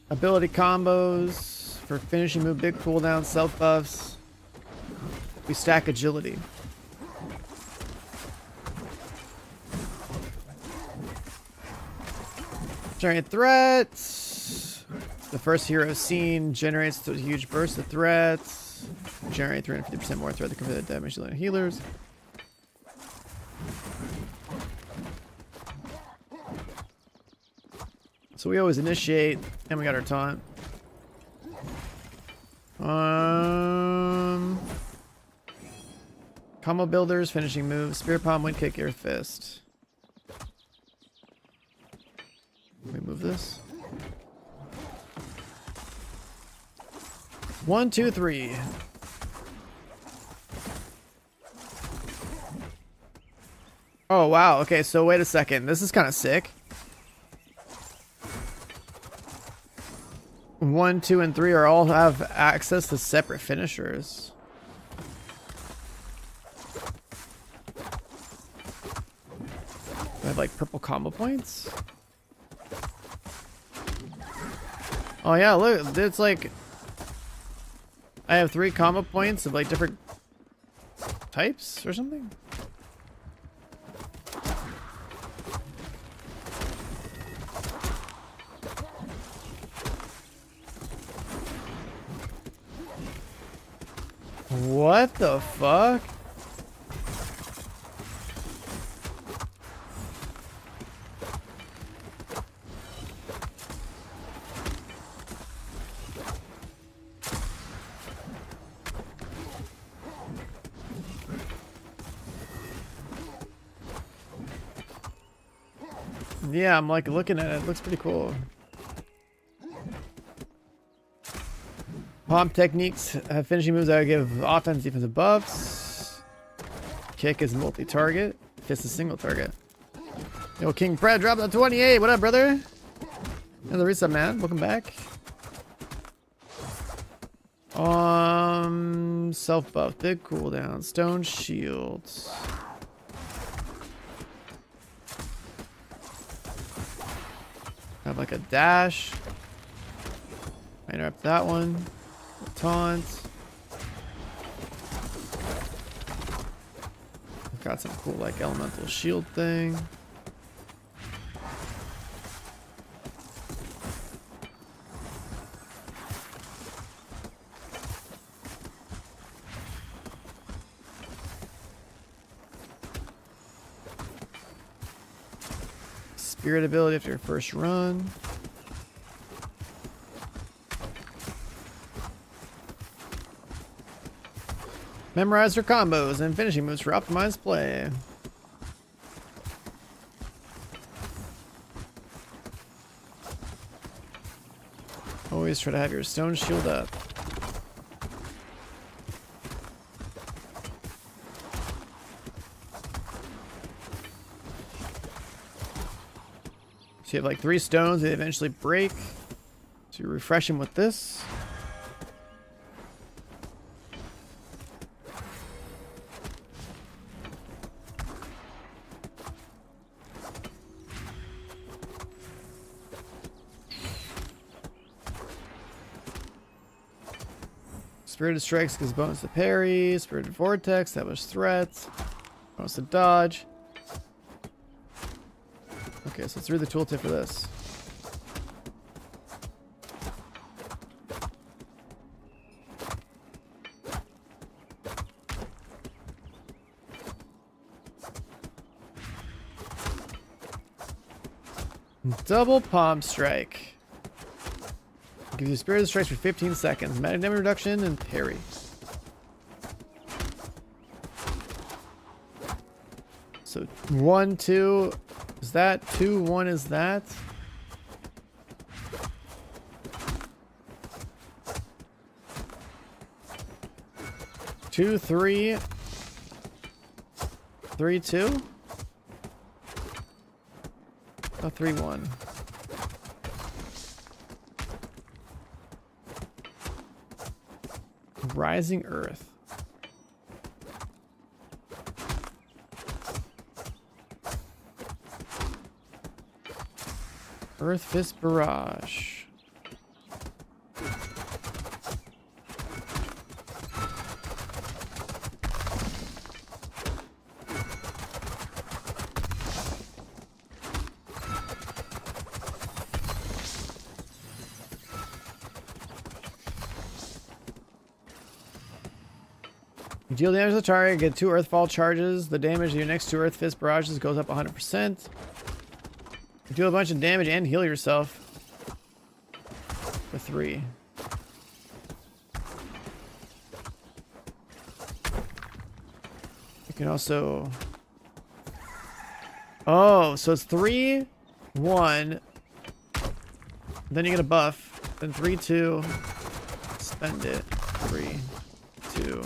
Ability combos for finishing move, big cooldown, self buffs. We stack agility. Generate threats. The first hero seen generates a huge burst of threats. Generate 350% more threat to cover the damage to healers. So we always initiate, and we got our taunt. Combo builders, finishing moves, spear palm, wind kick, air fist. Let me move this. 1, 2, 3. Oh wow, okay, so wait a second. This is kind of sick. 1, 2, and 3 are all have access to separate finishers. I have like purple combo points. Oh yeah, look, it's like I have 3 combo points of like different types or something. What the fuck? Yeah, I'm like looking at it. It looks pretty cool. Pomp techniques have finishing moves that give offense, defensive buffs. Kick is multi-target. Fist is single target. Yo, King Fred dropped on 28. What up, brother? Another reset, man. Welcome back. Self buff, big cooldown, stone shields. Have like a dash. I interrupt that one. Taunt. I've got some cool like elemental shield thing. Spirit ability after your first run. Memorize your combos and finishing moves for optimized play. Always try to have your stone shield up. So you have like 3 stones, they eventually break. So you refresh them with this. Spirited Strikes gives bonus to parry. Spirited Vortex, that was threat. Bonus to dodge. Okay, so let's read the tooltip for this. Double Palm Strike. Gives you Spirited Strikes for 15 seconds. Magic damage reduction and parry. So 1, 2 is that? 2, 1 is that? Two, 3. 3, 2? Oh, 3, 1. Rising Earth. Earth Fist Barrage. You deal damage to the target, get 2 Earthfall charges. The damage of your next 2 Earth Fist Barrages goes up 100%. You deal a bunch of damage and heal yourself for 3. You can also... Oh, so it's 3, 1. Then you get a buff. Then 3, 2. Spend it. 3, 2.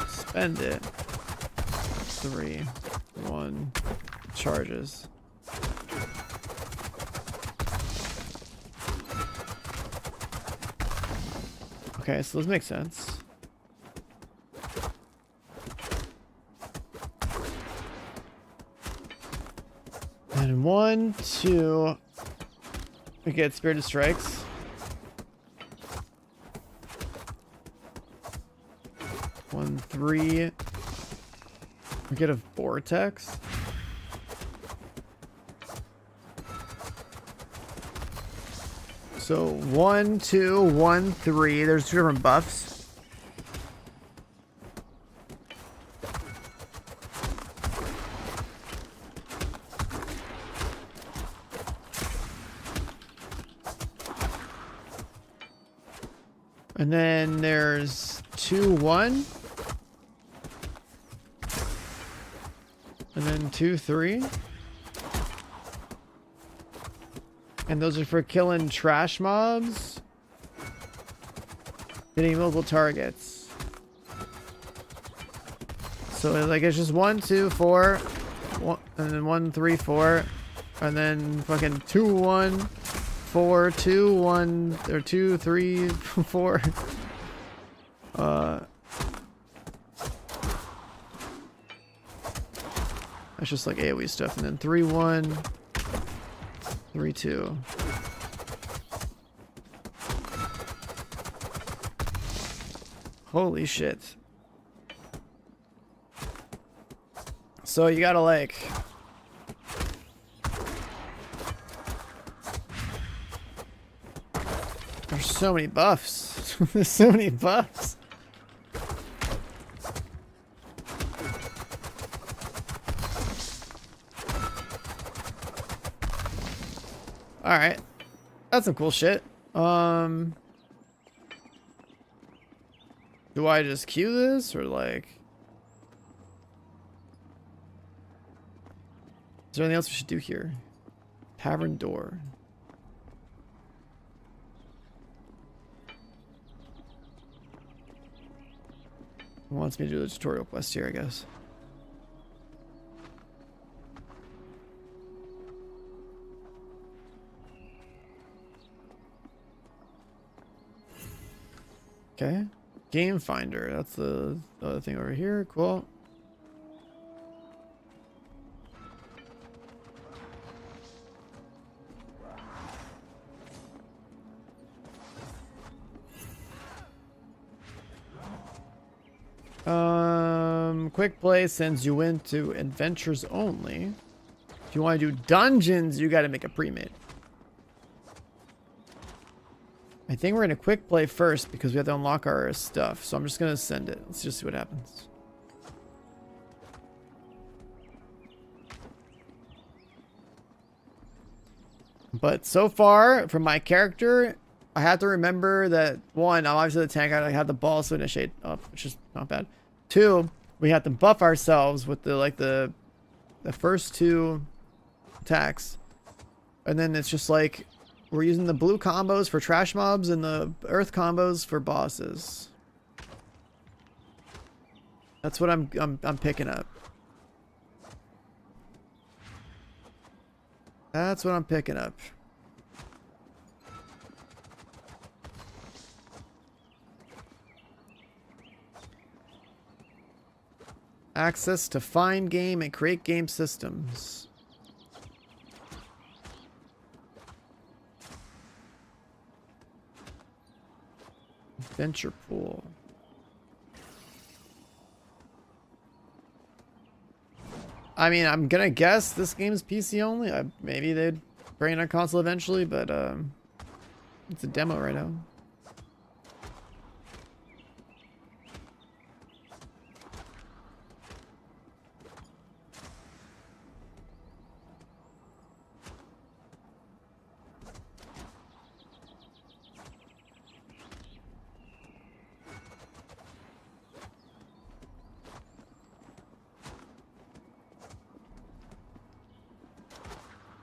Spend it. 3, 1. Charges. Okay, so this makes sense. And 1, 2. We get Spirited Strikes. 1, 3. We get a Vortex. So 1, 2, 1, 3. There's 2 different buffs. And then there's 2, 1. And then 2, 3. And those are for killing trash mobs. Hitting multiple targets. So like it's just 1, 2, 4. And then 1, 3, 4. And then fucking 2, 1, 4, 2, 1, or 2, 3, 4. That's just like AoE stuff. And then 3, 1. 3, 2. Holy shit. So you gotta like... There's so many buffs. There's so many buffs. Alright. That's some cool shit. Do I just queue this or like... Is there anything else we should do here? Tavern door. Wants me to do the tutorial quest here, I guess. Okay. Game Finder. That's the other thing over here. Cool. Quick play sends you into adventures only. If you want to do dungeons, you got to make a pre-made. I think we're gonna quick play first because we have to unlock our stuff. So I'm just gonna send it. Let's just see what happens. But so far, from my character, I have to remember that one, I'm obviously the tank. I have the balls to initiate up, which is not bad. Two, we have to buff ourselves with the first two attacks, and then it's just like we're using the blue combos for trash mobs and the earth combos for bosses. That's what I'm picking up. That's what I'm picking up. Access to find game and create game systems. Adventure pool. I mean, I'm gonna guess this game's PC only. Maybe they'd bring it on console eventually, but it's a demo right now.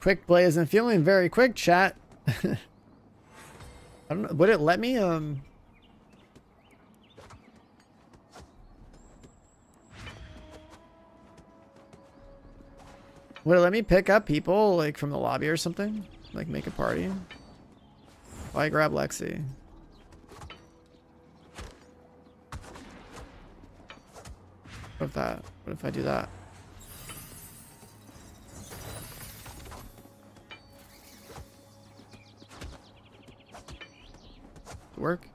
Quick play isn't feeling very quick, chat. I don't know. Would it let me would it let me pick up people like from the lobby or something? Like make a party? Why grab Lexi? What if I do that? Work.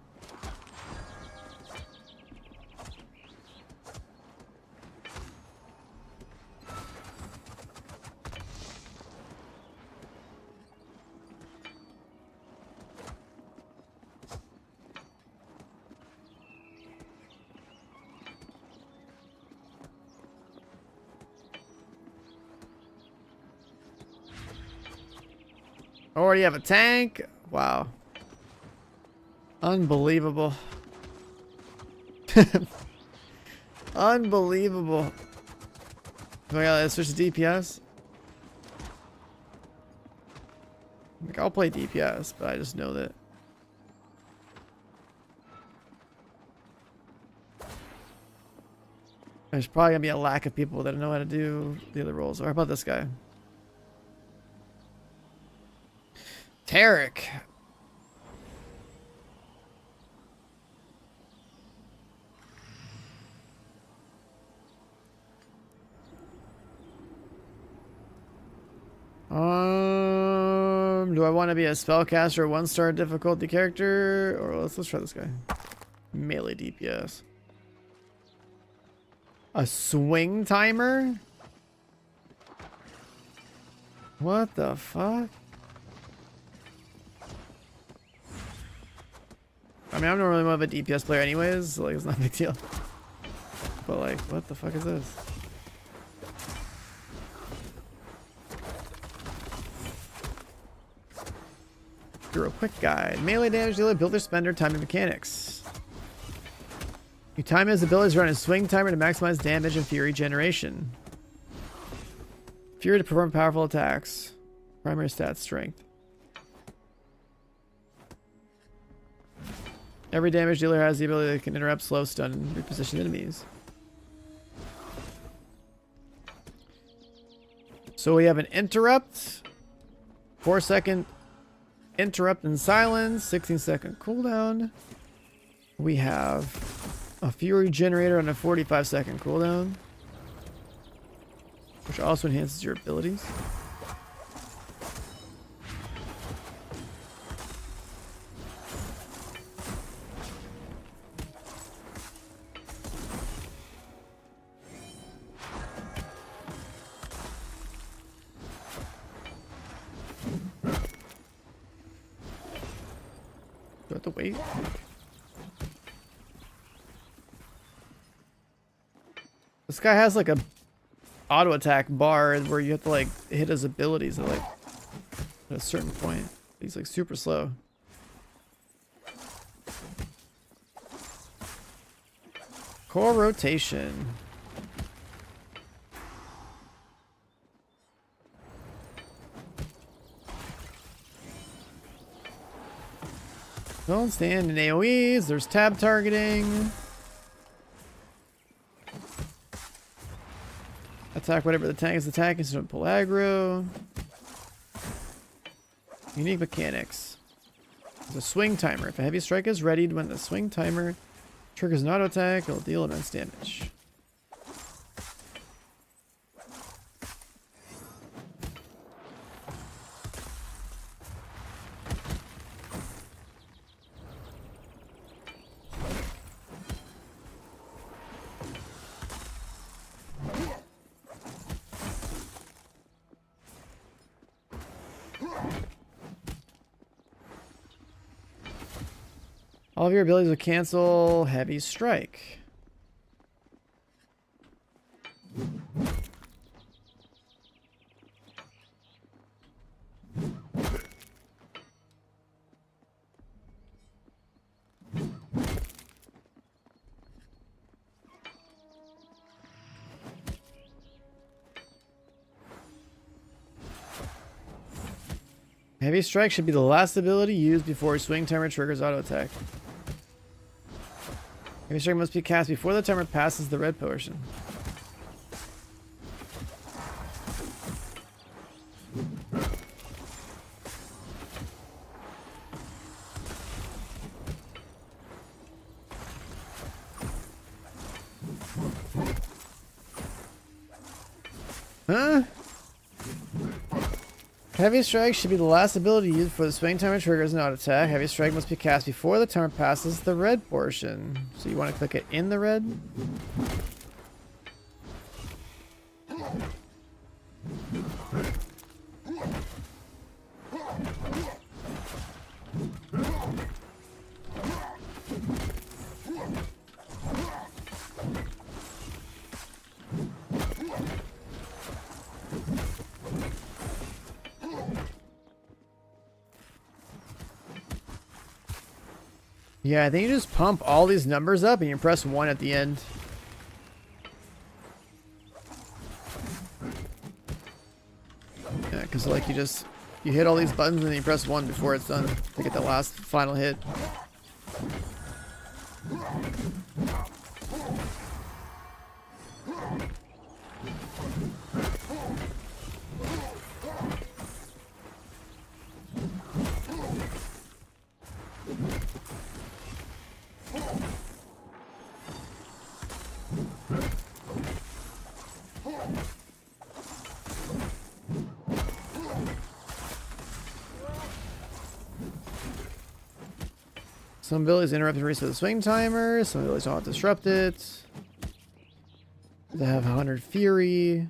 Already have a tank? Wow. Unbelievable. Unbelievable. Oh yeah, let's switch to DPS. Like, I'll play DPS, but I just know that there's probably gonna be a lack of people that know how to do the other roles. Or how about this guy? Tarek. Do I want to be a spellcaster, 1-star difficulty character, or let's try this guy. Melee DPS. A swing timer? What the fuck? I mean, I'm not really much of a DPS player anyways, so like it's not a big deal. But like, what the fuck is this? Through a quick guide. Melee damage dealer, builder, spender, timing mechanics. You time his abilities run a swing timer to maximize damage and fury generation. Fury to perform powerful attacks. Primary stats, strength. Every damage dealer has the ability that can interrupt, slow, stun, and reposition enemies. So we have an interrupt. 4-second interrupt and silence. 16-second cooldown. We have a fury generator on a 45-second cooldown, which also enhances your abilities. have to wait? This guy has like a auto attack bar where you have to like hit his abilities at like at a certain point. He's like super slow. Core rotation. Don't stand in AoEs. There's tab targeting. Attack whatever the tank is attacking, so don't pull aggro. Unique mechanics. There's a swing timer. If a heavy strike is readied when the swing timer triggers an auto attack, it'll deal immense damage. All of your abilities will cancel heavy strike. Heavy strike should be the last ability used before swing timer triggers auto attack. Heavy strike must be cast before the timer passes the red portion. Huh? Heavy strike should be the last ability used before the swing timer triggers an auto attack. Heavy strike must be cast before the timer passes the red portion. So you want to click it in the red? Yeah, I think you just pump all these numbers up and you press 1 at the end. Yeah, because like you hit all these buttons and then you press 1 before it's done to get the last final hit. Some abilities interrupt and reset the swing timer. Some abilities don't disrupt it. They have 100 Fury.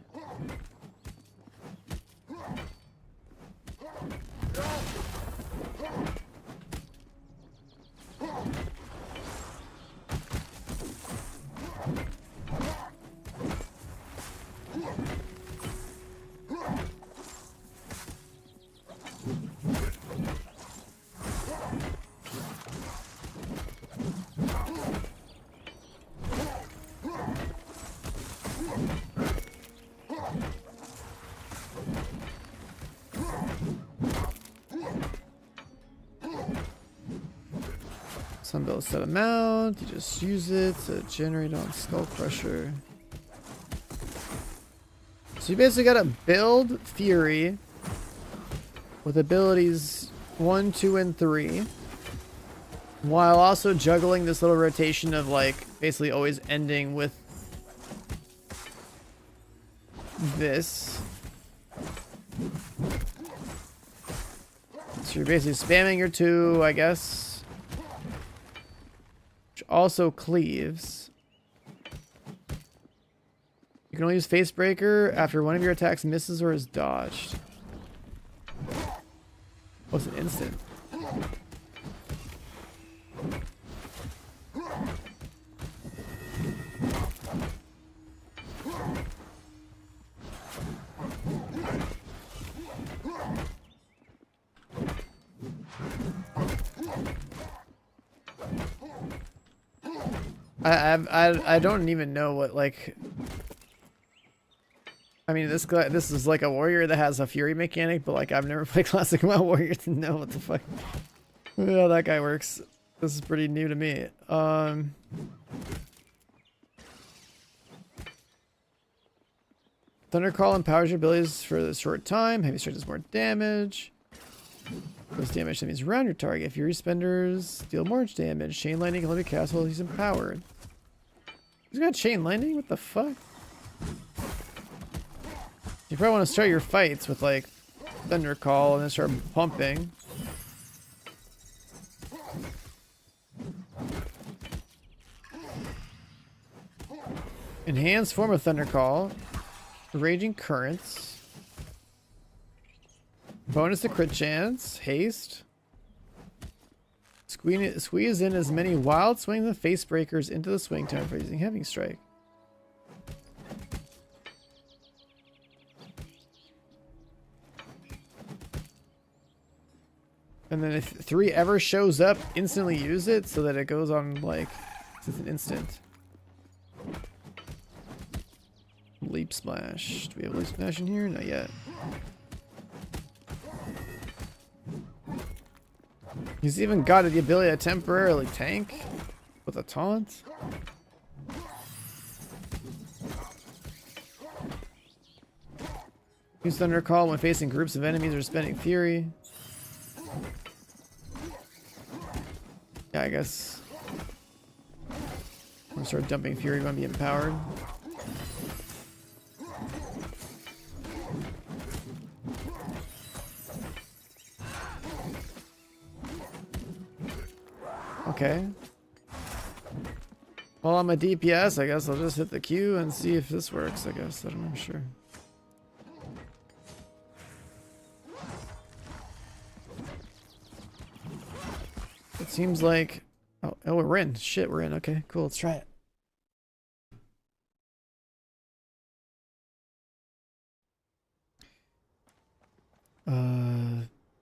Some abilities set amount. You just use it to generate on Skull Crusher. So you basically gotta build Fury with abilities 1, 2, and 3, while also juggling this little rotation of like basically always ending with this. So you're basically spamming your 2, I guess. Which also cleaves. You can only use Face Breaker after one of your attacks misses or is dodged. Oh, it's an instant. I don't even know what, like, I mean, this is like a warrior that has a fury mechanic, but like I've never played classic WoW warrior to know what the fuck how that guy works. This is pretty new to me. Thundercall empowers your abilities for a short time. Heavy strike does more damage. Those damage enemies around your target. Fury spenders deal more damage. Chain lightning can leave cast while he's empowered. He's got chain lightning? What the fuck? You probably want to start your fights with like Thundercall and then start pumping. Enhanced form of Thundercall. Raging Currents. Bonus to crit chance. Haste. Squeeze in as many wild swings and face breakers into the swing time for using Heavy Strike. And then if 3 ever shows up, instantly use it so that it goes on like it's an instant. Leap Splash. Do we have Leap Splash in here? Not yet. He's even got the ability to temporarily tank with a taunt. Use Thundercall when facing groups of enemies or spending Fury. Yeah, I guess. I'm gonna start dumping Fury when I'm being empowered. Okay. Well, I'm a DPS, I guess I'll just hit the Q and see if this works, I guess. I don't know, sure. It seems like... Oh, we're in. Shit, we're in. Okay, cool. Let's try it.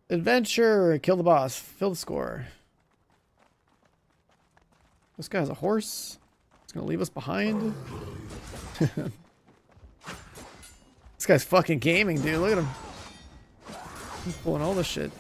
Adventure! Kill the boss. Fill the score. This guy has a horse. He's gonna leave us behind. This guy's fucking gaming, dude. Look at him. He's pulling all this shit.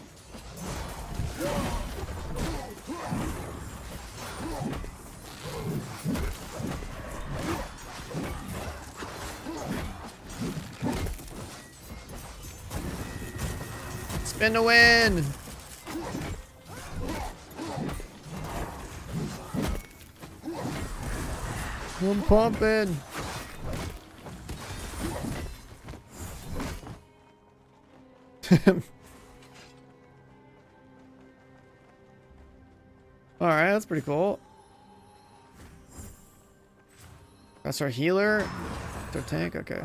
Spin to win! I'm pumping. Alright, that's pretty cool. That's our healer. That's our tank, okay.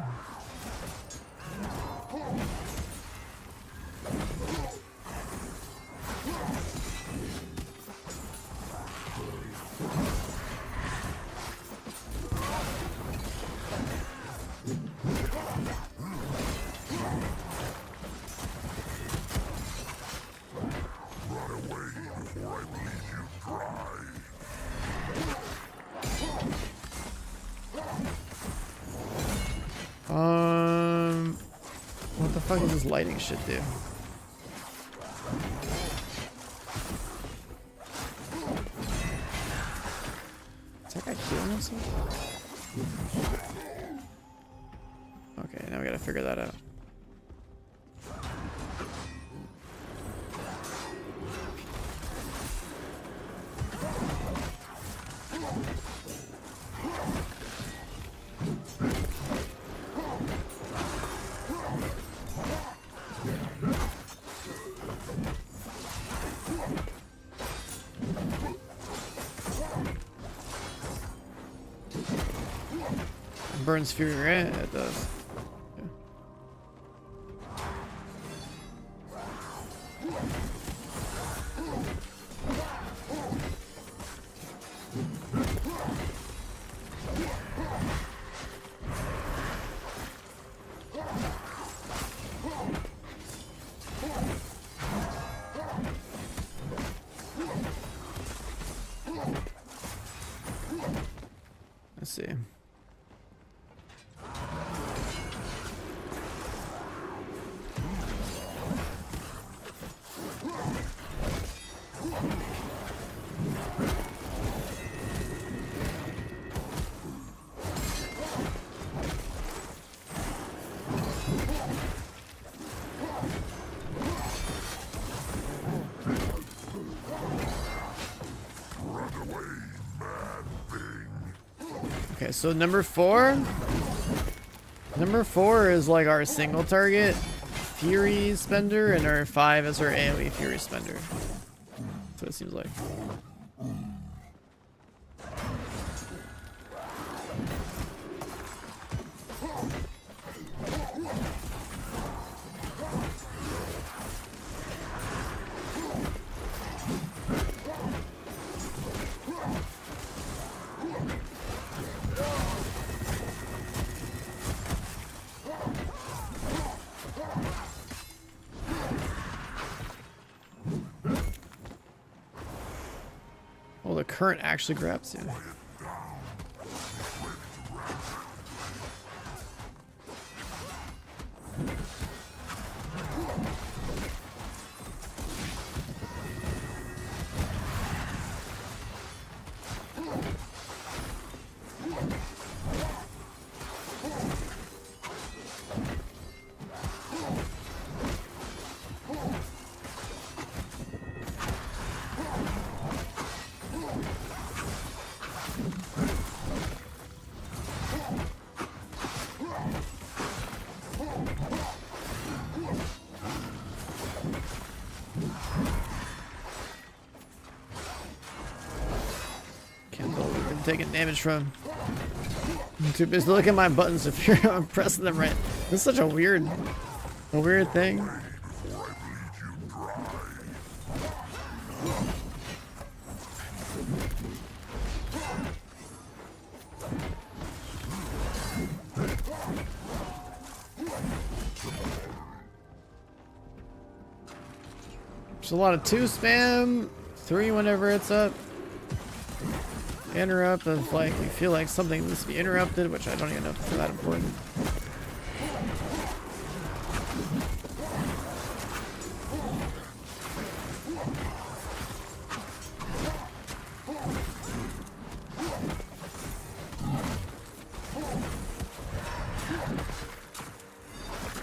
What the fuck does this lighting shit do? Is that guy healing himself? Okay, now we gotta figure that out. Burns Fury, right? It does. Let's see. Okay, so number 4. Number 4 is like our single target Fury Spender, and our 5 is our AoE Fury Spender. That's what it seems like. Oh, the current actually grabs you. Can't believe I'm taking damage from. I'm too busy looking at my buttons if you're pressing them right. This is such a weird thing. There's a lot of 2 spam, 3 whenever it's up. Interrupt if like we feel like something needs to be interrupted, which I don't even know if it's that important.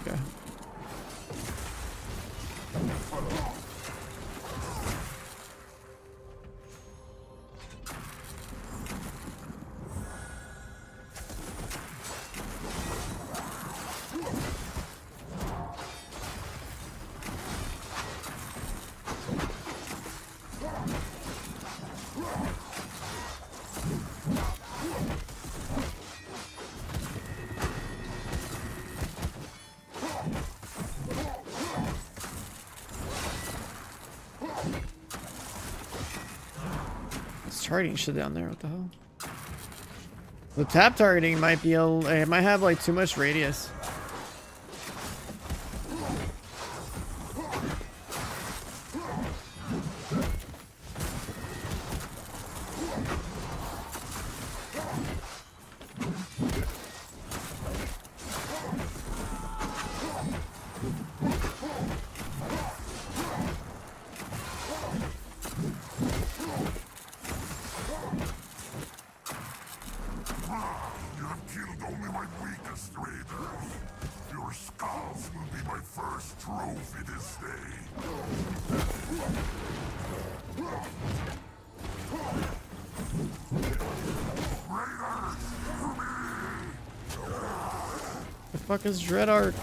Okay. Targeting shit down there, what the hell? The tap targeting might be it might have like too much radius. The fuck is Dread Arc?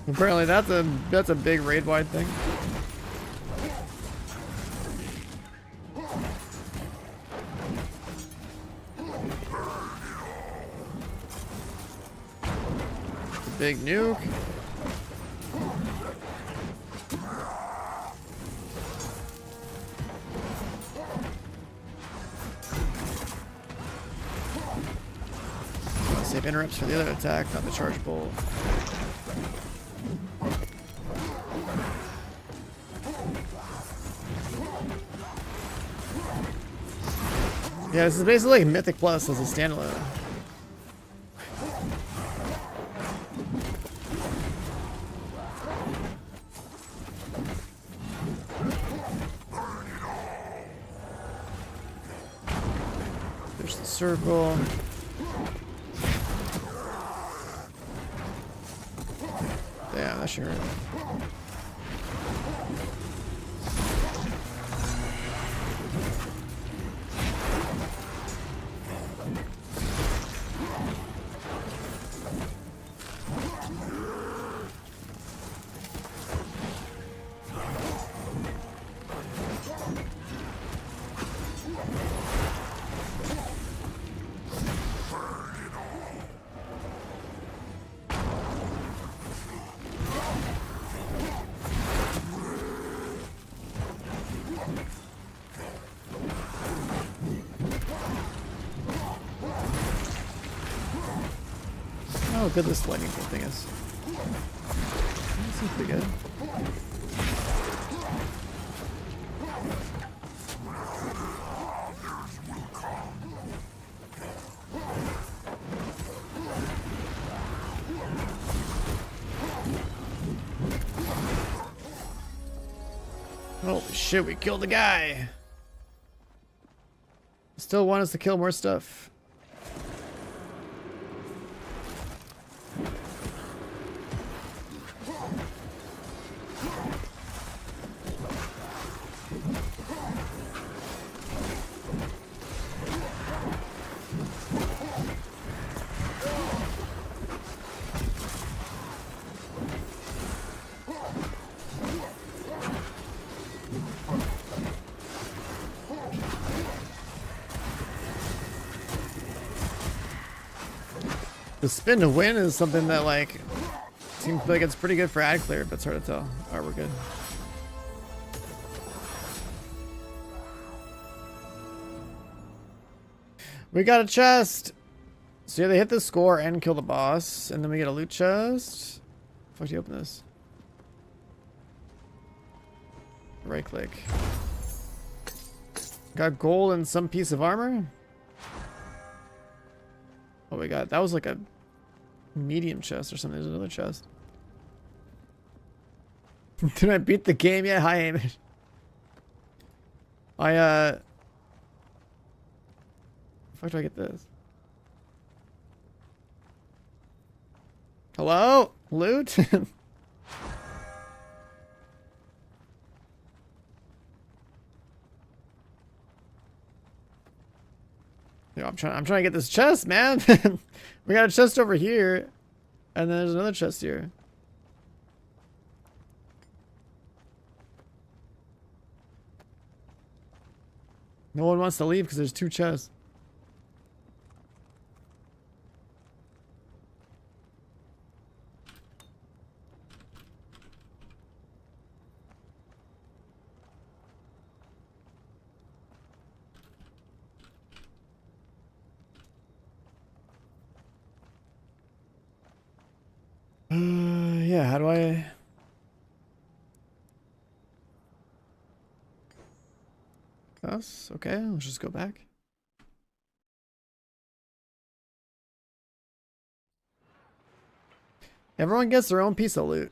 Apparently that's a big raid wide thing. Big nuke. Save interrupts for the other attack, not the charge bolt. Yeah, this is basically like Mythic Plus as a standalone. There's the circle. Damn, that sure hurt. Oh, good this lightning bolt thing is. That seems pretty good. Holy shit, we killed the guy! Still want us to kill more stuff. The spin to win is something that, like, seems like it's pretty good for ad clear, but it's hard to tell. Alright, we're good. We got a chest! So yeah, they hit the score and kill the boss, and then we get a loot chest. How the fuck do you open this? Right click. Got gold and some piece of armor? Oh my god, that was like a medium chest or something. There's another chest. Did I beat the game yet? Hi, Amish. How do I get this? Hello? Loot? Yo, I'm trying to get this chest, man. We got a chest over here, and then there's another chest here. No one wants to leave because there's two chests. Yeah, how do I... Us? Okay, let's just go back. Everyone gets their own piece of loot.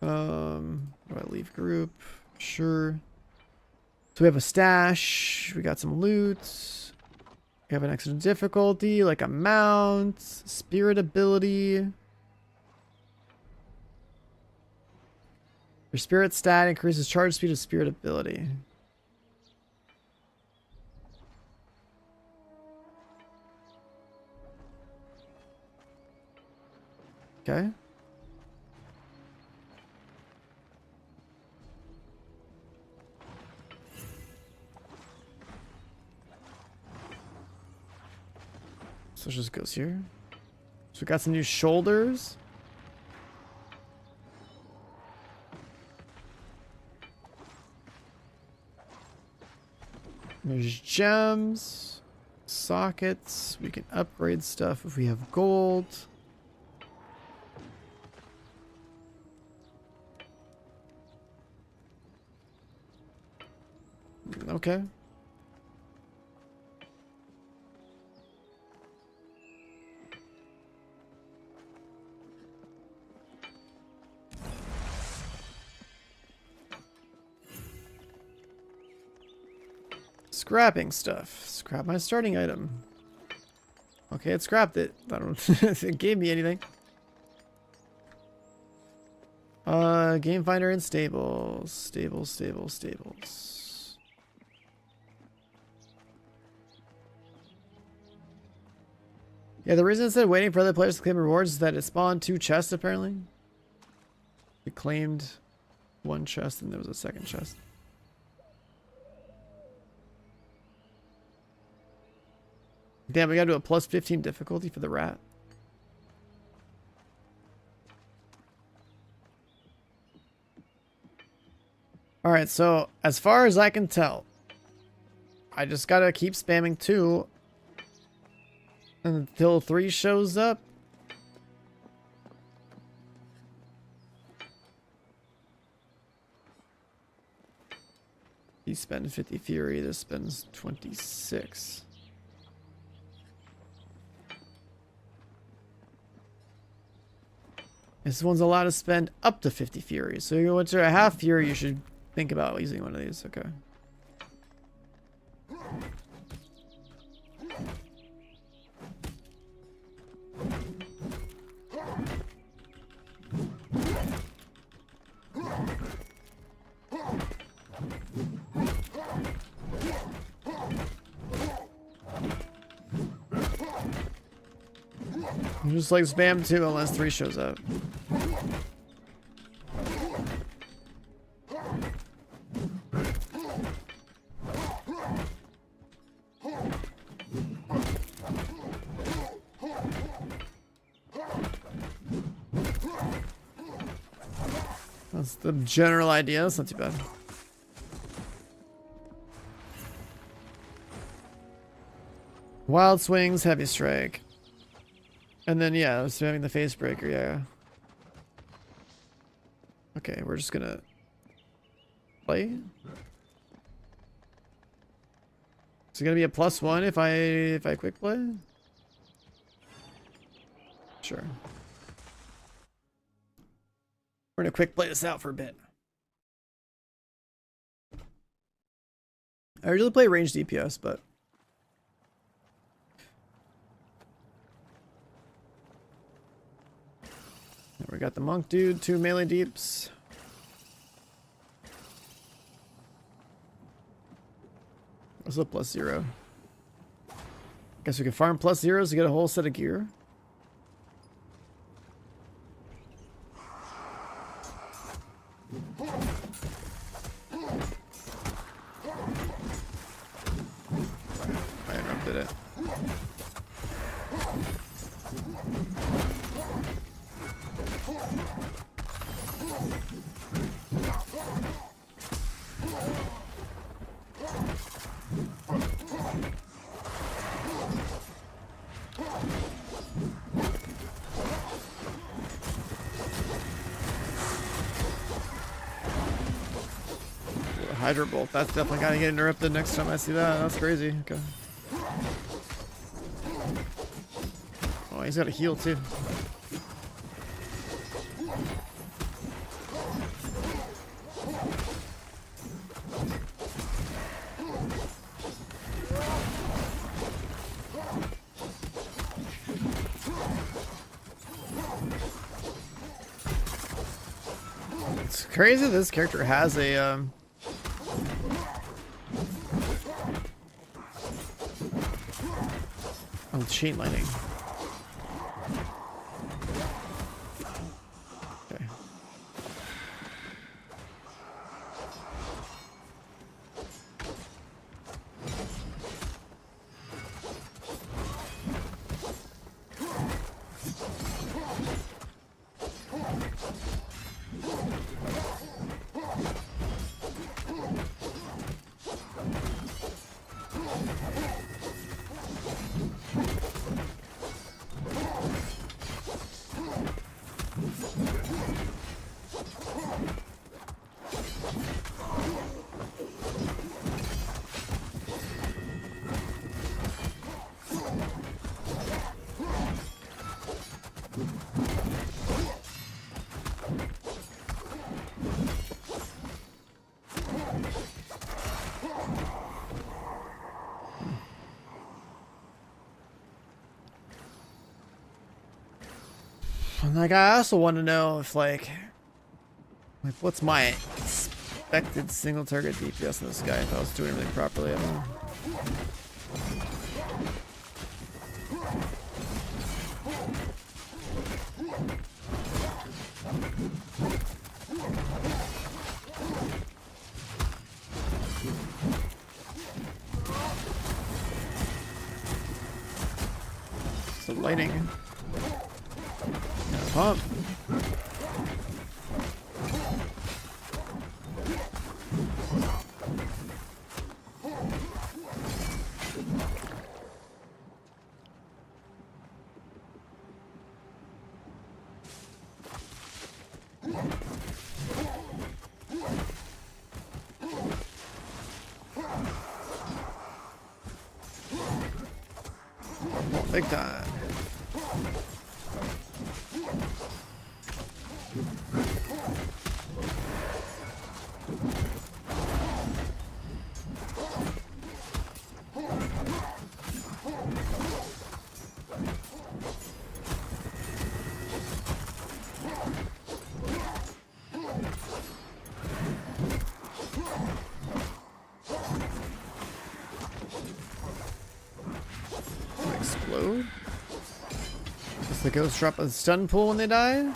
Do I leave group? Sure. So we have a stash. We got some loot. We have an extra difficulty, like a mount, spirit ability. Your spirit stat increases charge speed of spirit ability. Okay. So it just goes here. So we got some new shoulders. There's gems, sockets. We can upgrade stuff if we have gold. Okay. Scrapping stuff. Scrap my starting item. Okay, it scrapped it. I don't it gave me anything. Game finder and stables. Stables. Yeah, the reason it said waiting for other players to claim rewards is that it spawned 2 chests apparently. It claimed 1 chest and there was a second chest. Damn, we gotta do a plus 15 difficulty for the rat. Alright, so as far as I can tell, I just gotta keep spamming 2 until 3 shows up. He spends 50 fury, this spends 26. This one's allowed to spend up to 50 fury. So you go into a half fury, you should think about using one of these. Okay. Just like spam 2 unless 3 shows up. That's the general idea. That's not too bad. Wild swings, heavy strike. And then, yeah, I was spamming the face breaker, yeah. Okay, we're just gonna play. Is it gonna be a +1 if I quick play? Sure. We're gonna quick play this out for a bit. I usually play ranged DPS, but we got the monk dude, 2 melee deeps. What's up, +0? Guess we can farm +0s to get a whole set of gear. I interrupted it. Hydro bolt. That's definitely gotta get interrupted next time I see that. That's crazy. Okay. Oh, he's got a heal too. It's crazy this character has a chain lightning. Okay. Like, I also want to know if, like what's my expected single target DPS in this guy if I was doing everything properly. I don't know. It's the lighting. Gotta pump. Big time. Explode? Does the ghost drop a stun pool when they die?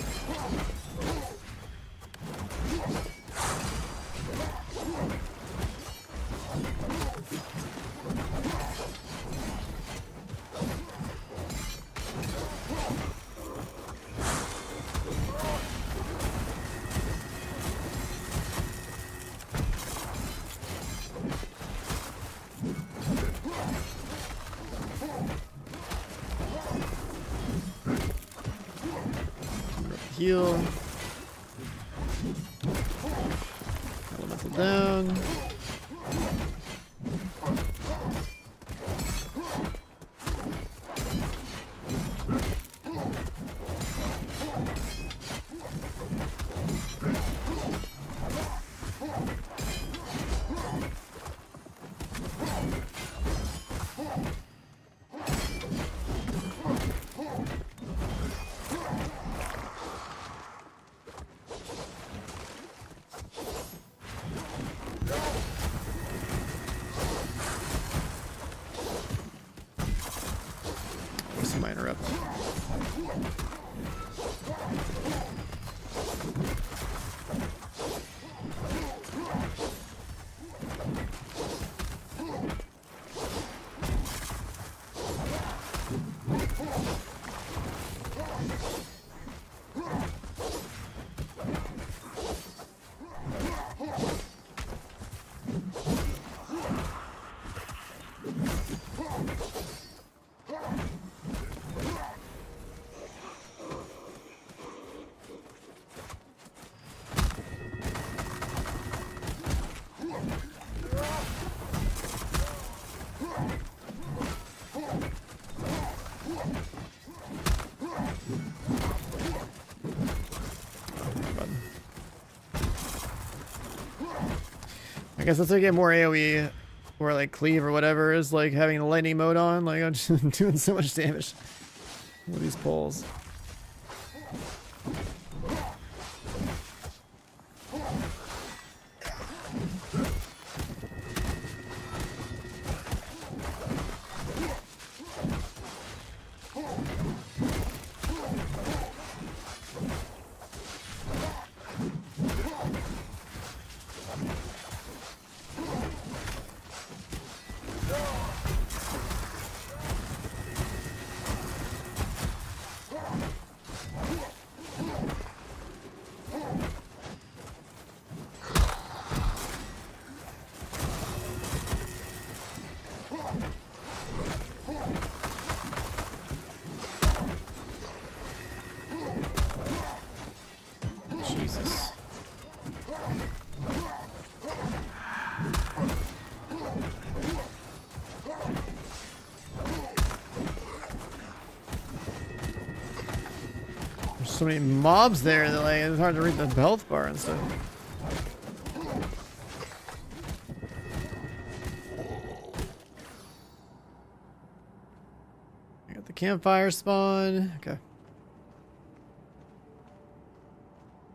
Heal. Elemental down. My interrupt. I guess that's to get more AoE or like cleave or whatever is like having the lightning mode on. Like I'm just doing so much damage with these poles. Jesus. There's so many mobs there that like it's hard to read the health bar and stuff. I got the campfire spawn. Okay.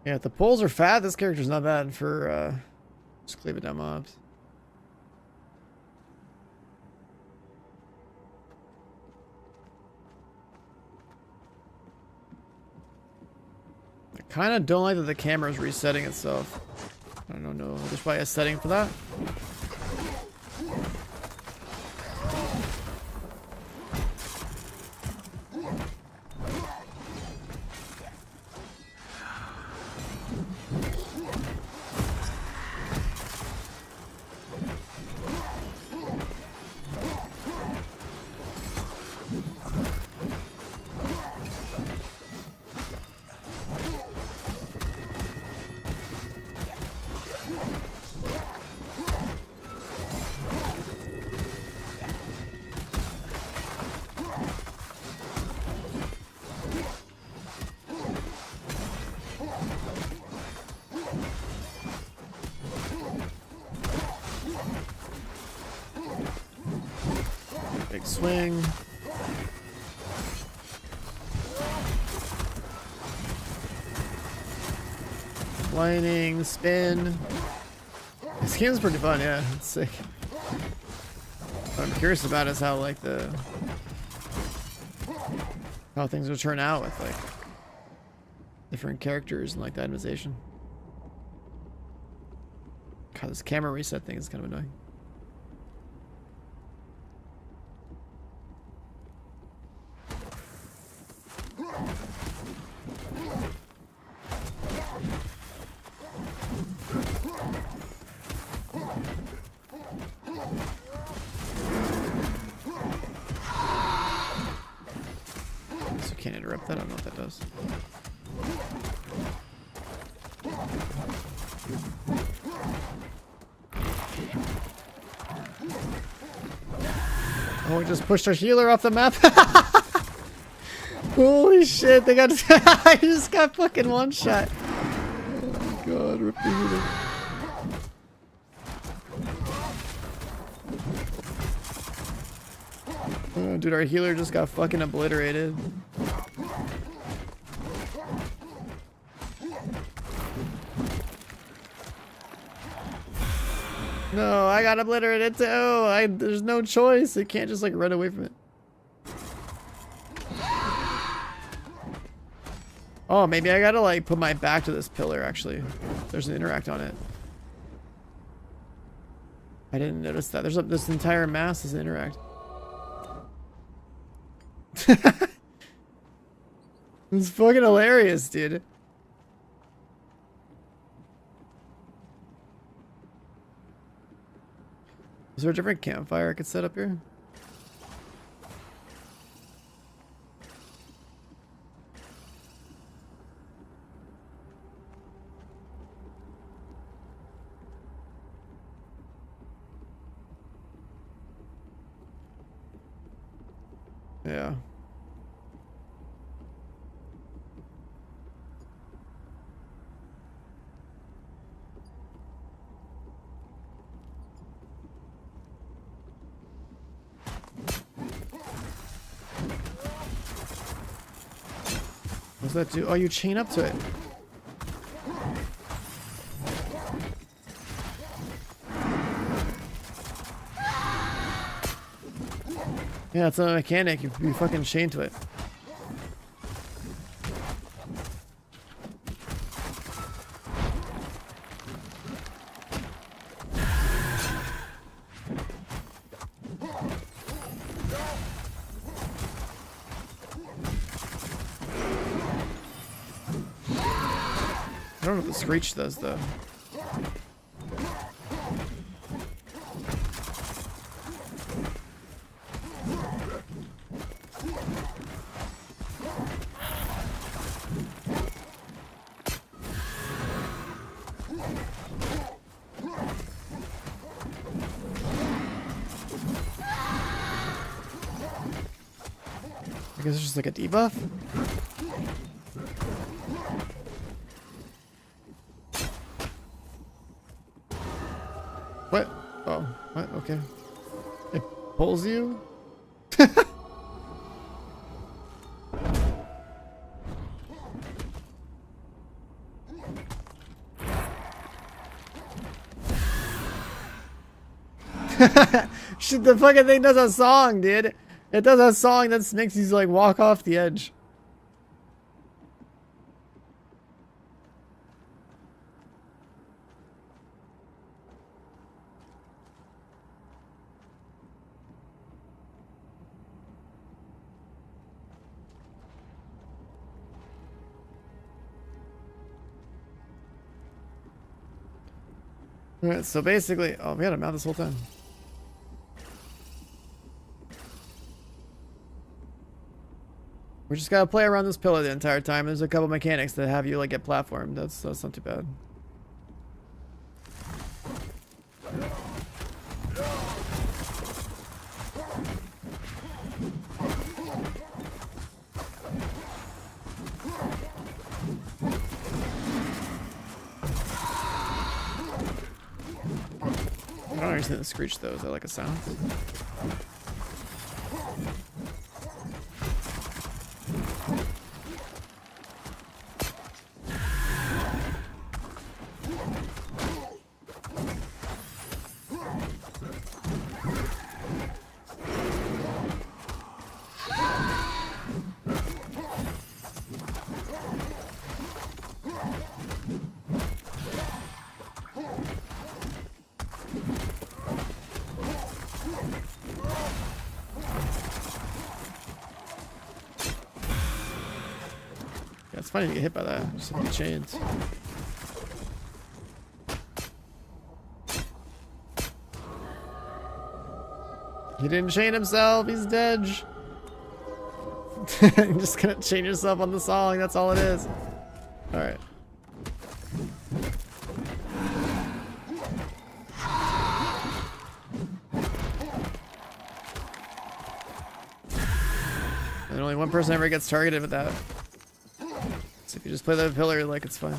Yeah, if the poles are fat, this character's not bad for just cleaving down mobs. I kind of don't like that the camera is resetting itself. I don't know. There's probably a setting for that. Big swing. Lightning, spin. This game's pretty fun, yeah. It's sick. What I'm curious about is how like how things will turn out with like different characters and like the itemization. God, this camera reset thing is kind of annoying. So can't interrupt that. I don't know what that does. Oh, we just pushed our healer off the map. Holy shit, they got I just got fucking one shot. Oh my god, rip the healer. Oh, dude, our healer just got fucking obliterated. No, I got obliterated too. There's no choice. I can't just like run away from it. Oh, maybe I gotta like put my back to this pillar actually. There's an interact on it. I didn't notice that. There's this entire mass is an interact. It's fucking hilarious, dude. Is there a different campfire I could set up here? Yeah. What's that do? Oh, you chain up to it. Yeah, it's a mechanic. You fucking chain to it. I don't know what the screech does though. I guess it's just like a debuff. What? Oh, what? Okay. It pulls you? Shit, the fucking thing does a song, dude. It does a song that makes you like walk off the edge. Alright, so basically, oh, we had a mount this whole time. We just gotta play around this pillar the entire time. There's a couple mechanics that have you like get platformed. That's not too bad. I don't understand the screech though. Is that like a sound? Yeah, it's funny to get hit by that. Just hit the chains. He didn't chain himself. He's dead. You're just gonna chain yourself on the song. That's all it is. All right. And only one person ever gets targeted with that. So if you just play the pillar, like, it's fine.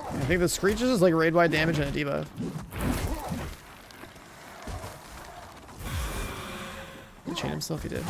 I think the screeches is like raid-wide damage and a debuff. He chained himself, he did.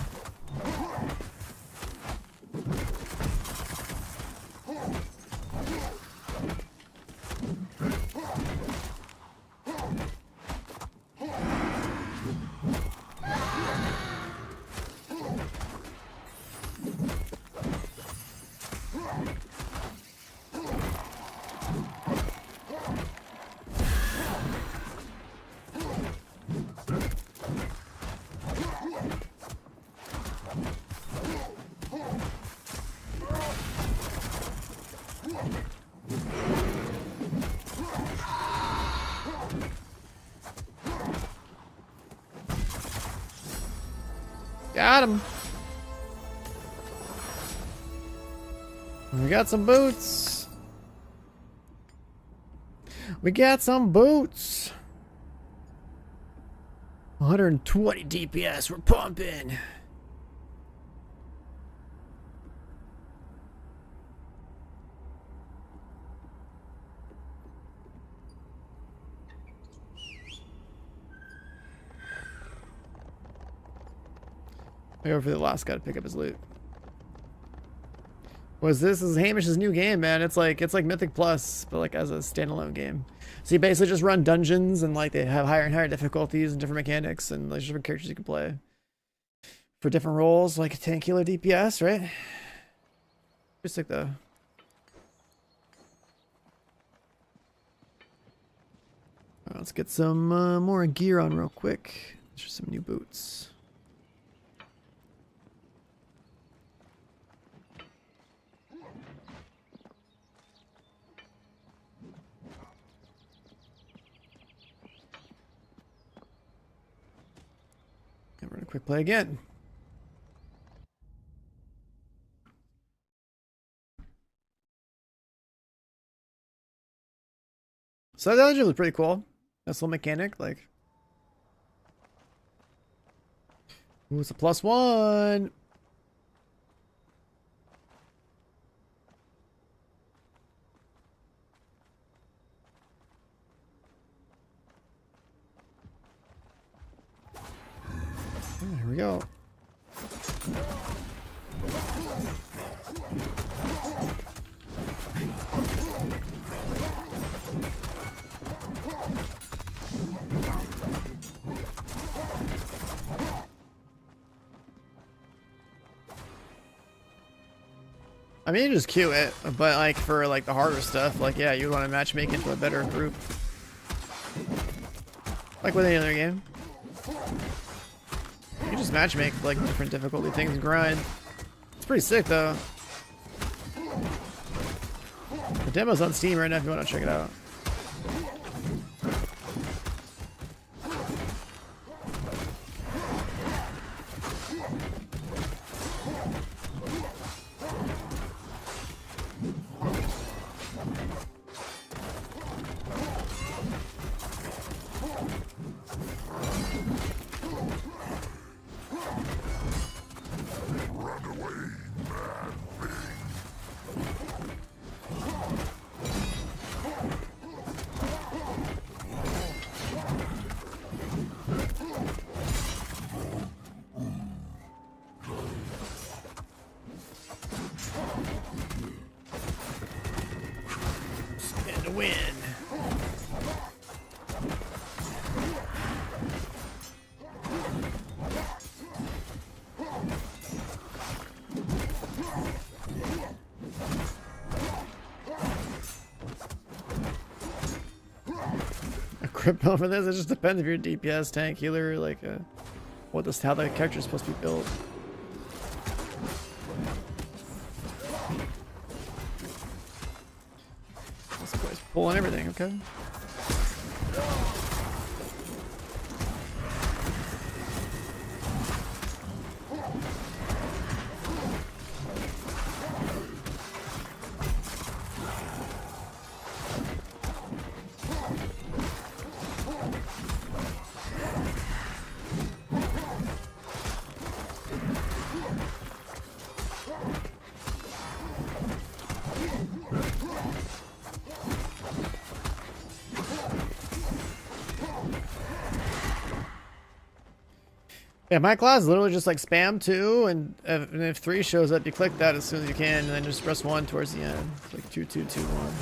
Got him. We got some boots. We got some boots. 120 DPS. We're pumping. I go for the last guy to pick up his loot. This is Hamish's new game, man. It's like Mythic Plus, but like as a standalone game. So you basically just run dungeons and like they have higher and higher difficulties and different mechanics and like different characters you can play for different roles, like a tank healer DPS, right? Just like the let's get some more gear on real quick. Just some new boots. And we're gonna quick play again. So that dungeon was pretty cool. That's a little mechanic, like. Ooh, it's a +1. Here we go. I mean, you just queue it, but like for like the harder stuff, like yeah, you want to matchmake into a better group, like with any other game. You just matchmake like different difficulty things and grind. It's pretty sick though. The demo's on Steam right now if you want to check it out. Spin to win. A crit build for this? It just depends if you're a DPS, tank, healer, like how the character's supposed to be built. This guy's pulling everything, okay? Yeah, my class is literally just like spam 2, and if 3 shows up, you click that as soon as you can, and then just press 1 towards the end. It's like 2, 2, 2, 1.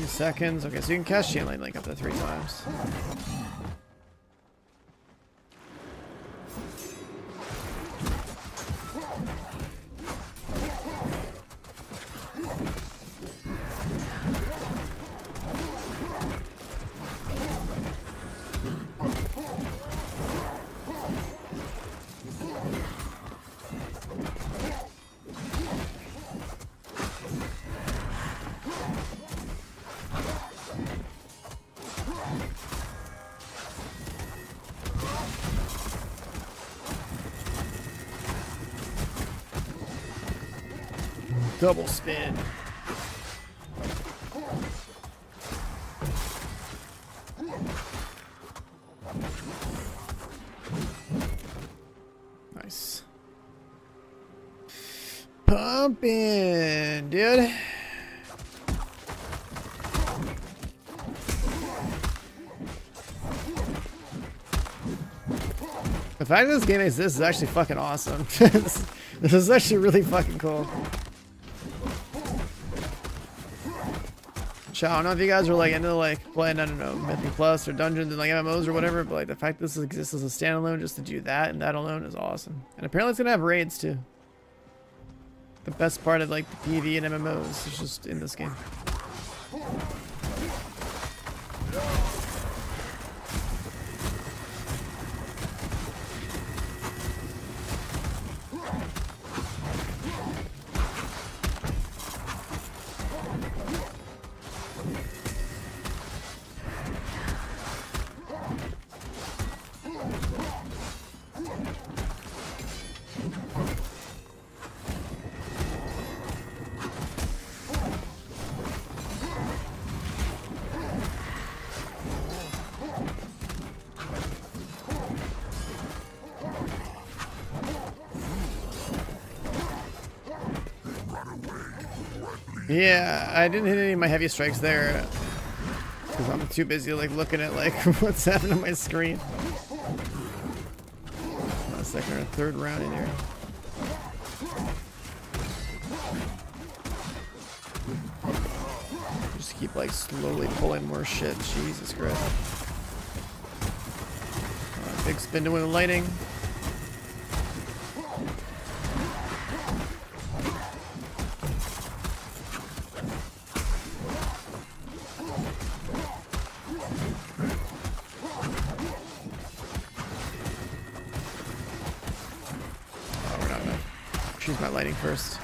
Seconds. Okay, so you can cast Chain Link up to 3 times. Double spin. Nice. Pumping, dude. The fact that this game exists is actually fucking awesome. This is actually really fucking cool. I don't know if you guys are like into like playing, I don't know, Mythic Plus or Dungeons and like MMOs or whatever, but like the fact this exists as a standalone just to do that and that alone is awesome. And apparently it's gonna have raids too. The best part of like the PvE and MMOs is just in this game. Yeah, I didn't hit any of my heavy strikes there because I'm too busy like looking at like what's happening on my screen. A second or third round in here. Just keep like slowly pulling more shit. Jesus Christ. Big spin to win the lightning. Use my lightning first.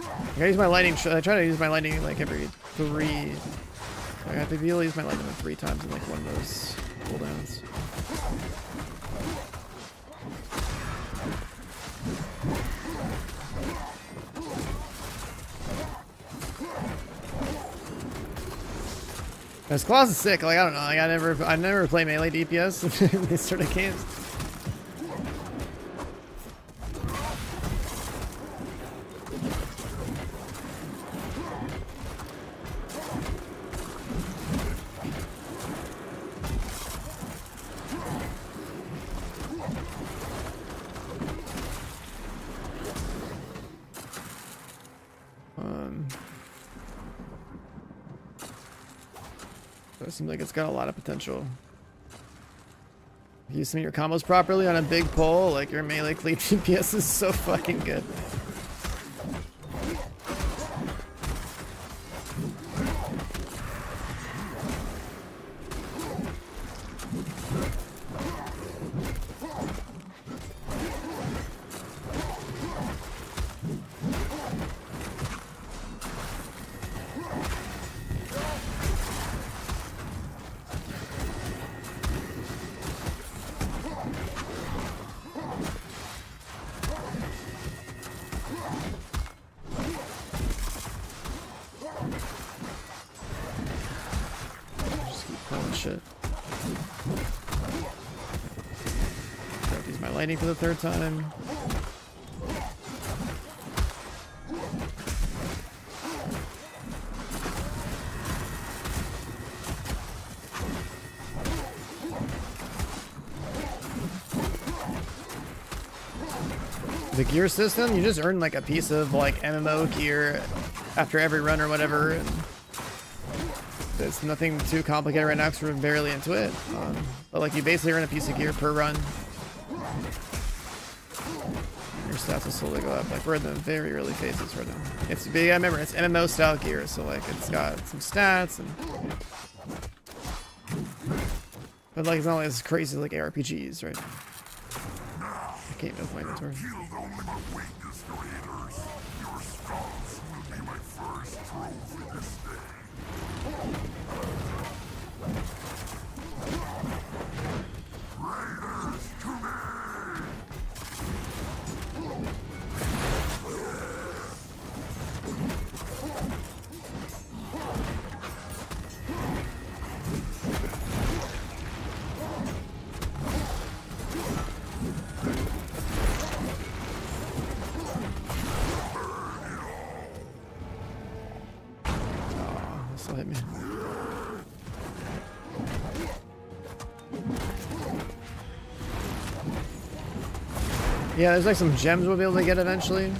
I gotta use my lightning. I try to use my lightning like every 3. I have to be able to use my lightning like 3 times in like one of those cooldowns. This class is sick. Like I don't know. Like I never play melee DPS in these sort of games. It seems like it's got a lot of potential. If you use some of your combos properly on a big pole, like your melee cleat DPS is so fucking good. Shit. Try to use my lightning for the 3rd time. The gear system, you just earn like a piece of like MMO gear after every run or whatever. And it's nothing too complicated right now because we're barely into it. But like you basically earn a piece of gear per run. Your stats will slowly go up. Like we're in the very early phases right now. It's big. I remember it's MMO style gear, so like it's got some stats and. But like it's not like as crazy like ARPGs, right? I can't move my inventory. Still hit me. Yeah, there's like some gems we'll be able to get eventually.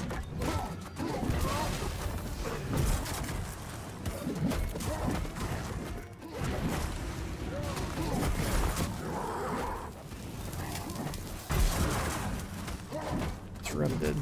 Interrupted.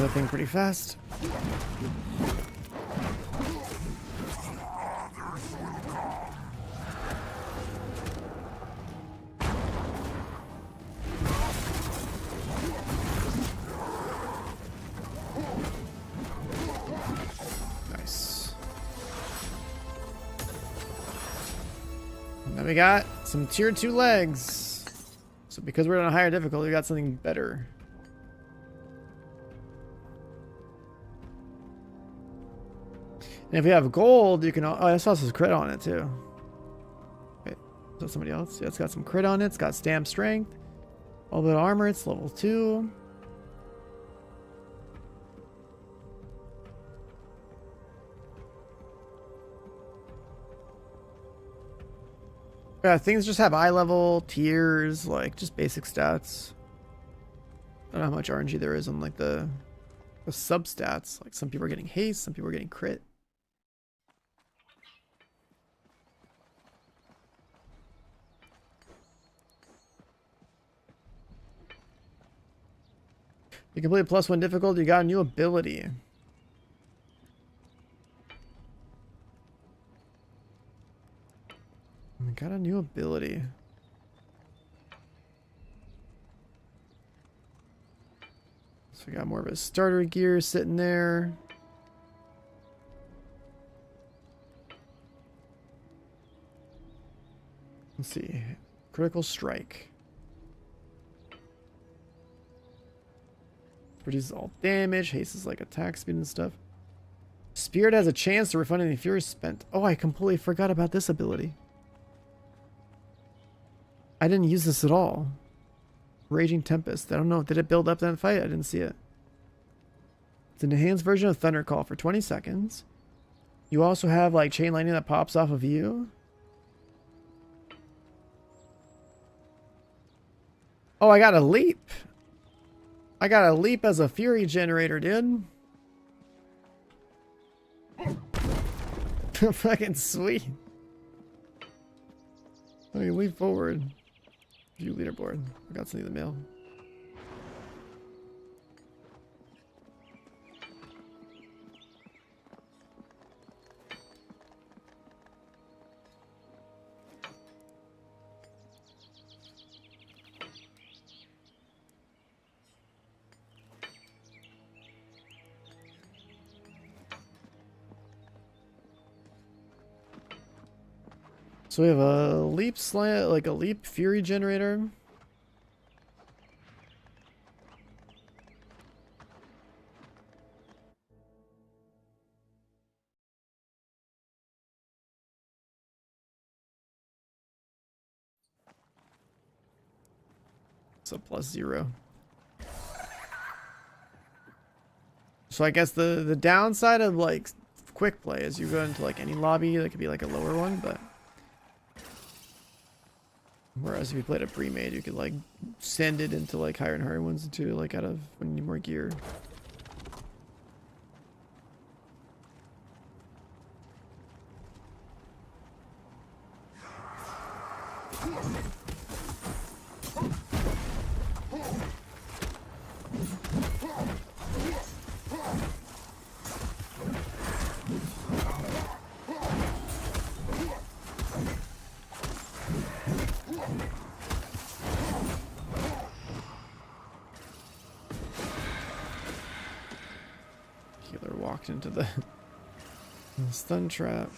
that thing pretty fast. Nice. Now we got some tier 2 legs. So because we're on a higher difficulty, we got something better. And if you have gold, you can... Oh, this also has crit on it, too. Wait, is that somebody else? Yeah, it's got some crit on it. It's got stamp strength. All bit armor. It's level 2. Yeah, things just have eye level, tiers, like, just basic stats. I don't know how much RNG there is on, like, the sub-stats. Like, some people are getting haste, some people are getting crit. You complete +1 difficulty, you got a new ability. I got a new ability. So we got more of a starter gear sitting there. Let's see. Critical strike. Reduces all damage. Hastes like attack speed and stuff. Spirit has a chance to refund any fury spent. Oh, I completely forgot about this ability. I didn't use this at all. Raging Tempest. I don't know. Did it build up that fight? I didn't see it. It's an enhanced version of Thunder Call for 20 seconds. You also have like chain lightning that pops off of you. Oh, I got a leap. I got a leap as a fury generator, dude. Fucking sweet. Okay, leap forward. View leaderboard. I got something in the mail. So we have a leap slant, like a leap fury generator. So +0. So I guess the downside of like quick play is you go into like any lobby, that could be like a lower one, but whereas if you played a pre-made, you could like send it into like higher and higher ones too, like out of when you need more gear. Healer walked into the stun trap.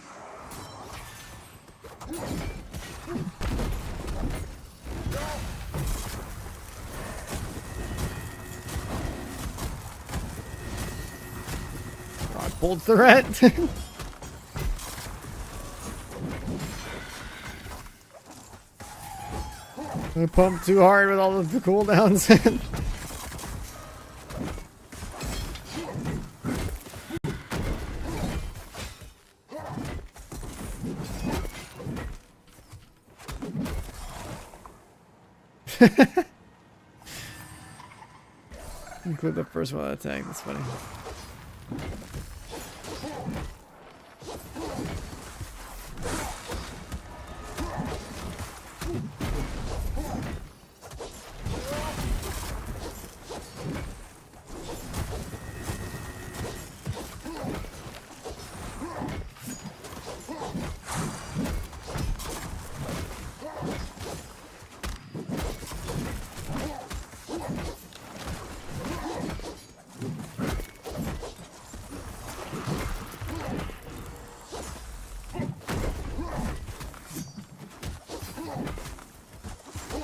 God, bold threat. I pumped too hard with all of the cooldowns. Include the first one that attack. That's funny.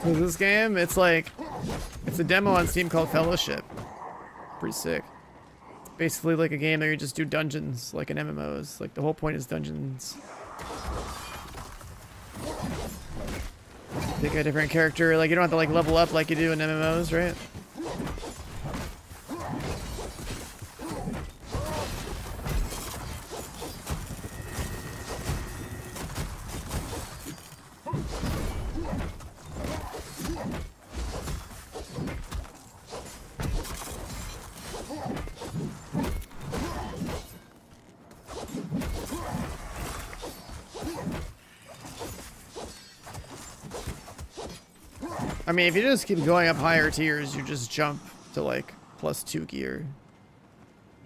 With this game, it's like, it's a demo on Steam called Fellowship. Pretty sick. Basically like a game that you just do dungeons, like in MMOs. Like the whole point is dungeons. Pick a different character. Like you don't have to like level up like you do in MMOs, right? I mean, if you just keep going up higher tiers, you just jump to like +2 gear.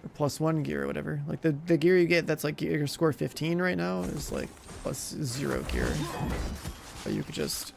Or +1 gear or whatever. Like the gear you get that's like gear score 15 right now is like +0 gear. But you could just...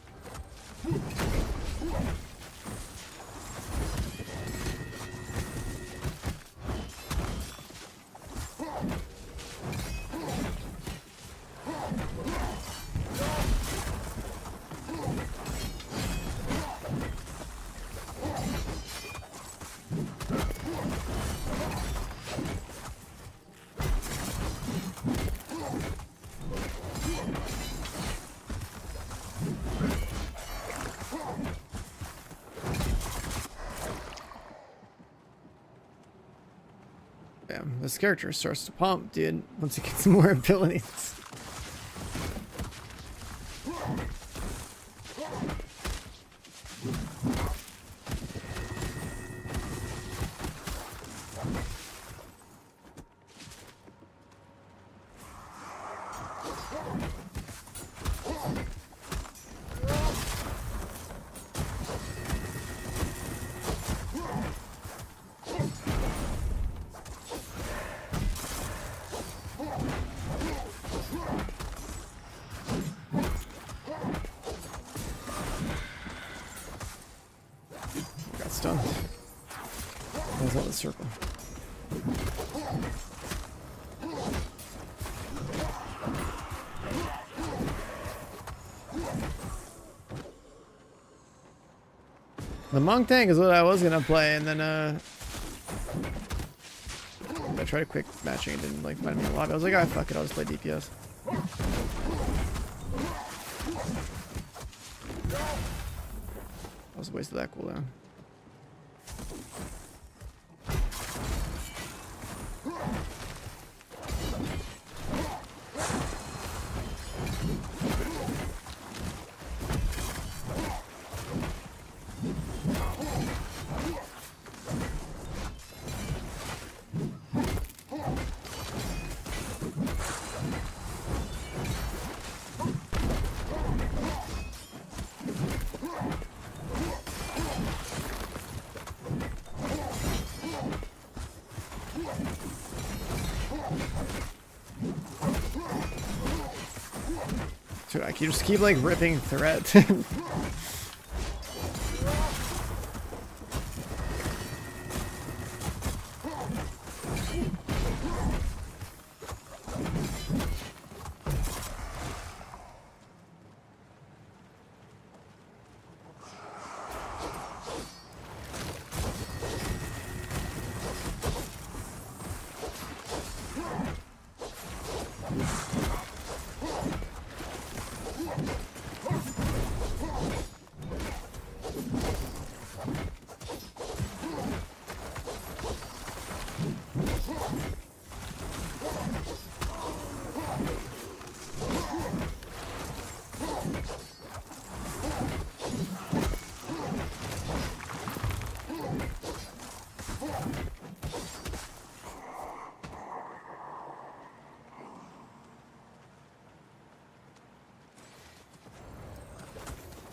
Damn, this character starts to pump, dude, once he gets more abilities. Got stunned. That was on the circle. The monk tank is what I was gonna play, and then I tried quick matching, it didn't like find me in the lobby. I was like, ah, fuck it, I'll just play DPS. That was a waste of that cooldown. Dude, I can just keep like ripping threat.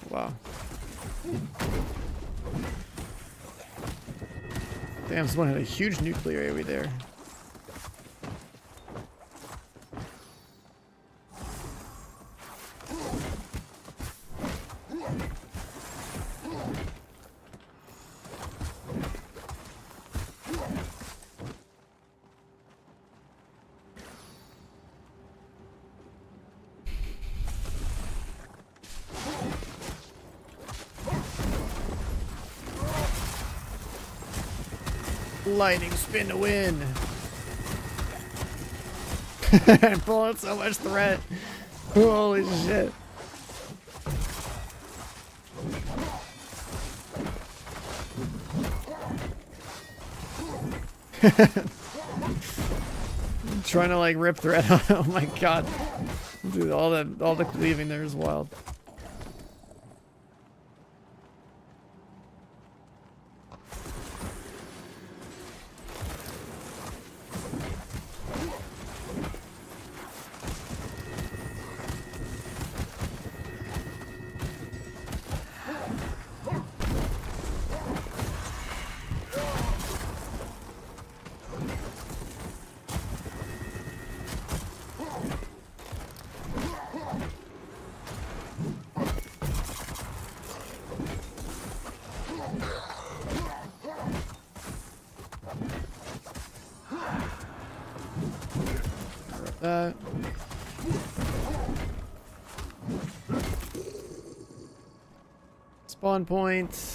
Wow. Damn, someone had a huge nuclear AoE there. Lightning spin to win. I pull out so much threat. Holy shit. Trying to like rip thread. Oh my god. Dude, all the cleaving there is wild. That. Spawn point.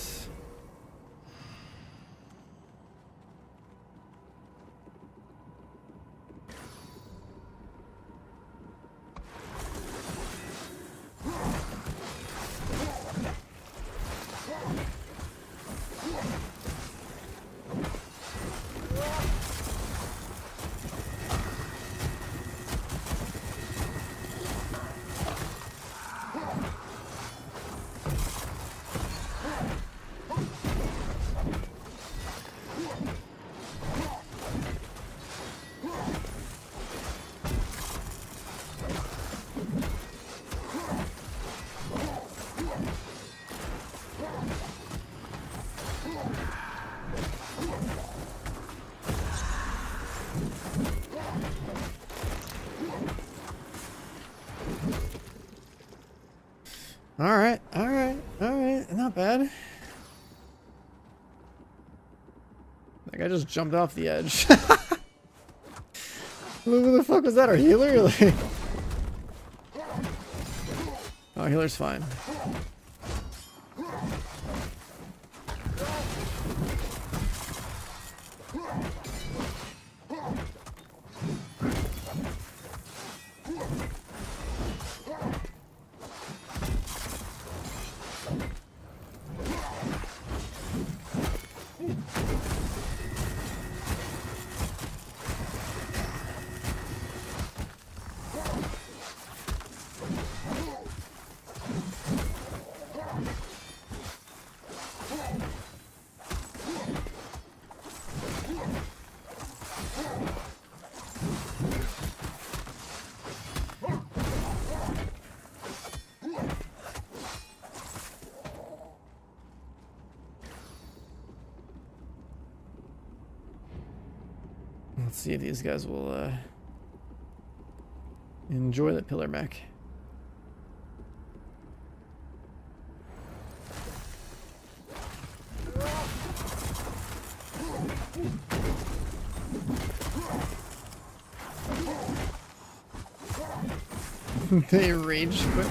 Alright, not bad. That guy just jumped off the edge. Who the fuck was that? Our healer? Like... Oh, healer's fine. Let's see if these guys will enjoy the pillar mech. They rage quit.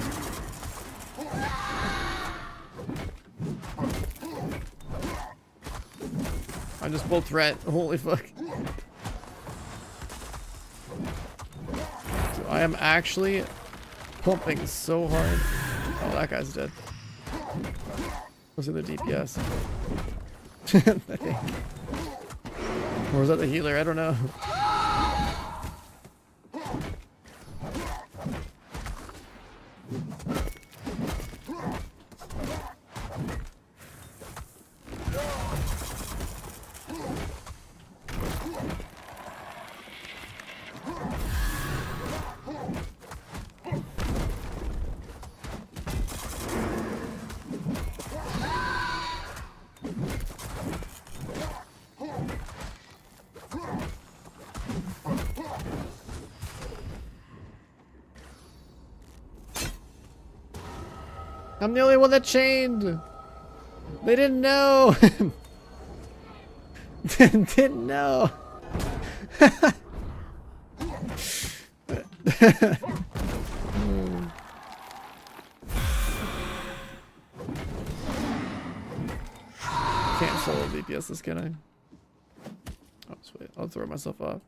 I just pulled threat. Holy fuck. I am actually pumping so hard. Oh, that guy's dead. Those are the DPS. I think. Or was that the healer? I don't know. I'm the only one that chained. They didn't know. Didn't know. Can't solo DPS this, can I? Sweet. I'll throw myself off.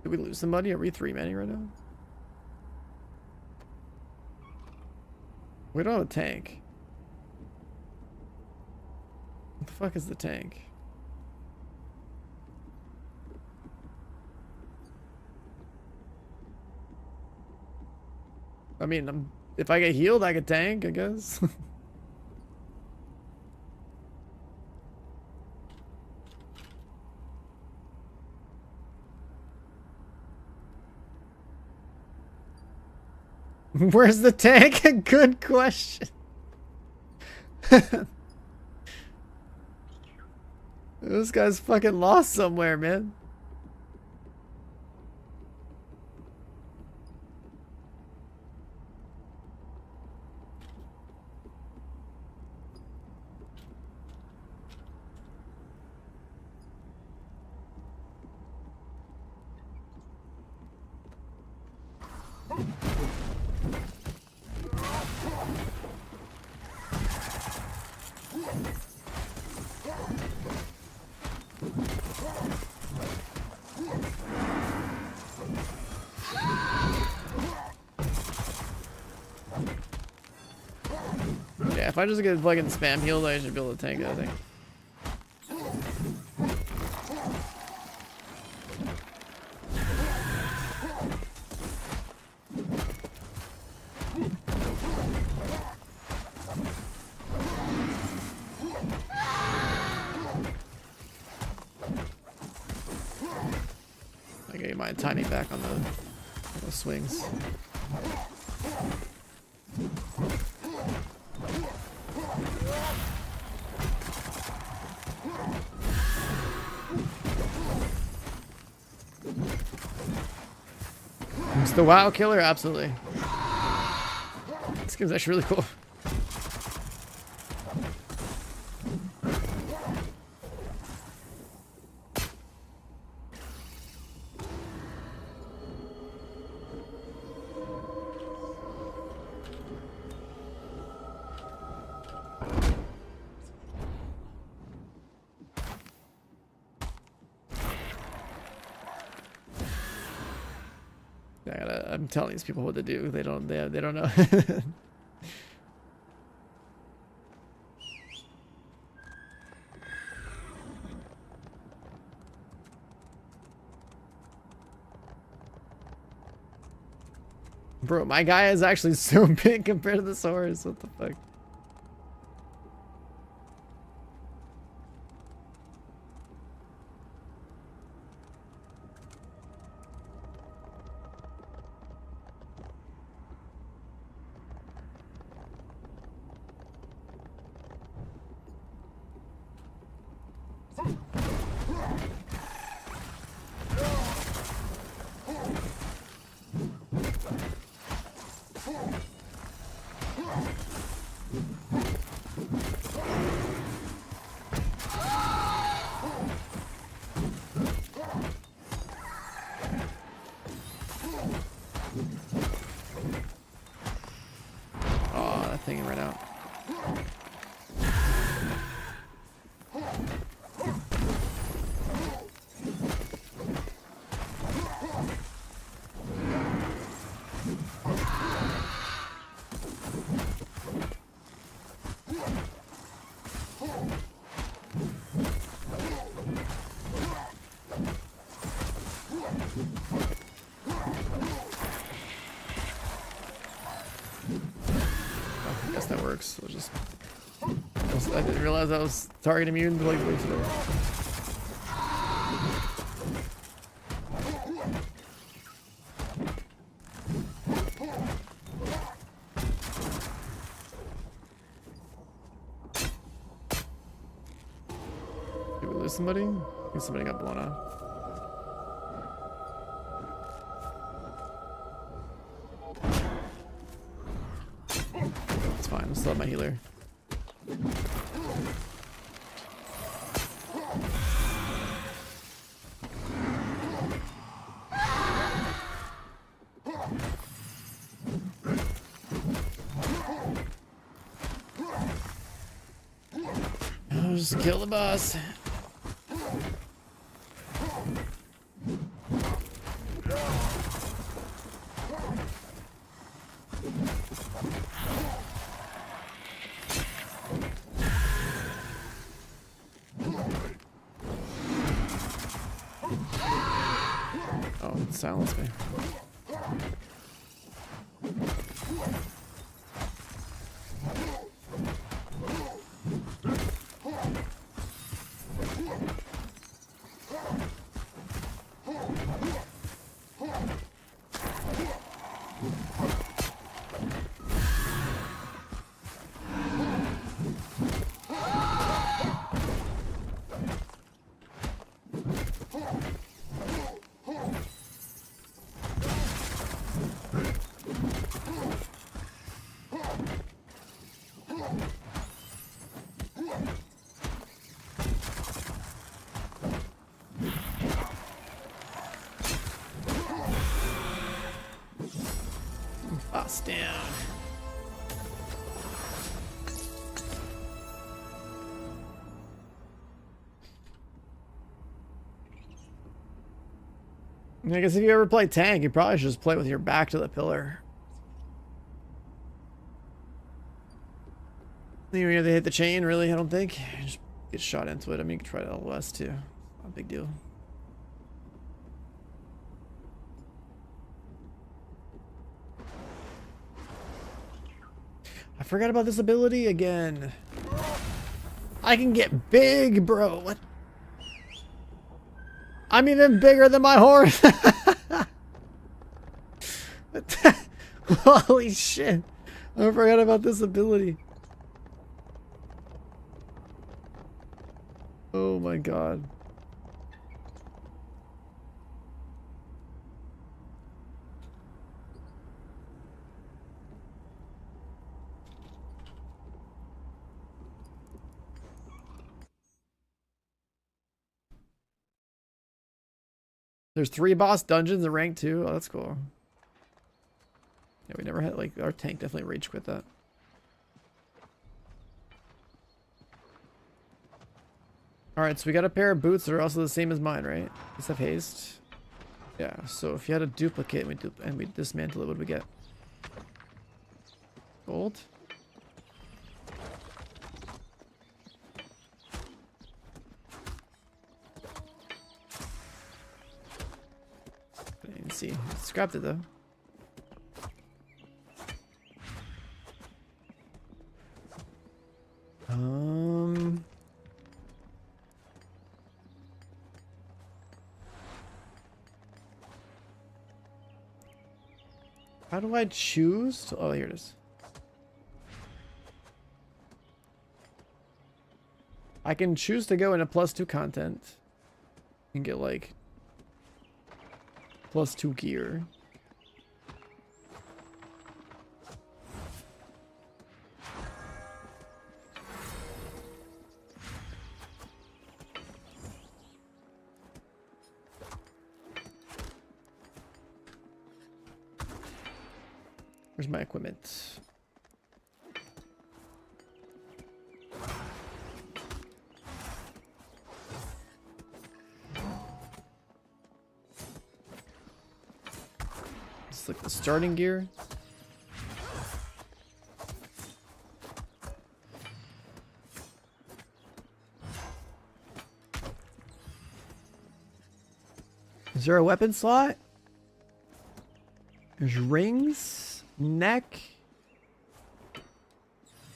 Did we lose somebody? Are we 3-manning right now? We don't have a tank. What the fuck is the tank? I mean, if I get healed, I get tank, I guess. Where's the tank? Good question. This guy's fucking lost somewhere, man. Yeah, if I just get fucking spam healed, I should be able to tank it, I think. I get my timing back on the swings. It's the WoW killer, absolutely. This game's actually really cool. I'm telling these people what to do. They don't know. Bro, my guy is actually so big compared to this horse. What the fuck? Thing right out. That works. We'll just. I didn't realize I was target immune to like way too. lose somebody? I think somebody got blown up. It's fine. I still have my healer. Just kill the boss. Oh, it silenced me. Boss down. I guess if you ever play tank, you probably should just play with your back to the pillar. You know, they hit the chain, really, I don't think. Just get shot into it. I mean, you can try to LOS too. Not a big deal. I forgot about this ability again. I can get big, bro. What? I'm even bigger than my horse. Holy shit. I forgot about this ability. Oh my god. There's 3 boss dungeons in rank 2. Oh, that's cool. Yeah, we never had, like, our tank definitely rage quit that. Alright, so we got a pair of boots that are also the same as mine, right? These have haste. Yeah, so if you had a duplicate and we dismantle it, what do we get? Gold? I didn't see. Scrapped it though. How do I choose to, oh, here it is. I can choose to go into +2 content and get like +2 gear. Where's my equipment? It's like the starting gear. Is there a weapon slot? There's rings. Neck,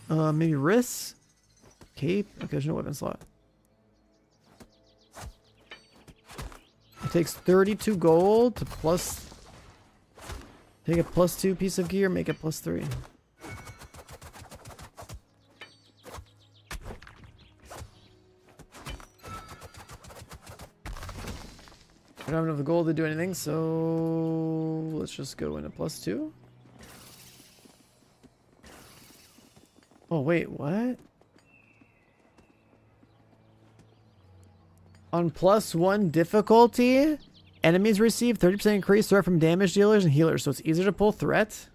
maybe wrists, cape. Okay, there's no weapon slot. It takes 32 gold to take a +2 piece of gear, make it +3. I don't have enough gold to do anything, so let's just go into +2. Oh, wait, what? On +1 difficulty, enemies receive 30% increased threat from damage dealers and healers, so it's easier to pull threat.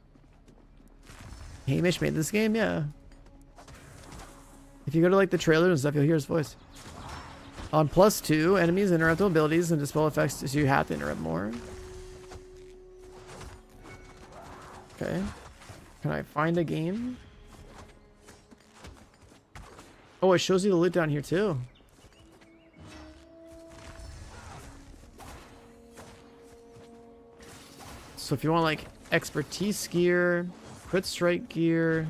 Hamish made this game, yeah. If you go to like the trailers and stuff, you'll hear his voice. On +2, enemies interrupt abilities and dispel effects, so you have to interrupt more. Okay. Can I find a game? Oh, it shows you the loot down here too. So if you want like expertise gear, crit strike gear,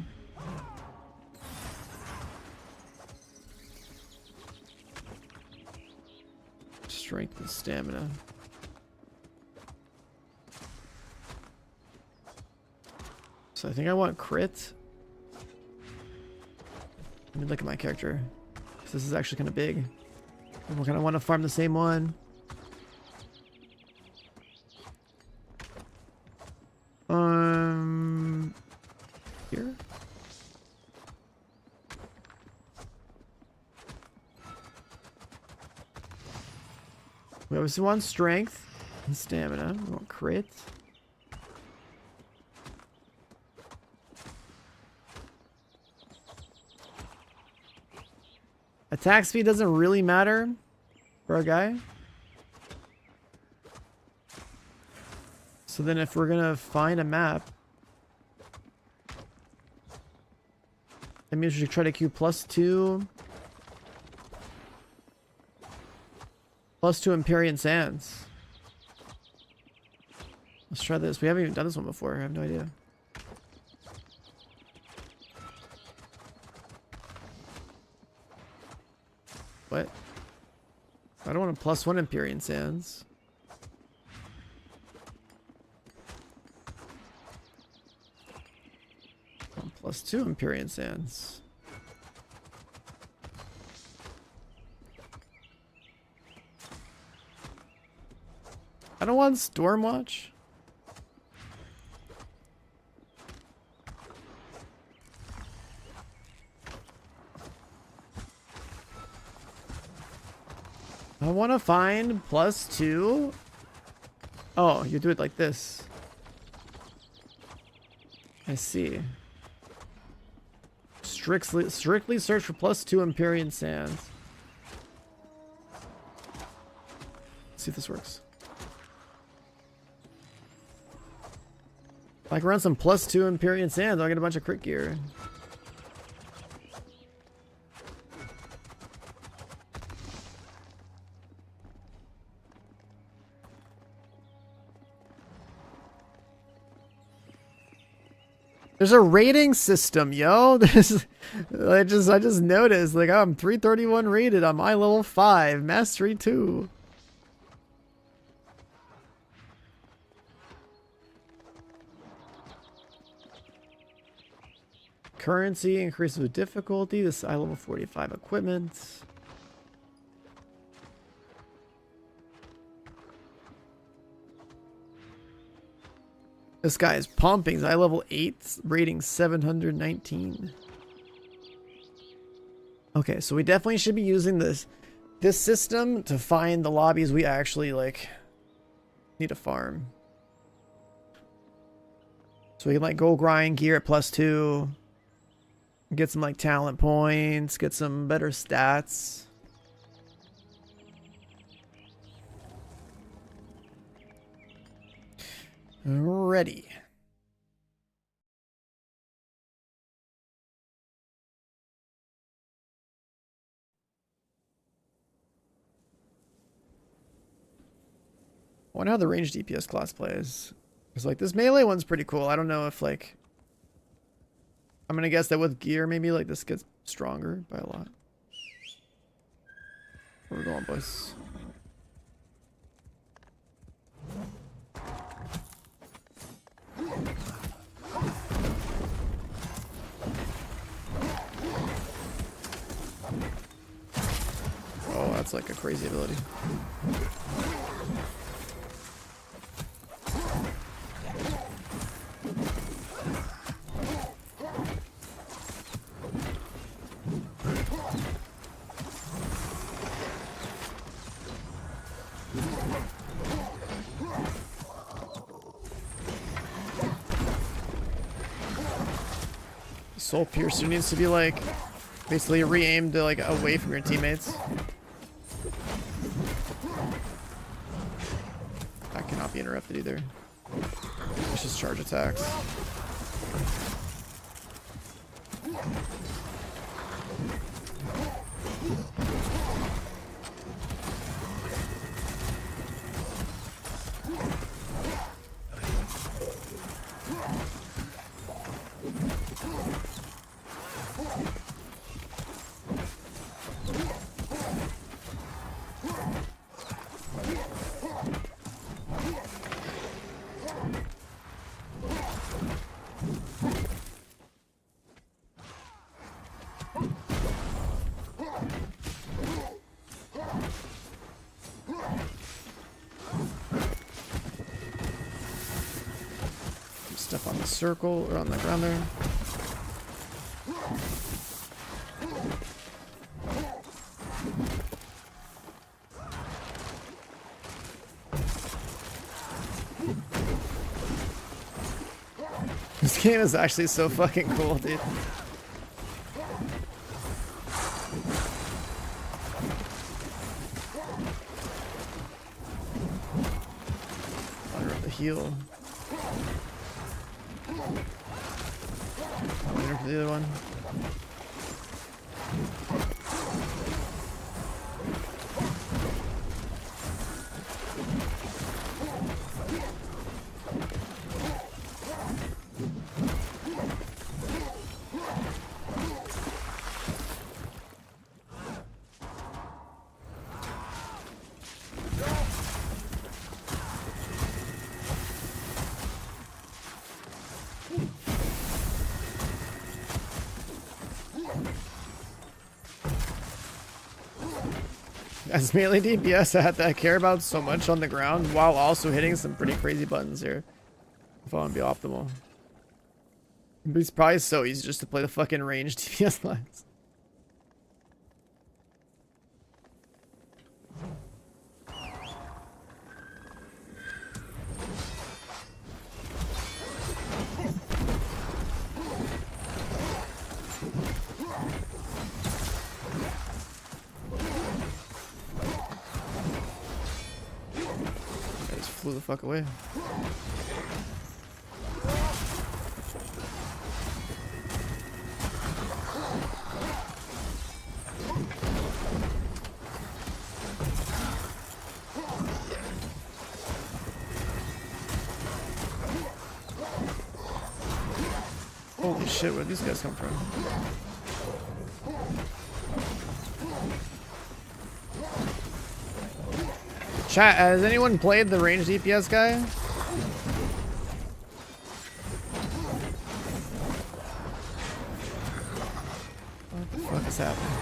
strength and stamina. So I think I want crit. Let me look at my character, 'cause this is actually kind of big. I kind of want to farm the same one. Here. We obviously want strength and stamina. We want crit. Attack speed doesn't really matter for our guy. So then if we're gonna find a map, that means we should try to queue +2. +2 Empyrean Sands. Let's try this. We haven't even done this one before. I have no idea. What? I don't want a +1 Empyrean Sands. +2 Empyrean Sands. I don't want Stormwatch. I want to find +2. Oh, you do it like this. I see. Strictly search for +2 Empyrean Sands. Let's see if this works. If I can run some +2 Empyrean Sands, I'll get a bunch of crit gear. There's a rating system, yo. I just noticed, like, I'm 331 rated on my level 5, mastery 2. Currency increases with difficulty. This eye level 45 equipment. This guy is pumping. He's eye level 8, rating 719. Okay, so we definitely should be using this system to find the lobbies we actually like need to farm. So we can like go grind gear at +2, get some like talent points, get some better stats. Ready. I wonder how the ranged DPS class plays. Because like this melee one's pretty cool. I don't know if like... I'm gonna guess that with gear maybe like this gets stronger by a lot. Where we going, boys? Oh, that's like a crazy ability. Soul Piercer needs to be like basically re-aimed to, like away from your teammates. That cannot be interrupted either. It's just charge attacks. Stuff on the circle or on the ground there. This game is actually so fucking cool, dude. Fire up the heal. Waiting for the other one. As melee DPS, I care about so much on the ground while also hitting some pretty crazy buttons here. If I want to be optimal. But it's probably so easy just to play the fucking ranged DPS lines. Flew the fuck away. Holy shit, where'd these guys come from? Chat, has anyone played the ranged DPS guy? What the fuck is happening?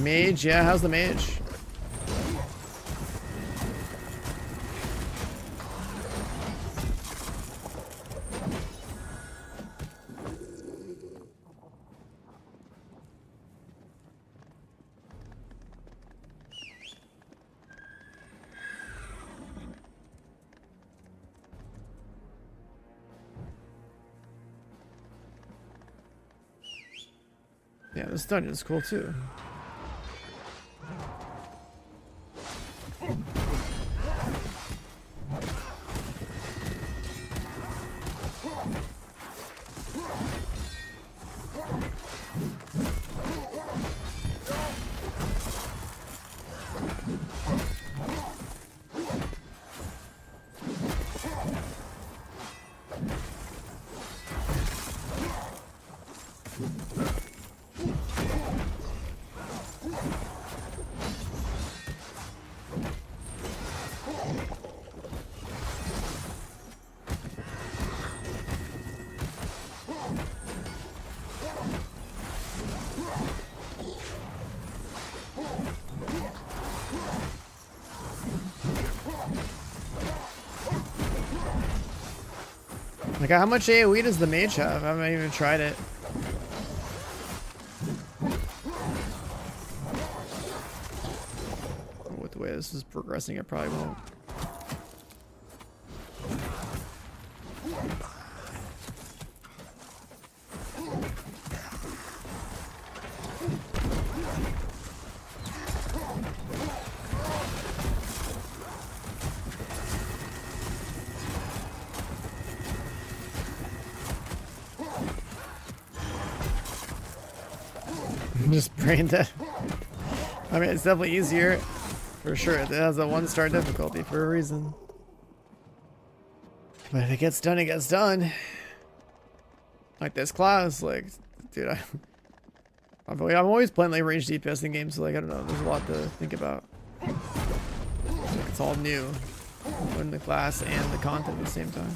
Mage, yeah, how's the mage? Yeah, this dungeon's cool too. Like, how much AoE does the mage have? I haven't even tried it. With the way this is progressing, it probably won't. I'm just brain dead. I mean, it's definitely easier. For sure. It has a 1-star difficulty for a reason. But if it gets done, it gets done. Like this class, like, dude, I'm always playing like range DPS in games, so like, I don't know, there's a lot to think about. Like, it's all new. Learning the class and the content at the same time.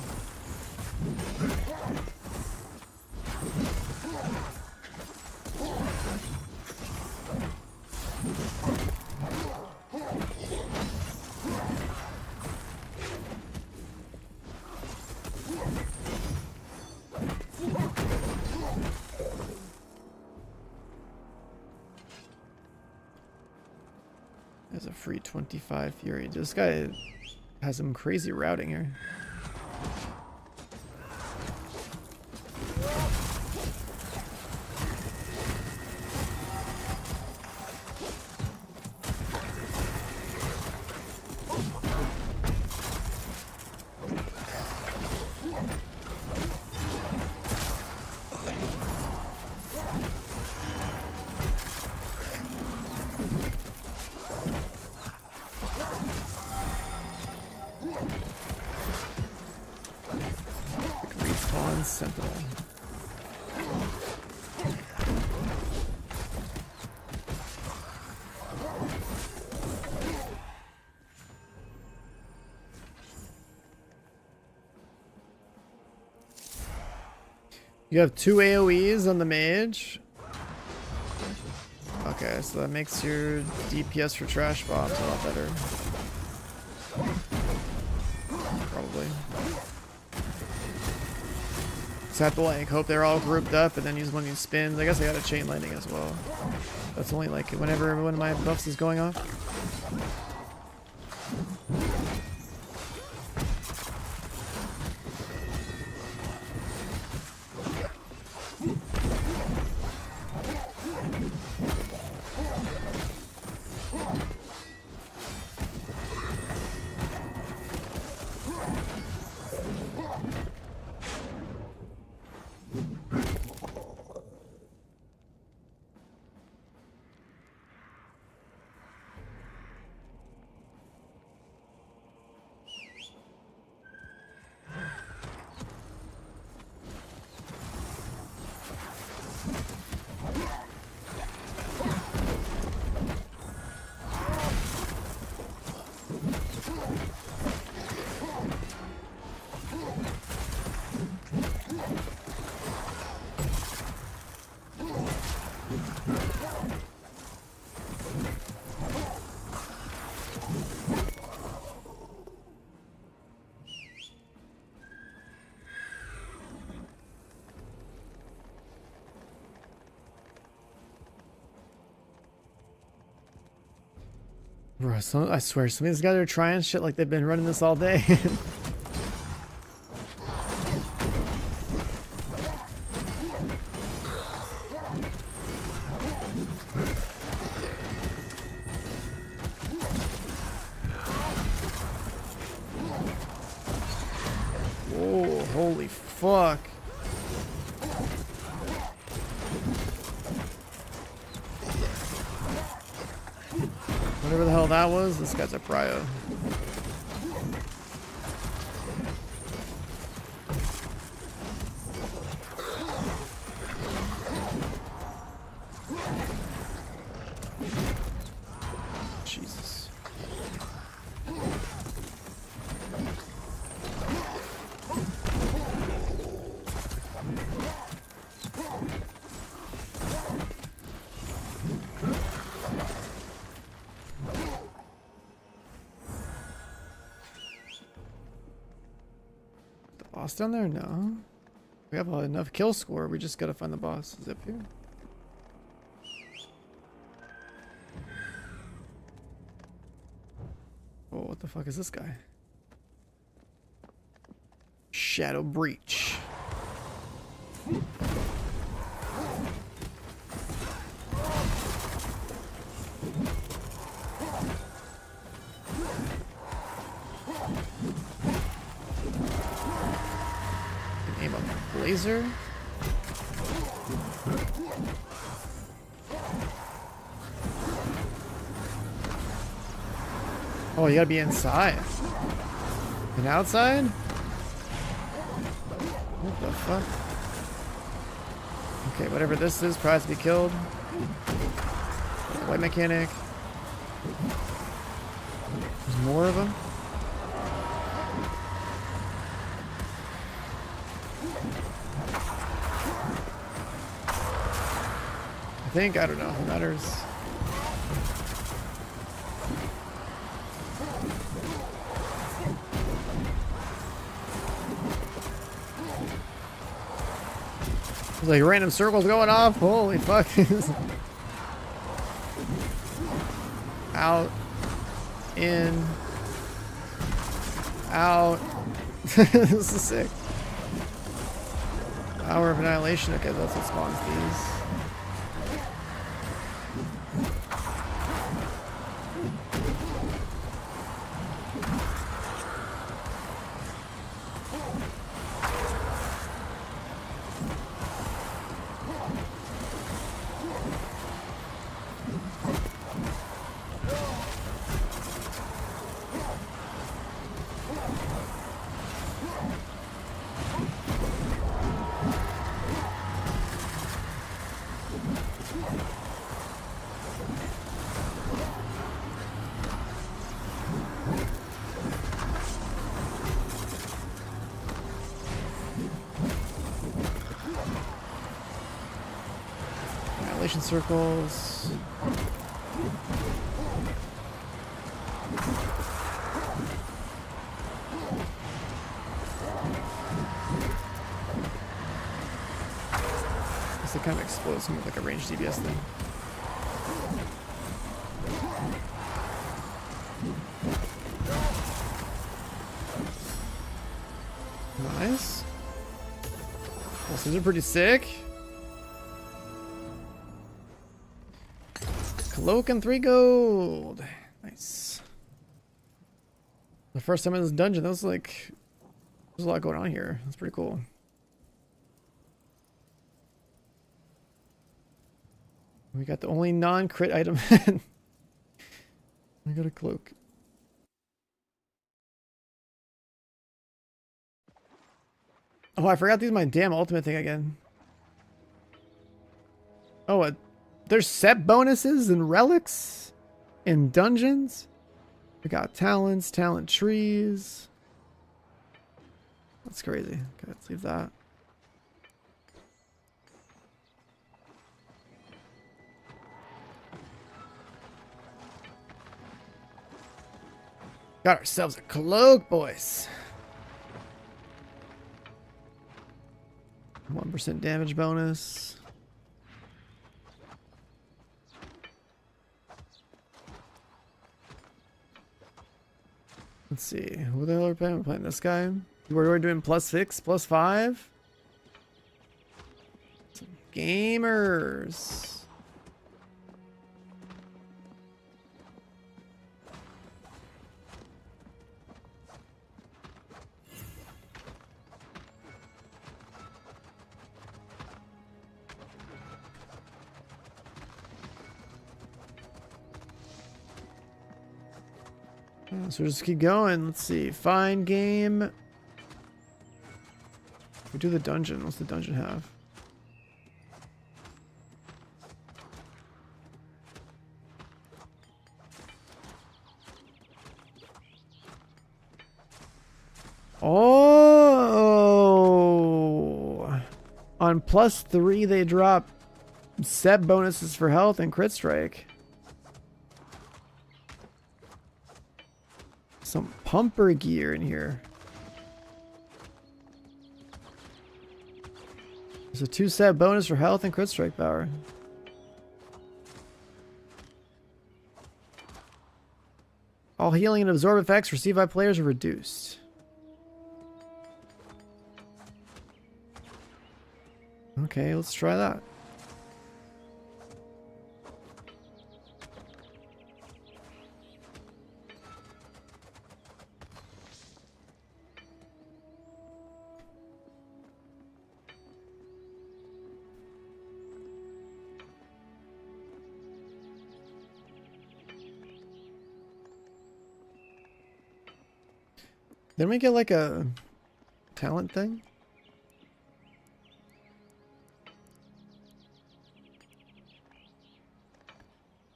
There's a free 25 Fury. This guy has some crazy routing here. Respawn Sentinel. You have 2 AoEs on the mage. Okay, so that makes your DPS for trash bombs a lot better. Probably. So I have to like hope they're all grouped up and then use one of these spins. I guess I got a chain lightning as well. That's only like whenever one of my buffs is going off. Bro, I swear, some of these guys are trying shit like they've been running this all day. Whoa, holy fuck. Whatever the hell that was, this guy's a prio. Jesus. Boss down there? No. We have enough kill score. We just gotta find the boss. Is it up here? Oh, what the fuck is this guy? Shadow Breach. Aim a laser. Oh, you gotta be inside. And outside? What the fuck? Okay, whatever this is, prize to be killed. White mechanic. There's more of them. I think, I don't know, it matters. There's like random circles going off. Holy fuck. Out. In. Out. This is sick. Hour of Annihilation. Okay, that's what spawns these. Annihilation circles. This kind of explodes with like a ranged DBS thing. Nice. Well, these are pretty sick. Cloak and 3 gold. Nice. The first time in this dungeon, that was like, there's a lot going on here. That's pretty cool. We got the only non-crit item. We got a cloak. Oh, I forgot to use my damn ultimate thing again. Oh, there's set bonuses and relics in dungeons. We got talents, talent trees. That's crazy. Okay, let's leave that. Got ourselves a cloak, boys. 1% damage bonus. Let's see. Who the hell are we playing? We're playing this guy. We're doing +6, +5. Some gamers. So we'll just keep going. Let's see. Find game. We do the dungeon. What's the dungeon have? Oh! On +3, they drop set bonuses for health and crit strike. Some pumper gear in here. a 2-set bonus for health and crit strike power. All healing and absorb effects received by players are reduced. Okay, let's try that. Didn't we get like a talent thing?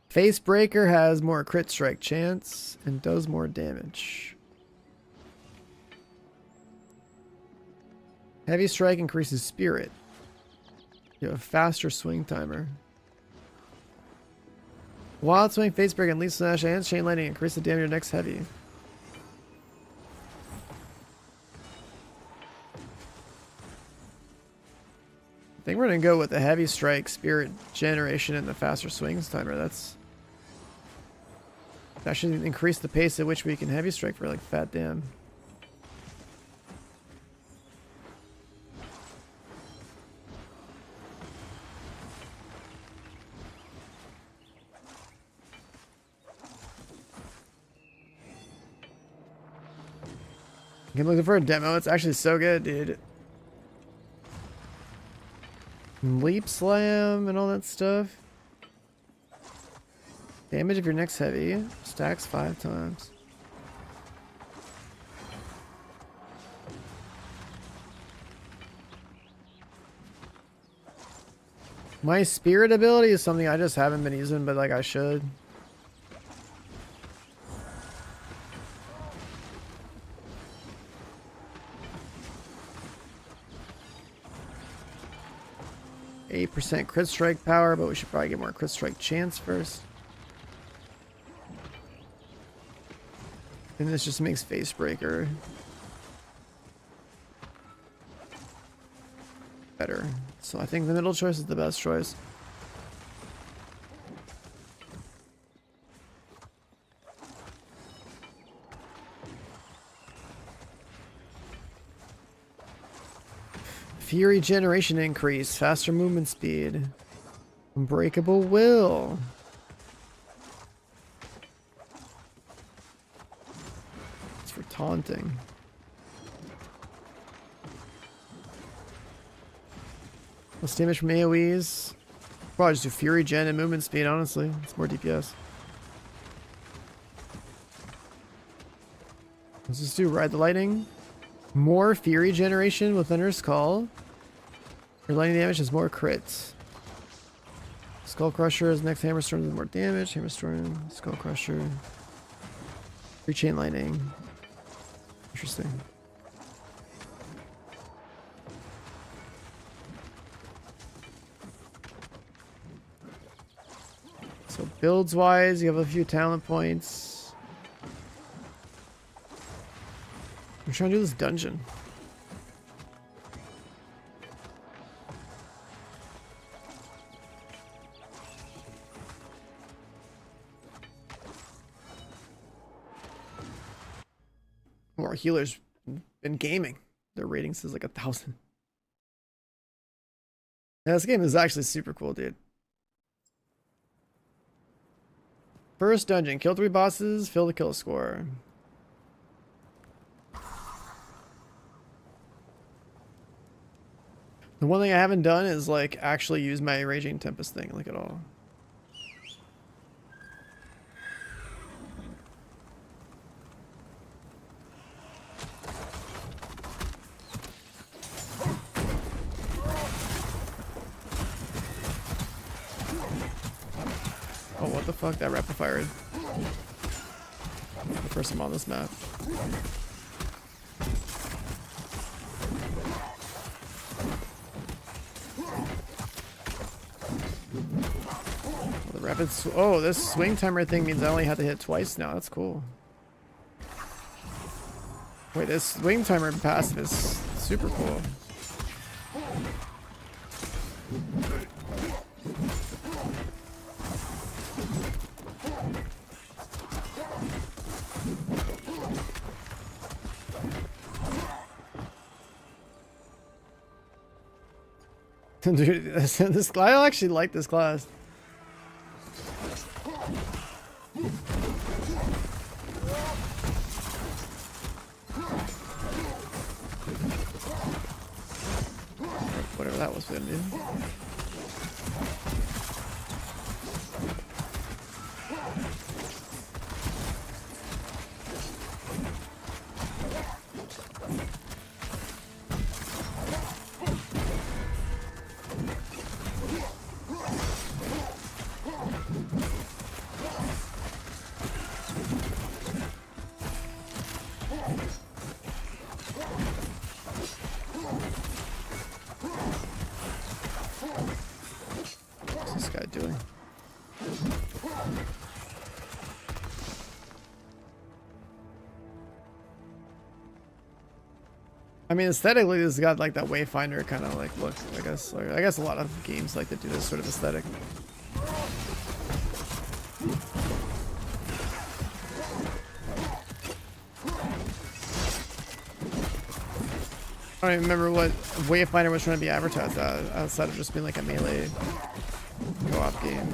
Face Breaker has more crit strike chance and does more damage. Heavy Strike increases spirit. You have a faster swing timer. Wild Swing, Face Breaker, and Leaf Slash and Chain Lightning increase the damage of your next heavy. I think we're gonna go with the Heavy Strike, Spirit Generation, and the faster swings timer. That should increase the pace at which we can Heavy Strike for like fat damn. I'm looking for a demo. It's actually so good, dude. Leap Slam and all that stuff. Damage of your next heavy stacks 5 times. My spirit ability is something I just haven't been using, but like I should. %, crit strike power, but we should probably get more crit strike chance first. And this just makes Face Breaker better. So I think the middle choice is the best choice. Fury Generation increase, faster movement speed, Unbreakable Will. It's for taunting. Less damage from AoEs. Probably just do Fury Gen and movement speed, honestly. It's more DPS. Let's just do Ride the Lightning. More Fury Generation with Thunder's Call. Your lightning damage has more crits. Skull Crusher is next Hammer Storm with more damage. Hammer Storm, Skull Crusher. Free Chain Lightning. Interesting. So builds wise, you have a few talent points. I'm trying to do this dungeon. More healers been gaming. Their rating says like 1,000. Yeah, this game is actually super cool, dude. First dungeon, kill 3 bosses, fill the kill score. The one thing I haven't done is like actually use my Raging Tempest thing like at all. Oh, what the fuck? That rapid fired. The first time on this map. Oh, this swing timer thing means I only have to hit twice now. That's cool. Wait, this swing timer passive is super cool. Dude, this I actually like this class. Whatever that was gonna do. What's this guy doing? I mean, aesthetically, this has got like that Wayfinder kind of like look. I guess a lot of games like to do this sort of aesthetic. I don't even remember what Wayfinder was trying to be advertised as, outside of just being like a melee co-op game.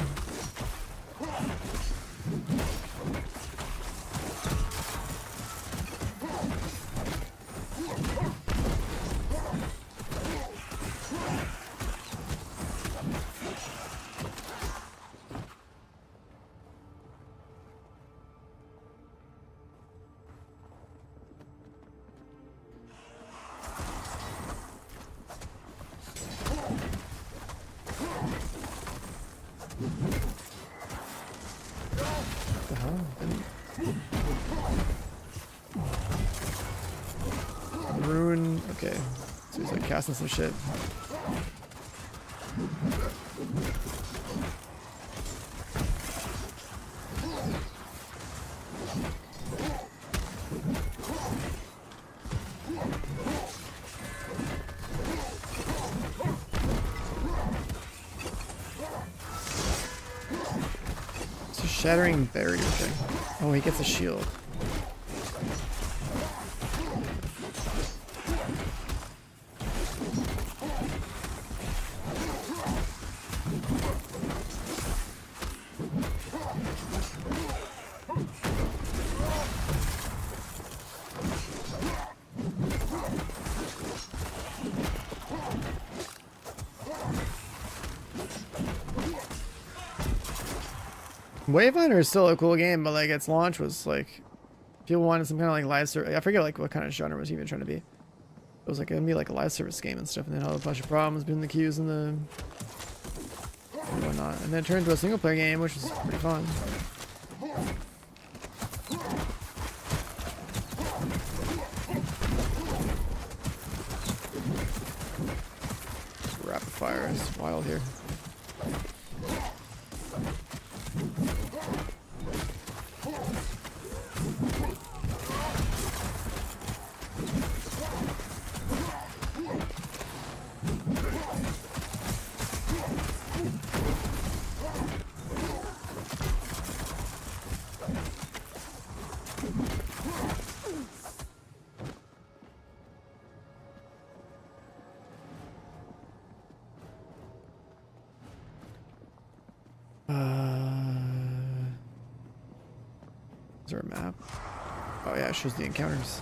What the hell? Ruin. Okay. So he's like casting some shit. It's a shattering barrier thing. Oh, he gets a shield. Wayfinder is still a cool game, but like its launch was like people wanted some kind of like live service. I forget like what kind of genre was even trying to be. It was like gonna be like a live service game and stuff, and then had a bunch of problems between the queues and the and whatnot. And then it turned into a single player game, which was pretty fun. Rapid fire is wild here. Is there a map? Oh yeah, it shows the encounters.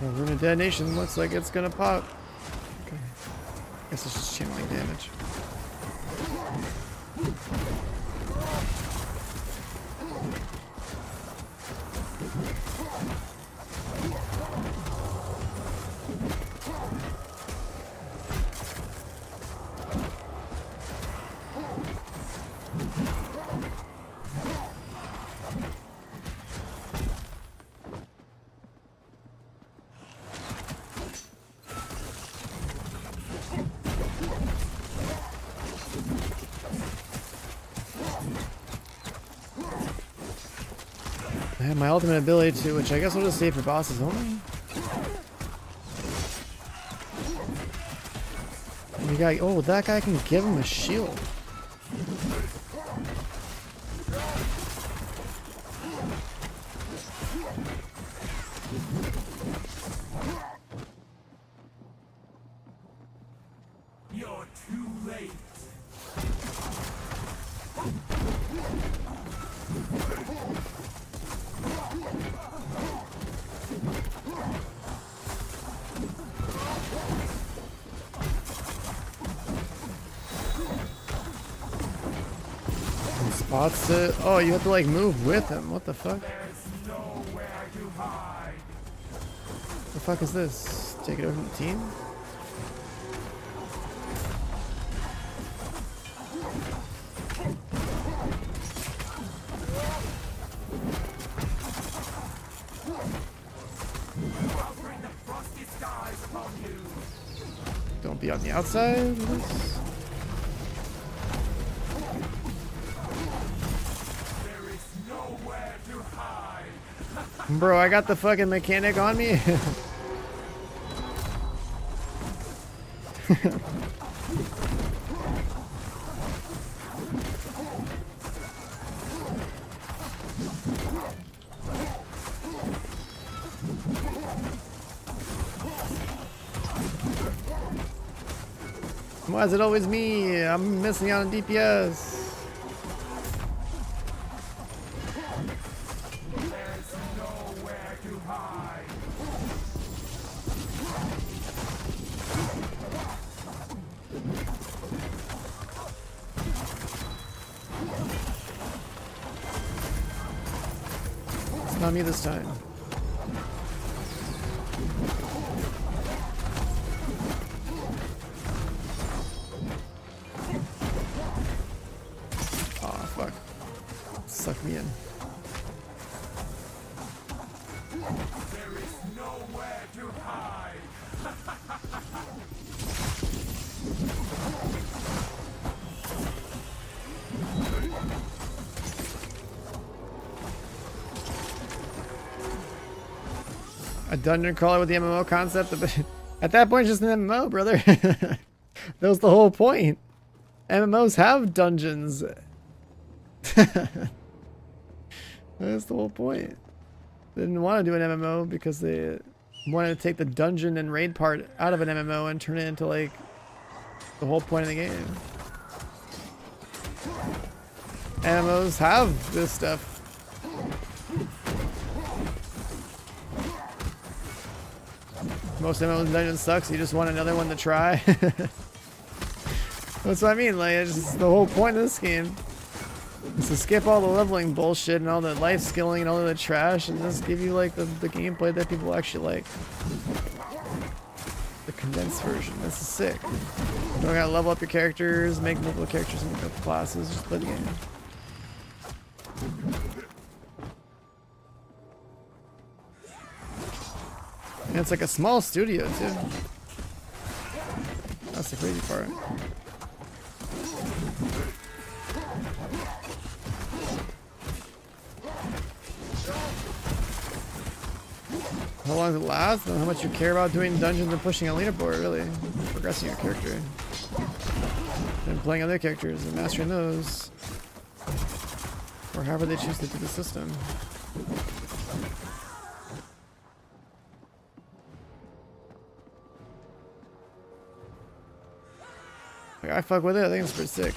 Well, Rune of Detonation looks like it's gonna pop. Okay. Guess it's just channeling damage. have my ultimate ability too, which I guess I'll just save for bosses only. We got, oh, that guy can give him a shield.
You're too late.
Spots it. Oh, you have to like move with him. What the fuck?
There's nowhere to hide.
The fuck is this? Take it over from the team?
I'll bring the frosty skies upon you.
Don't be on the outside of this.
There is nowhere to hide.
Bro, I got the fucking mechanic on me. Why is it always me? I'm missing out on DPS.
There's nowhere to hide.
It's not me this time. Oh fuck. Suck me in.
There is nowhere to hide.
A dungeon crawler with the MMO concept. At that point, just an MMO, brother. That was the whole point. MMOs have dungeons. That's the whole point. They didn't want to do an MMO because they wanted to take the dungeon and raid part out of an MMO and turn it into like the whole point of the game. MMOs have this stuff. Most MMO dungeon sucks. You just want another one to try. That's what I mean. Like, it's just the whole point of this game is to skip all the leveling bullshit and all the life skilling and all of the trash, and just give you like the gameplay that people actually like. The condensed version. This is sick. You don't gotta level up your characters, make multiple characters, and multiple classes. Just play the game. And it's like a small studio too. That's the crazy part. How long does it last? And how much you care about doing dungeons and pushing a leaderboard, really. Progressing your character. And playing other characters and mastering those. Or however they choose to do the system. Like, I fuck with it. I think it's pretty sick.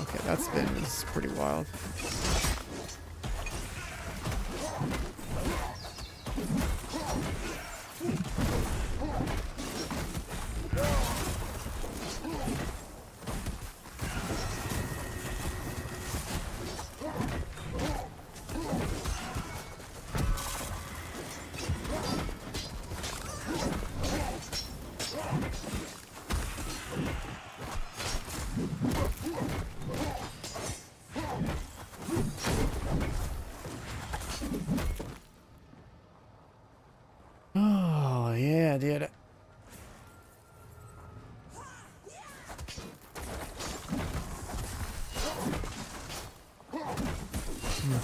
Okay, that spin is pretty wild.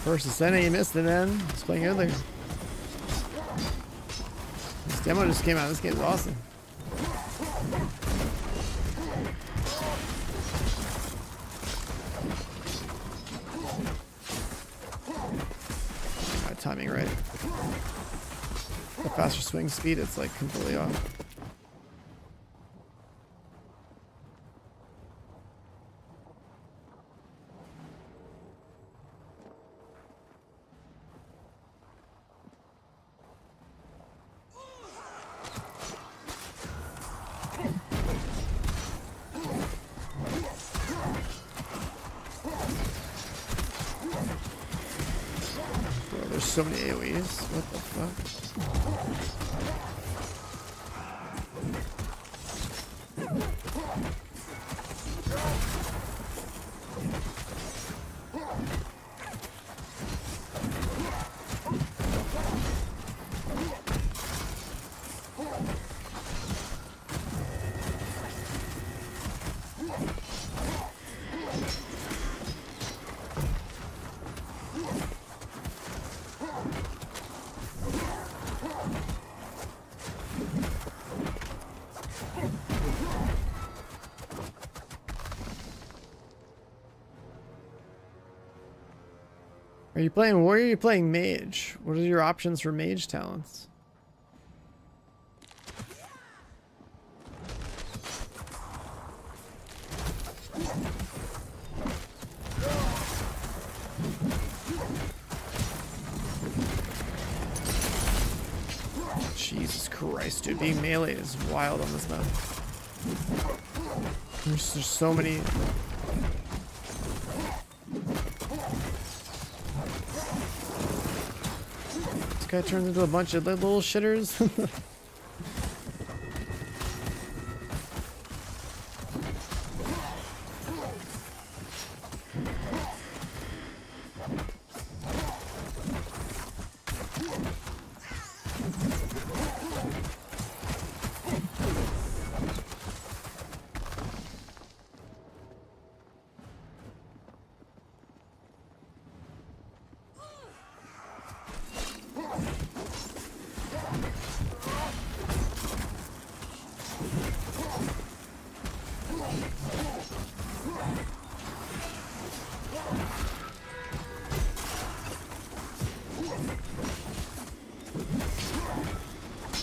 First Ascent, you missed it, man. It's playing earlier. This demo just came out. This game is awesome. My timing right. The faster swing speed, it's like completely off. There's so many AoEs. What the fuck? Are you playing warrior or are you playing mage? What are your options for mage talents? Jesus Christ, dude. Being melee is wild on this map. There's so many... This guy turns into a bunch of little shitters.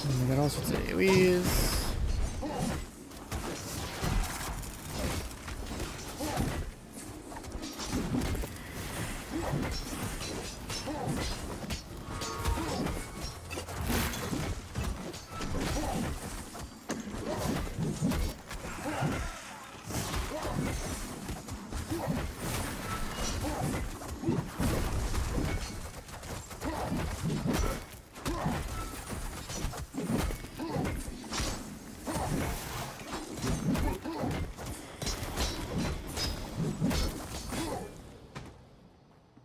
And we got all sorts of AoEs.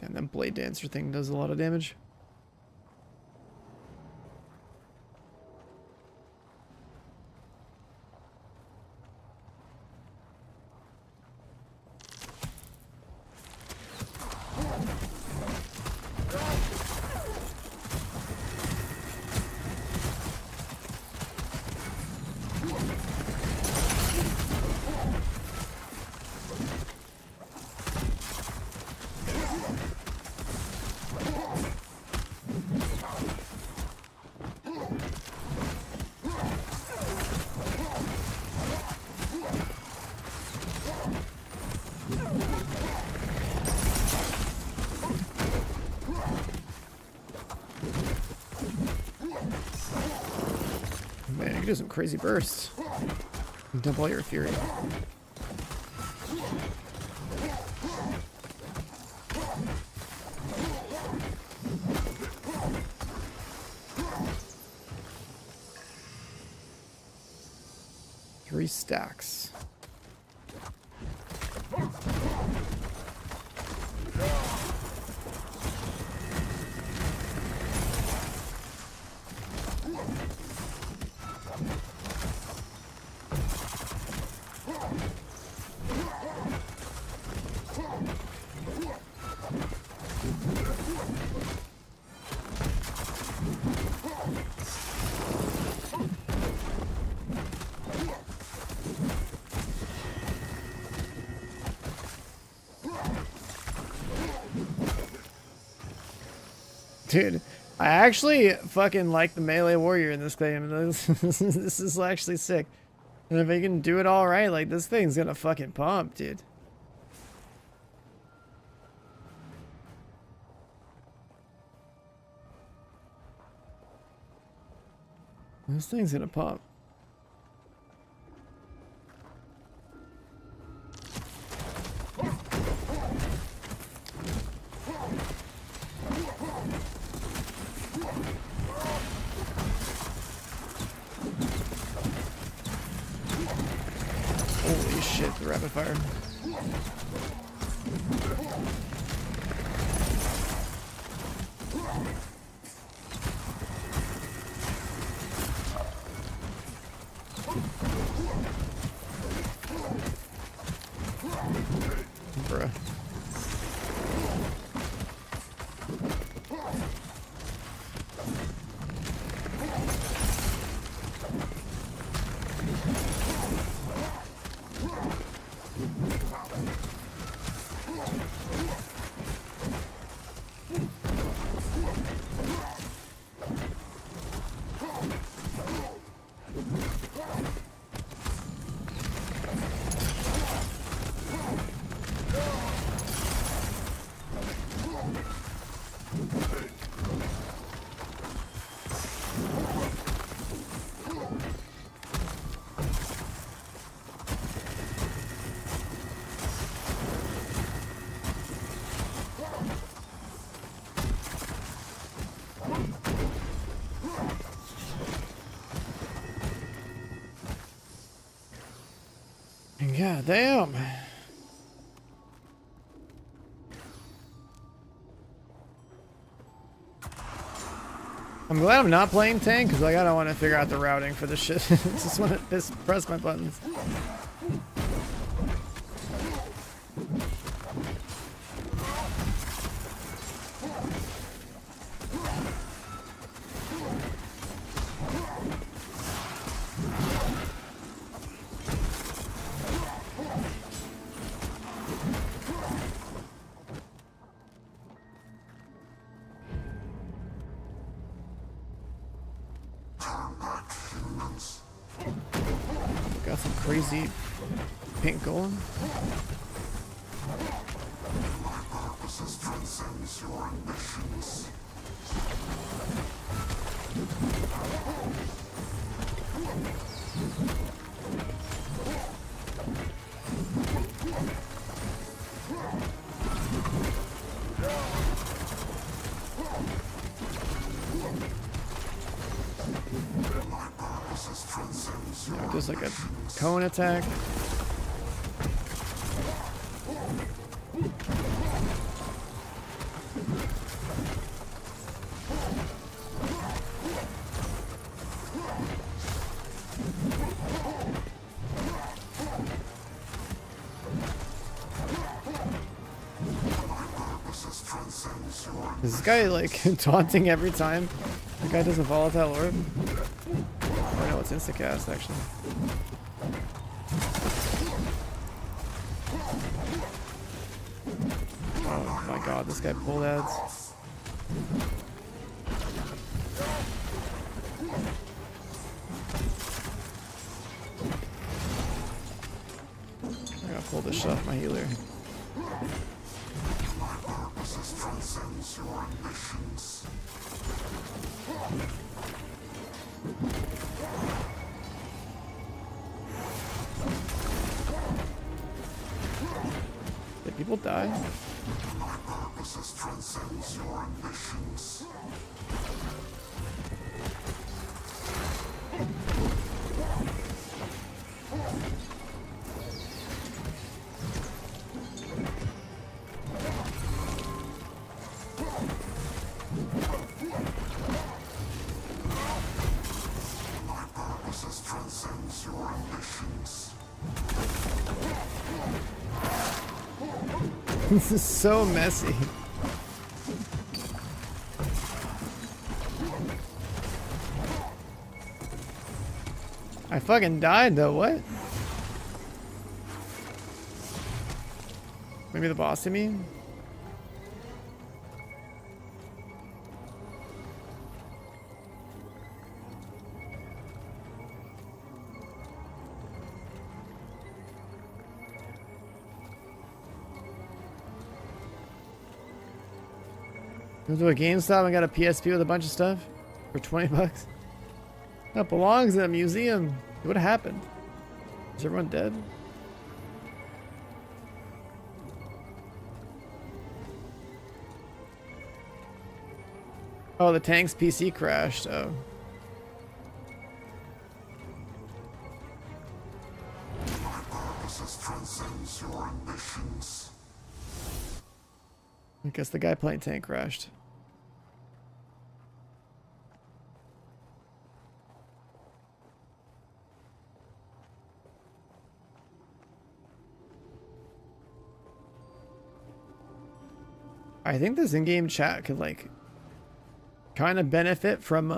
And that blade dancer thing does a lot of damage. Man, you can do some crazy bursts. And dump all your fury. Three stacks. Dude, I actually fucking like the melee warrior in this game. This is actually sick. And if I can do it all right, like this thing's gonna fucking pump, dude. This thing's gonna pump. Holy shit, the rapid fire. Bruh. God damn. I'm glad I'm not playing tank because like I don't want to figure out the routing for this shit. Just want to press my buttons. Got some crazy pink golem. There's like a cone attack. Is this guy like taunting every time the guy does a volatile orb? Oh no, it's insta cast actually. Oh my god, this guy pulled ads. I gotta pull this shit off my healer. Did people die? This is so messy. I fucking died though, what? Maybe the boss hit me? Go to a GameStop and got a PSP with a bunch of stuff for 20 bucks. That belongs in a museum. What happened? Is everyone dead? Oh, the tank's PC crashed. Oh.
My purposes transcends your ambitions.
I guess the guy playing tank crashed. I think this in-game chat could like kind of benefit from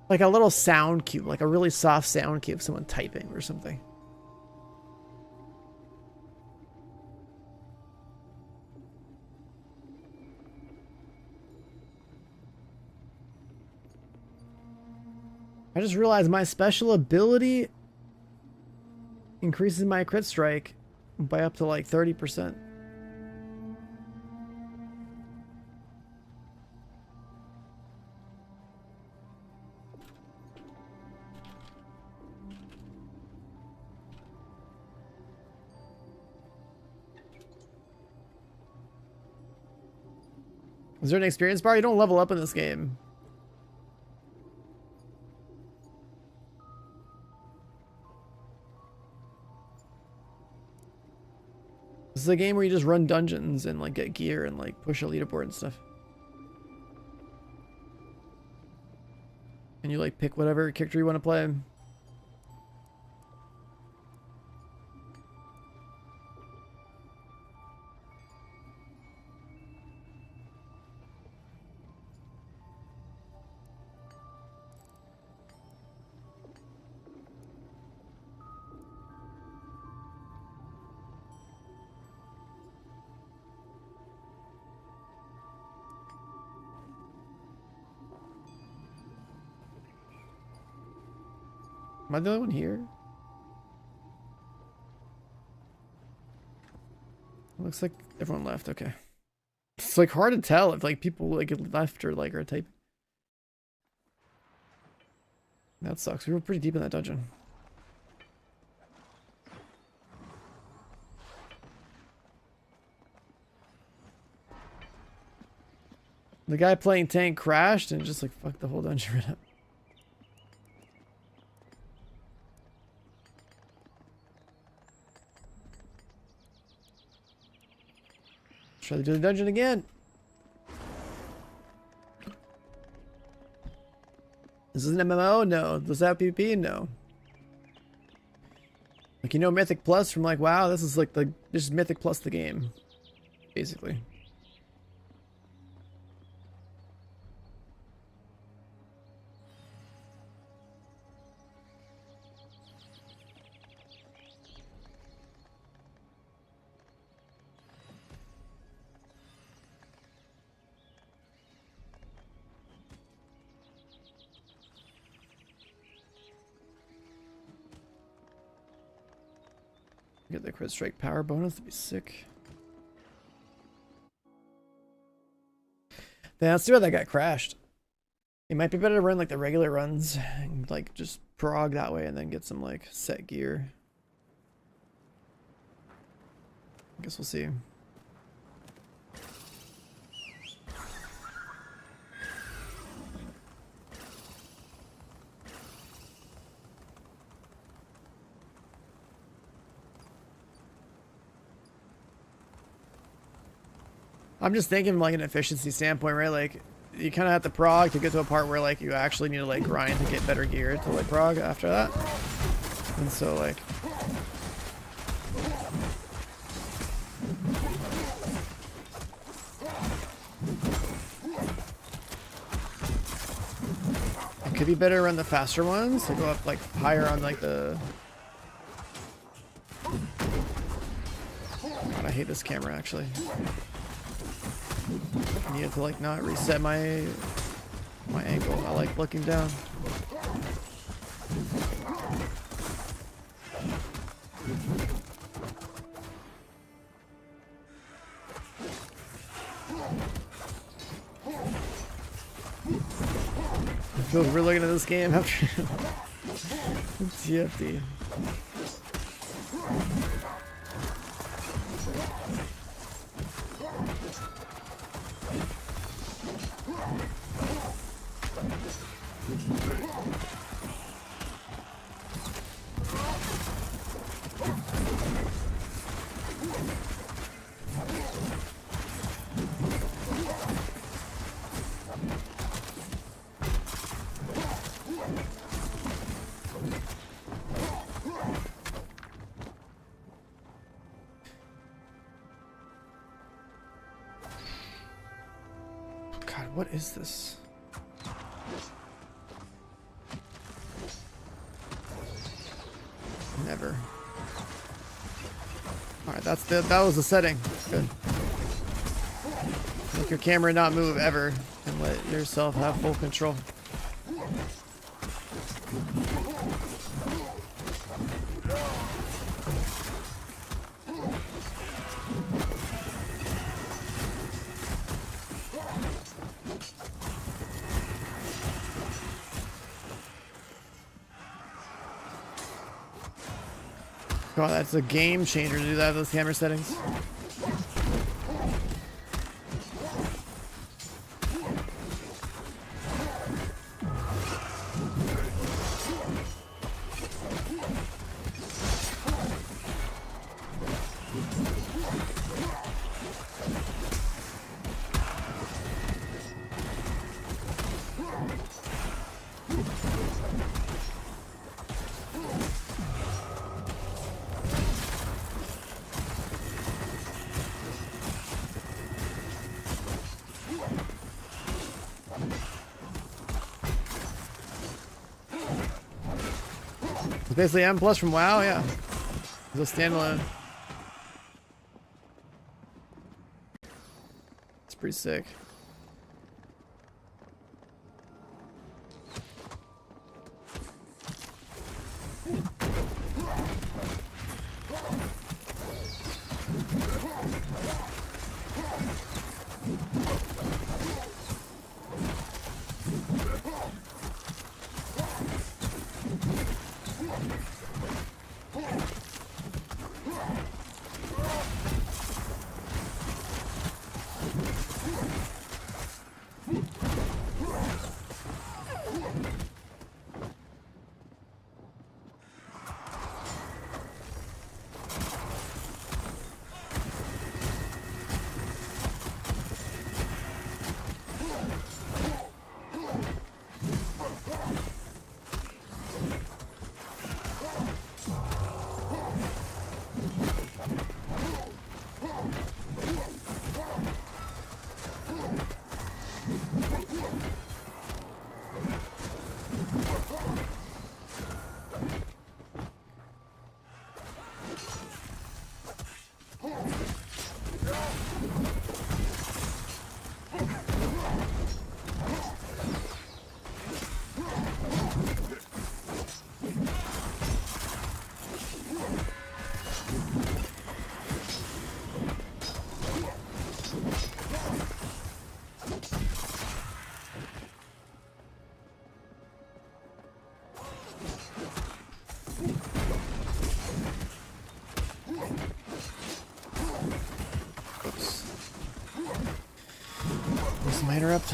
like a little sound cue, like a really soft sound cue of someone typing or something. I just realized my special ability increases my crit strike by up to like 30%. Is there an experience bar? You don't level up in this game. This is a game where you just run dungeons and like get gear and like push a leaderboard and stuff. And you like pick whatever character you want to play. Am I the only one here? Looks like everyone left. Okay. It's like hard to tell if like people like left or like are typing. That sucks. We were pretty deep in that dungeon. The guy playing tank crashed and just like fucked the whole dungeon right up. Try to do the dungeon again. This is an MMO? No. Does that have PvP? No. Like, you know Mythic Plus from like, wow, this is like the, this is Mythic Plus the game. Basically. Get the crit strike power bonus, that'd be sick. Then let's see why that got crashed. It might be better to run like the regular runs and like just prog that way and then get some like set gear. I guess we'll see. I'm just thinking from like an efficiency standpoint, right? Like you kind of have to prog to get to a part where like you actually need to like grind to get better gear to like prog after that. And so like it could be better to run the faster ones to go up like higher on like the. God, I hate this camera actually. I need to like not reset my angle. I like looking down. Feels weird looking at this game after TFD. God, what is this? Never. Alright, that was the setting. Good. Make your camera not move ever and let yourself have full control. God, that's a game changer to do that with those camera settings. It's basically M plus from WoW, yeah. It's a standalone. It's pretty sick. Am I interrupt?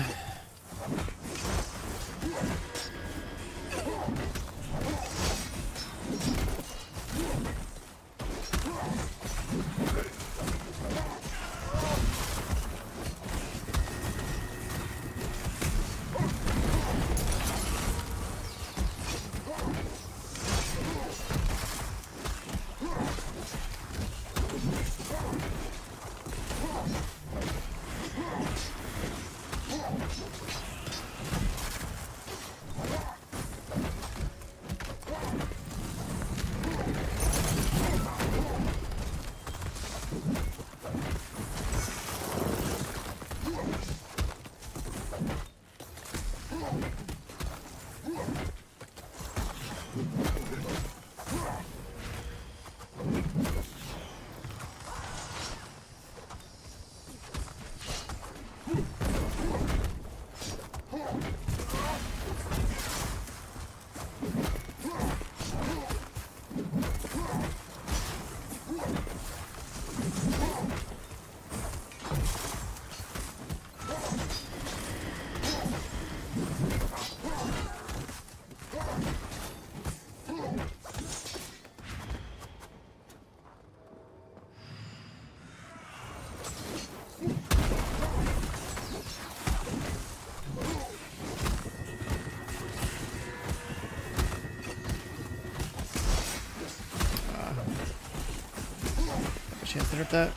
Chance to hurt that.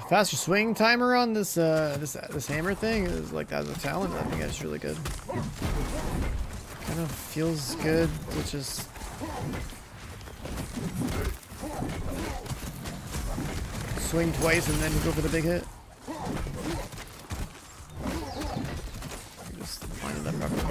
Faster swing timer on this this hammer thing is like as a talent. I think that's really good. Kind of feels good to just swing twice and then go for the big hit. Just finding that properly.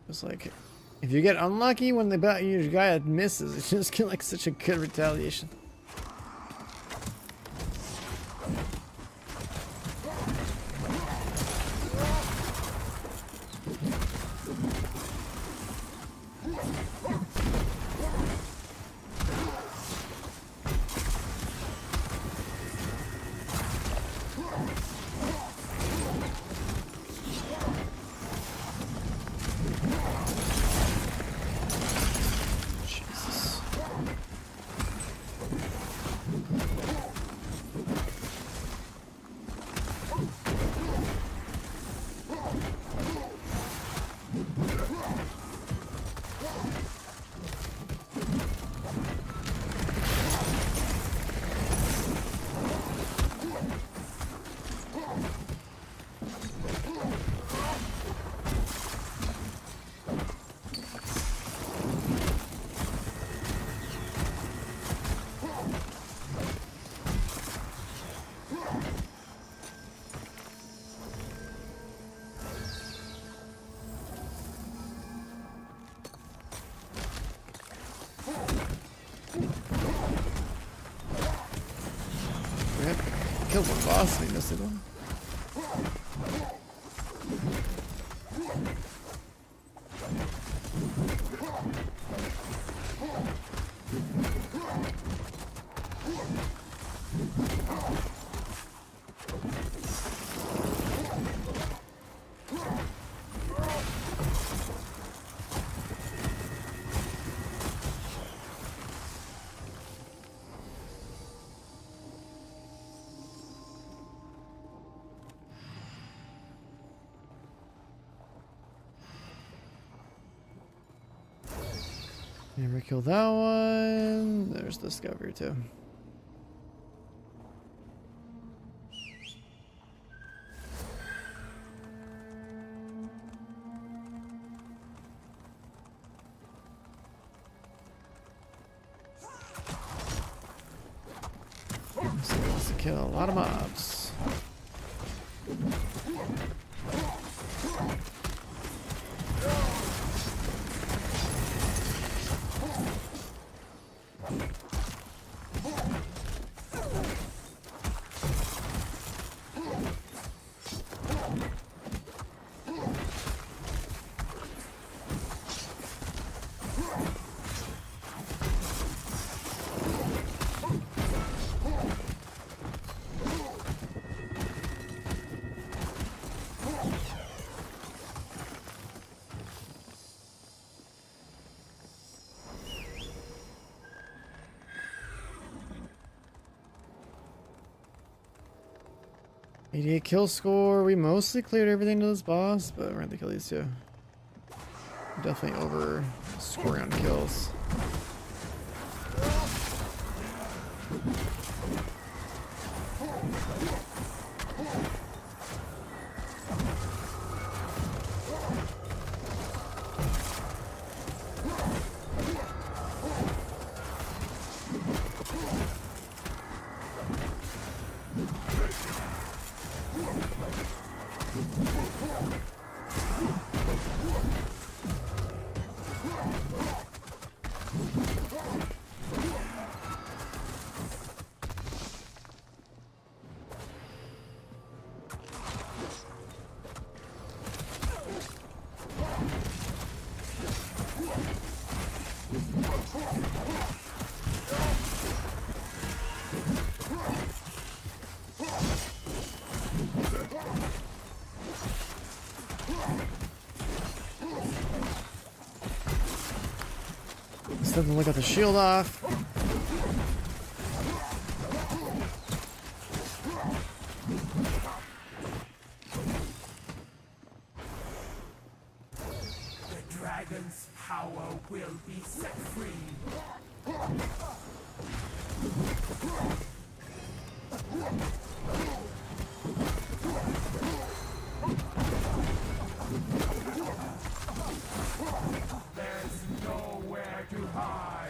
It's like, if you get unlucky when your guy misses, it's just like such a good retaliation. Killed one boss, we missed it one. Never kill that one. There's this guy over here too. So he wants to kill a lot of mobs. .88 kill score. We mostly cleared everything to this boss, but we're going to kill these two. Definitely over scoring on kills. Still have to look at the shield off.
The dragon's power will be set free. There's nowhere to hide.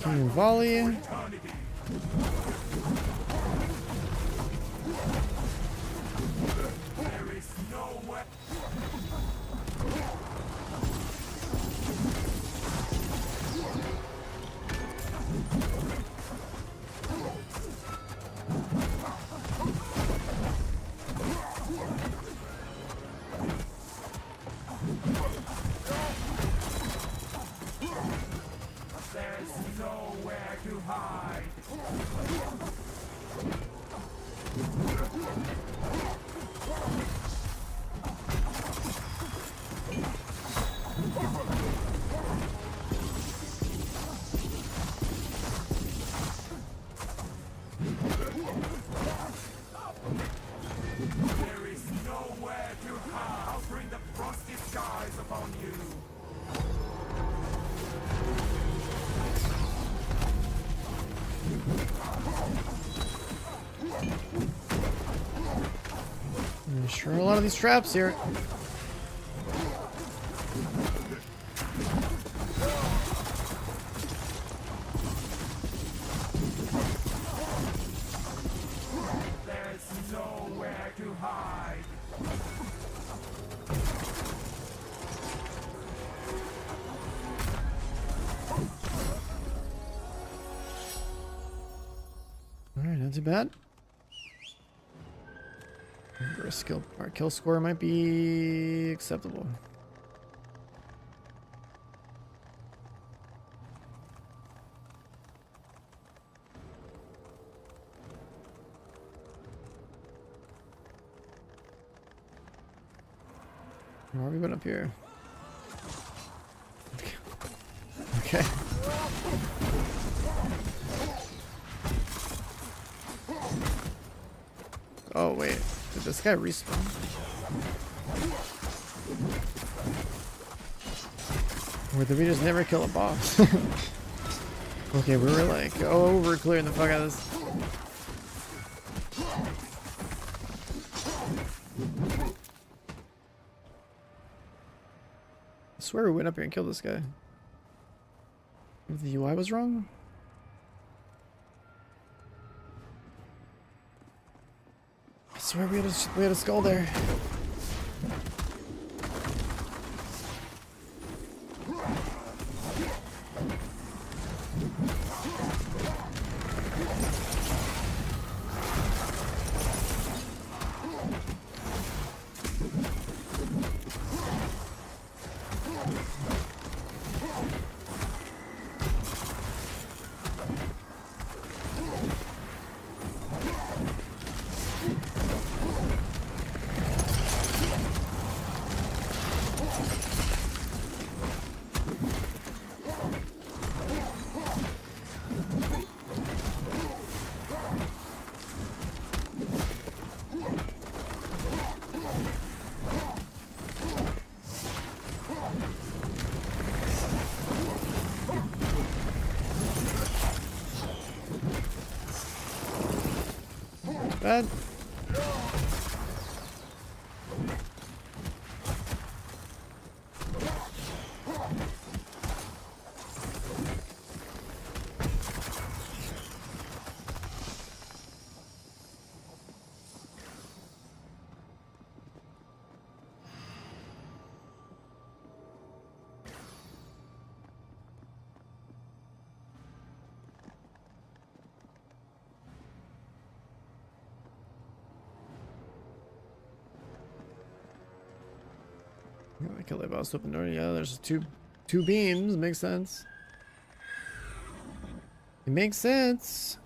King volley.
Eternity. There is nowhere. There is nowhere to hide. There is nowhere to hide. I'll bring the frosty skies upon you.
There's sure a lot of these traps here.
There's nowhere to hide.
Alright, not too bad. Our kill score might be acceptable. Where have we been up here? Okay. Oh wait, did this guy respawn? Or did we just never kill a boss? Okay, we were like, oh, we're clearing the fuck out of this. I swear we went up here and killed this guy. Maybe the UI was wrong? I swear we had a skull there. Bad. I killed that boss open door. Yeah, there's two beams. Makes sense. It makes sense.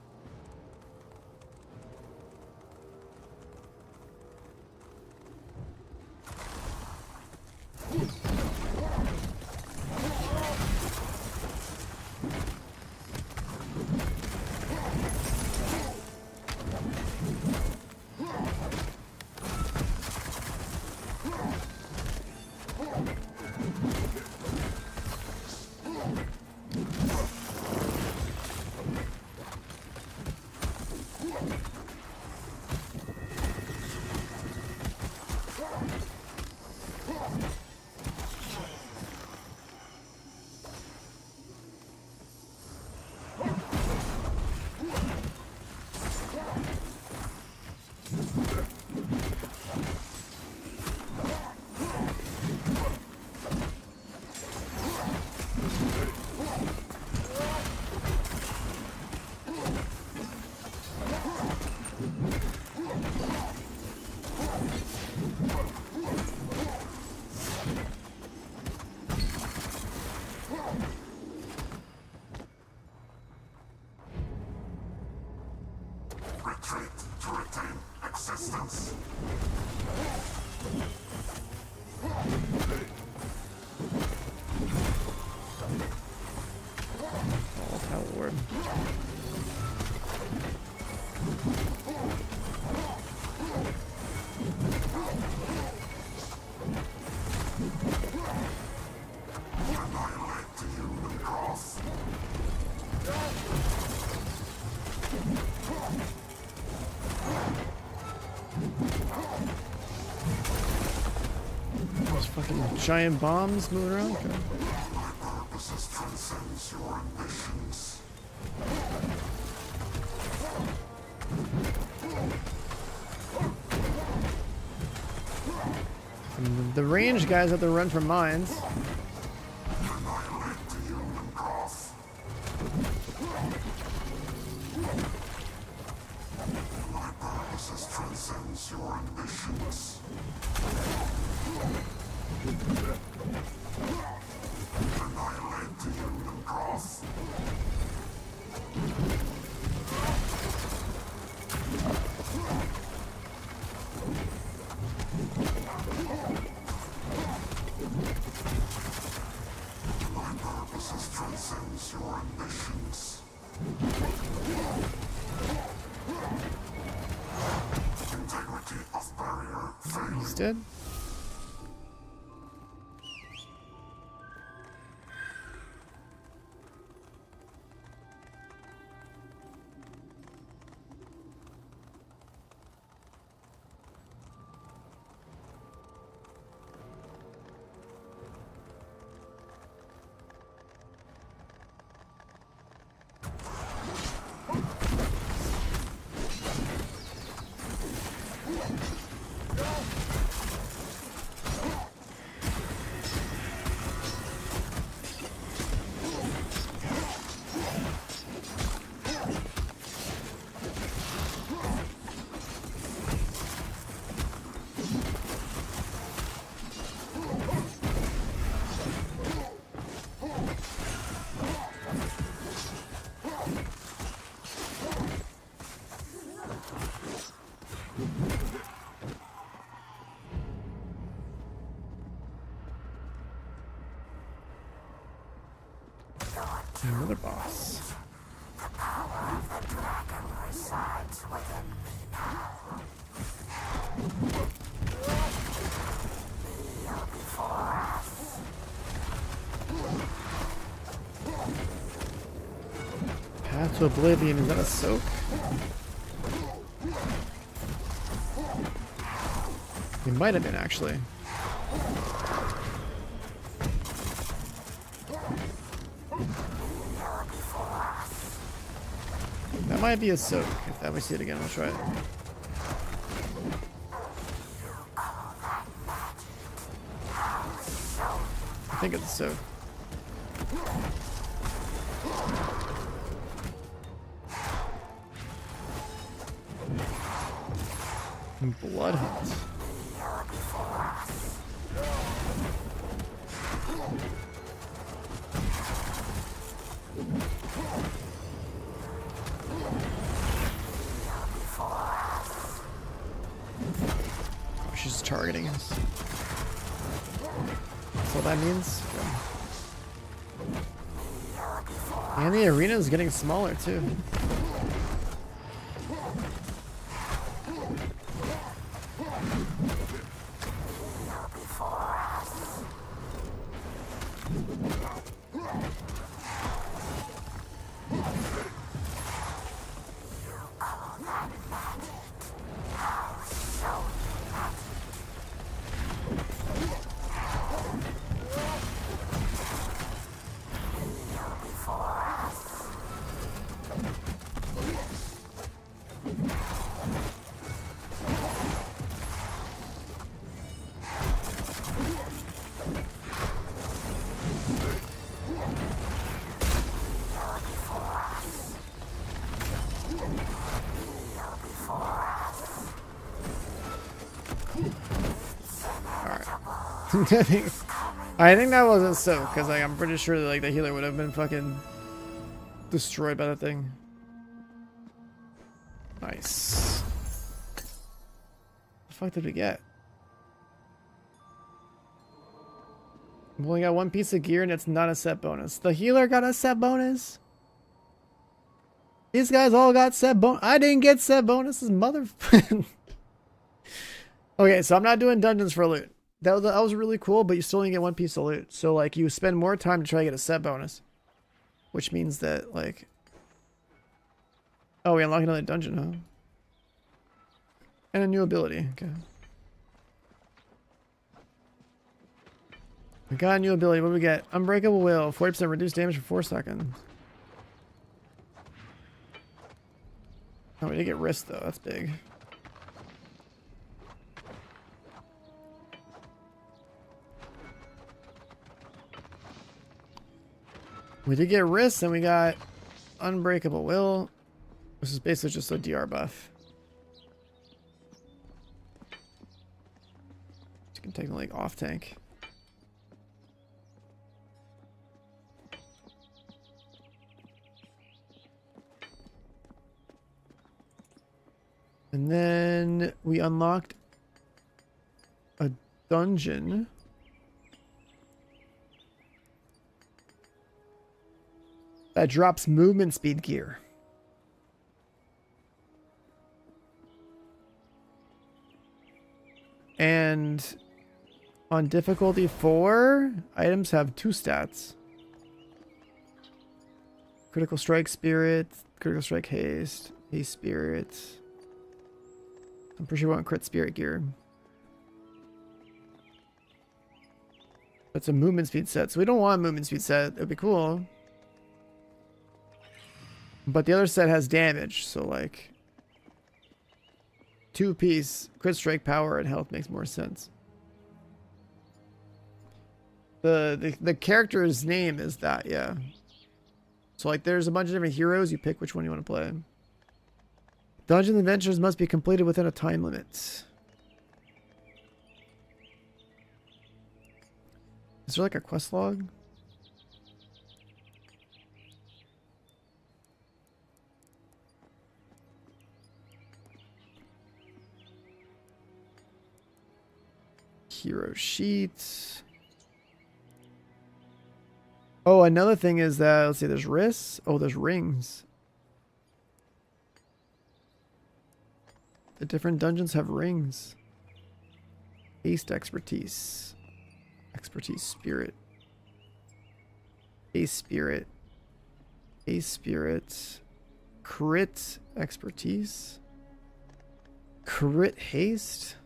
Retreat to retain existence.
Oh, power word.
Annihilate the human growth.
Those fucking giant bombs moving around. Okay.
My purposes transcends your ambitions.
And the range guys have to run from mines.
Annihilate the human growth. My purposes transcends your ambitions. Annihilate the human growth.
wasted. Another boss. Path to Oblivion, is that a soak? It might have been actually. That might be a soak. If that we see it again, we'll try it. I think it's a soak. Blood hunt. Oh, she's just targeting us. That's what that means. Okay. And the arena is getting smaller too. I think that wasn't so, because like, I'm pretty sure that, like, the healer would have been fucking destroyed by that thing. Nice. What the fuck did we get? We only got one piece of gear and it's not a set bonus. The healer got a set bonus. These guys all got set bonus. I didn't get set bonuses, mother. Okay, so I'm not doing dungeons for loot. That was really cool, but you still only get one piece of loot. So, like, you spend more time to try to get a set bonus. Which means that, like... Oh, we unlock another dungeon, huh? And a new ability. Okay. We got a new ability. What do we get? Unbreakable Will. 40% reduced damage for 4 seconds. Oh, we did get wrist, though. That's big. We did get wrists and we got Unbreakable Will. This is basically just a DR buff. You can take the like off tank. And then we unlocked a dungeon. That drops movement speed gear. And on difficulty 4, items have 2 stats. Critical strike spirit, critical strike haste, haste spirit. I'm pretty sure we want crit spirit gear. That's a movement speed set, so we don't want a movement speed set. It'd be cool. But the other set has damage, so like 2-piece crit strike power and health makes more sense. The character's name is that, yeah. So like there's a bunch of different heroes, you pick which one you want to play. Dungeon adventures must be completed within a time limit. Is there like a quest log? Hero sheet. Oh, another thing is that, let's see, there's wrists. Oh, there's rings. The different dungeons have rings. Haste expertise. Expertise spirit. A spirit. A spirit. Crit expertise. Crit haste.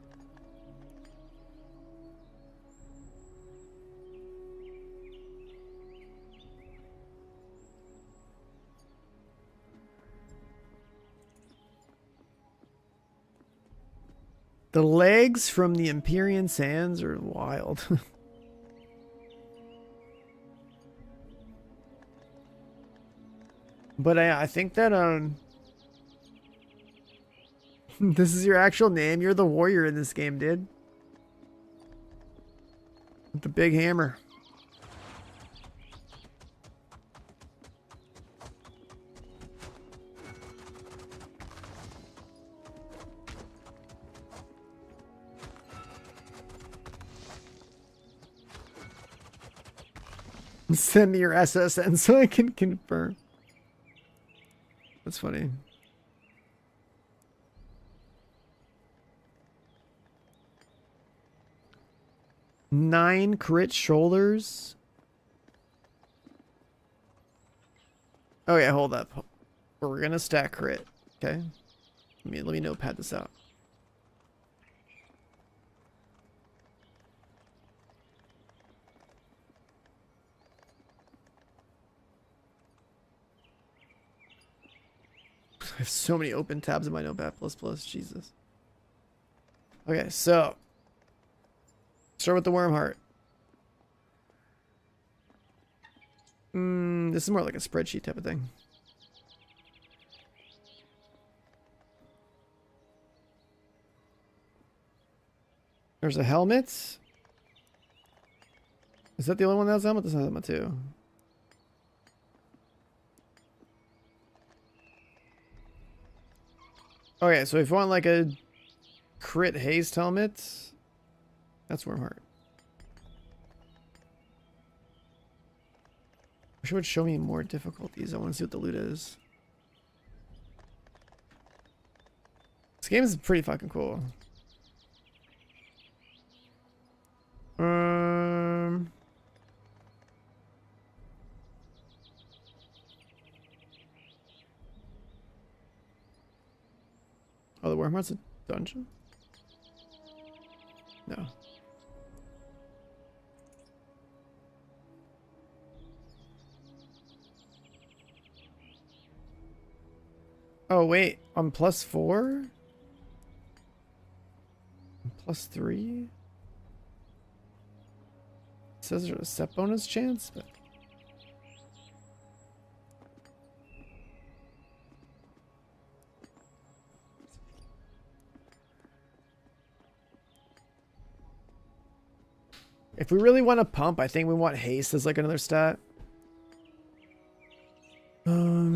The legs from the Empyrean Sands are wild. But I think that this is your actual name. You're the warrior in this game, dude. With the big hammer. Send me your SSN so I can confirm. That's funny. Nine crit shoulders. Oh yeah, hold up. We're gonna stack crit. Okay. Let me notepad this out. I have so many open tabs in my Notepad++. Jesus. Okay, so start with the worm heart. This is more like a spreadsheet type of thing. There's a helmet. Is that the only one that has a helmet? This has a helmet too. Okay, so if you want like a crit haste helmet, that's Wormheart. Wish it would show me more difficulties. I want to see what the loot is. This game is pretty fucking cool. Oh, the Wormheart's a dungeon? No. Oh, wait. I'm +4? I'm +3? It says there's a set bonus chance, but... If we really want to pump, I think we want haste as like another stat. What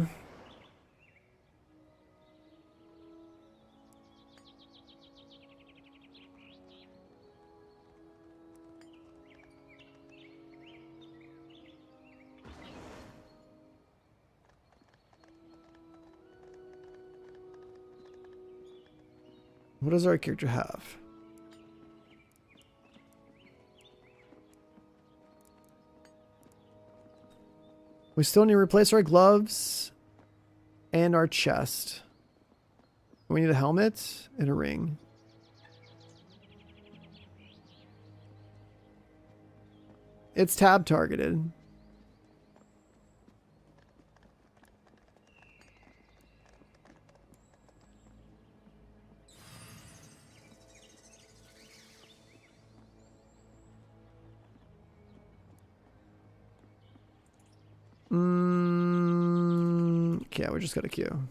does our character have? We still need to replace our gloves and our chest. We need a helmet and a ring. It's tab targeted. Yeah, we just got a queue.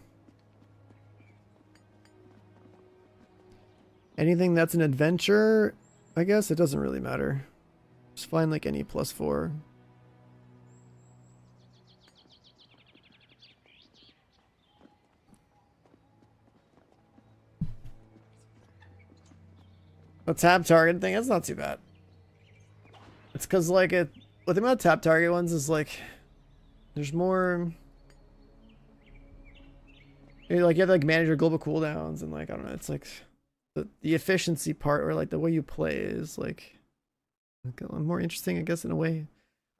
Anything that's an adventure, I guess it doesn't really matter. Just find like any +4. A tab target thing, that's not too bad. It's because like what the amount of tab target ones is like, there's more. Like you have to like manage your global cooldowns and like I don't know. It's like the efficiency part or like the way you play is like more interesting, I guess, in a way.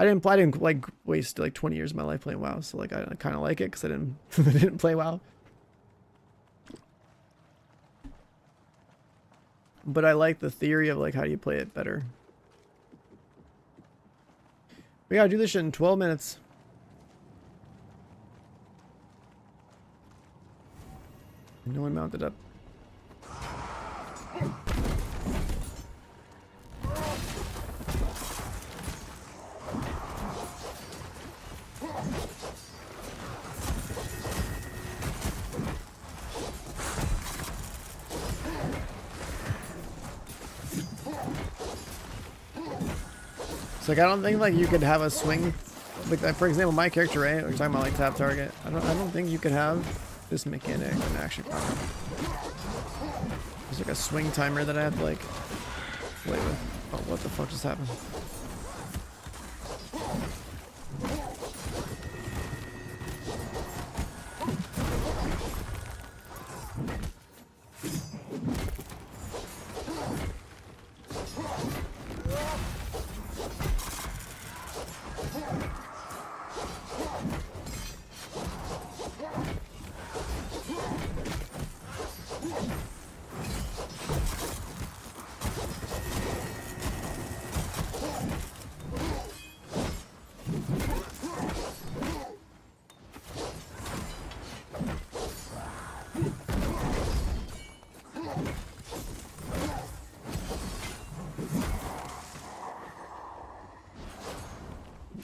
I didn't like waste like 20 years of my life playing WoW, so like I kind of like it because I didn't I didn't play WoW. But I like the theory of like how do you play it better. We gotta do this shit in 12 minutes. No one mounted up. So like I don't think like you could have a swing like for example my character, right? We're talking about like tap target. I don't think you could have this mechanic in Action Combat. There's like a swing timer that I have to like play with. Oh, what the fuck just happened?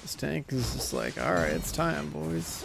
This tank is just like, alright, it's time, boys.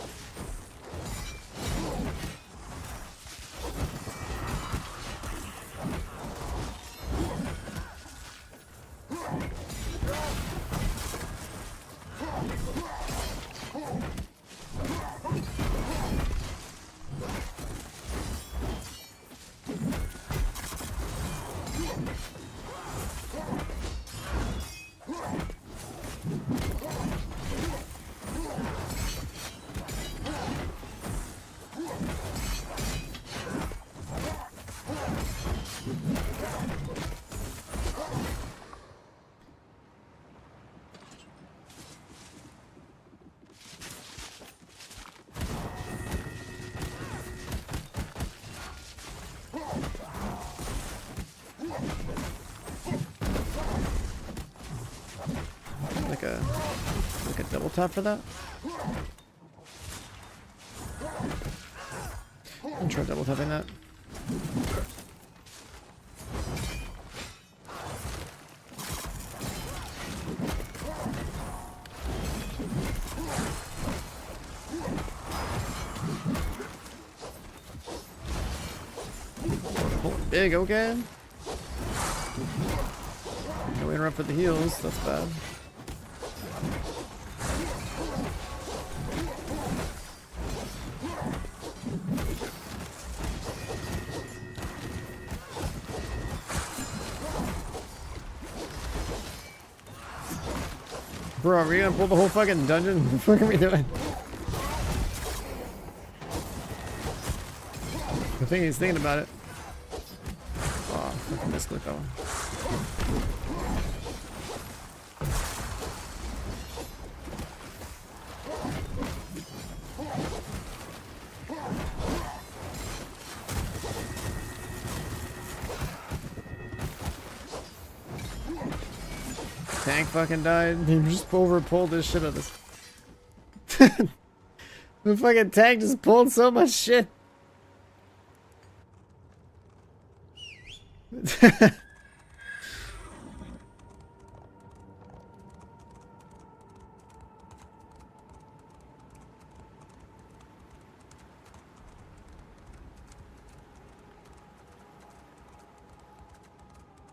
Like a double tap for that? I'm try double tapping that. Oh, big, okay. No interrupt for the heals, that's bad. Bro, are we gonna pull the whole fucking dungeon? What the fuck are we doing? I think he's thinking about it. Oh, fucking misclick that one. tank fucking died. He just over pulled this shit out of this. The fucking tank just pulled so much shit.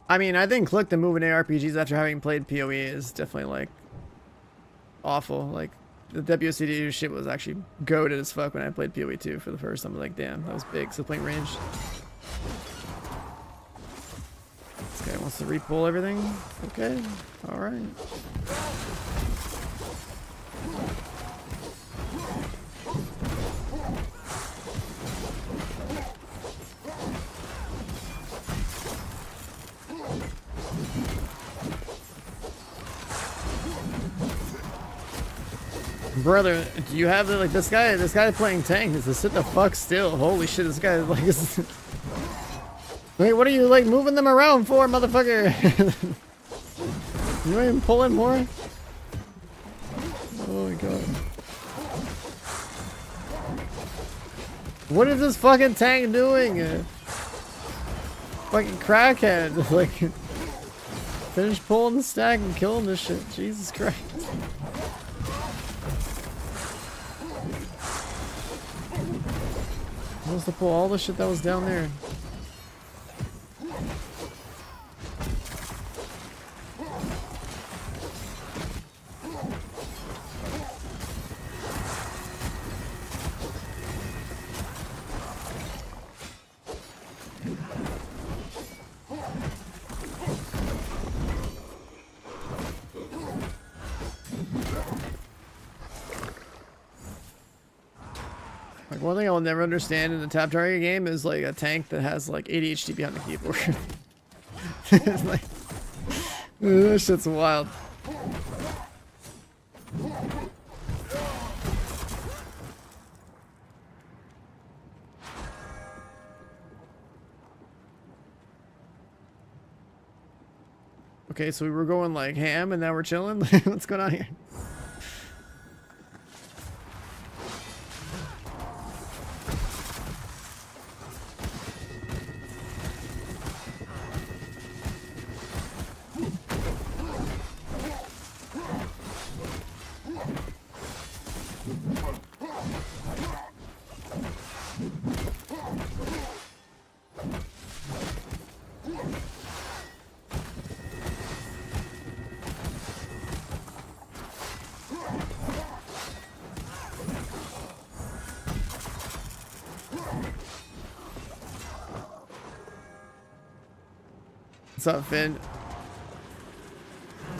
I mean, I think click the move in ARPGs after having played PoE is definitely like awful. Like the WCD shit was actually goated as fuck when I played PoE 2 for the first time. I was like, damn, that was big. So playing range. This guy wants to re-pull everything. Okay, all right. Brother, do you have the, like this guy playing tank is to sit the fuck still. Holy shit, this guy like is wait, what are you like moving them around for, motherfucker? You ain't even pulling more? Oh my god. What is this fucking tank doing? Fucking crackhead. Like finish pulling the stack and killing this shit. Jesus Christ. Supposed to pull all the shit that was down there. Like one thing I will never understand in the tap target game is like a tank that has like ADHD behind the keyboard. It's like that shit's wild. Okay, so we were going like ham and now we're chilling. What's going on here? What's up, Finn?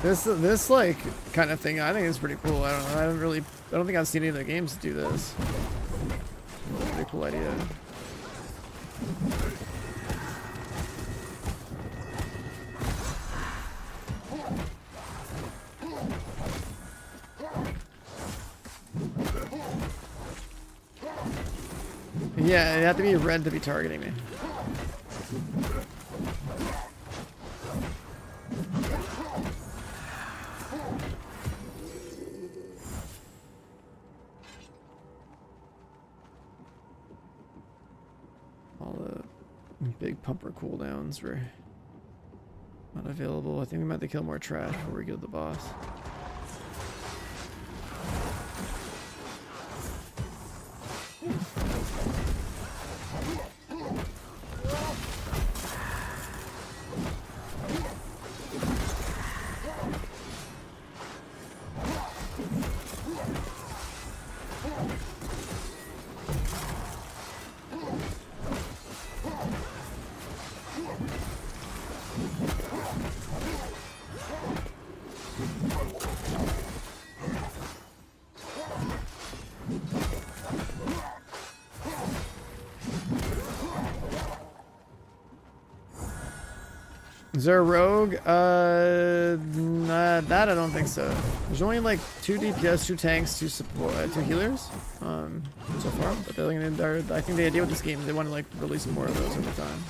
This like kind of thing I think is pretty cool. I don't know. I don't think I've seen any other games do this. Pretty cool idea. Yeah, it had to be red to be targeting me. All the big pumper cooldowns were not available. I think we might have to kill more trash before we go to the boss. Is there a rogue? Nah, that I don't think so. There's only like 2 DPS, 2 tanks, 2 support, 2 healers, so far. But I think the idea with this game is they want to like release more of those over time.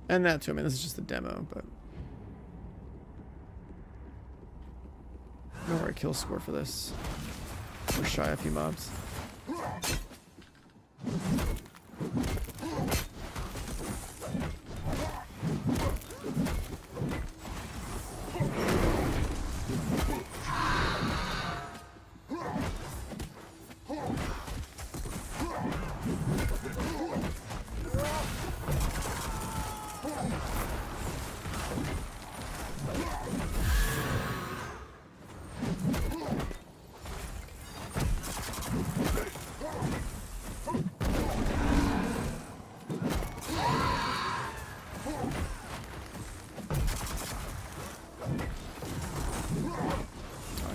And that too. I mean, this is just a demo, but no right kill score for this. We're shy a few mobs.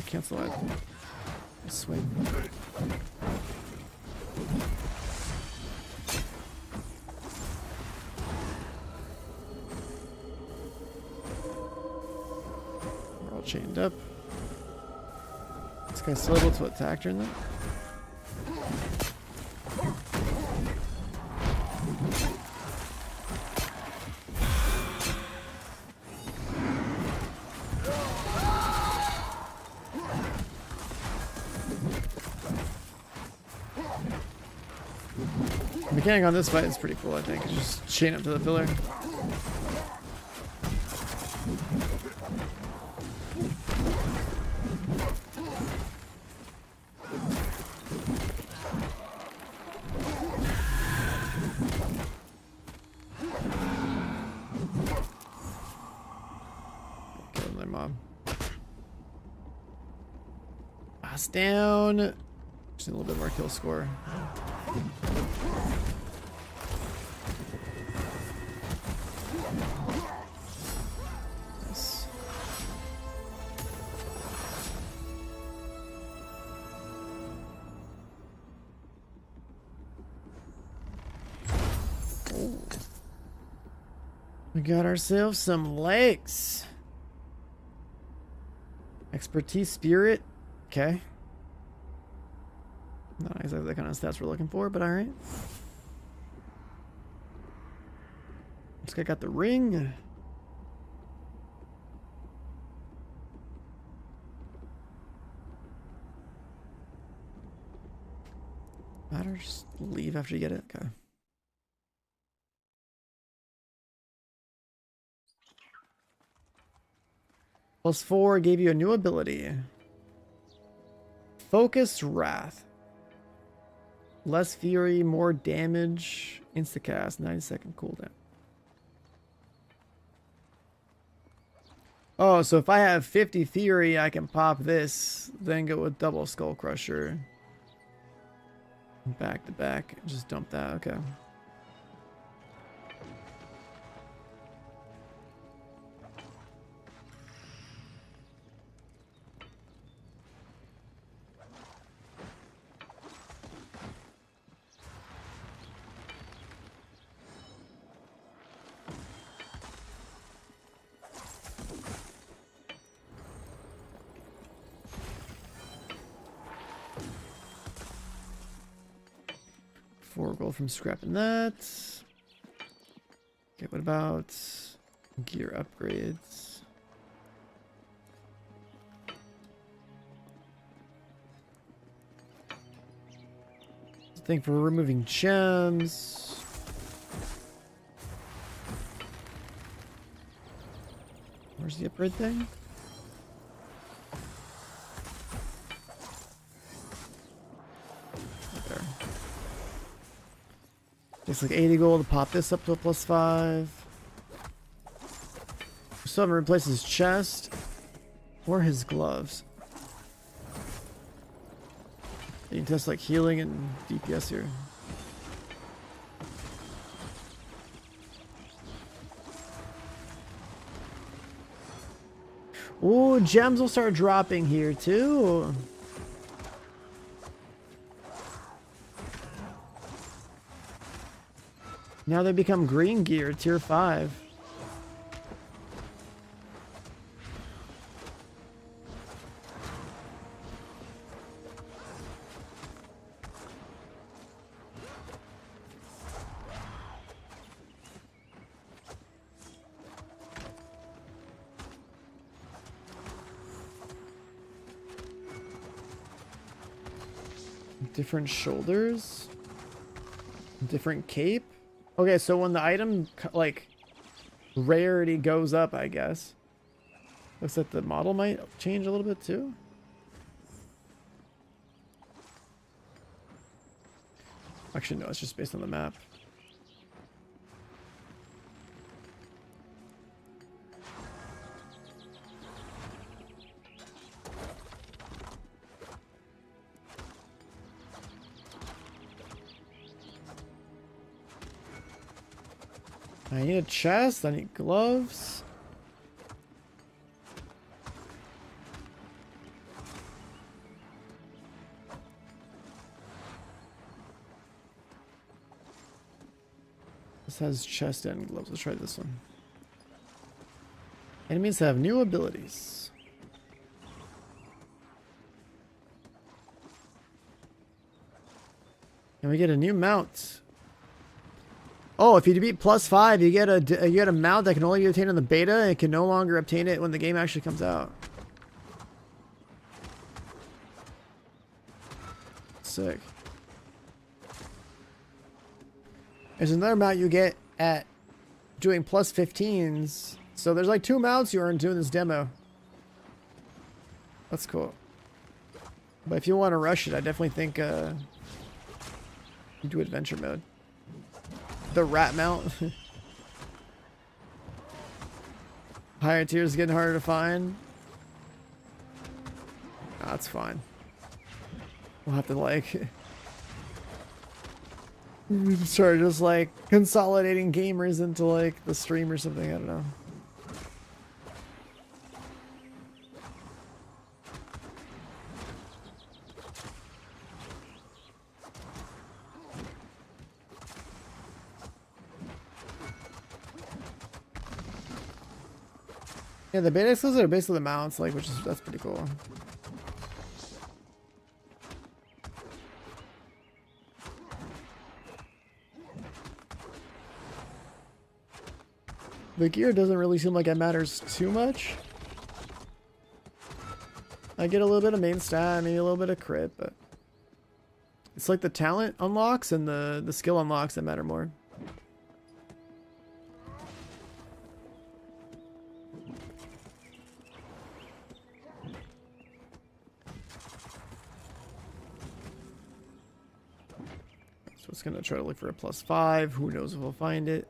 Cancel that swing. We're all chained up. This guy's still able to attack during that. The mechanic on this fight is pretty cool, I think. Just chain up to the pillar. Kill my mob. Boss down. Just need a little bit more kill score. Nice. Oh. We got ourselves some legs. Expertise, spirit. Okay. Not exactly the kind of stats we're looking for, but alright. This guy got the ring. Matter, just leave after you get it. Okay. +4 gave you a new ability. Focused Wrath. Less fury, more damage. Instacast, 90-second cooldown. Oh, so if I have 50 fury, I can pop this, then go with double Skull Crusher. Back to back. Just dump that. Okay. Gold from scrapping that. Okay, what about gear upgrades? Thing for removing gems. Where's the upgrade thing? It's like 80 gold to pop this up to a +5. Still haven't replaced his chest or his gloves. You can test like healing and DPS here. Ooh, gems will start dropping here too. Now they become green gear, tier 5. Different shoulders. Different cape. Okay, so when the item like rarity goes up, I guess. Looks like the model might change a little bit too. Actually, no, it's just based on the map. I need a chest, I need gloves. This has chest and gloves. Let's try this one. Enemies have new abilities. And we get a new mount. Oh, if you beat +5, you get a mount that can only be obtained in the beta and can no longer obtain it when the game actually comes out. Sick. There's another mount you get at doing +15s. So there's like 2 mounts you earn doing this demo. That's cool. But if you want to rush it, I definitely think you do adventure mode. The rat mount. Higher tiers getting harder to find. Oh, that's fine. We'll have to like start just like consolidating gamers into like the stream or something. I don't know. Yeah, the beta exclusives are basically the mounts, like, that's pretty cool. The gear doesn't really seem like it matters too much. I get a little bit of main stat, maybe a little bit of crit, but it's like the talent unlocks and the skill unlocks that matter more. So it's gonna try to look for a +5. Who knows if we'll find it.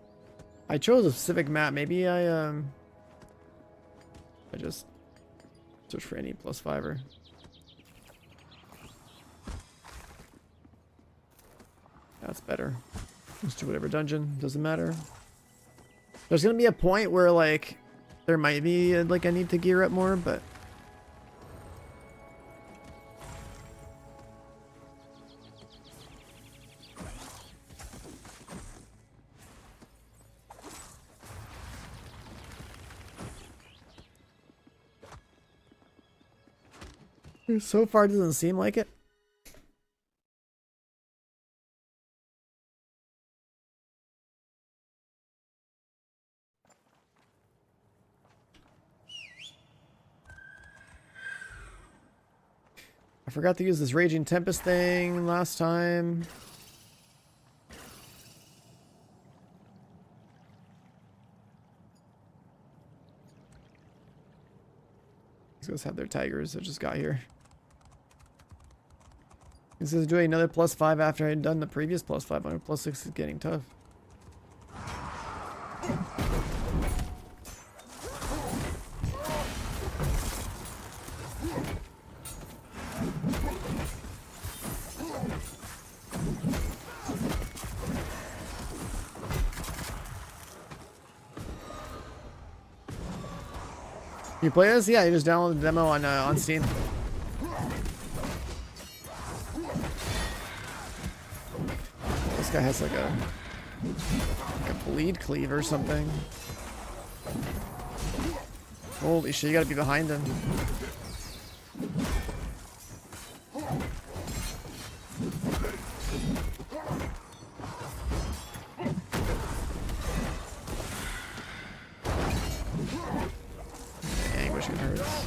I chose a specific map. Maybe I just search for any +5er. That's better. Let's do whatever dungeon. Doesn't matter. There's gonna be a point where like there might be like I need to gear up more, but so far it doesn't seem like it. I forgot to use this Raging Tempest thing last time. These guys have their tigers that just got here. This is doing another +5 after I had done the previous +5. My +6 is getting tough. You play this? Yeah, you just download the demo on Steam. This guy has like a bleed cleave or something. Holy shit, you gotta be behind him. Anguishing hurts.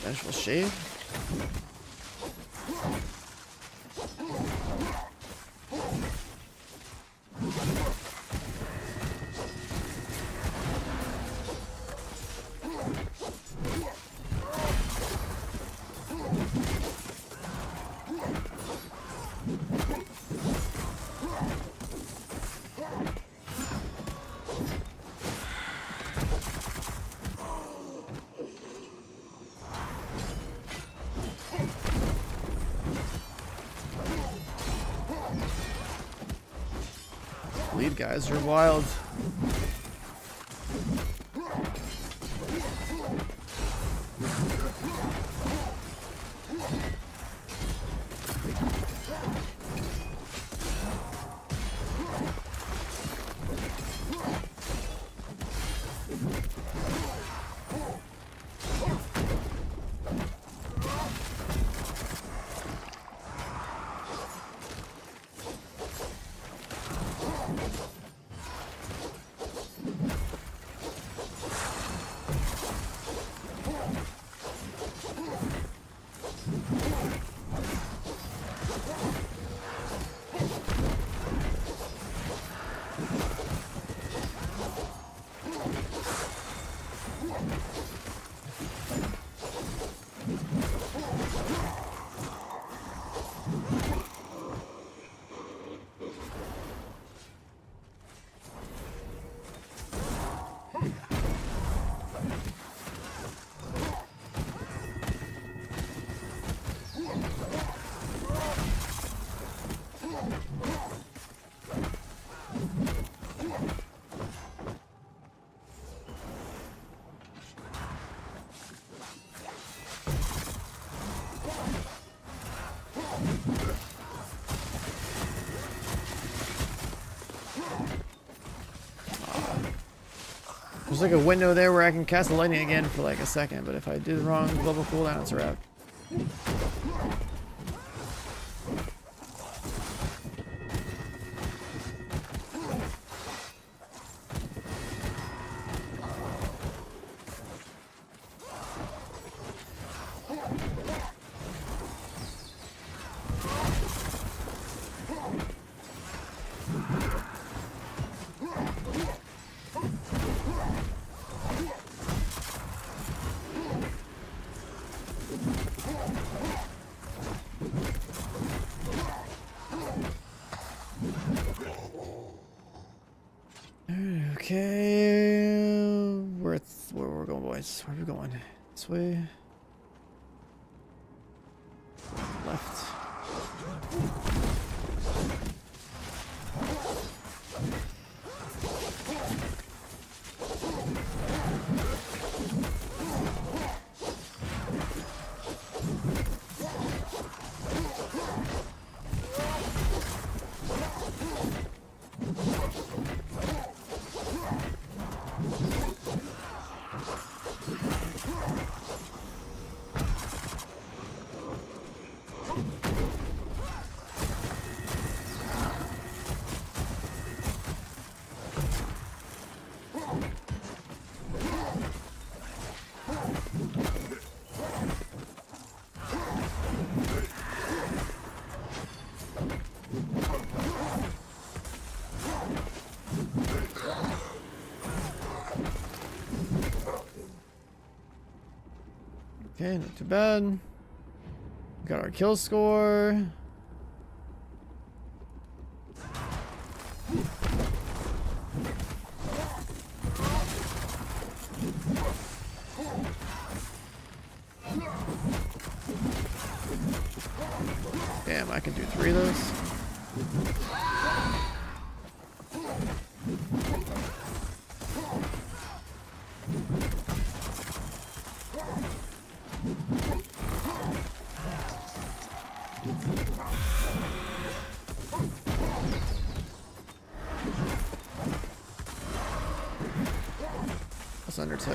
Vengeful Shade. Lead guys are wild. There's like a window there where I can cast the lightning again for like a second, but if I do the wrong global cooldown, it's a wrap. Okay, where we're going, boys? Where are we going? This way. Left. Okay, not too bad. Got our kill score. Damn, I can do 3 of those. That's under 2.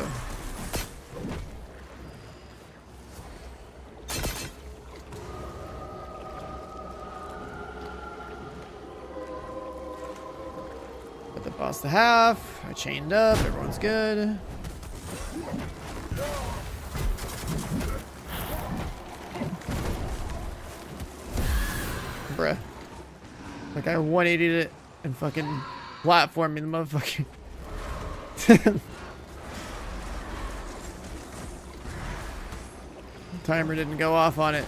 Put the boss to half. I chained up. Everyone's good. bruh. Like I 180'd it and fucking platformed me the motherfucker. Timer didn't go off on it.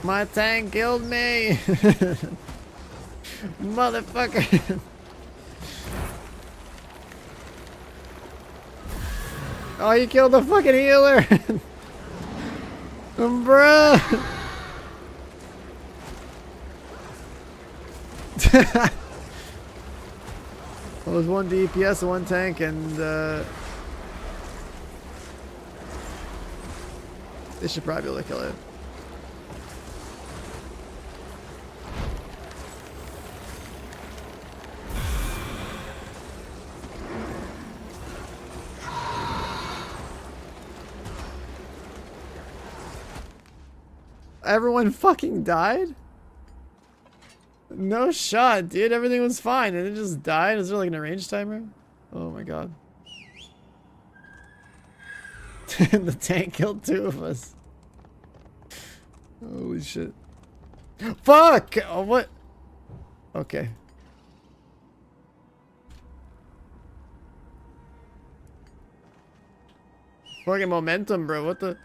My tank killed me. Motherfucker. Oh, you killed the fucking healer. Bruh. Well, it was 1 DPS and 1 tank, and they should probably be able to kill it. Everyone fucking died? No shot, dude. Everything was fine and it just died. Is there like an range timer? Oh my god. The tank killed 2 of us. Holy shit. Fuck! Oh, what? Okay. Fucking momentum, bro. What the?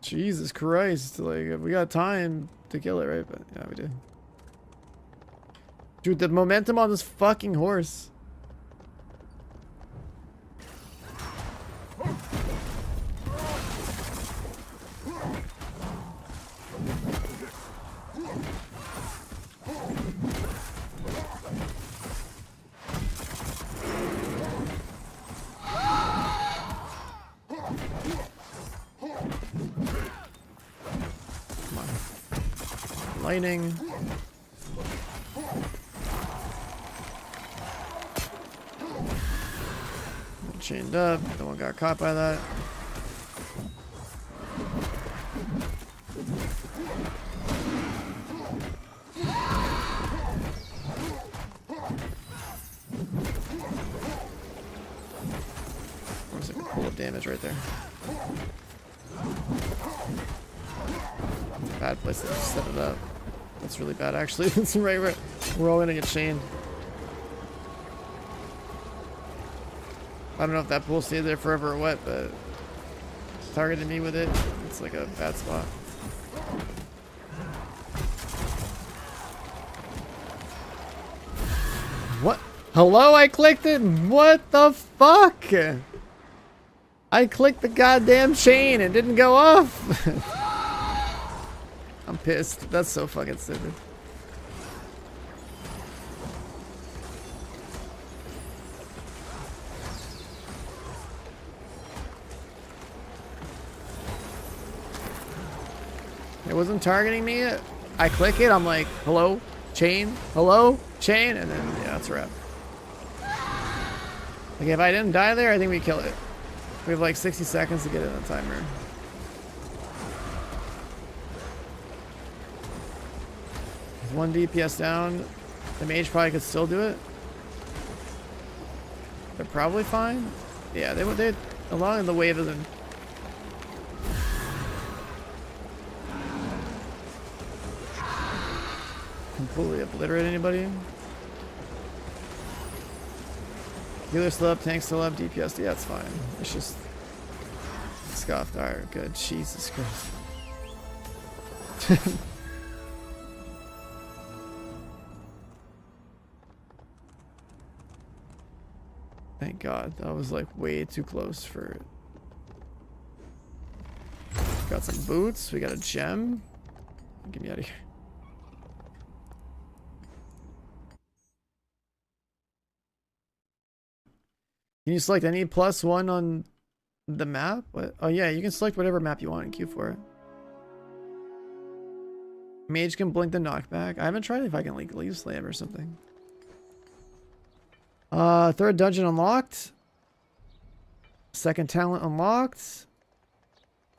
Jesus Christ. Like, we got time to kill it, right? But yeah, we did. Dude, the momentum on this fucking horse. Lightning. Chained up. No one got caught by that. There's a pool of damage right there. Bad place to set it up. That's really bad, actually. That's right. We're all gonna get chained. I don't know if that pool stayed there forever or what, but targeted me with it. It's like a bad spot. What? Hello? I clicked it? What the fuck? I clicked the goddamn chain and didn't go off. I'm pissed. That's so fucking stupid. It wasn't targeting me. I click it. I'm like, hello, chain, hello, chain, and then yeah, that's a wrap. Like if I didn't die there, I think we kill it. We have like 60 seconds to get in the timer. There's 1 DPS down. The mage probably could still do it. They're probably fine. Yeah, they along the wave isn't. Completely obliterate anybody. Healer still up, tank still up, DPS. Yeah, it's fine. It's just scuffed. Alright, good. Jesus Christ. Thank God. That was like way too close for it. Got some boots. We got a gem. Get me out of here. Can you select any +1 on the map? What? Oh yeah, you can select whatever map you want and queue for it. Mage can blink the knockback. I haven't tried if I can like leave slam or something. 3rd dungeon unlocked. 2nd talent unlocked.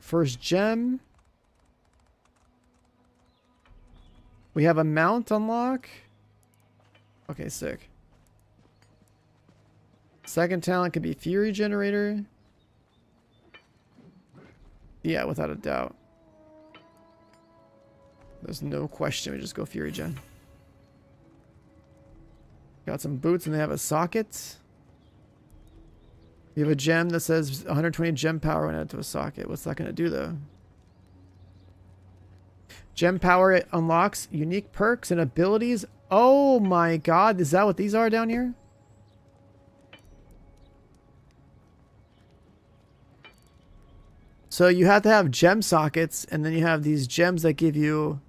1st gem. We have a mount unlock. Okay, sick. 2nd talent could be Fury Generator. Yeah, without a doubt. There's no question. We just go Fury Gen. Got some boots and they have a socket. We have a gem that says 120 gem power when added to a socket. What's that going to do though? Gem power, it unlocks unique perks and abilities. Oh my god, is that what these are down here? So you have to have gem sockets, and then you have these gems that give you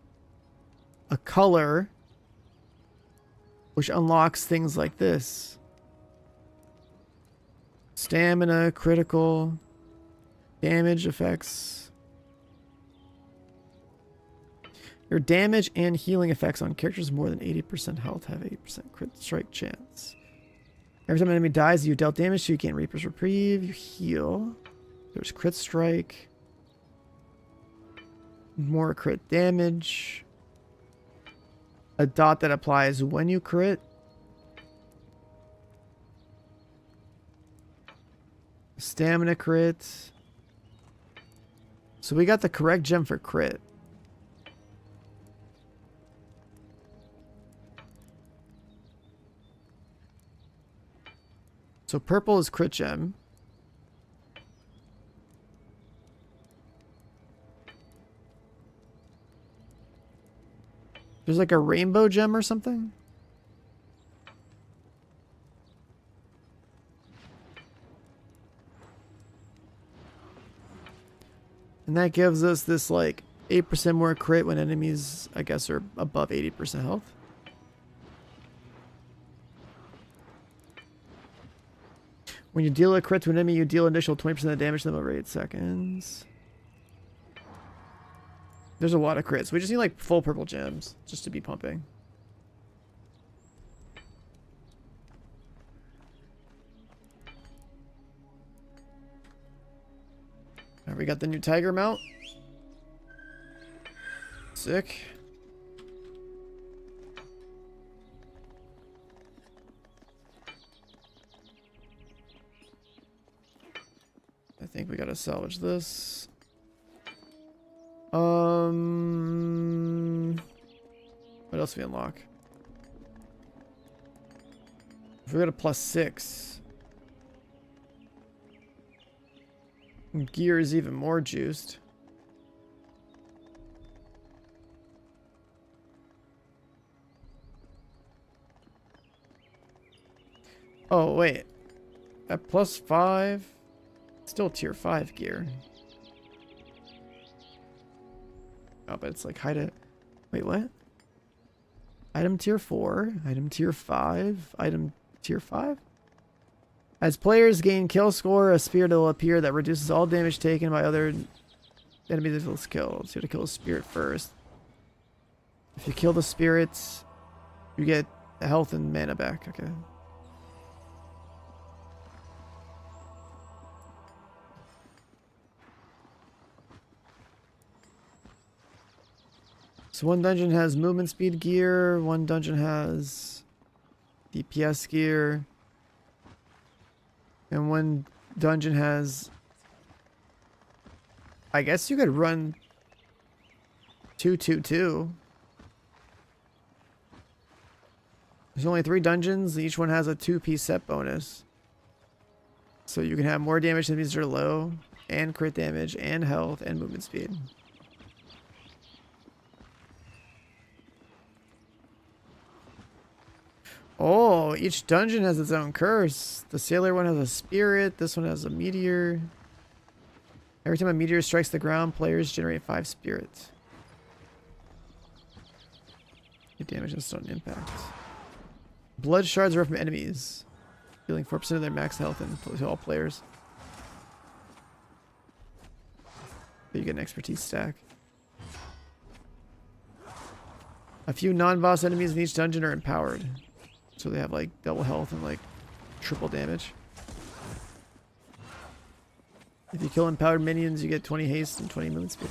a color, which unlocks things like this. Stamina, critical, damage effects. Your damage and healing effects on characters more than 80% health have 80% crit strike chance. Every time an enemy dies, you dealt damage, so you gain Reaper's Reprieve, you heal. There's crit strike. More crit damage. A dot that applies when you crit. Stamina crit. So we got the correct gem for crit. So purple is crit gem. There's like a rainbow gem or something. And that gives us this like 8% more crit when enemies, I guess, are above 80% health. When you deal a crit to an enemy, you deal an additional 20% of the damage to them over 8 seconds. There's a lot of crits. We just need like full purple gems just to be pumping. Alright, we got the new tiger mount. Sick. I think we gotta salvage this. What else do we unlock? If we got a +6. Gear is even more juiced. Oh, wait. At +5? Still tier 5 gear. Oh, but it's like hide it. Wait, what? Item tier 4, item tier 5, item tier 5? As players gain kill score, a spirit will appear that reduces all damage taken by other enemies with kills. You have to kill a spirit first. If you kill the spirits, you get health and mana back. Okay. So one dungeon has movement speed gear, one dungeon has DPS gear, and one dungeon has... I guess you could run 2-2-2. There's only 3 dungeons, each one has a 2-piece set bonus. So you can have more damage to enemies that are low, and crit damage, and health, and movement speed. Oh, each dungeon has its own curse. The sailor one has a spirit. This one has a meteor. Every time a meteor strikes the ground, players generate 5 spirits. Get damage and sudden impact. Blood shards are from enemies, dealing 4% of their max health to all players. But you get an expertise stack. A few non-boss enemies in each dungeon are empowered. So they have like double health and like triple damage. If you kill empowered minions, you get 20 haste and 20 movement speed.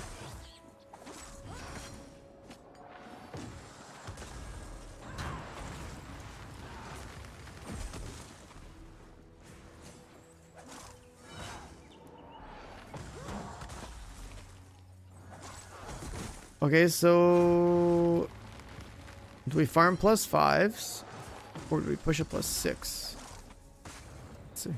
Oh Okay, so do we farm +5s or do we push a +6? Let's see.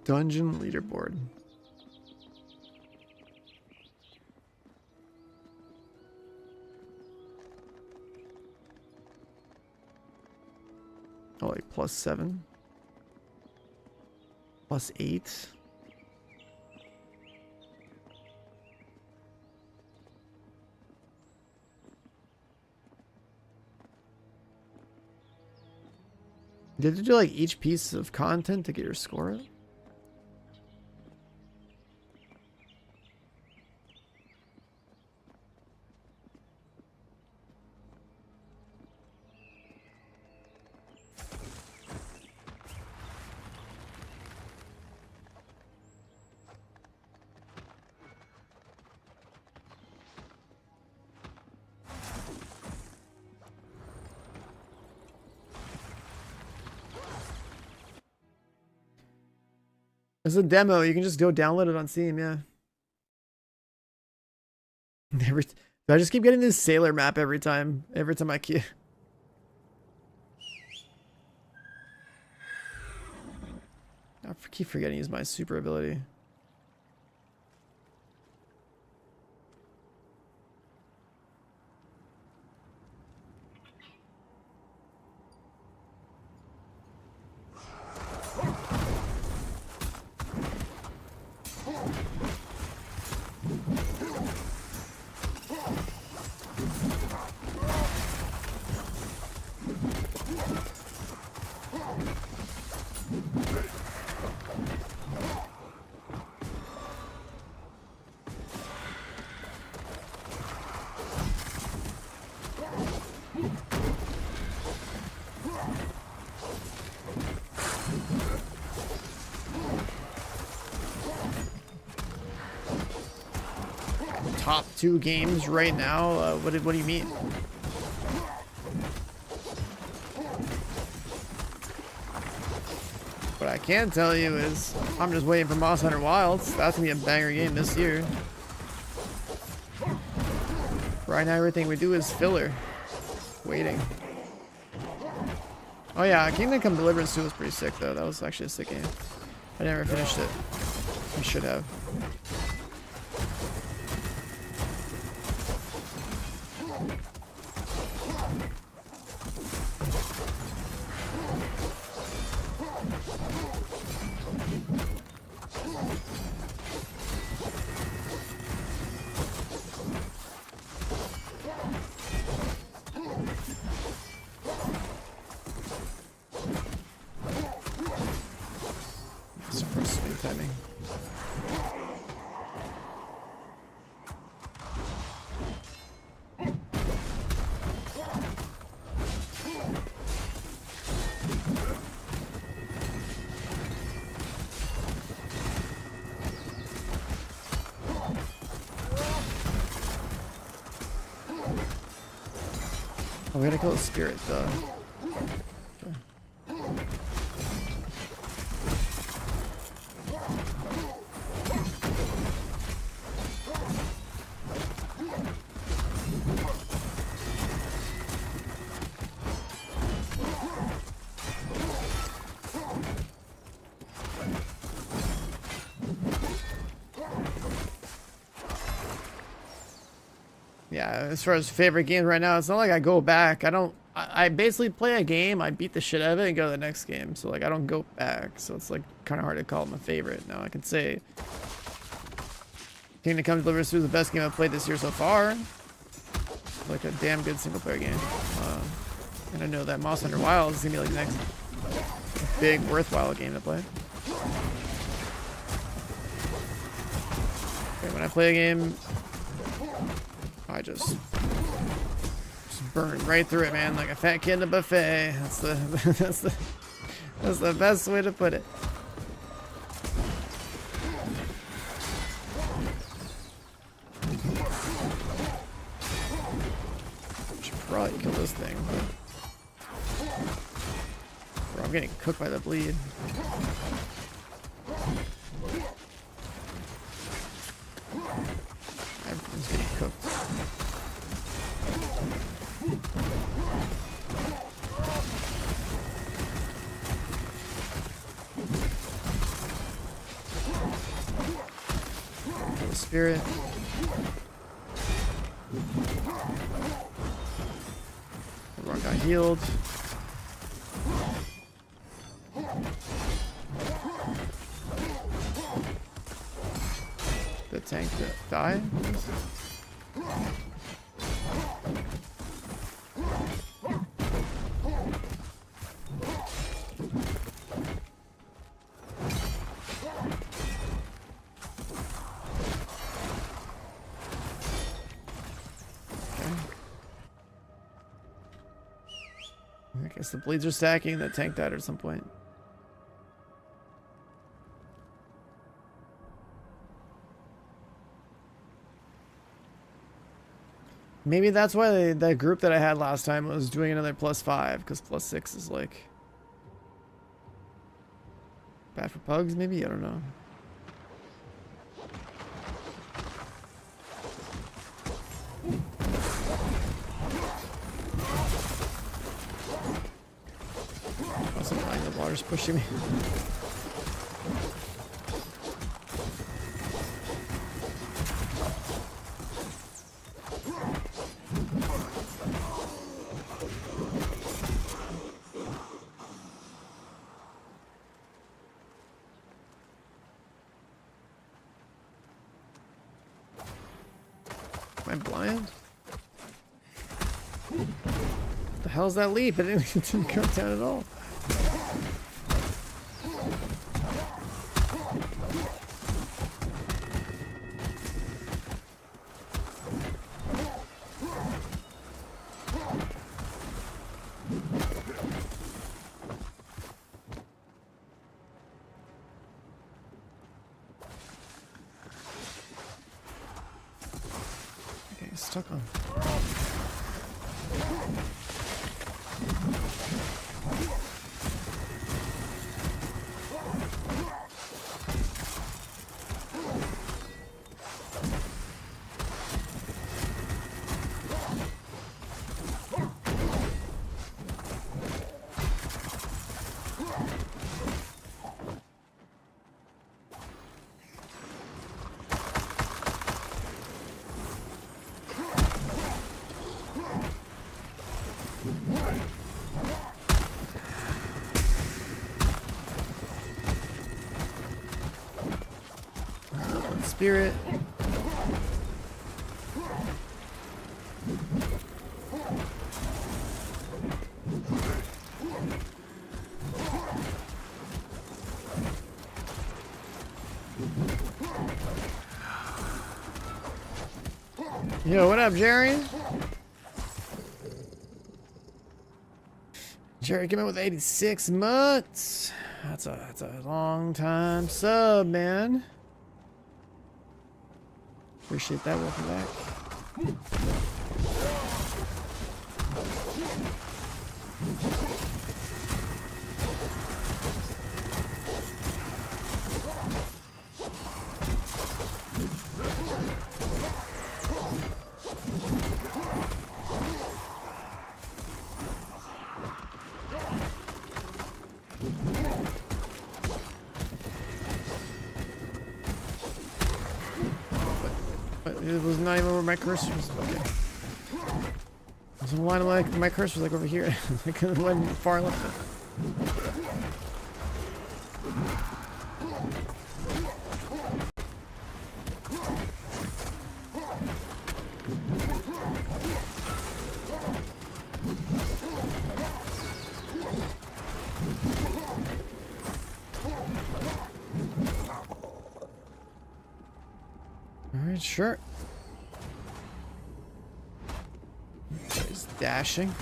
Dungeon leaderboard. Oh, like +7, +8. Did you do like each piece of content to get your score up? It's a demo. You can just go download it on Steam, yeah. I just keep getting this sailor map every time I queue. I keep forgetting to use my super ability. Top 2 games right now? What do you mean? What I can tell you is I'm just waiting for Monster Hunter Wilds. That's gonna be a banger game this year. Right now everything we do is filler. Waiting. Oh yeah, Kingdom Come Deliverance 2 was pretty sick though. That was actually a sick game. I never finished it. I should have. Timing. Oh, we gotta kill the spirit though. Yeah, as far as favorite games right now, it's not like I go back. I basically play a game, I beat the shit out of it, and go to the next game. So like I don't go back. So it's like kind of hard to call it my favorite. Now I can say Kingdom Come Deliverance 2 is the best game I've played this year so far. Like a damn good single player game. And I know that Monster Hunter Wilds is gonna be like the next big worthwhile game to play. Okay, when I play a game, I just burn right through it, man, like a fat kid in a buffet. That's That's the best way to put it. Should probably kill this thing. Bro, I'm getting cooked by the bleed. Everything's getting cooked. Kill the spirit. Everyone got healed. The tank that died. I guess the bleeds are stacking. The tank died at some point. Maybe that's why that group that I had last time was doing another +5, because +6 is like bad for pugs. Maybe, I don't know. Also, the water's pushing me. Am I blind? What the hell's that leap? It didn't come down at all. Okay, stuck on. Spirit. Yo, what up, Jerry? Jerry came out with 86 months. That's a long time sub, man. Appreciate that. Welcome back. It was not even where my cursor was. Okay. I was in the line of my cursor was like over here. I couldn't went far left. Alright, sure. He's dashing.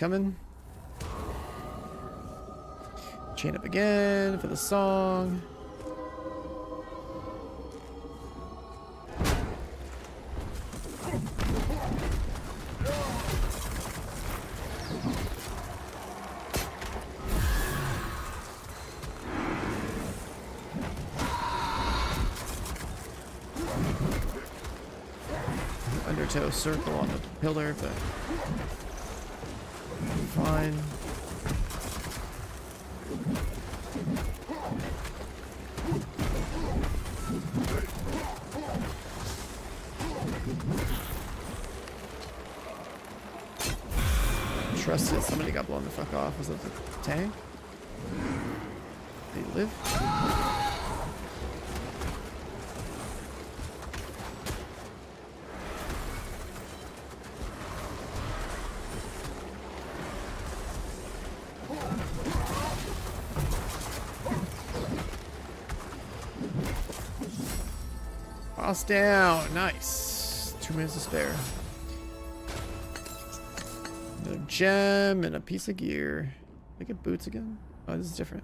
coming. Chain up again for the song. Undertow circle on the pillar, but fine. Trusted somebody got blown the fuck off. Was that the tank? They live? Boss down. Nice. 2 minutes to spare. Another gem and a piece of gear. Did I get boots again? Oh, this is different.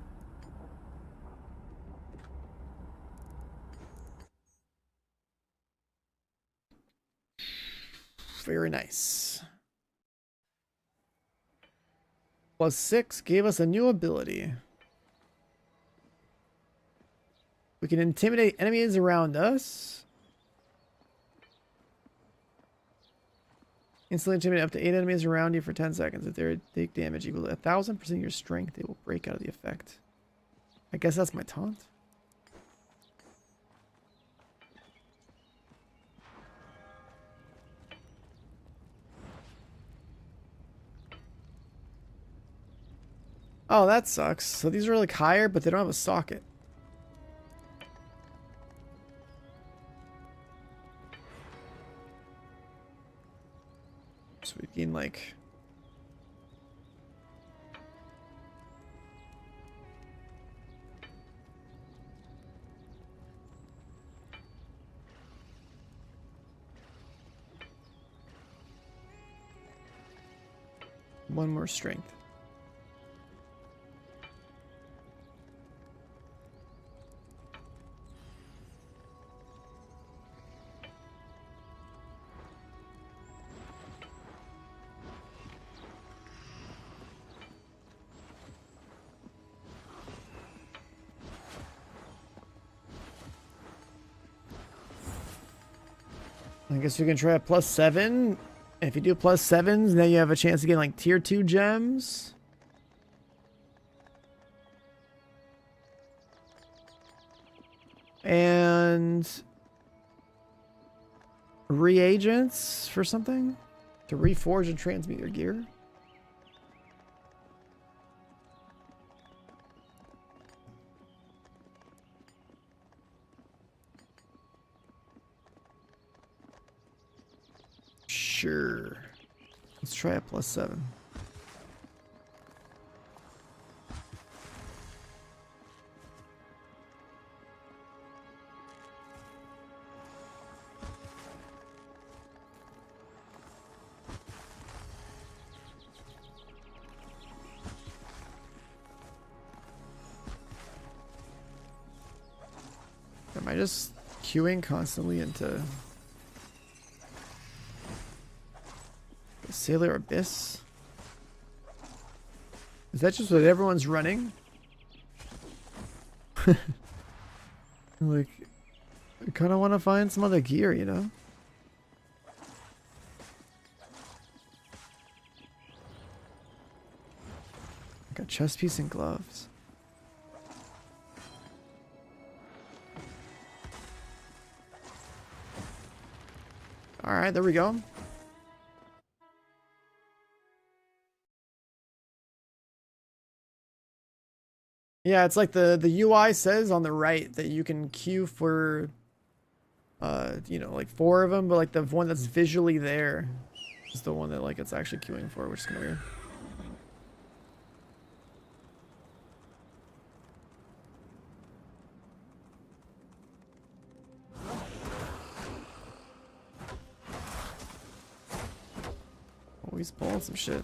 Very nice. +6 gave us a new ability. We can intimidate enemies around us. Instantly intimidate up to 8 enemies around you for 10 seconds. If they take damage equal to 1000% of your strength, they will break out of the effect. I guess that's my taunt. Oh, that sucks. So these are like higher, but they don't have a socket. So we gain like... one more strength. I guess we can try a +7. If you do +7s, then you have a chance to get like tier 2 gems. And reagents for something to reforge and transmute your gear. Sure. Let's try a +7. Am I just queuing constantly into Sailor Abyss? Is that just what everyone's running? Like, I kind of want to find some other gear, you know? Like a chest piece and gloves. Alright, there we go. Yeah, it's like the UI says on the right that you can queue for, you know, like 4 of them, but like the one that's visually there is the one that like it's actually queuing for, which is kind of weird. Oh, he's pulling some shit.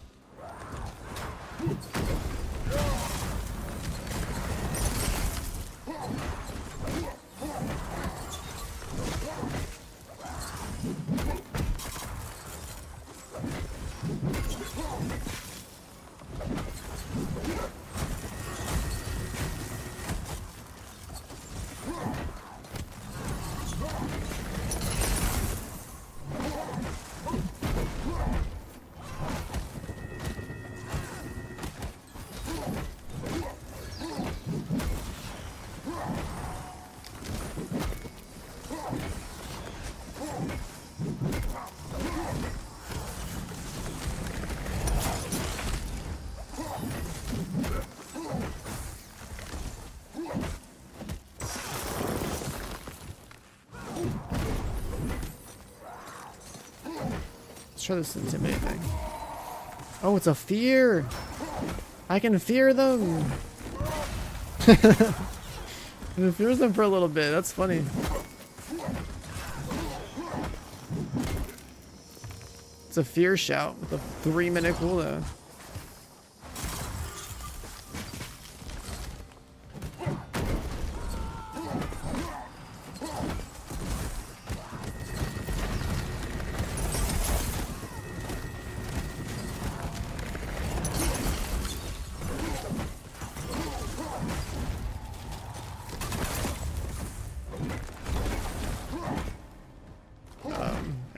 try this intimidate thing. Oh, it's a fear. I can fear them. It fears them for a little bit. That's funny. It's a fear shout with a 3-minute cooldown.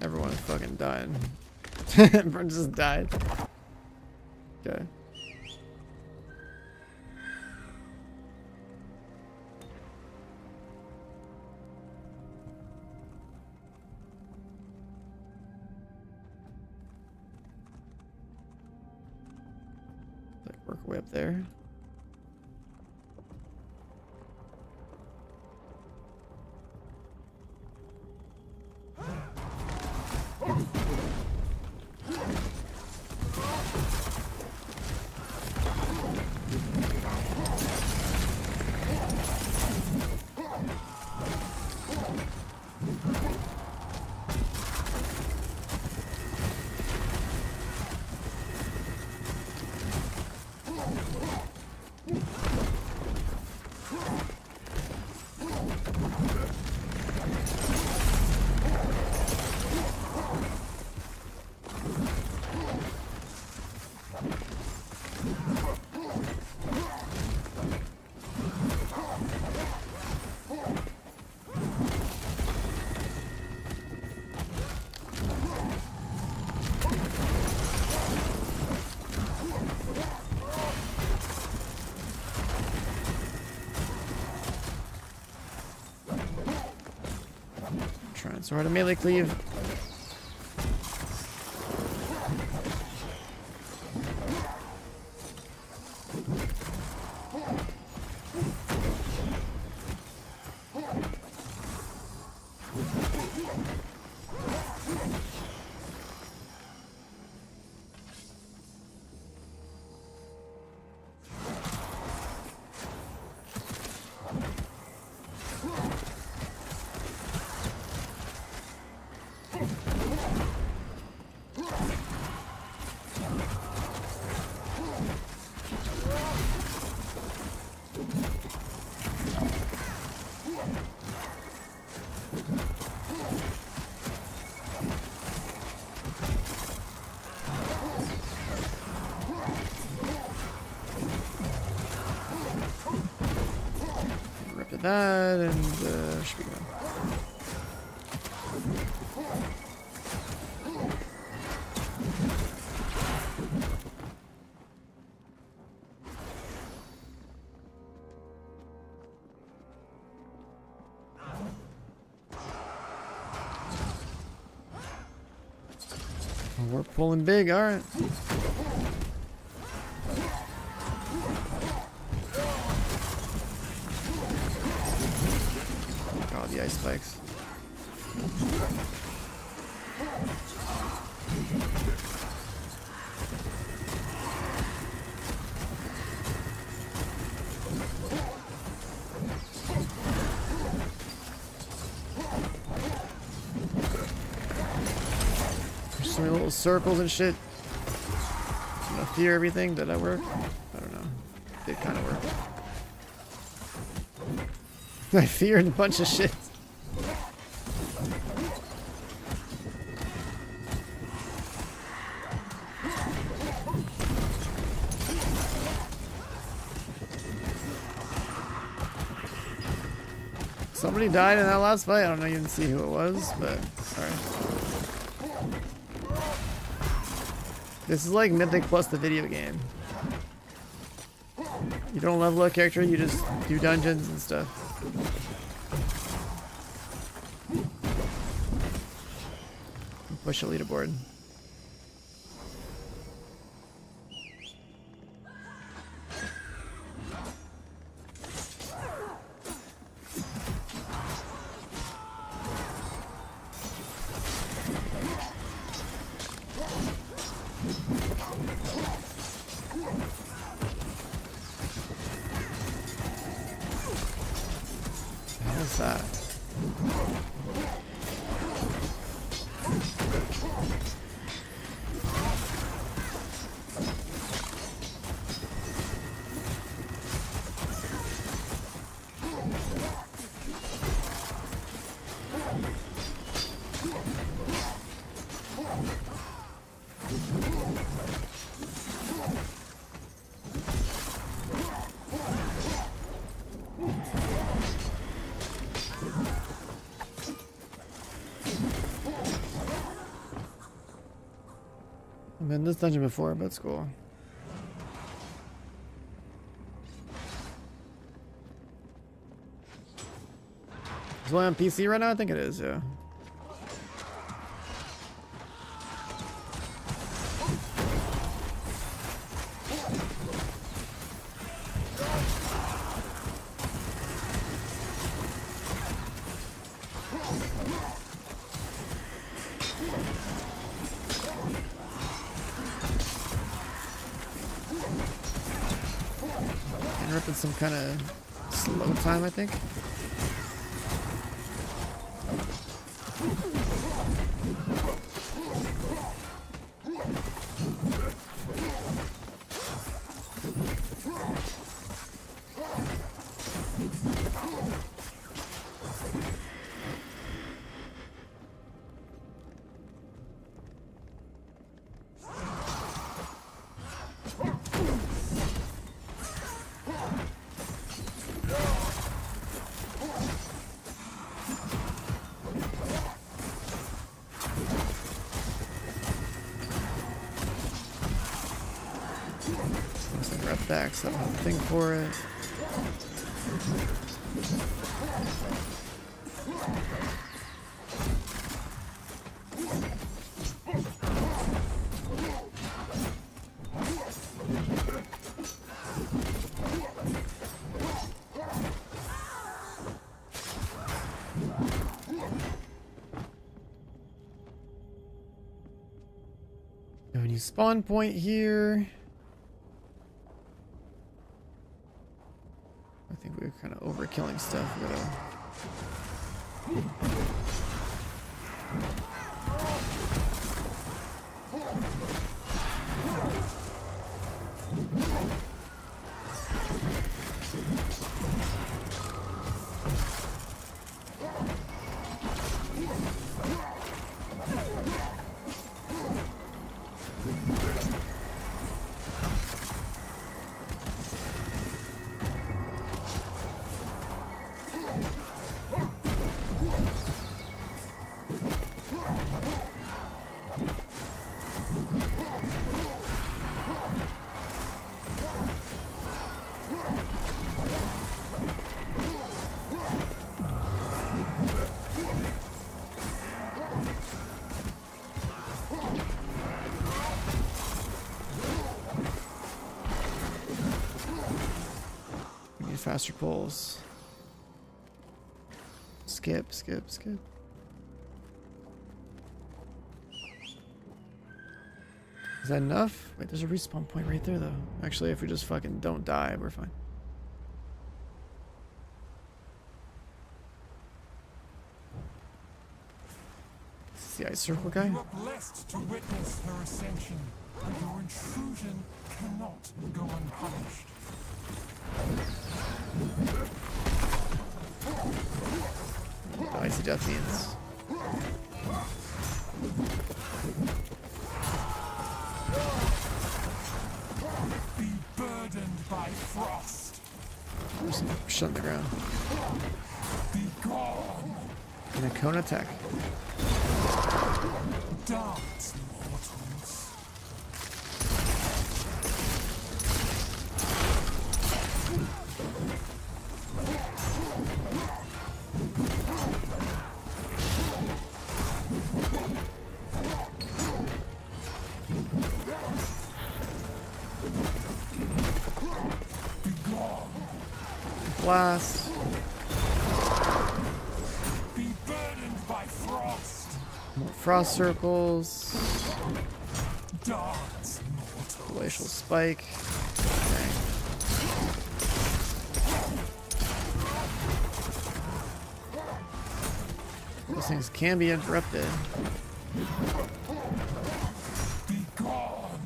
Everyone's fucking dying. Everyone just died. Okay. Like work our way up there. Trying so hard to melee cleave. That and should be good. We're pulling big, all right. The ice spikes. There's so many little circles and shit. I'm gonna fear everything. Did that work? I don't know. It kind of worked. I feared a bunch of shit. Somebody died in that last fight. I don't even see who it was, but sorry. This is like Mythic plus the video game. You don't level a character, you just do dungeons and stuff. Push a leaderboard. What's that? I've been in this dungeon before, but it's cool. Is it on PC right now? I think it is, yeah. And ripping some kind of slow time, I think. Rep back, so I don't have a thing for it. No new spawn point here. I think we're kind of overkilling stuff. We gotta... Faster pulls. Skip, skip, skip. Is that enough? Wait, there's a respawn point right there, though. Actually, if we just fucking don't die, we're fine. Is this the ice circle guy?
You are blessed to witness her ascension, and your intrusion cannot go unpunished.
The icy death fiends.
Be burdened by frost.
There's some shit on the ground.
Be gone.
And a cone attack.
Dance, mortals.
Blast.
Be burdened by frost.
More frost circles.
Dance, mortals.
Glacial spike. Okay. things can be interrupted.
Be gone.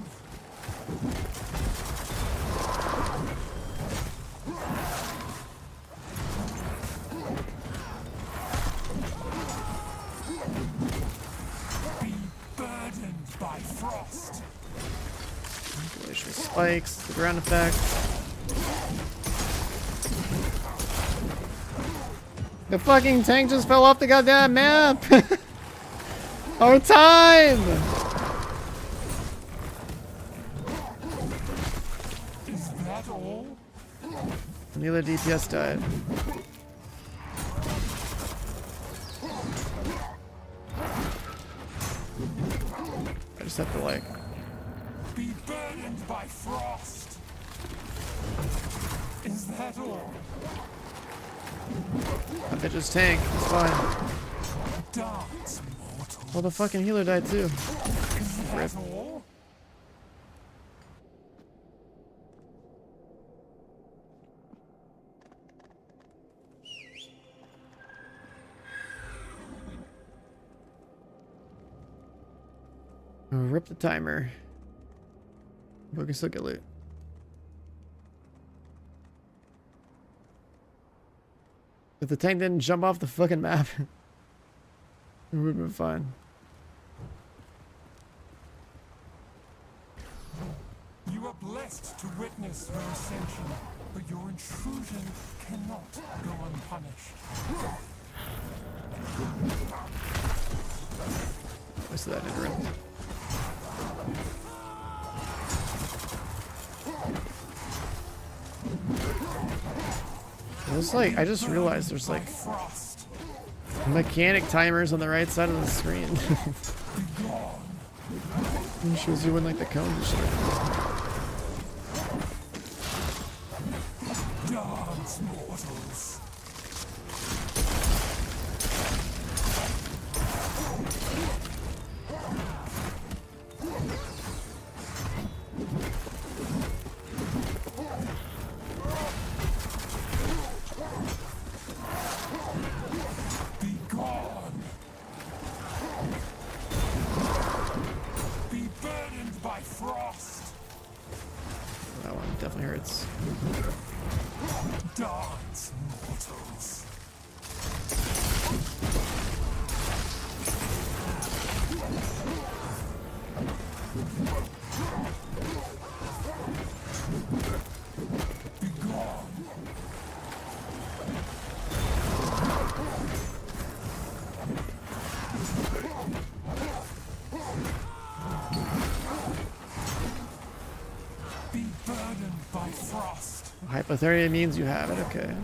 Be burdened by frost.
Glacial spikes, the ground effect. The fucking tank just fell off the goddamn map! Our time!
Is that all?
And the other DPS died. I just have to like...
Be burdened by frost. Is that all?
That bitch's tank. It's fine.
Dance, mortal.
Well, the fucking healer died too.
Is that
Rip.
all?
Rip the timer. But we can still get loot. If the tank didn't jump off the fucking map, it would have been fine.
You are blessed to witness your ascension, but your intrusion cannot go unpunished.
Most of that didn't rip. It's like, I just realized there's like
Frost.
mechanic timers on the right side of the screen. It shows you when like the cones and shit.
Dance, mortals. Be gone. Be burdened by frost.
That one definitely hurts.
Dance, mortals. Be gone. Be burdened by frost.
Hypothermia means you have it, okay.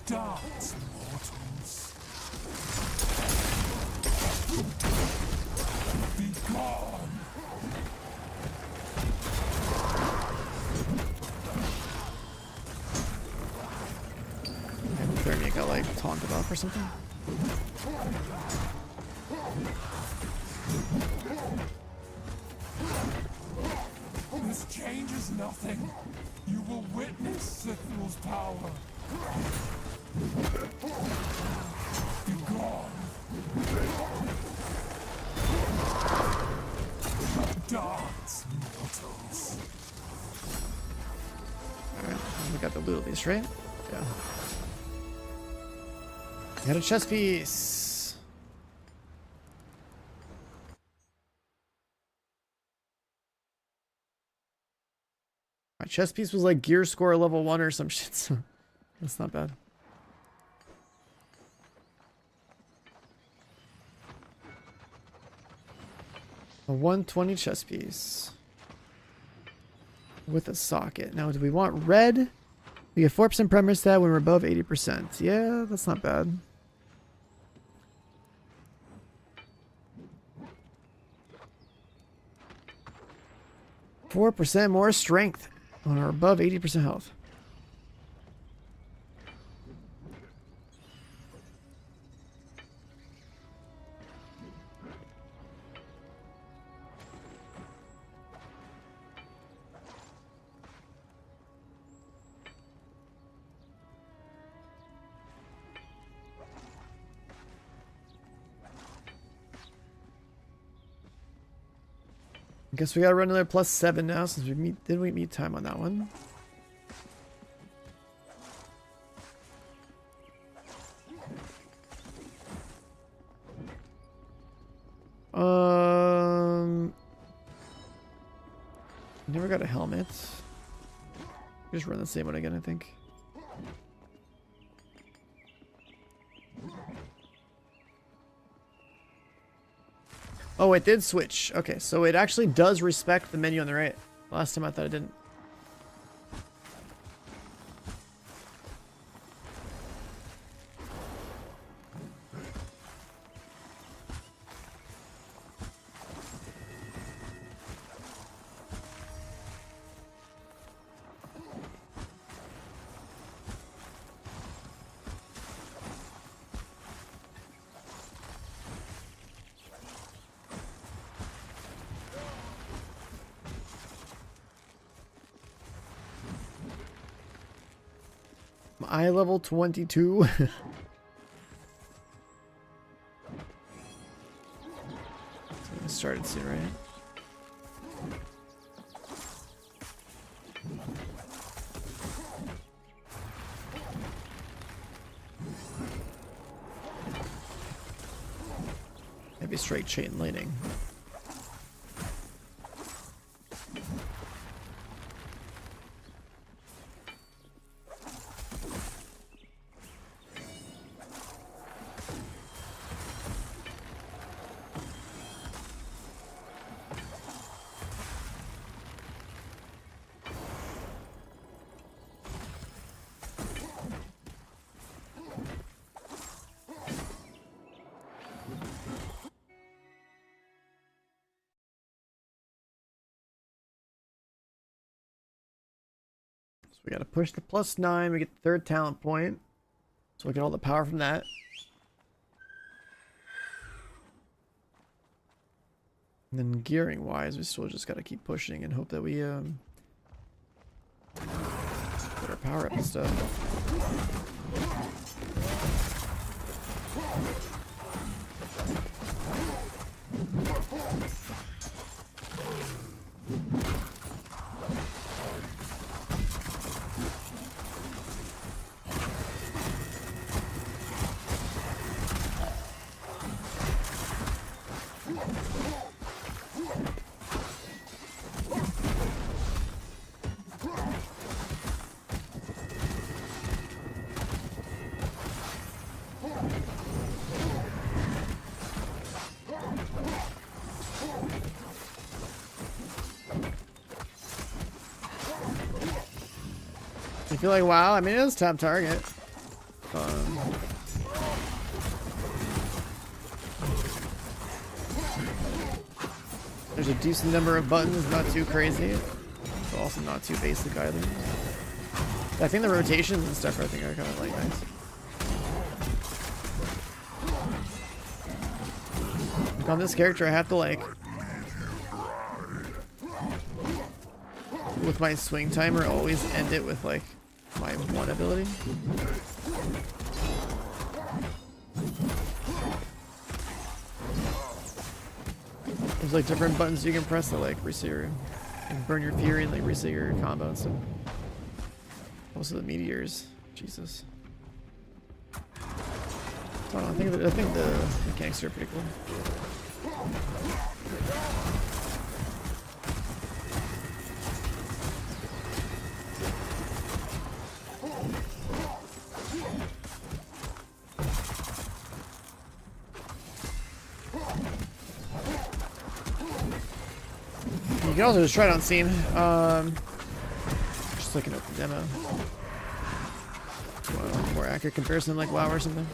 Dance, mortals. Be gone.
Hypothermia got like taunted off or something.
This changes nothing. You will witness Sithnul's power. Be gone. Dance, mortals.
Alright, we got the loot at least, right? Yeah. We got a chest piece. My chest piece was like gear score level 1 or some shit, so that's not bad. A 120 chest piece. With a socket. Now, do we want red? We get 4% premise stat when we're above 80%. Yeah, that's not bad. %more strength when we're above 80% health. Guess we gotta run another +7 now since didn't we meet time on that one? Never got a helmet. Just run the same one again, I think. Oh, it did switch. Okay, so it actually does respect the menu on the right. Last time I thought it didn't. Eye level 22. So started soon, right? Maybe straight chain lightning. So we gotta push the +9, we get the 3rd talent point. So we get all the power from that. And then gearing wise, we still just gotta keep pushing and hope that we put our power up and stuff. I feel like, wow, I mean, it is top target. There's a decent number of buttons, not too crazy, but also not too basic either. I think the rotations and stuff I think are kind of like nice. Like on this character, I have to like, with my swing timer, always end it with like my one ability. There's like different buttons you can press to like reset your, and burn your fury and like reset your combo and stuff. Also the meteors, Jesus. I don't know, I think the mechanics are pretty cool. You can also just try it on scene. Just looking at the demo. Well, more accurate comparison like WoW or something.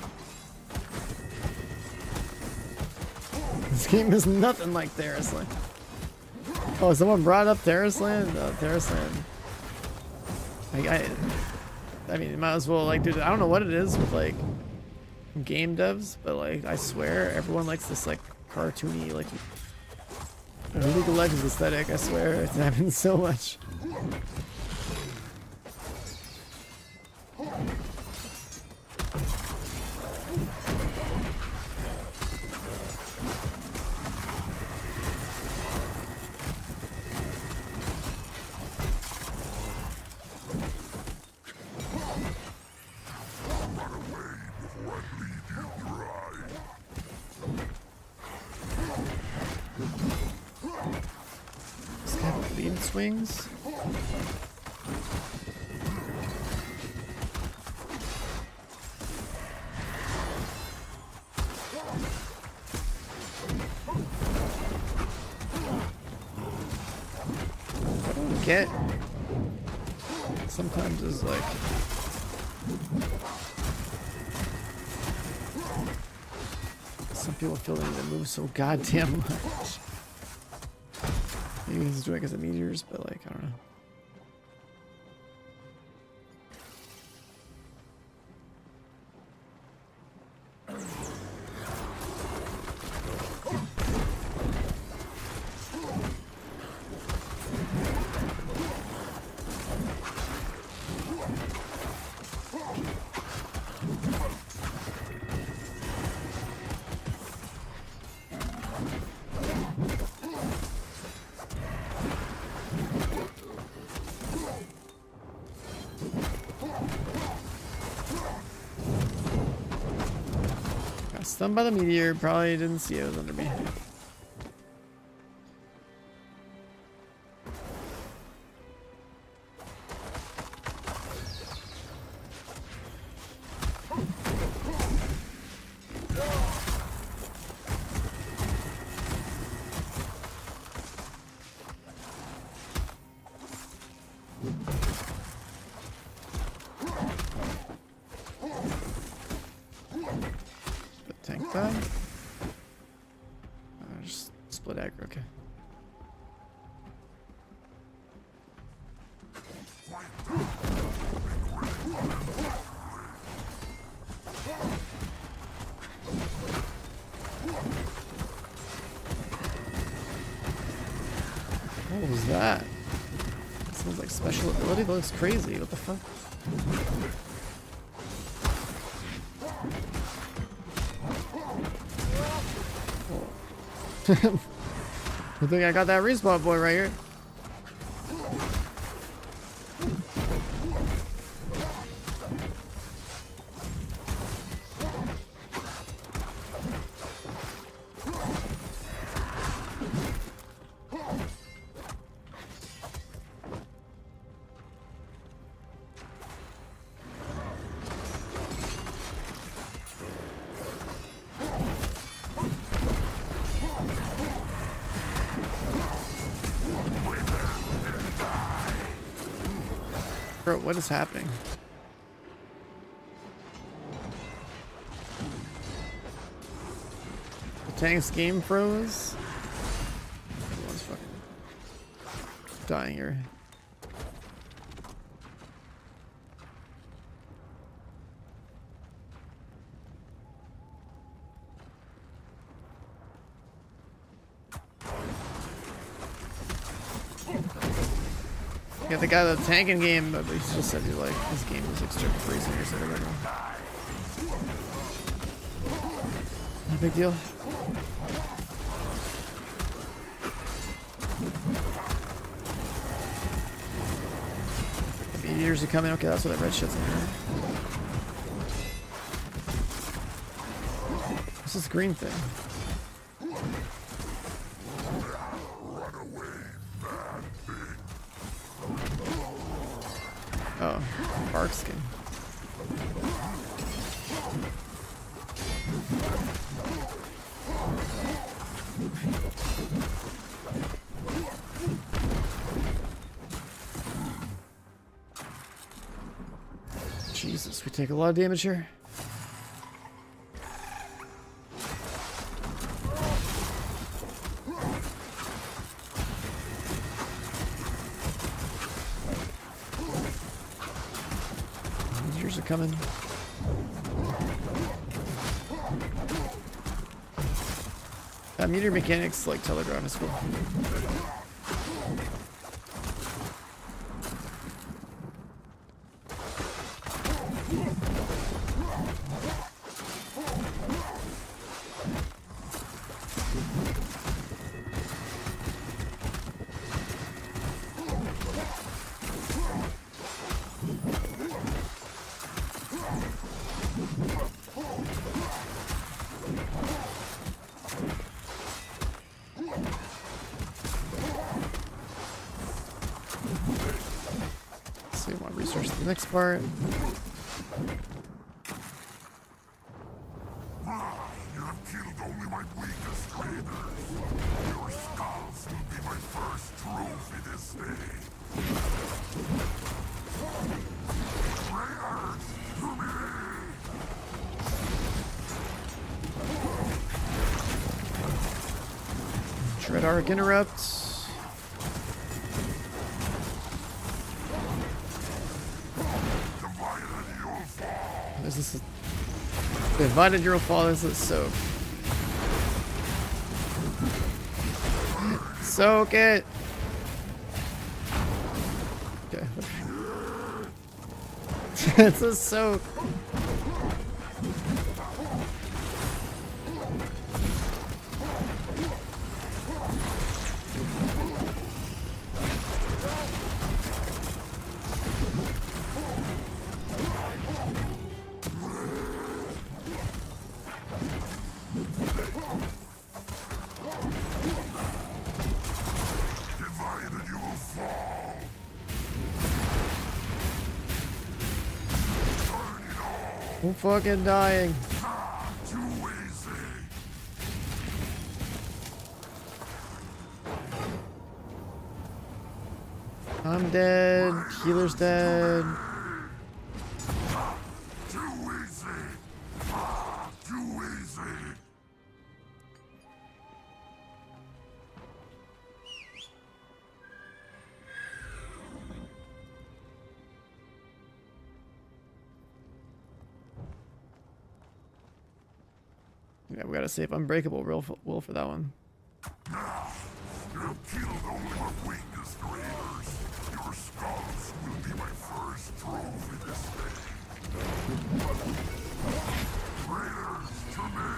This game is nothing like Terrasland. Oh, someone brought up Terrasland? Terrasland. I mean, you might as well, like, dude, I don't know what it is with, like, game devs, but, like, I swear everyone likes this, like, cartoony, like, League of Legends aesthetic. I swear, it's happened so much. wings. I don't get. Sometimes it's like. Some people feel they need to move so goddamn much. Maybe he's doing it because of meteors, but like, I don't know. Got stunned by the meteor, probably didn't see it was under me. Tank die? Just split aggro, okay. What was that? Sounds like special ability? That looks crazy. What the fuck? I think I got that respawn boy right here. Bro, what is happening? The tank's game froze? Everyone's fucking dying here. Yeah, the guy that's tanking game, but he just said he like his game was extremely freezing or something. No big deal. The meteors are coming. Okay, that's what that red shit's in there. What's this green thing? Oh, bark skin. Jesus, we take a lot of damage here. Meteors are coming. That meteor mechanics like telegraph is cool. research the next part.
You have killed only my weakest raiders. Your skulls will be my first trophy this day. Raiders, to me!
Dread Arc interrupt. This is divided your fall. This is soak. Soak it. Okay. It's a soak.
Divided you will fall.
I'm fucking dying.
Too easy.
I'm dead. Healer's dead.
Too easy. Too easy.
Yeah, we gotta save Unbreakable will for that one.
You have killed only my weakest raiders. Your skulls will be my first trophy this day. Raiders, to me!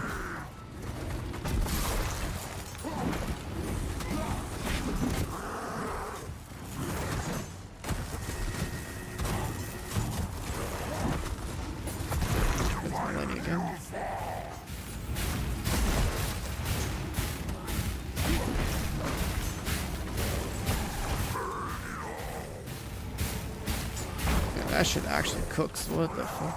Let me again. Yeah, that shit actually cooks. What the fuck?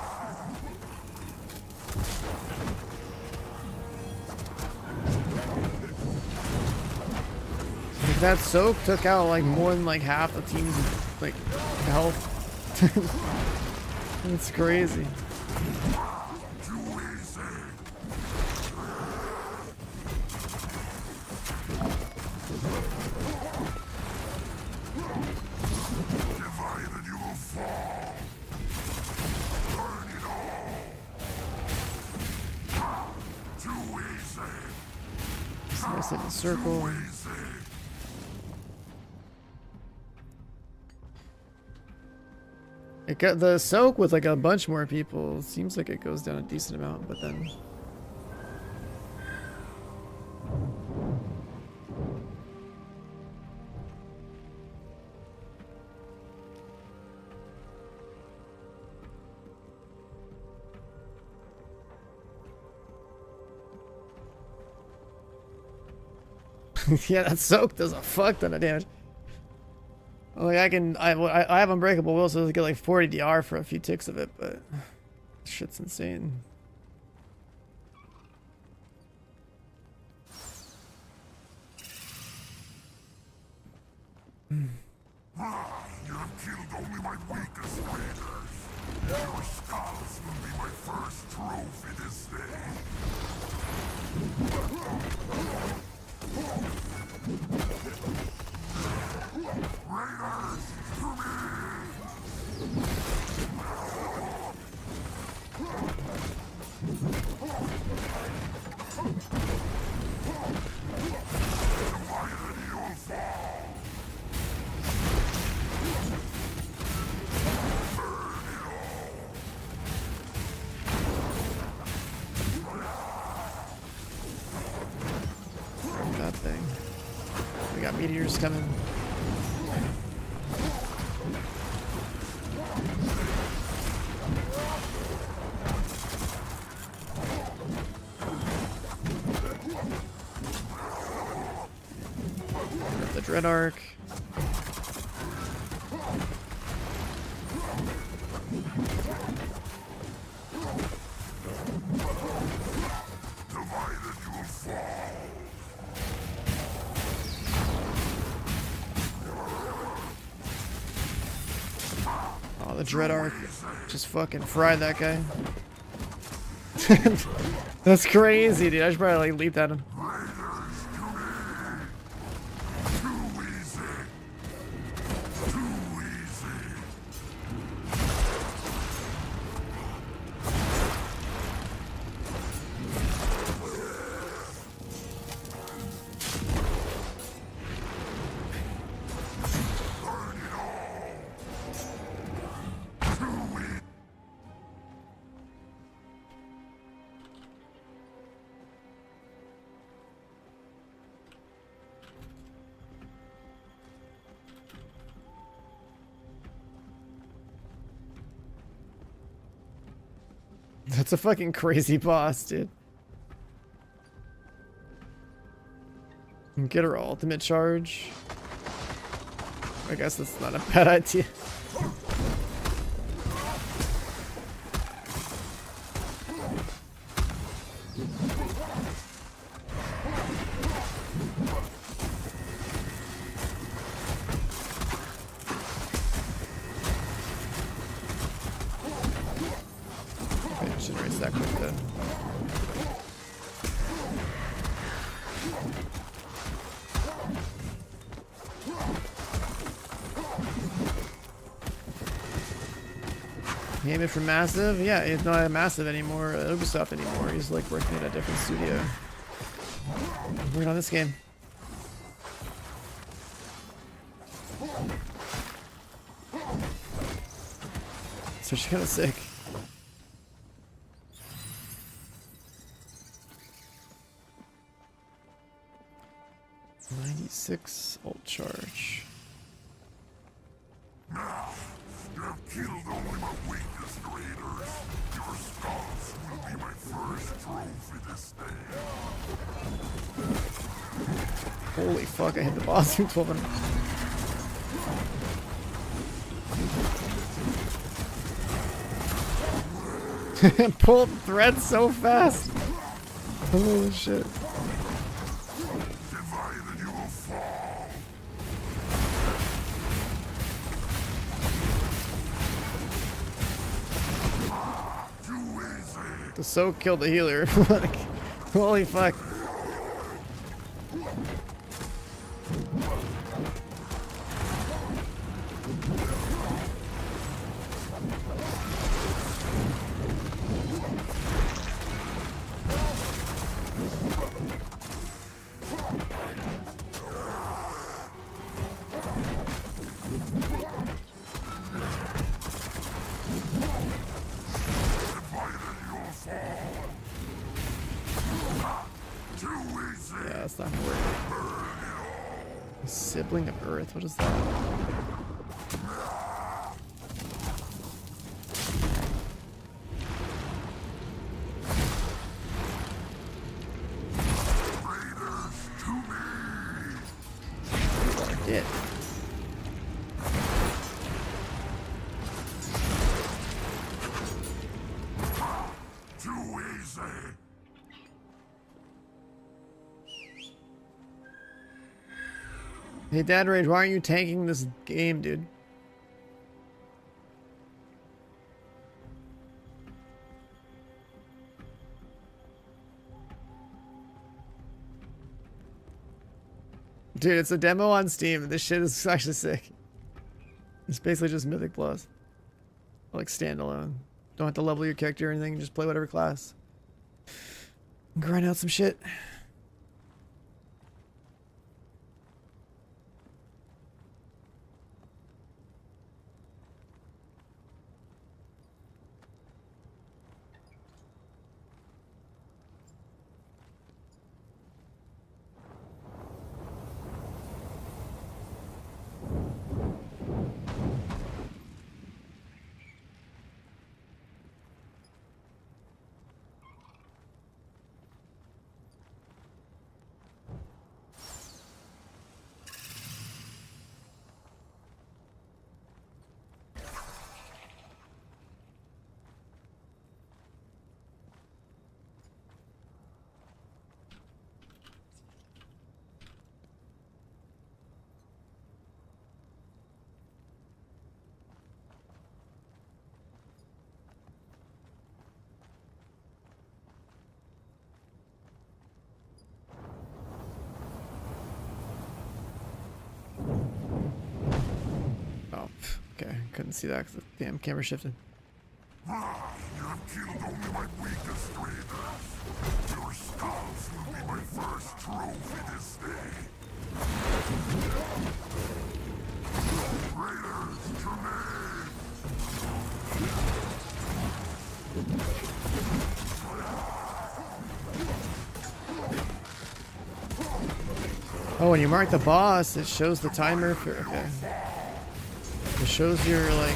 Like, that soak took out like more than like half the team's like health. It's crazy.
Too easy. Divided you will fall. Burn it all. Too easy.
Slice it in a circle.
Too easy.
It got the soak with like a bunch more people. Seems like it goes down a decent amount, but then yeah, that soak does a fuck ton of damage. Like I have Unbreakable Will, so I get like 40 DR for a few ticks of it, but shit's insane.
You have killed only my weakest raiders. Your skulls will be my first trophy this day. Raiders, to me! Divided you'll fall.
That thing. We got meteors coming. Got the Dread Arc. Dread Arc. Just fucking fried that guy. That's crazy, dude. I should probably like leap at him. That's a fucking crazy boss, dude. Get her ultimate charge. I guess that's not a bad idea. Okay, I should raise that quick then. He aiming for Massive? Yeah, he's not at Massive anymore, Ubisoft anymore. He's like working at a different studio. Working on this game. So she's kind of sick. 96 ult charge.
Now, you have killed only my weakest raiders. Your skulls will be my first trophy this day.
Holy fuck, I hit the boss with 12 and pulled threads so fast. Holy shit.
Divided you will fall. Too easy.
The soak killed the healer. Like, holy fuck. Yeah, that's not gonna work. Sibling of Earth, what is that? It.
Too easy.
Hey Dad Rage, why aren't you tanking this game, dude? Dude, it's a demo on Steam. This shit is actually sick. It's basically just Mythic Plus. Like standalone. Don't have to level your character or anything, just play whatever class. Grind out some shit. couldn't see that 'cause the damn camera shifted.
You have killed only my weakest raiders. Your skulls will be my first trophy this day. Raiders to me!
Oh, when you mark the boss, it shows the timer for. Okay. It shows your like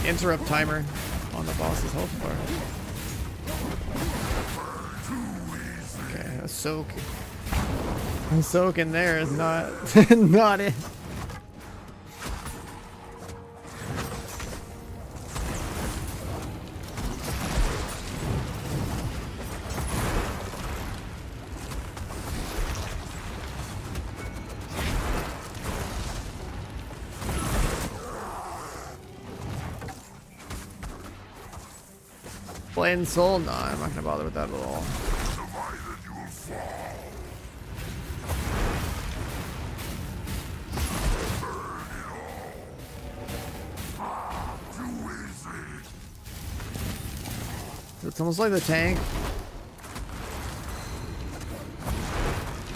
interrupt timer on the boss's health bar. Okay, a soak. A soak in there is not not it. Blade and soul? No, I'm not gonna bother with that at all.
Divided you will fall. Burn it all. Too easy.
It's almost like the tank.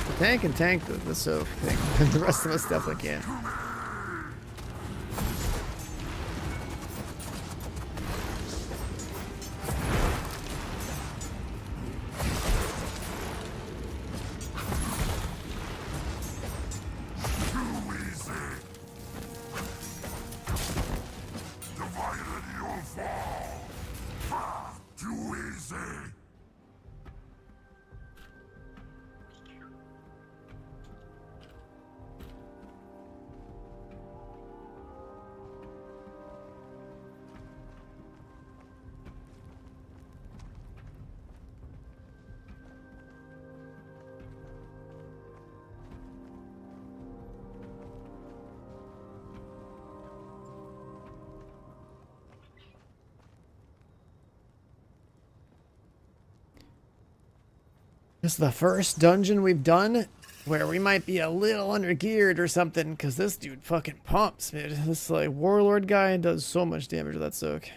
The tank can tank the soak thing. The rest of us definitely can't. This is the first dungeon we've done where we might be a little under geared or something, because this dude fucking pumps, man. This like warlord guy does so much damage with that soak.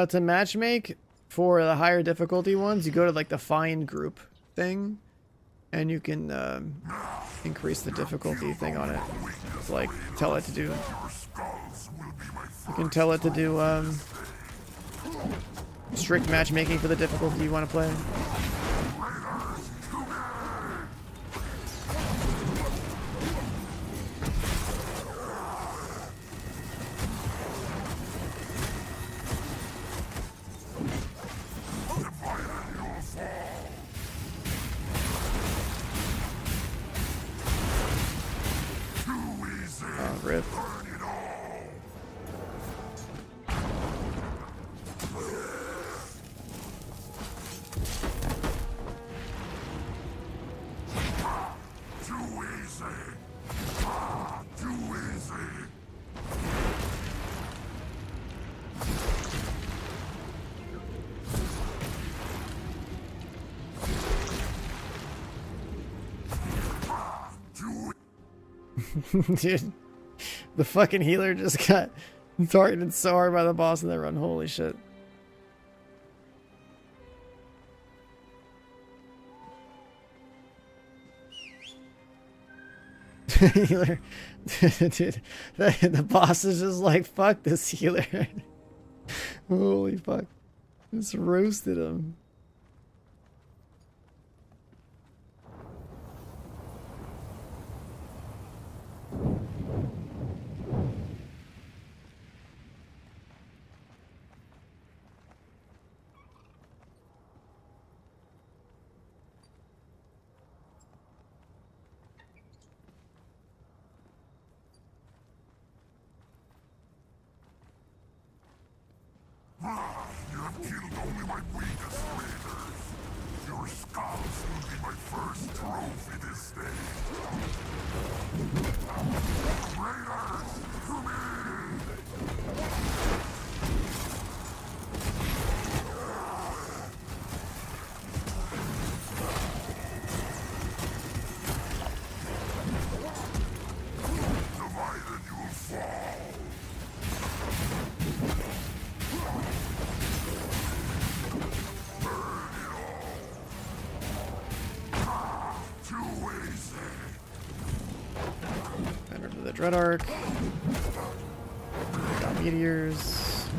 To matchmake for the higher difficulty ones, you go to like the find group thing, and you can increase the difficulty thing on it. It's like tell it to do. You can tell it to do strict matchmaking for the difficulty you want to play. Rip. Dude, the fucking healer just got targeted so hard by the boss in that run. Holy shit. Healer. Dude, the boss is just like, fuck this healer. Holy fuck. Just roasted him.
killed only my weakest raiders. Your skulls will be my first trophy this day. Raiders, to me! Divided you will fall. Too easy.
Enter to the Dread Arc. Got meteors.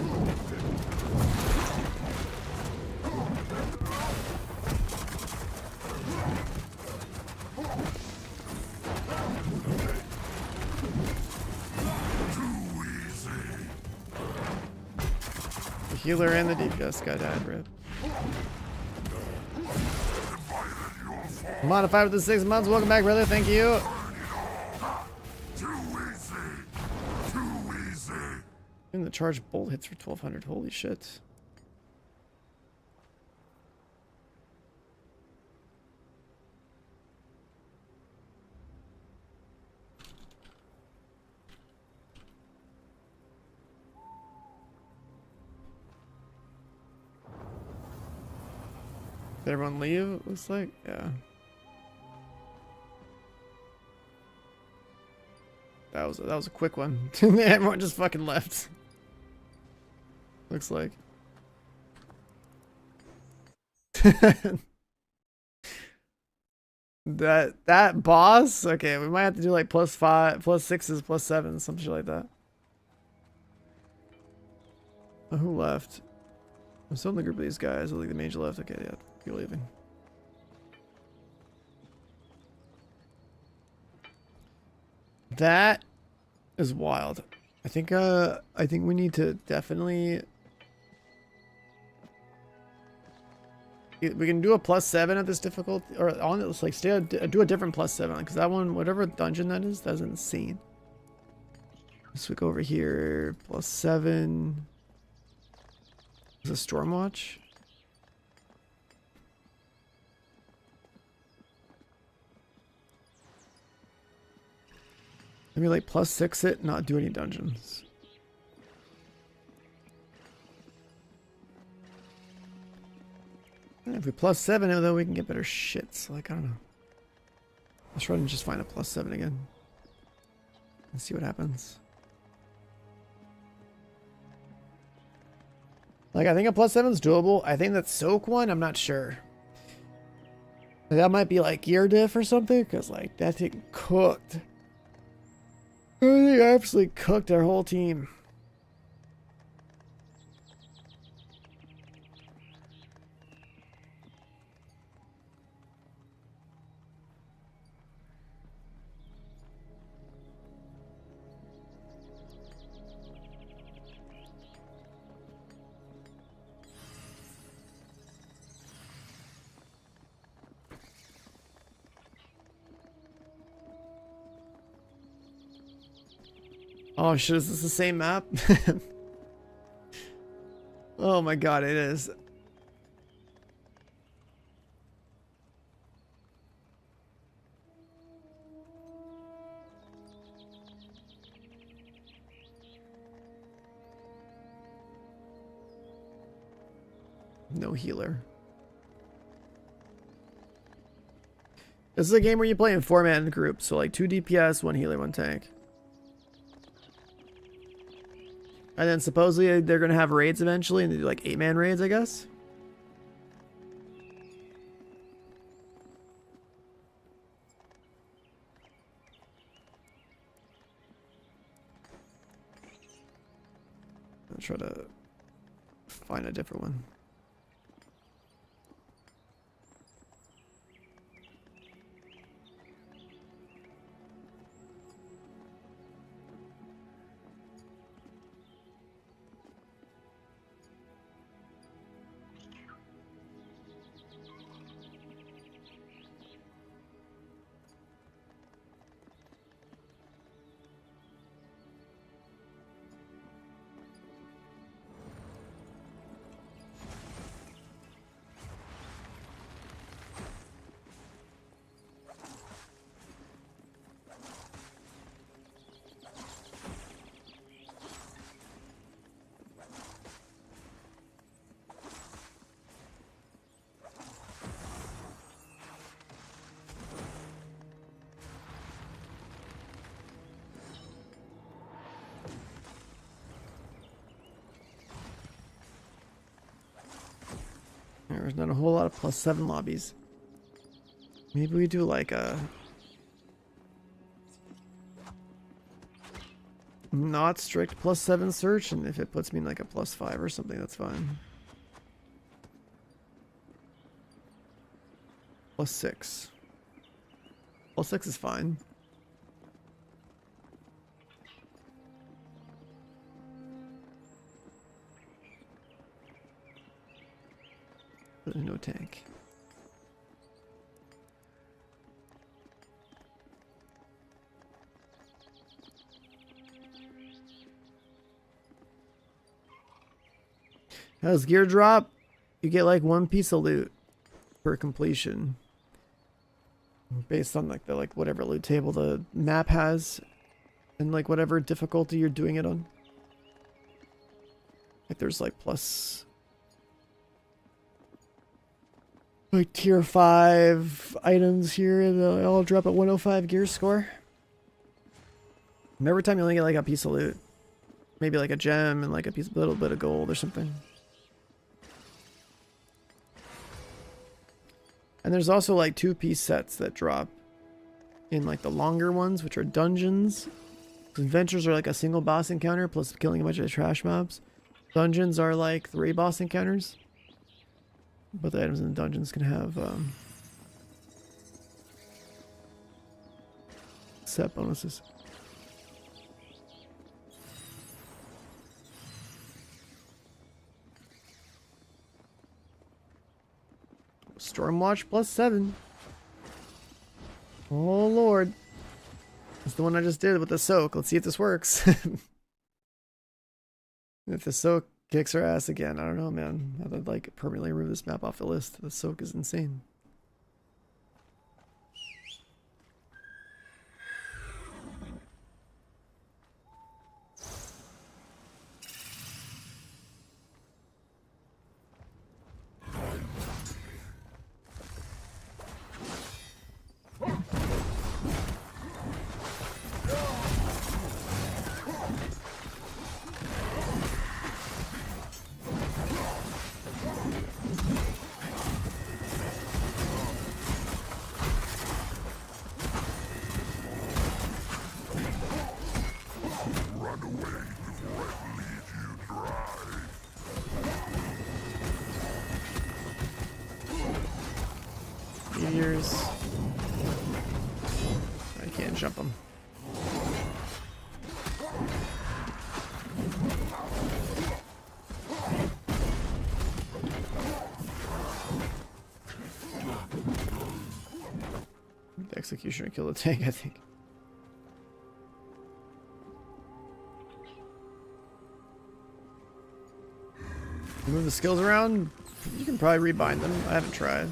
Too easy.
The healer and the DPS guy died, rip. Modified with the 6 months. Welcome back, brother. Thank you.
Too easy. Too easy.
And the charge bolt hits for 1200. Holy shit. Did everyone leave? It looks like, yeah. That was a quick one. Everyone just fucking left. Looks like. that boss? Okay, we might have to do like +5, +6s, +7s, some shit like that. Oh, who left? I'm still in the group of these guys. I think the mage left. Okay, yeah, you're leaving. That is wild. I think we need to definitely, we can do a +7 at this difficulty, or on this, like do a different +7, because that one, whatever dungeon that is, that's insane. Let's go over here. +7. Is a Stormwatch? Maybe like +6 it, not do any dungeons. And if we +7 it, though, we can get better shit. So, like, I don't know. Let's try and just find a +7 again. And see what happens. Like, I think a +7 is doable. I think that soak one, I'm not sure. That might be like gear diff or something, because like that thing cooked. They absolutely cooked our whole team. Oh shit, is this the same map? Oh my god, it is. No healer. This is a game where you play in 4-man groups, so like 2 DPS, 1 healer, 1 tank. And then supposedly they're going to have raids eventually, and they do like 8-man raids, I guess. I'll try to find a different one. There's not a whole lot of +7 lobbies. Maybe we do like a not strict +7 search, and if it puts me in like a +5 or something, that's fine. +6. +6 is fine. But no tank. How's gear drop? You get like 1 piece of loot per completion, based on like the whatever loot table the map has, and like whatever difficulty you're doing it on. Like there's like plus like tier 5 items here, and they'll all drop at 105 gear score. And every time you only get like a piece of loot, maybe like a gem and like a little bit of gold or something. And there's also like 2-piece sets that drop in like the longer ones, which are dungeons. Adventures are like a single boss encounter plus killing a bunch of trash mobs. Dungeons are like 3 boss encounters. But the items in the dungeons can have set bonuses. Stormwatch +7. Oh lord. That's the one I just did with the soak. Let's see if this works. If the soak kicks our ass again, I don't know, man. I'd like permanently remove this map off the list. The soak is insane. Meteors. I can't jump them. The executioner killed the tank, I think. Move the skills around. You can probably rebind them. I haven't tried.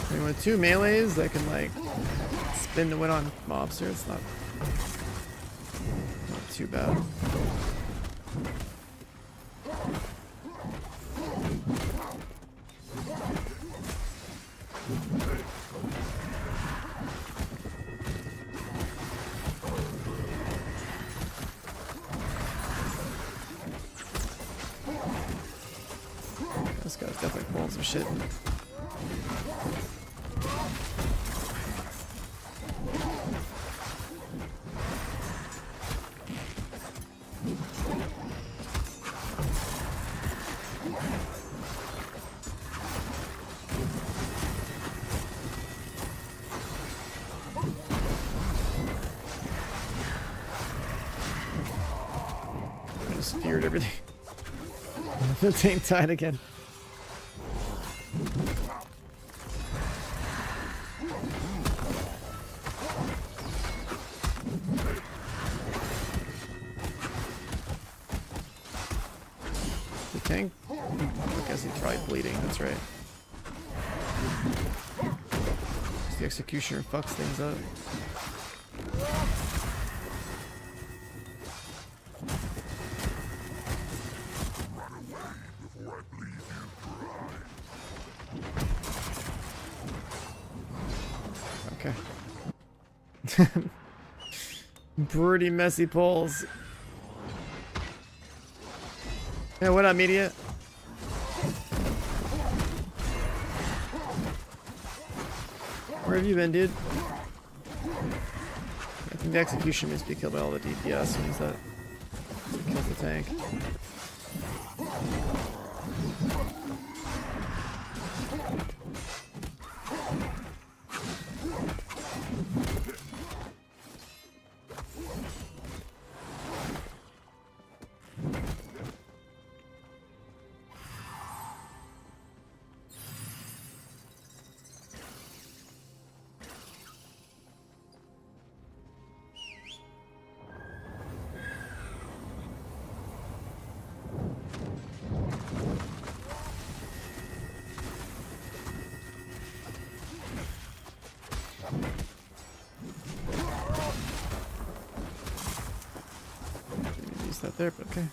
I mean, with 2 melees, they can like spin to win on mobs here. It's not too bad. This guy's definitely pulling some shit. I just feared everything. The tank died again. The tank? I guess he's probably bleeding, that's right. The executioner fucks things up. Okay. Pretty messy pulls. Yeah, what up, media? Where have you been, dude? I think the execution means be killed by all the DPS means that kills the tank. Use that there, but okay.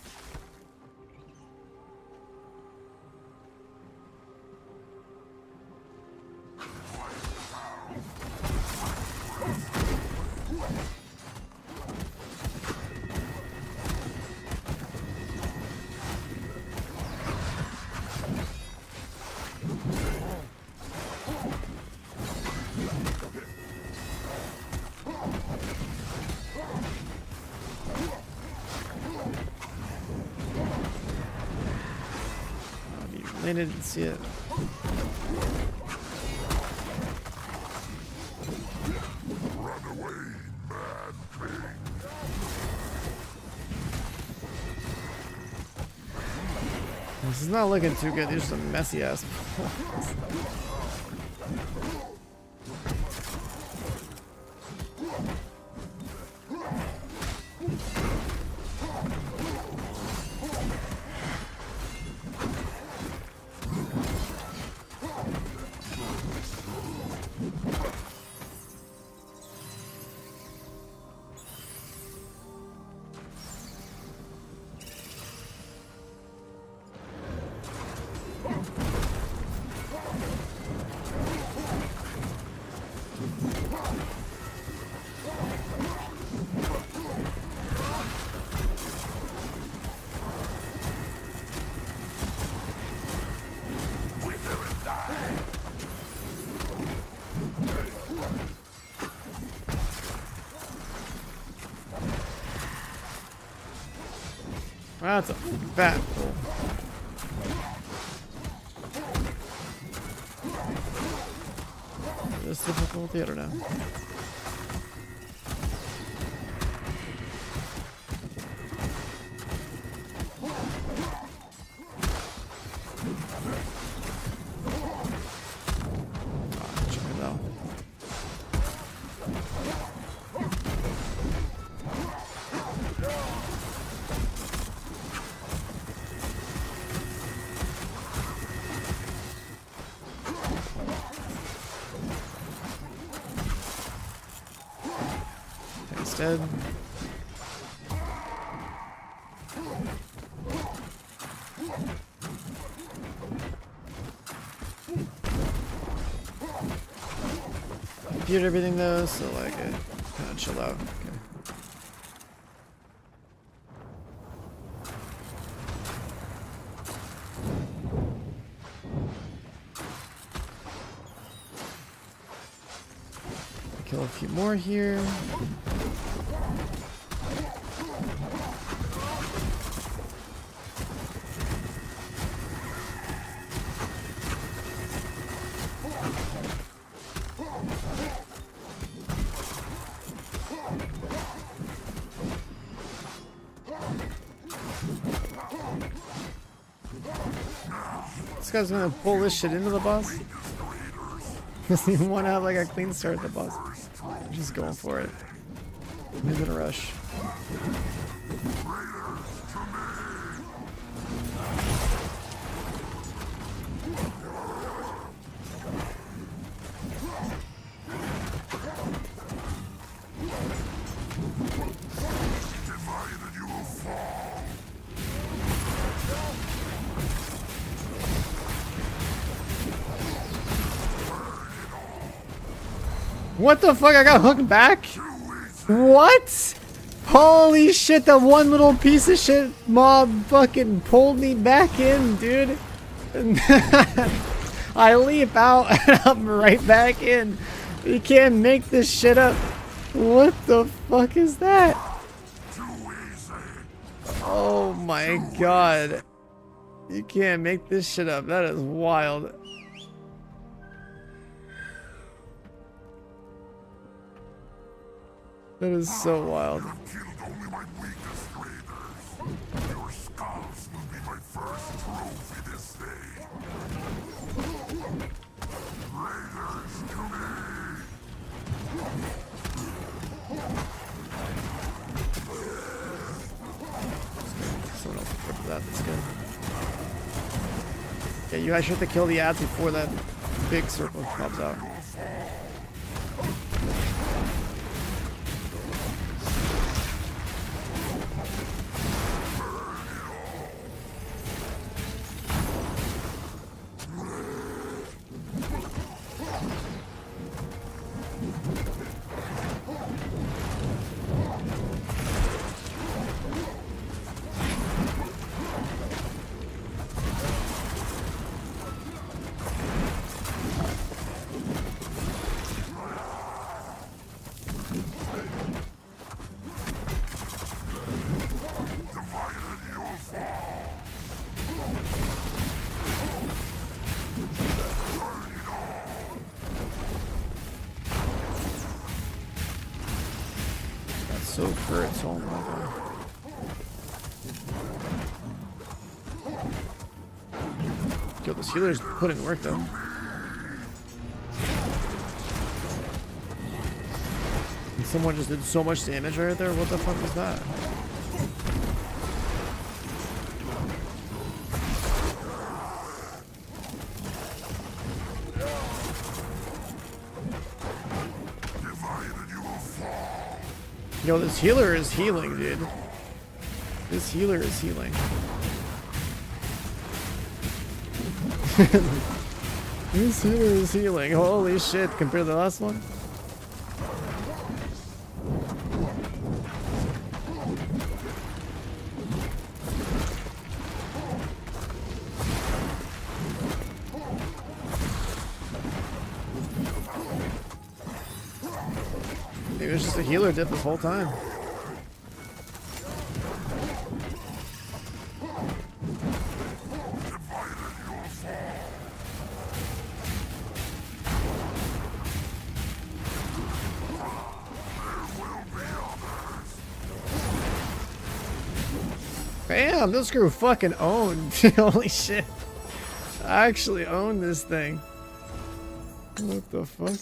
I didn't see it. This is not looking too good. These are some messy ass pulls. Wow, that's a fat pull. Is this difficulty? I don't know. Dead. Computed everything though, so like it kind of chill out. Okay. Kill a few more here. This guy's gonna pull this shit into the boss. Doesn't even want to have like a clean start at the boss. I'm just going for it. I'm gonna rush. What the fuck? I got hooked back? What? Holy shit, that one little piece of shit mob fucking pulled me back in, dude. I leap out and I'm right back in. You can't make this shit up. What the fuck is that? Oh my god. You can't make this shit up. That is wild. That is so wild.
Killed only my weakest raiders. Your skulls will be my first trophy this day. Raiders to me!
Someone else equipped that. That's good. Yeah, you guys should have to kill the ads before that big circle pops out. So crits, oh my god. Yo, this healer's put in work though. And someone just did so much damage right there. What the fuck was that? Yo, this healer is healing, dude. This healer is healing. This healer is healing. Holy shit, compared to the last one. Maybe it was just a healer dip this whole time. Bam! This group fucking owned. Holy shit. I actually own this thing. What the fuck?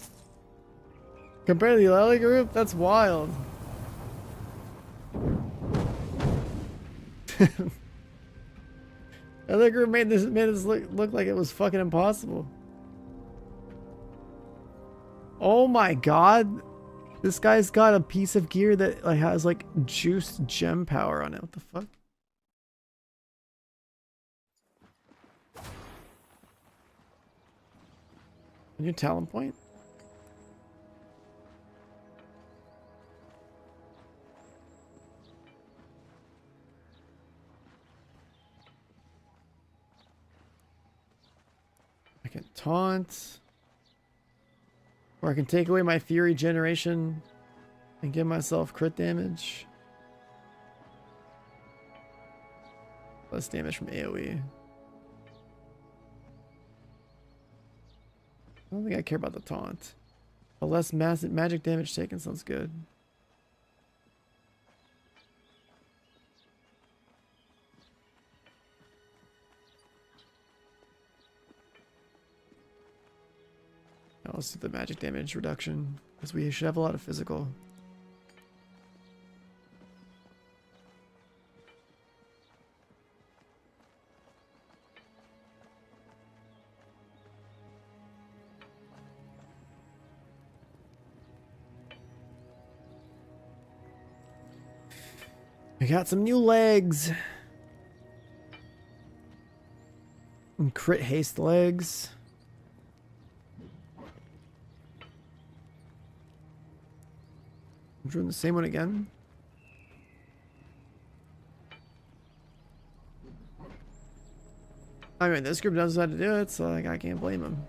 Compared to the other group, that's wild. The other group made this look like it was fucking impossible. Oh my god. This guy's got a piece of gear that like has like juiced gem power on it. What the fuck? A new talent point? I can taunt. Or I can take away my fury generation and give myself crit damage. Less damage from AoE. I don't think I care about the taunt. But less massive magic damage taken sounds good. Now let's do the magic damage reduction, because we should have a lot of physical. We got some new legs. And crit haste legs. I'm doing the same one again. I mean, this group knows how to do it, so like I can't blame them.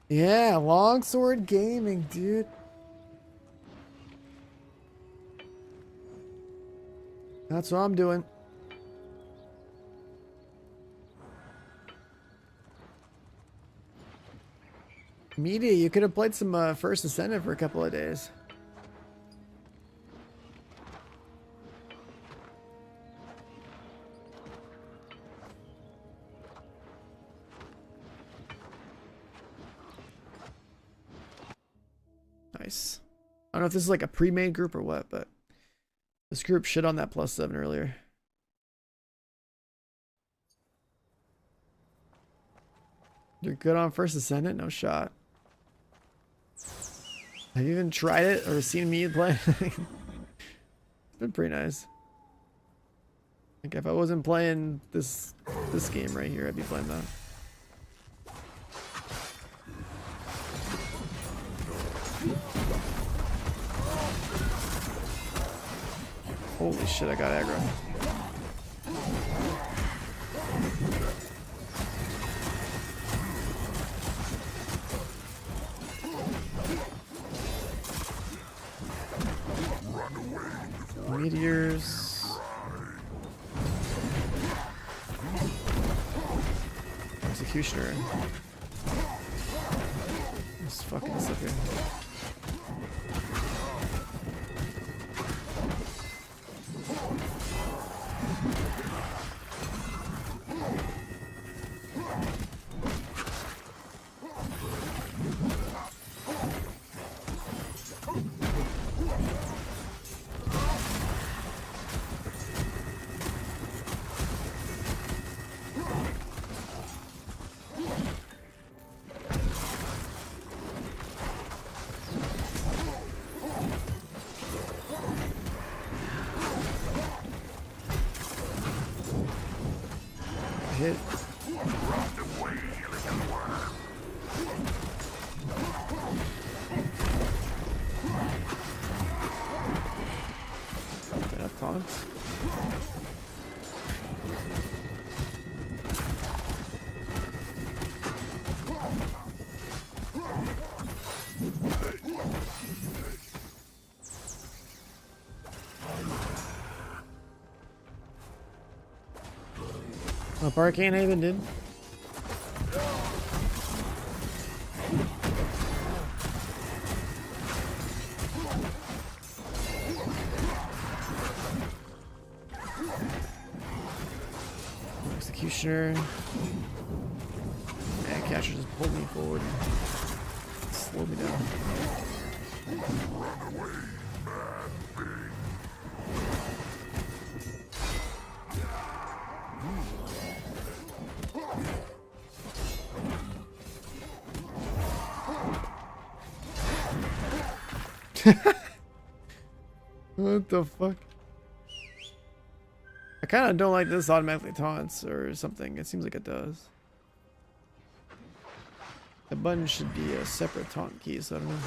Yeah, longsword gaming, dude. That's what I'm doing. Media, you could have played some First Ascendant for a couple of days. Nice. I don't know if this is like a pre-made group or what, but this group shit on that +7 earlier. You're good on First Ascendant? No shot. Have you even tried it or seen me play? It's been pretty nice. Like if I wasn't playing this game right here, I'd be playing that. Holy shit, I got aggro. Meteors. Executioner. This fucking sucker. Hit. Enough taunts. Up Arcane Haven, dude. Executioner. Man, Catcher just pulled me forward and slowed me down. What the fuck? I kind of don't like this automatically taunts or something. It seems like it does. The button should be a separate taunt key, so I don't know.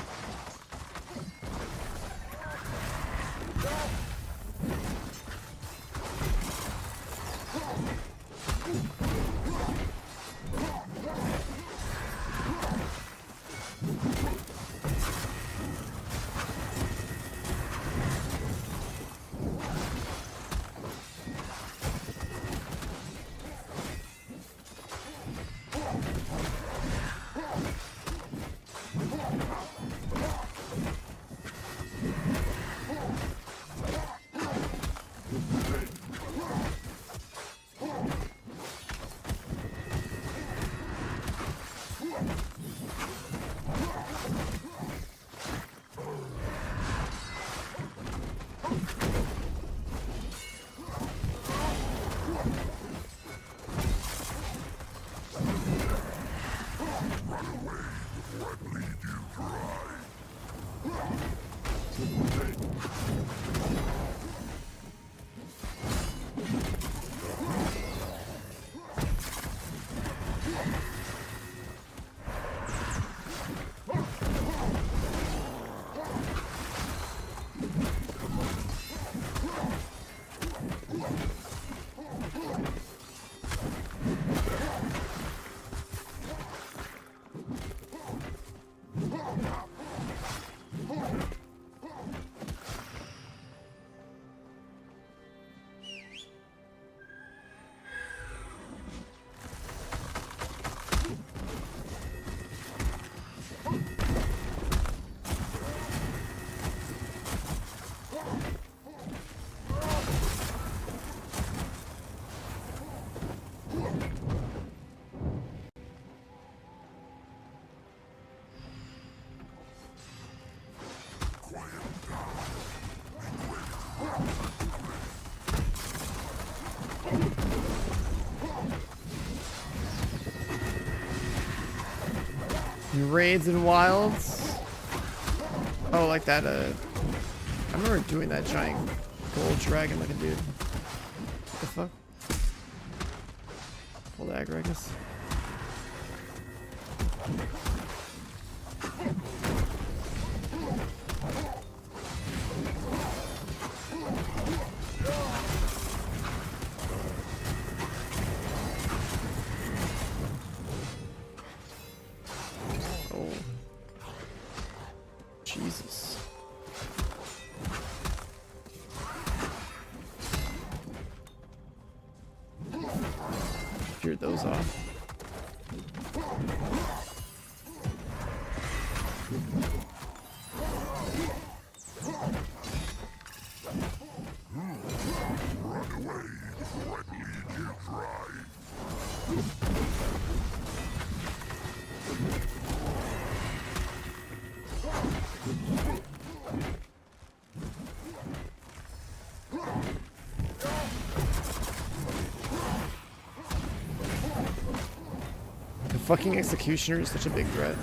Raids and wilds. Oh, like that. I remember doing that giant gold dragon looking dude. What the fuck? Full dagger, I guess. Oh. Jesus. Cleared those off. The fucking executioner is such a big threat.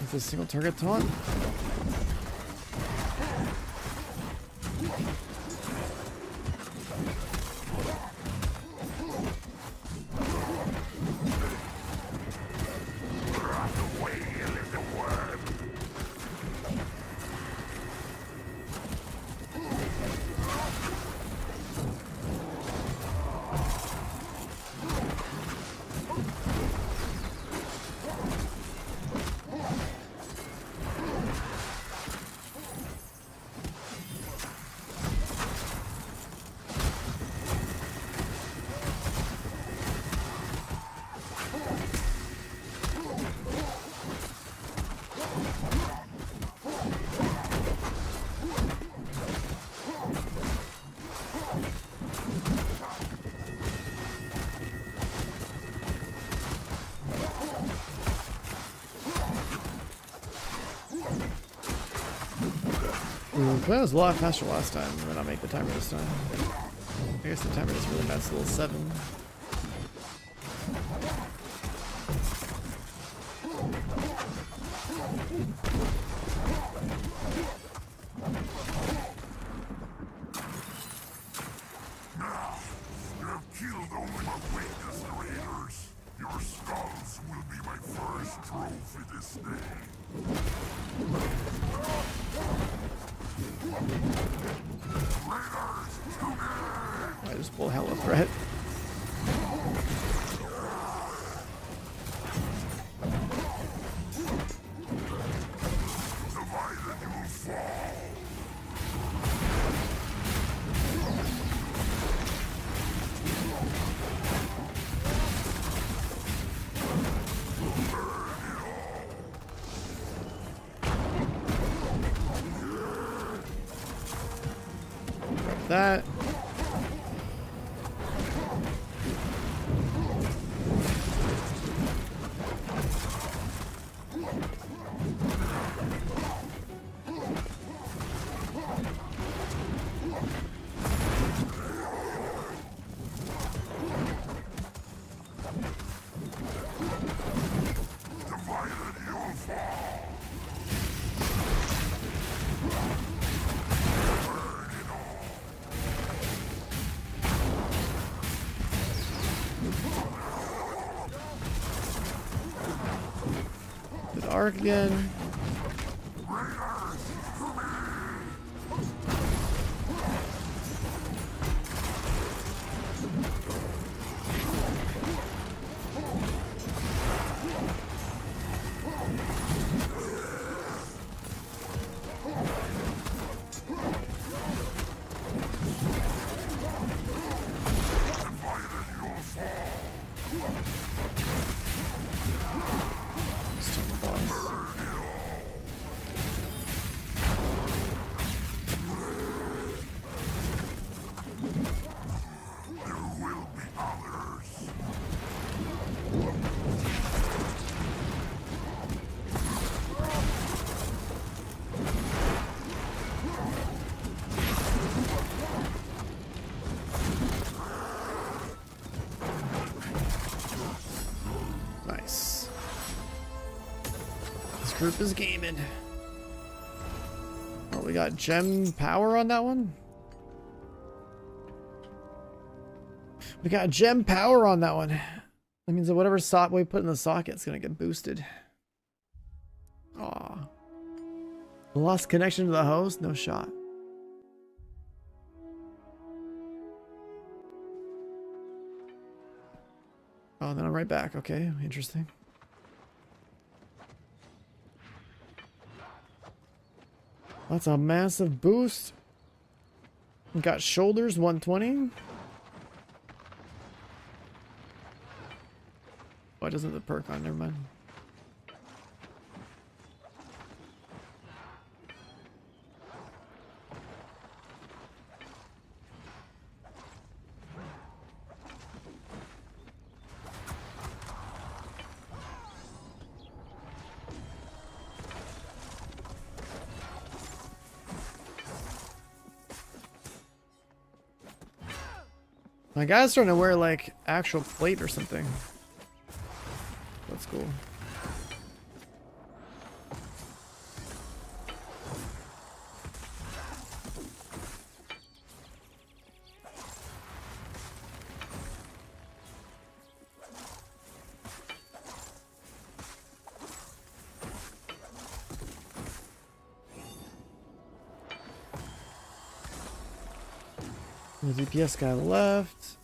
Is this a single target taunt? That was a lot faster last time. I'm gonna make the timer this time. I guess the timer doesn't really matter. It's a little 7.
You have killed only my weakest raiders. Your skulls will be my first trophy this day.
I just pull hella threat.
Divided you will fall.
That. arc again. Nice. This group is gaming. Oh, we got gem power on that one? We got gem power on that one. That means that whatever socket we put in the socket is going to get boosted. Aw. Lost connection to the host? No shot. Oh, then I'm right back. Okay, interesting. That's a massive boost. We got shoulders 120. Why doesn't the perk on? Never mind. My guy's starting to wear like actual plate or something. That's cool. The DPS guy left.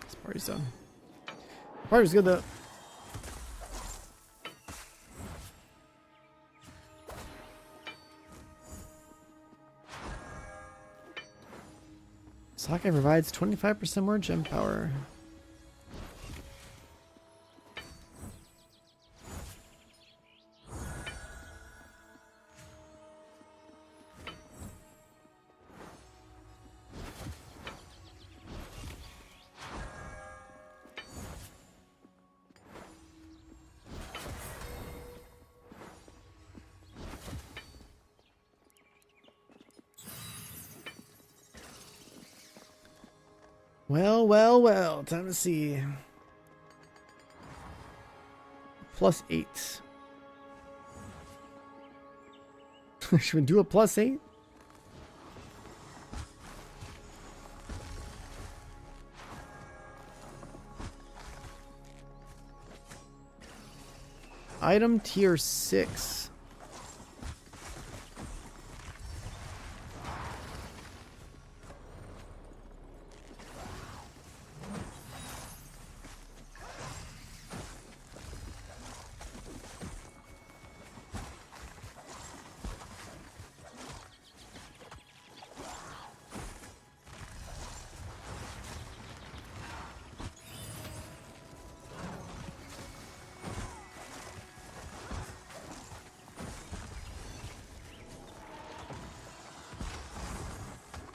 This party's done. Party's good though. Socket provides 25% more gem power. Well, well, well. Time to see. +8. Should we do a +8? Item tier 6.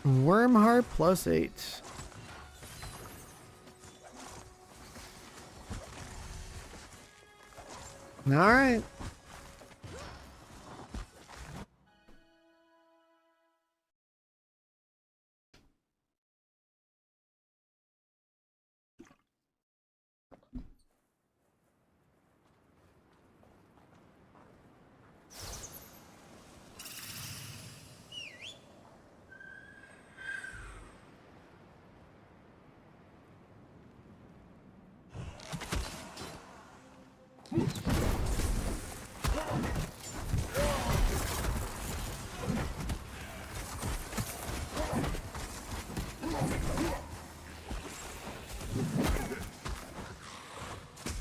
Wormheart +8. All right. Is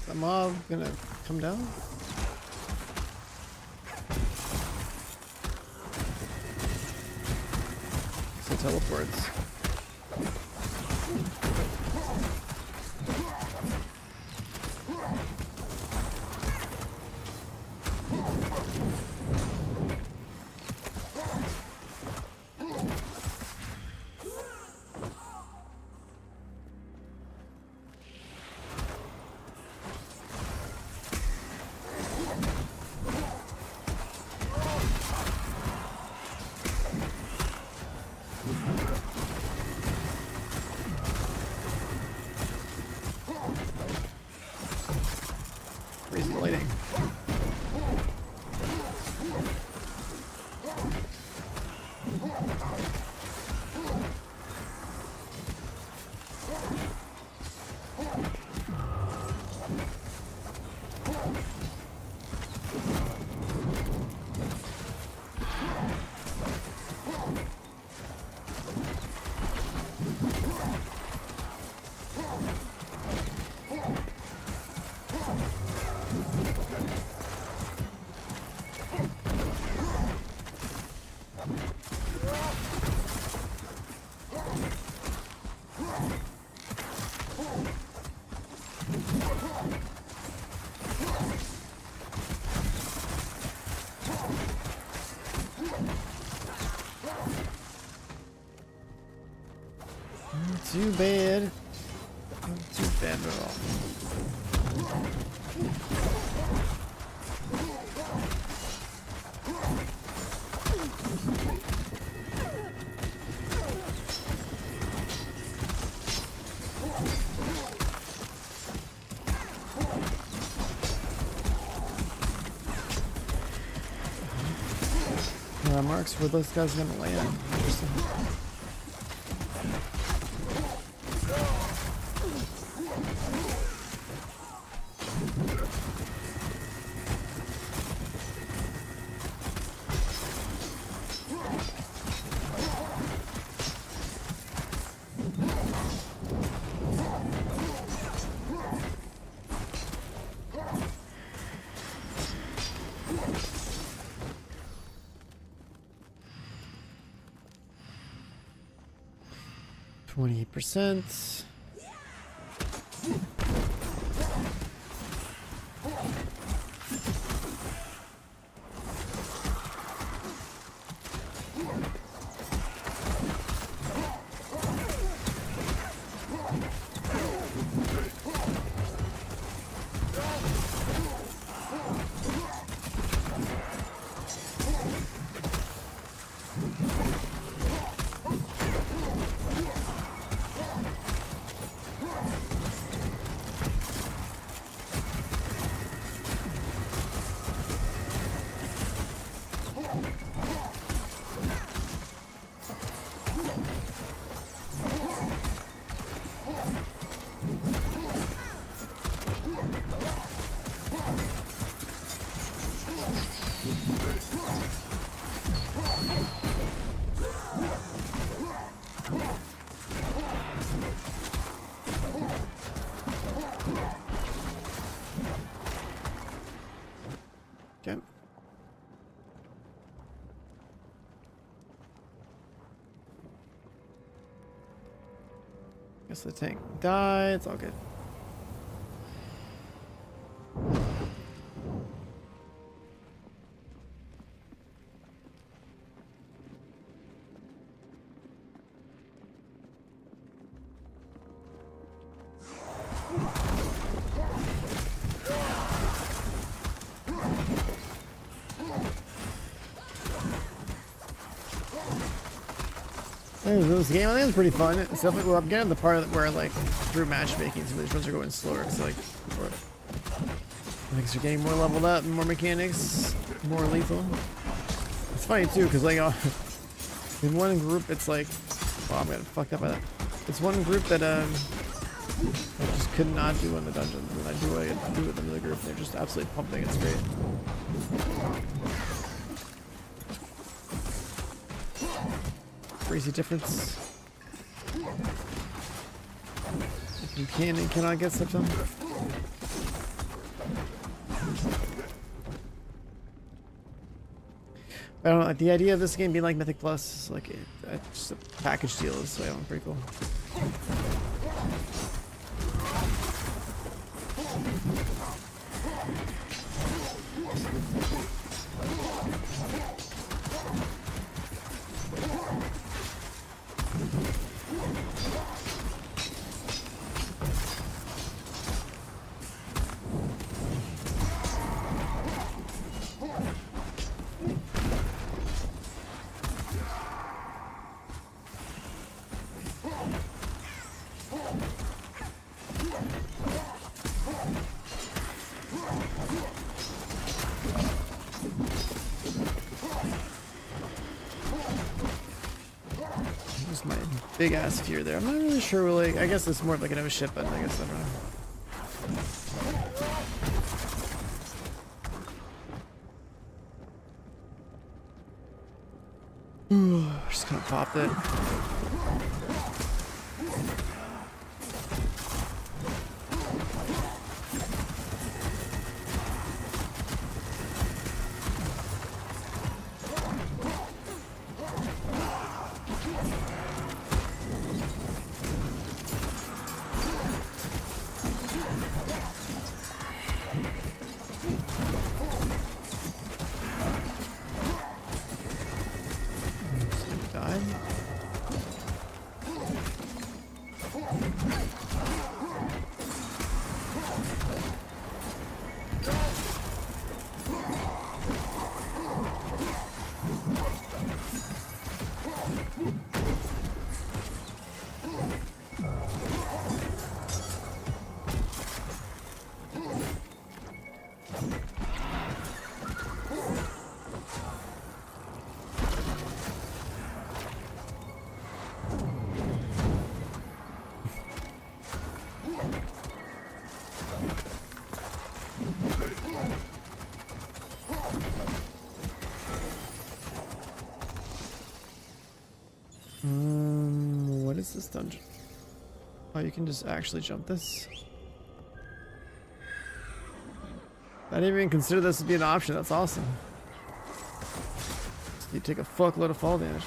the mob gonna come down? So teleports. Freezing the lighting. Too bad. Not too bad at all. Marks where those guys gonna land. Interesting. %. Okay. Guess the tank died. It's all good. This game I think is pretty fun. It's definitely, well, I'm getting the part where like through matchmaking some of these runs are going slower because like things are getting more leveled up and more mechanics, more lethal. It's funny too because like in one group it's like, oh, I'm getting fucked up by that. It's one group that just could not do in the dungeons, and I do what I do with them in the group. They're just absolutely pumping. It's great. Crazy difference. If you can and cannot get stuff done. I don't know, like, the idea of this game being like Mythic Plus, like just a package deal is pretty cool. My big ass fear there. I'm not really sure. Like, I guess it's more of like an ship, but I guess I don't know. Just kind of popped it. What is this dungeon? Oh, you can just actually jump this? I didn't even consider this to be an option. That's awesome. You take a fuckload of fall damage.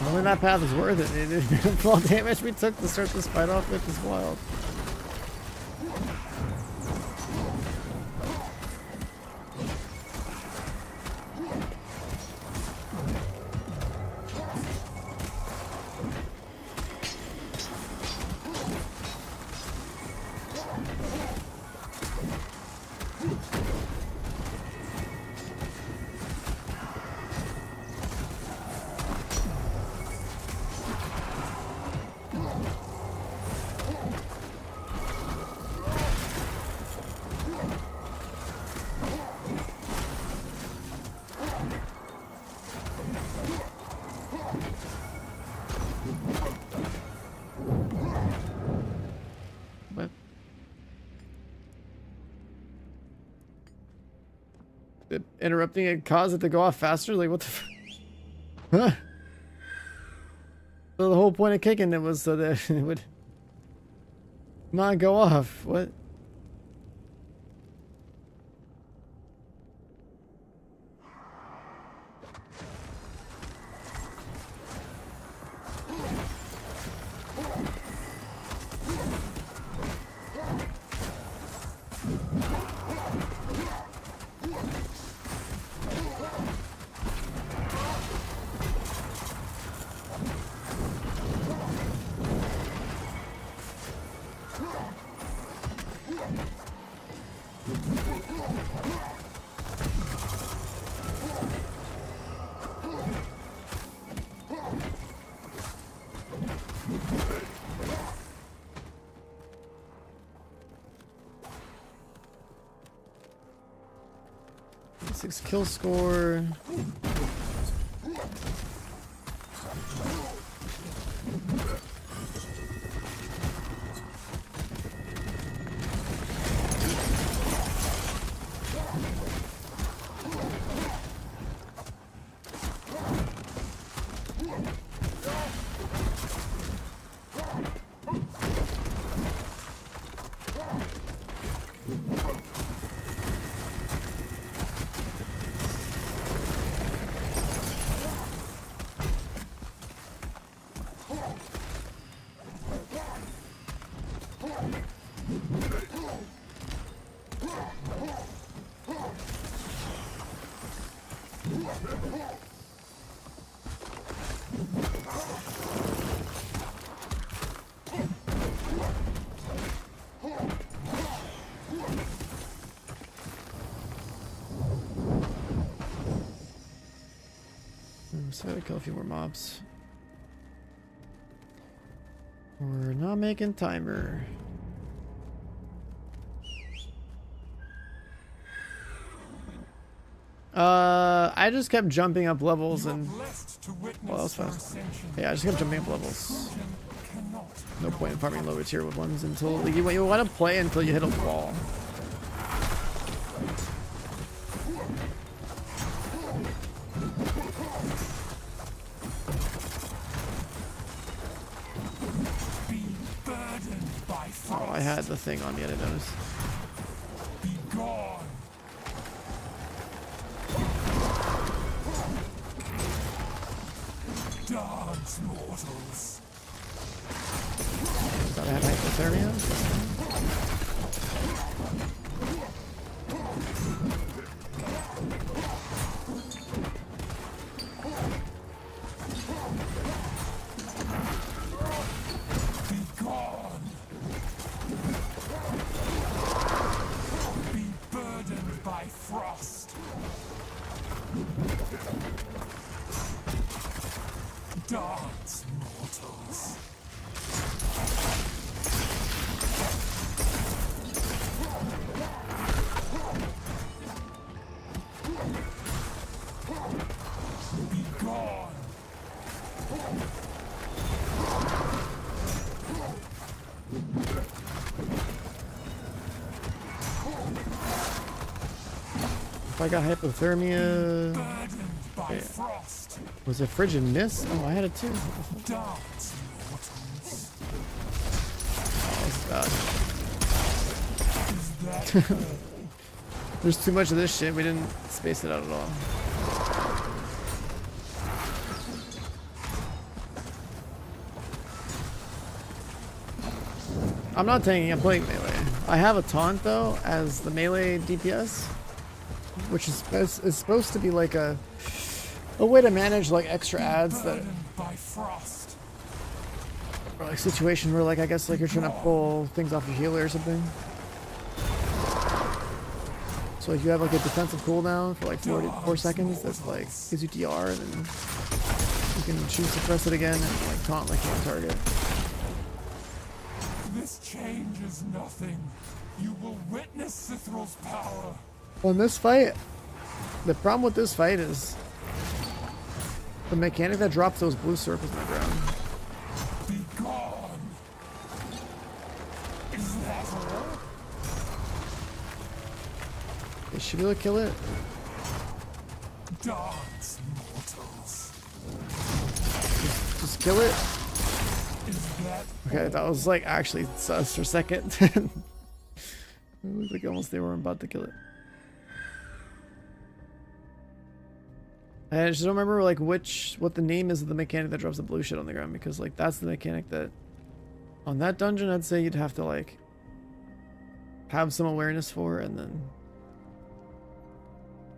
Only that path is worth it, dude. The fall damage we took to start this fight off with is wild. Interrupting it caused it to go off faster? Like, what the Huh? So the whole point of kicking it was so that it would not go off. What? 6 kill score. So I gotta kill a few more mobs. We're not making timer. I just kept jumping up levels and well, that was fast. Yeah, I just kept jumping up levels. No point in farming lower tier with ones until you want to play until you hit a wall. Oh, I had the thing on me, I didn't notice.
Be gone. Dance, mortals.
Thought I had hypothermia.
Be gone. Be burdened by frost. Dance, mortals. Be gone.
If I got hypothermia,
Burdened by
yeah.
frost.
Was it frigid mist? Oh, I had it too.
Dance, mortals.
Oh,
Is
that's
that
bad. There's too much of this shit. We didn't space it out at all. I'm not tanking, I'm playing melee. I have a taunt though as the melee DPS, which is supposed to be like a way to manage like extra ads that
burdened by frost?
or like situation where like I guess like you're trying to pull things off your healer or something. So like you have like a defensive cooldown for like 4 seconds that like gives you DR, and then you can choose to press it again and like taunt like on target.
This changes nothing. You will witness Cithral's power.
On this fight, the problem with this fight is the mechanic that drops those blue circles on the ground.
Be gone. Is that all?
They should be able to kill it.
Dance, mortals.
Just kill it.
Is that
Okay, that was like actually sus for a second. It looked like almost they were about to kill it. I just don't remember like what the name is of the mechanic that drops the blue shit on the ground, because like that's the mechanic that on that dungeon I'd say you'd have to like have some awareness for, and then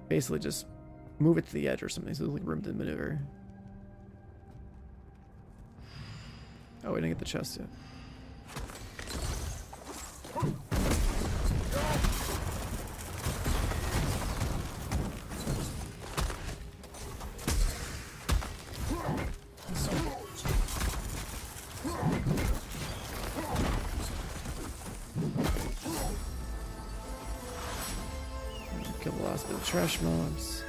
basically just move it to the edge or something so there's like room to maneuver. Oh, we didn't get the chest yet. Kill the Toss a bit of trash mobs.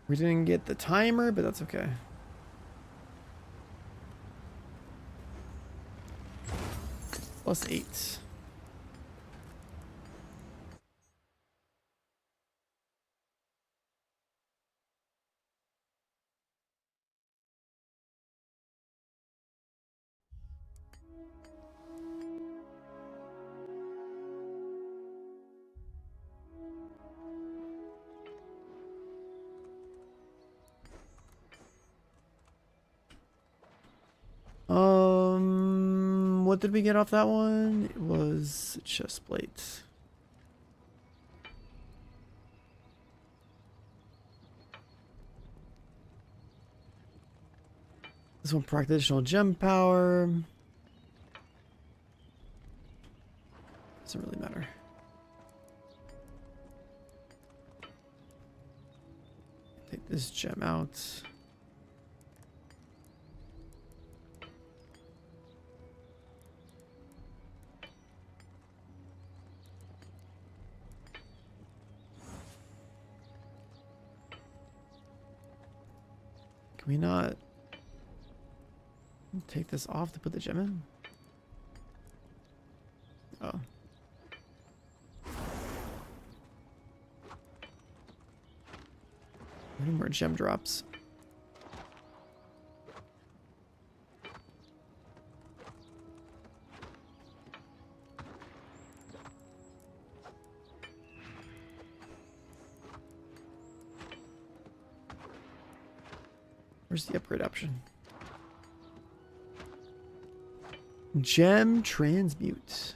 We didn't get the timer, but that's okay. +8. What did we get off that one? It was chest plate. This one proc additional gem power. Doesn't really matter. Take this gem out. Can we not take this off to put the gem in? Oh. Any more gem drops? Where's the upgrade option? Gem transmute.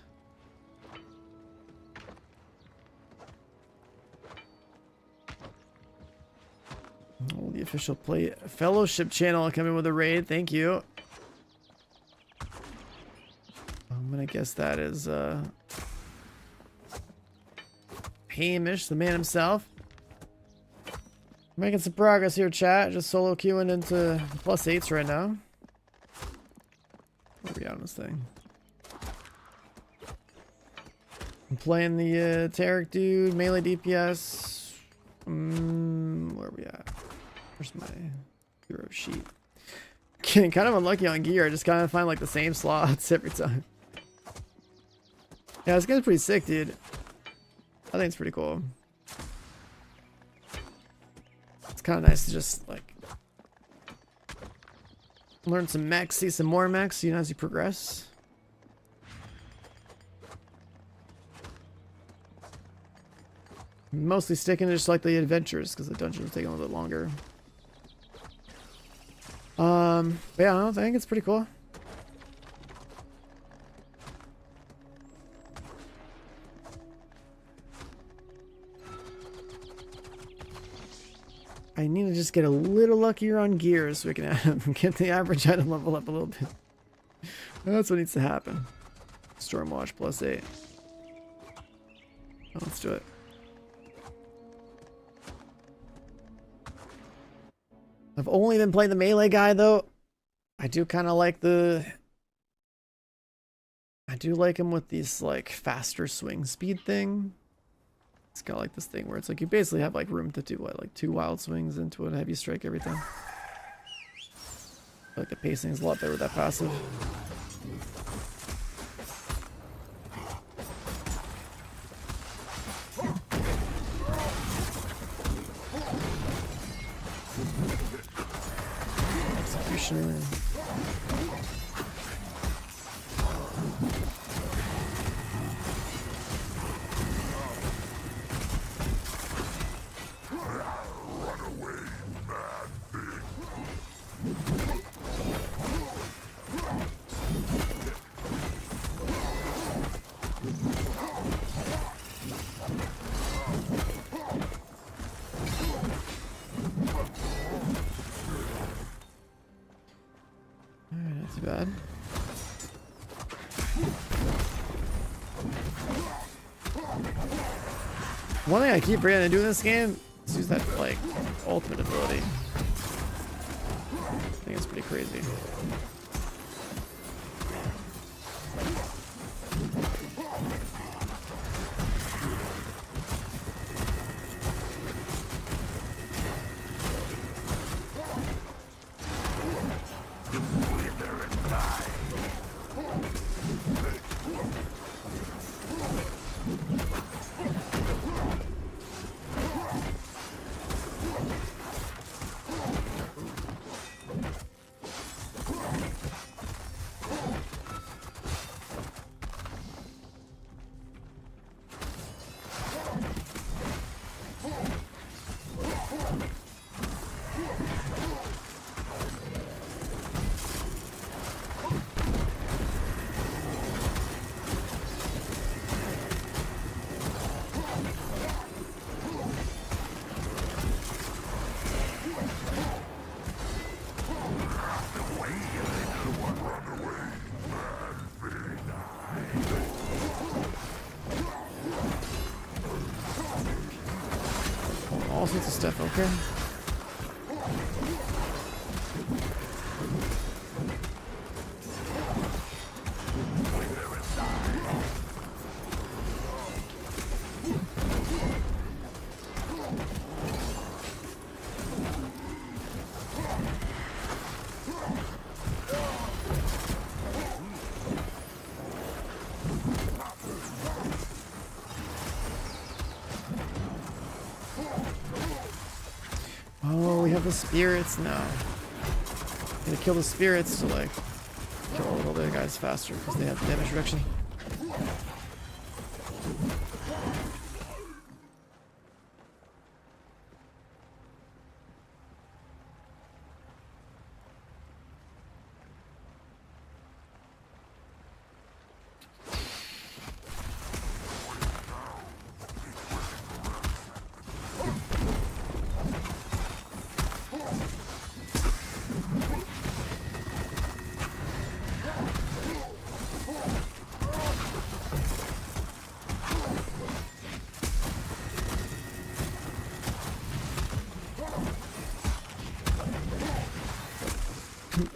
Oh, the official play fellowship channel coming with a raid. Thank you. I'm gonna guess that is Hamish, the man himself. Making some progress here, chat. Just solo queuing into +8s right now. Where are we at on this thing? I'm playing the Tarek dude, melee DPS. Where are we at? Where's my hero sheet? Getting kind of unlucky on gear. I just kind of find like the same slots every time. Yeah, this guy's pretty sick, dude. I think it's pretty cool. It's kind of nice to just like learn some mechs, see some more mechs, you know, as you progress. Mostly sticking to just like the adventures because the dungeons take a little bit longer. But yeah, I think it's pretty cool. I need to just get a little luckier on gears so we can get the average item level up a little bit. That's what needs to happen. Stormwatch +8. Oh, let's do it. I've only been playing the melee guy though. I do kind of like the... I do like him with these like faster swing speed thing. It's got like this thing where it's like you basically have like room to do what, like 2 wild swings into a heavy strike every time. I feel like the pacing is a lot better with that passive. Executioner. Bad. One thing I keep forgetting to do in this game is use that like ultimate ability. I think it's pretty crazy. all sorts of stuff, okay? Oh, we have the spirits now. Gonna kill the spirits to like kill all the other guys faster because they have damage reduction.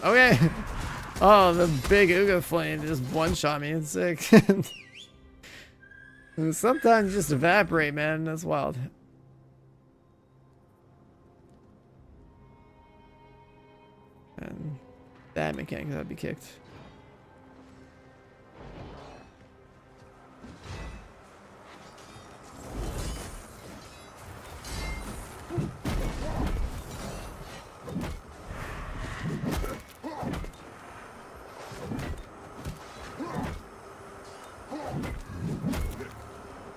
Okay. Oh, the big Uga flame just one-shot me. It's sick. Sometimes you just evaporate, man. That's wild. And that mechanic that'd be kicked.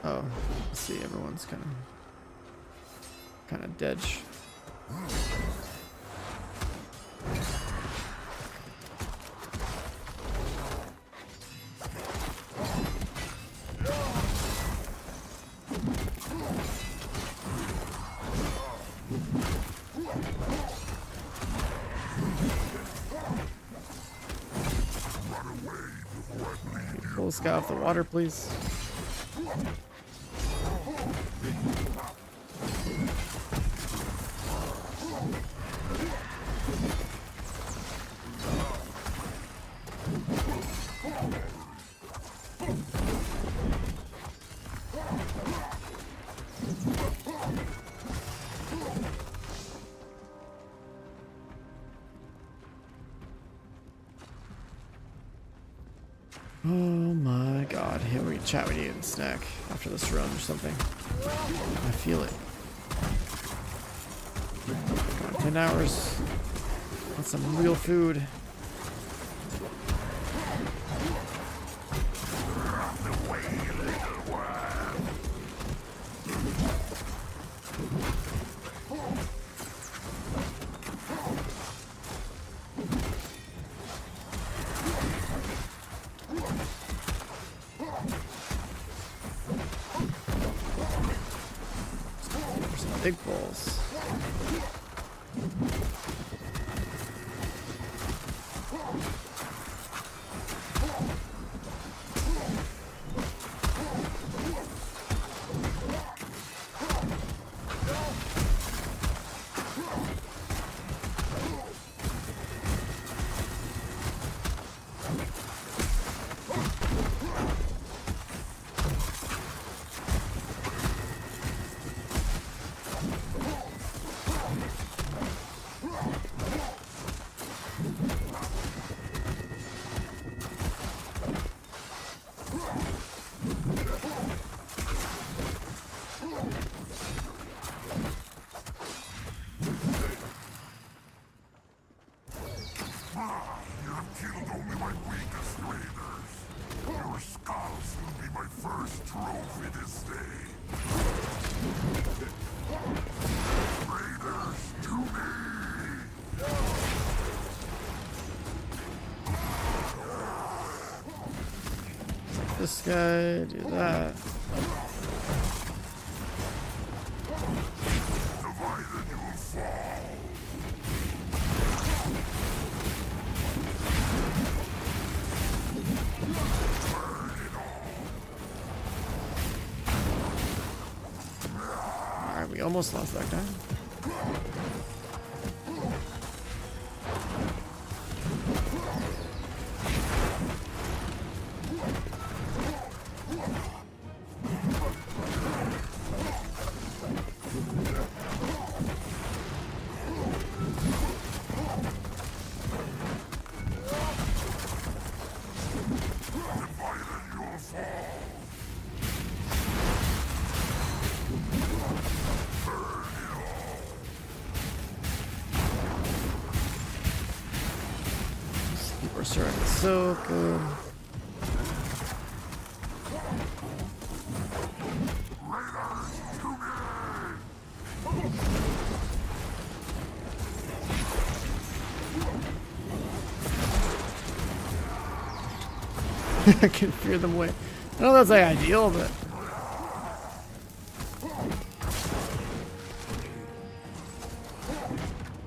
Oh, let's see, everyone's kind of dead. Pull this guy off the water, please. Oh my god, here we chat, we need a snack after this run or something. I feel it. God, 10 hours. Want some real food. Big balls.
You have killed only my weakest raiders. Your skulls will be my first trophy this day. Raiders, to me!
This guy, do that.
Divided you will fall.
Alright, we almost lost that guy. We're starting so good. I can fear them away. I know that's like ideal, but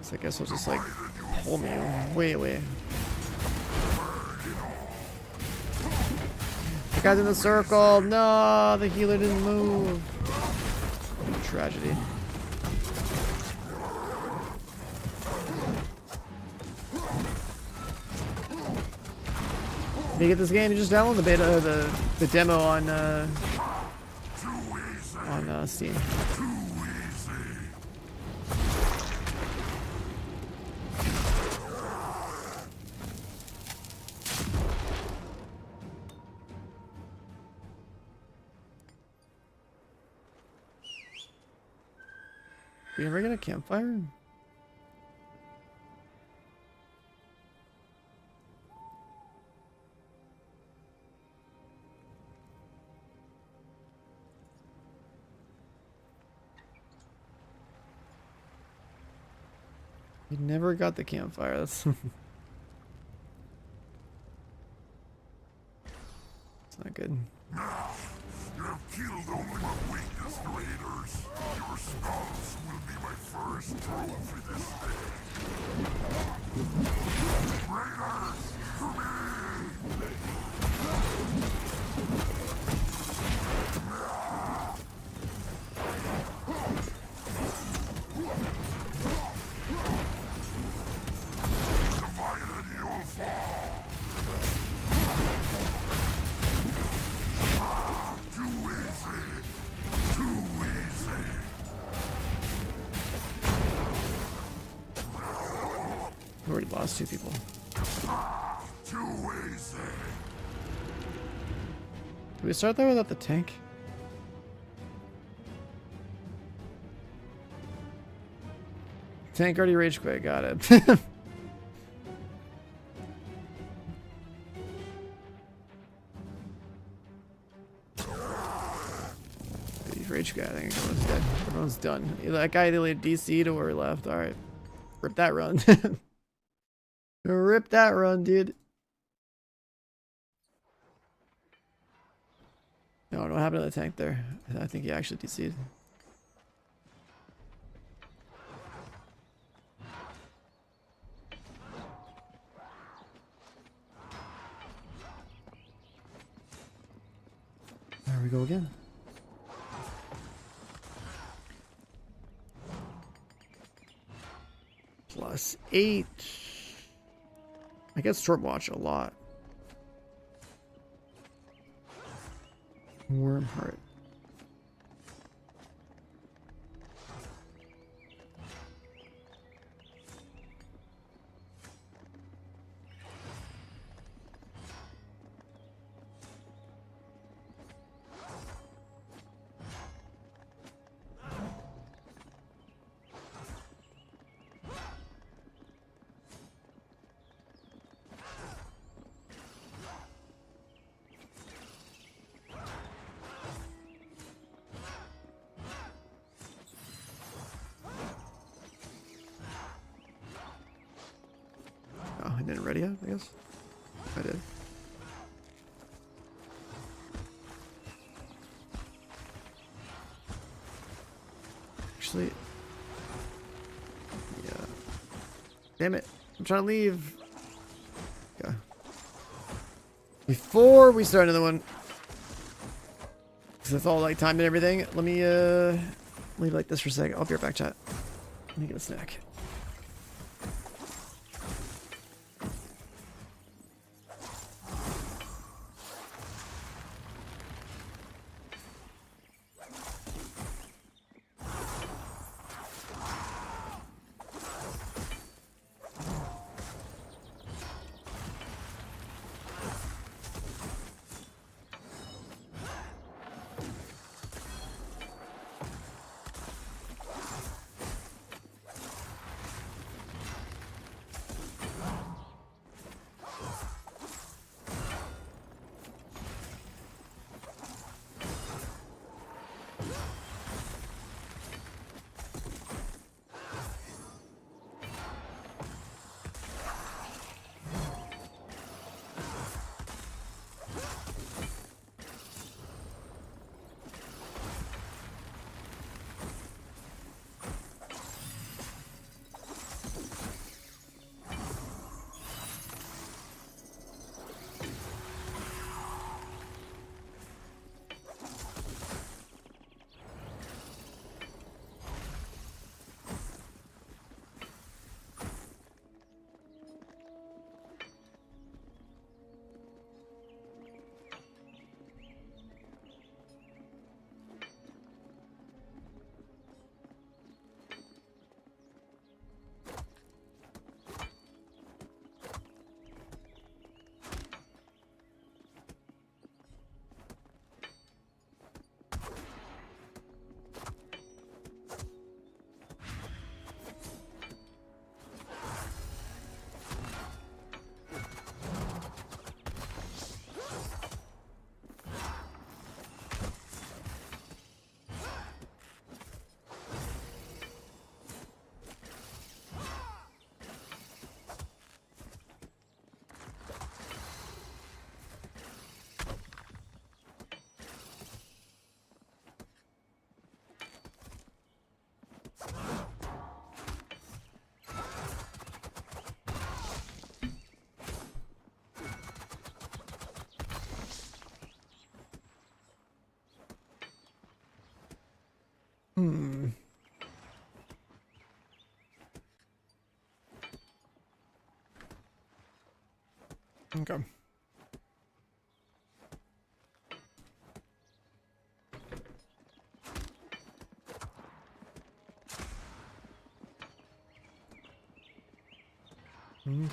so I guess I'll just like pull me way away. The guy's in the circle. No, the healer didn't move. Tragedy. If you get this game, you just download the beta, the demo on Steam. We ever get a campfire? We never got the campfire. That's it's not good.
You have killed only my weakest raiders. Your skulls will be my first trophy this day. Raiders, to me! Divided you'll fall. Too easy. Too easy.
We already lost 2 people.
Too easy.
Did we start there without the tank? Tank already rage quit, got it. He's rage quit, I think everyone's dead. Everyone's done. That guy either DC'd or left. Alright. Rip that run. Rip that run, dude. No, what happened to the tank there? I think he actually DC'd. There we go again. +8. I get short watch a lot. Worm heart. Oh, I didn't ready yet, I guess. I did. Actually, yeah. Damn it! I'm trying to leave. Okay. Before we start another one, because it's all like time and everything. Let me leave it like this for a sec. I'll be right back, chat. Let me get a snack. Hmm. Okay.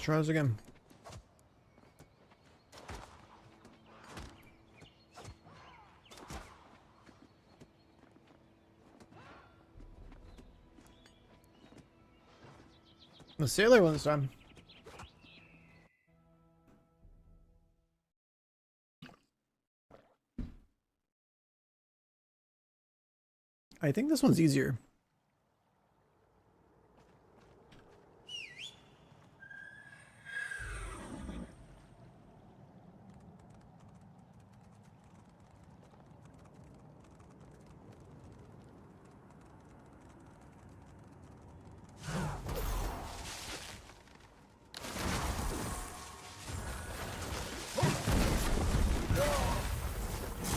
Try this again. The sailor one this time. I think this one's easier.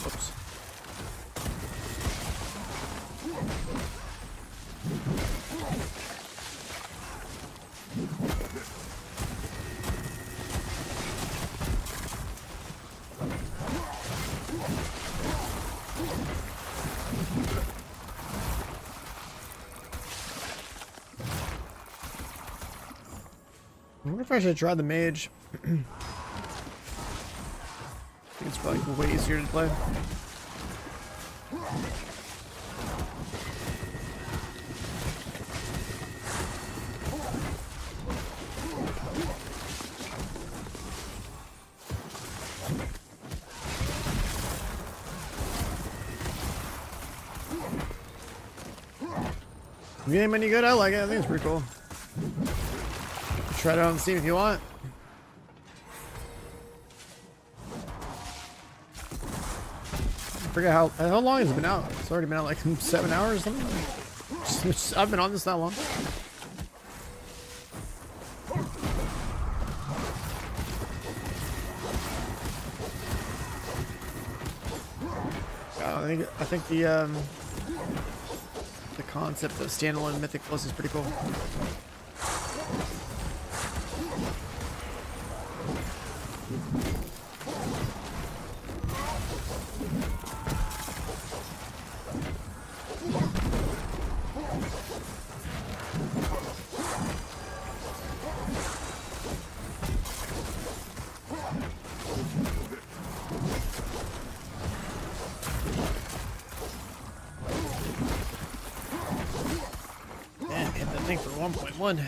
Oops. I wonder if I should try the mage. I think it's probably way easier to play. If it ain't any good, I like it. I think it's pretty cool. Try it out on Steam if you want. I forget how long has it been out? It's already been out like 7 hours or something. I've been on this that long. I think the the concept of standalone Mythic Plus is pretty cool. Damn, hit that thing for 1.1.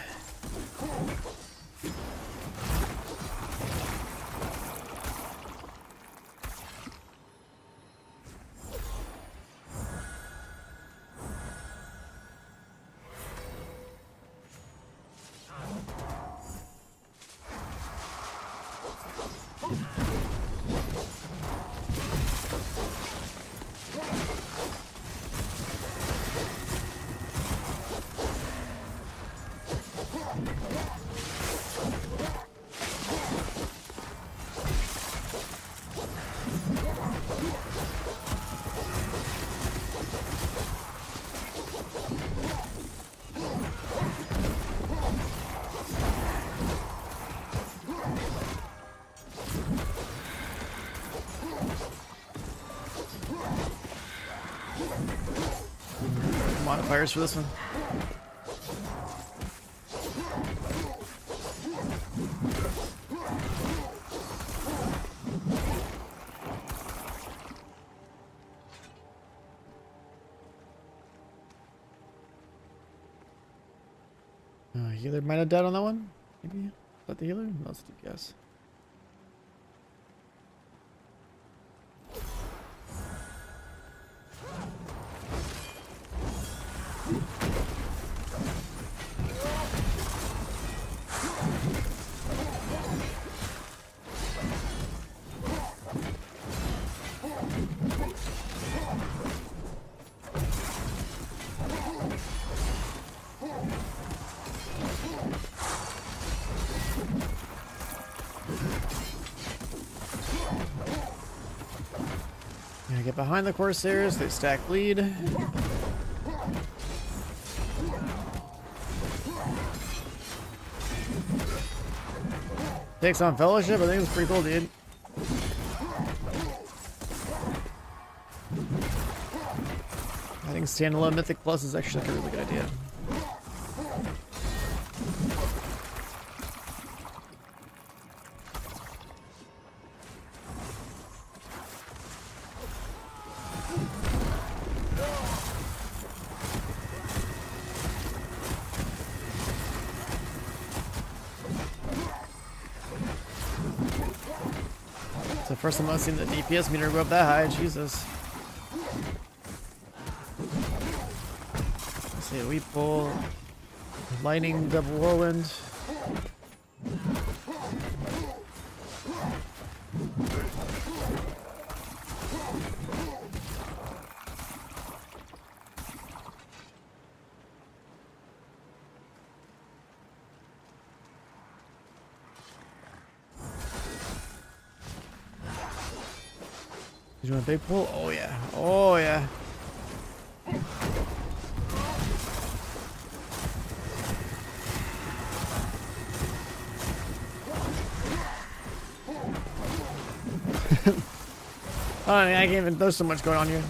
Modifiers for this one. Healer might have died on that one. Maybe. Is that the healer? Let's do guess. Gonna get behind the Corsairs, they stack lead. Takes on Fellowship, I think it's pretty cool, dude. I think standalone Mythic Plus is actually like a really good idea. It's the first time I've seen the DPS meter go up that high, Jesus. Let's see, we pull Lightning Double Whirlwind. You want a big pull? Oh yeah. Oh yeah. Oh, I can't even. There's so much going on here.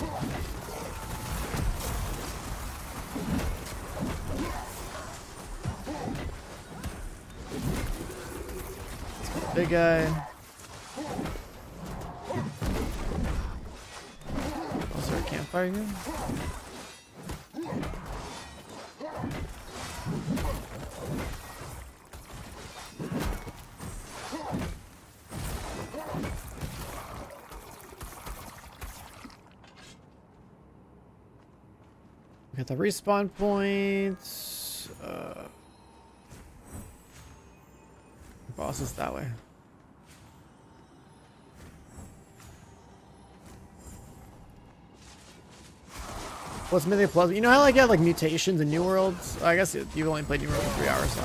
Big guy. Campfire here. We got the respawn points. Boss is that way. What's Mythic Plus? You know how like you have like mutations in New Worlds? I guess you've only played New World for 3 hours.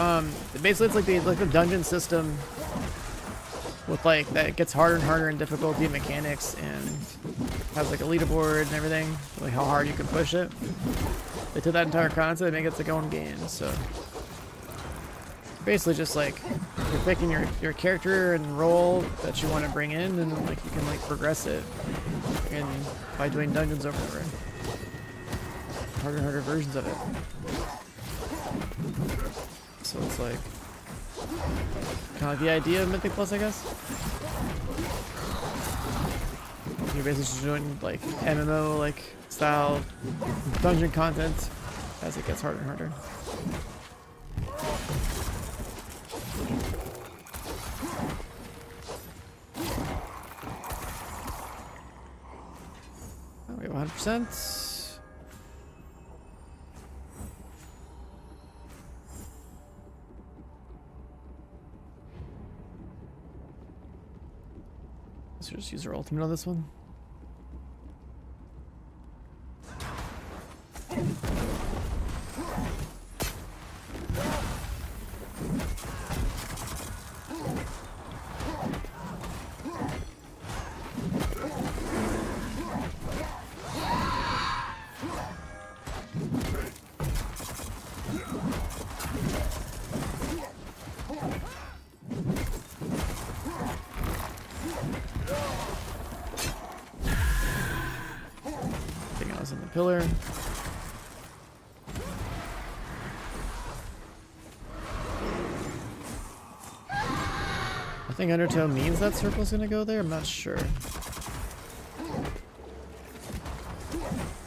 Basically it's like the dungeon system with like that it gets harder and harder in difficulty and mechanics, and has like a leaderboard and everything, like how hard you can push it. They took that entire concept and make it its own game. So basically, just like you're picking your character and role that you want to bring in, and like you can like progress it, and by doing dungeons over and over, harder and harder versions of it. So it's like kind of like the idea of Mythic Plus, I guess. You're basically just doing like MMO like style dungeon content as it gets harder and harder. Oh, we have 100%. Let's just use our ultimate on this one. In the pillar. I think Undertow means that circle's gonna go there. I'm not sure.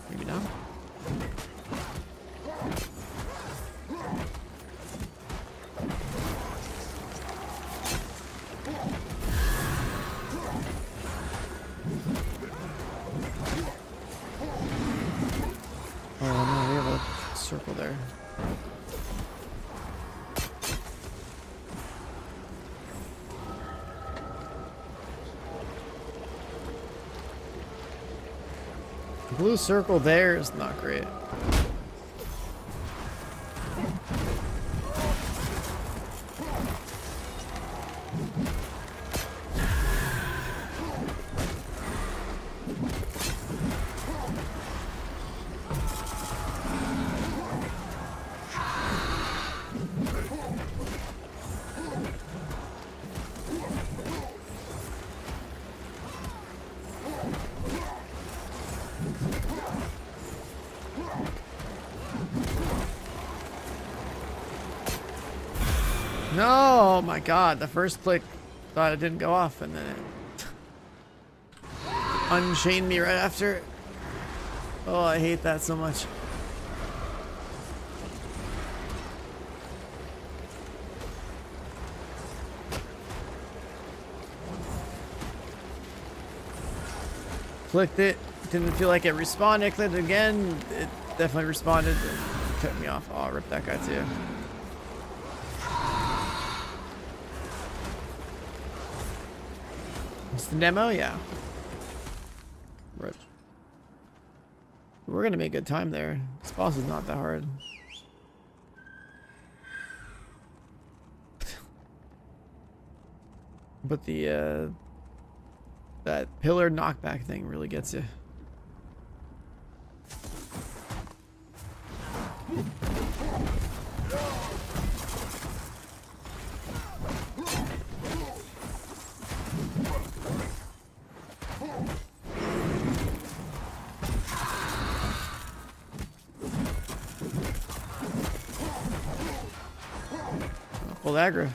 Maybe not. Oh no, we have a circle there. The blue circle there is not great. No, oh my god, the first click thought it didn't go off and then it unchained me right after. Oh, I hate that so much. Clicked it, didn't feel like it responded, clicked it again, it definitely responded and took me off. Oh, I'll rip that guy too. It's the demo, yeah. Right. We're gonna make good time there. This boss is not that hard. But the that pillar knockback thing really gets you. Full aggro.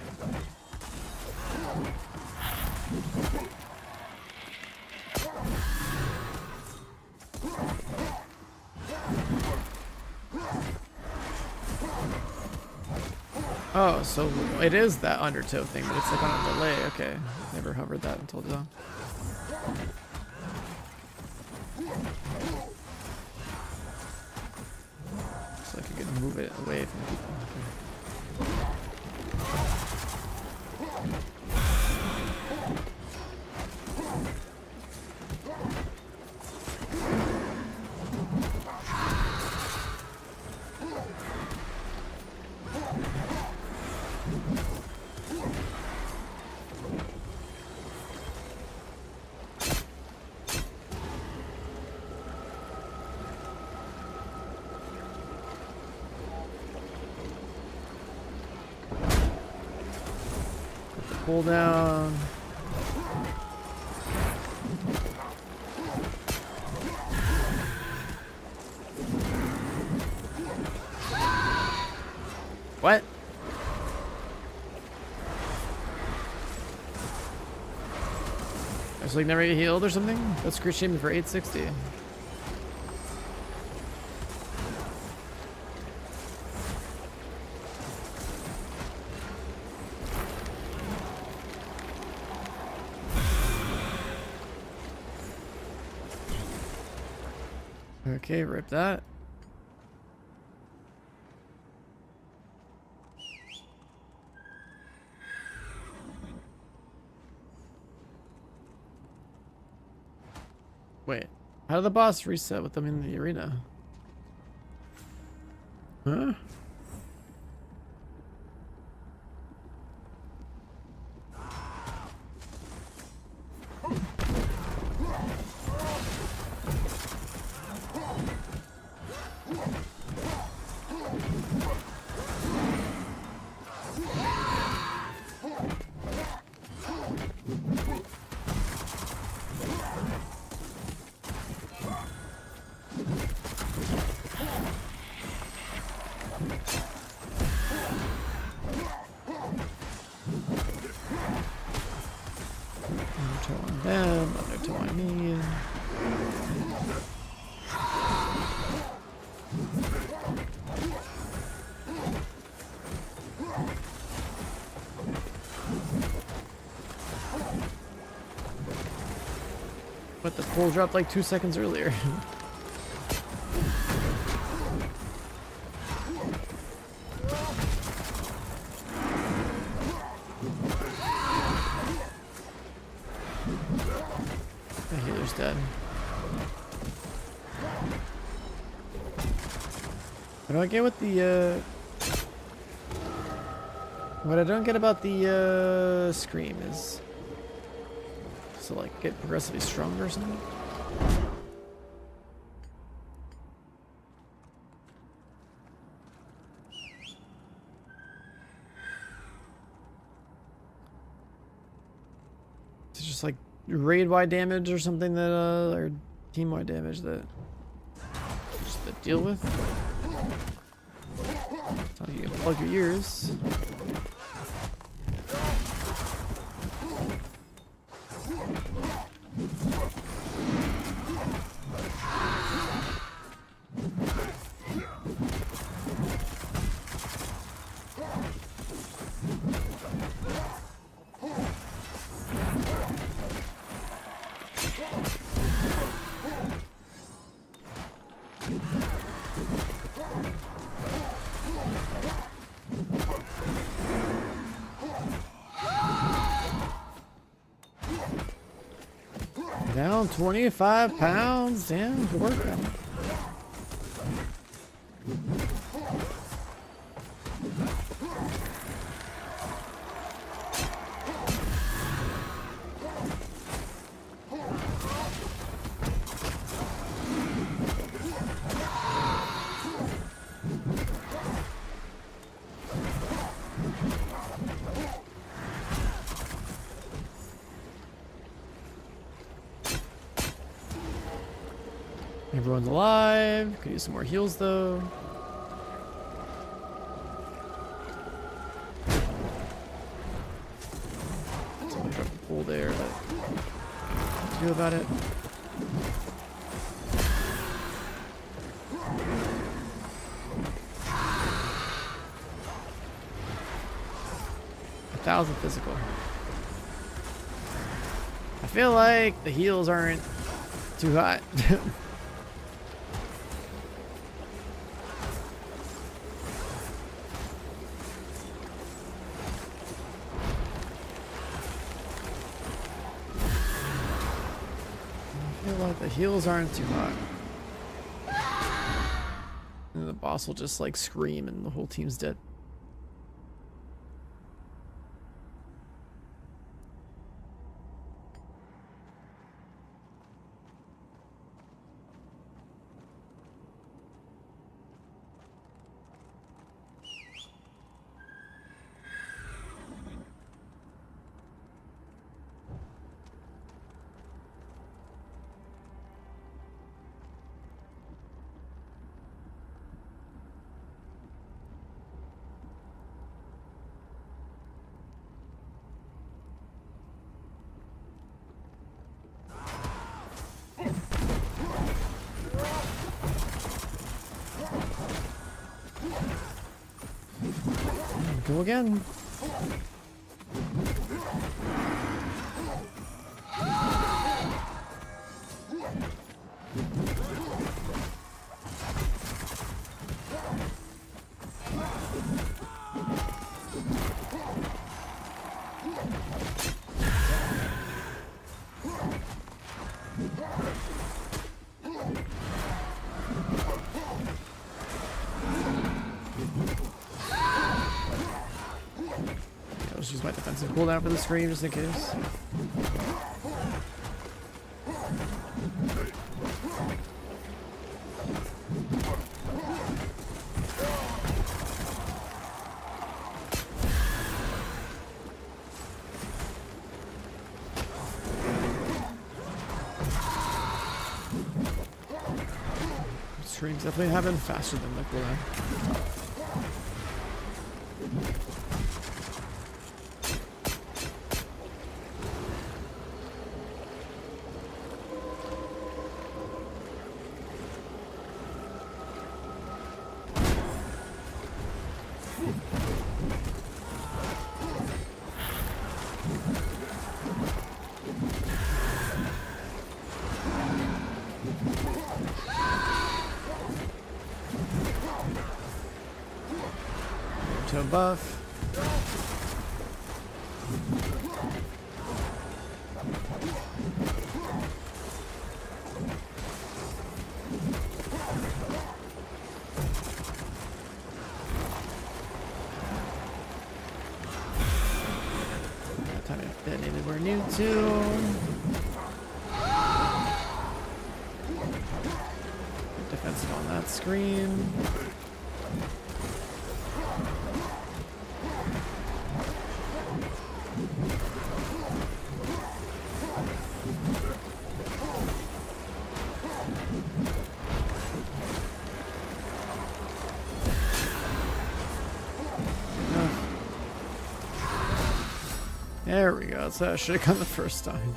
Oh, so it is that undertow thing, but it's like on a delay. Okay, never hovered that until now. Looks like you can move it away from people. Okay. cooldown. What? I was like never get healed or something? That's crit shaming for 860. Okay, rip that. Wait, how did the boss reset with them in the arena? Huh? Undertow on them, undertow on me. But the pull dropped like 2 seconds earlier. The healer's dead. What do I get with the what I don't get about the scream is to like get progressively stronger or something? It's just like raid-wide damage or something that or team-wide damage that just to deal with. That's how you can plug your ears. Down 25 pounds. Damn, good work, man. Everyone's alive. Could use some more heals though. Someone dropped a pool there. What to do about it? A 1,000 physical. I feel like the heals aren't too hot. The heals aren't too hot. And the boss will just like scream and the whole team's dead. Go again. Let's use my defensive cooldown for the scream just in case. Screams definitely happen faster than the cooldown. To a buff. That time I've been anywhere new to. Defensive on that screen. There we go. So I should have come the first time.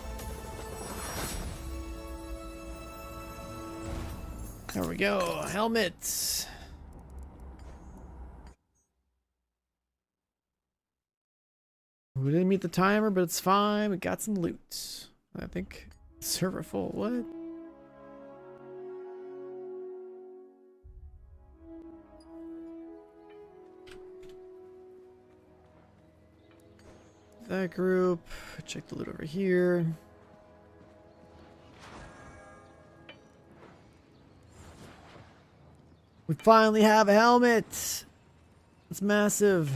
There we go. Helmet. We didn't meet the timer, but it's fine. We got some loot. I think server full. What? That group. Check the loot over here. We finally have a helmet. It's massive.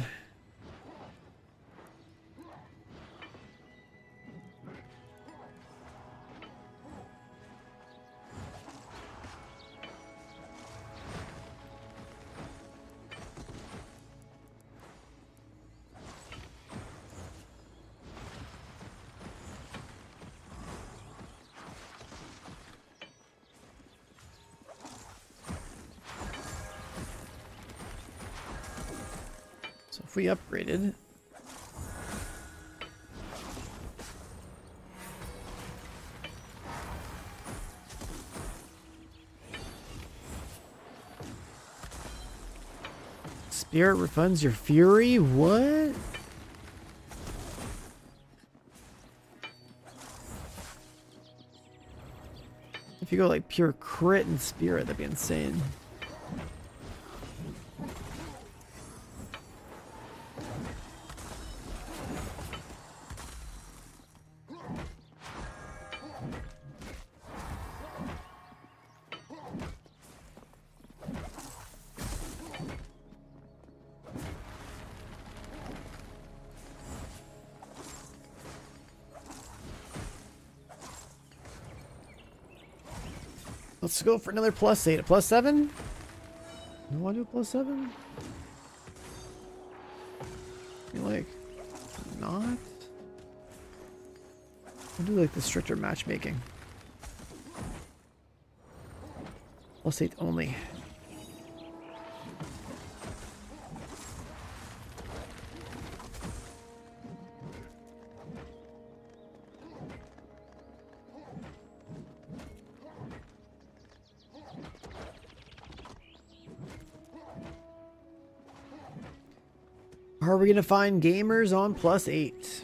So if we upgraded, Spirit refunds your fury? What? If you go like pure crit and spirit, that'd be insane. Let's go for another +8. A +7? You want to do a +7? I feel like not. I'll do like the stricter matchmaking. +8 only. Are we gonna find gamers on +8?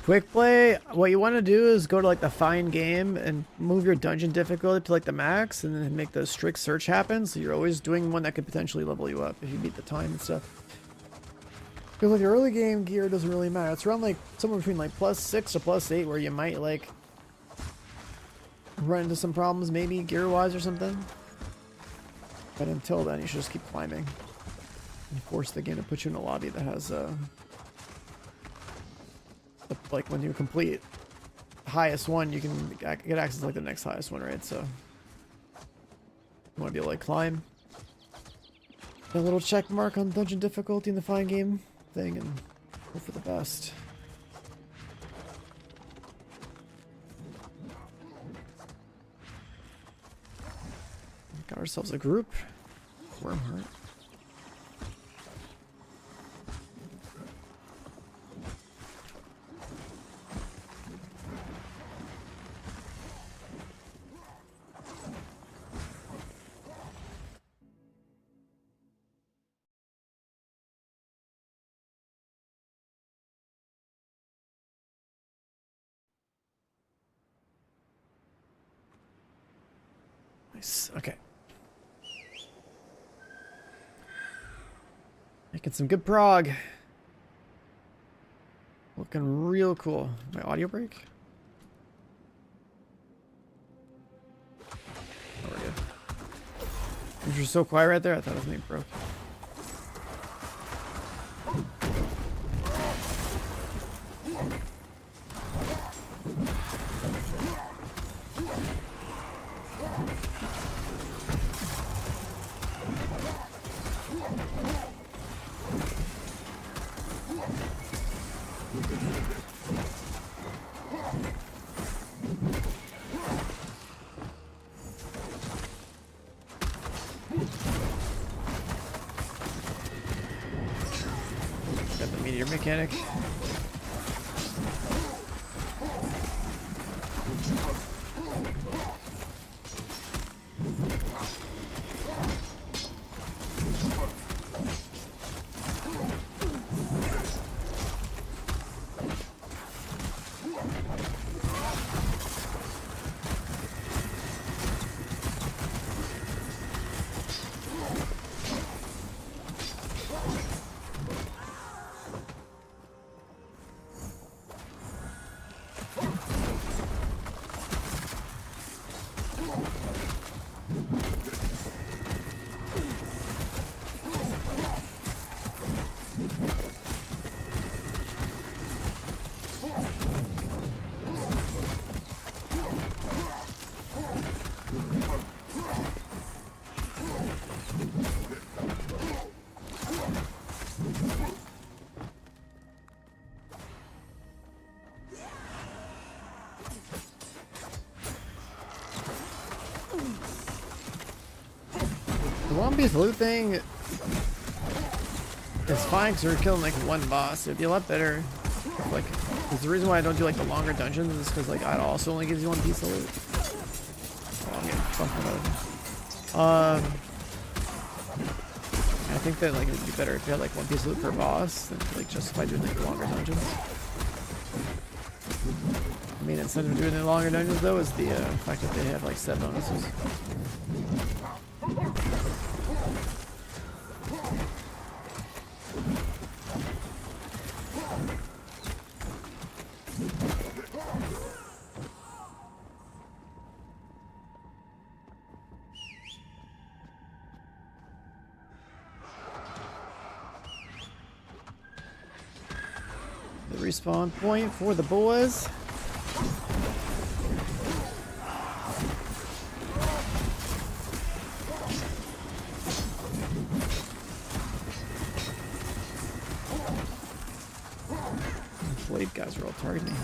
Quick play, what you want to do is go to like the find game and move your dungeon difficulty to like the max and then make the strict search happen, so you're always doing one that could potentially level you up if you beat the time and stuff. Because like your early game gear doesn't really matter. It's around like somewhere between like +6 or +8 where you might like run into some problems maybe gear wise or something. But until then you should just keep climbing and force the game to put you in a lobby that has like when you complete the highest one, you can get access to like the next highest one, right? So you want to be able to like climb. A little check mark on dungeon difficulty in the find game thing and hope for the best. Got ourselves a group. Wormheart. Nice. Okay. Making some good prog. Looking real cool. My audio break? Oh, we're good. You were so quiet right there, I thought it was me broke. Got the meteor mechanic. The one-piece loot thing is fine because we're killing like one boss. It'd be a lot better if, like, because the reason why I don't do like the longer dungeons is because like it also only gives you one piece of loot. Oh, I'm getting fucked up. I think that like it would be better if you had like one piece of loot per boss than to, like justify doing like longer dungeons. The main incentive of doing the longer dungeons though is the fact that they have like set bonuses. The respawn point for the boys. Blade guys are all targeting me.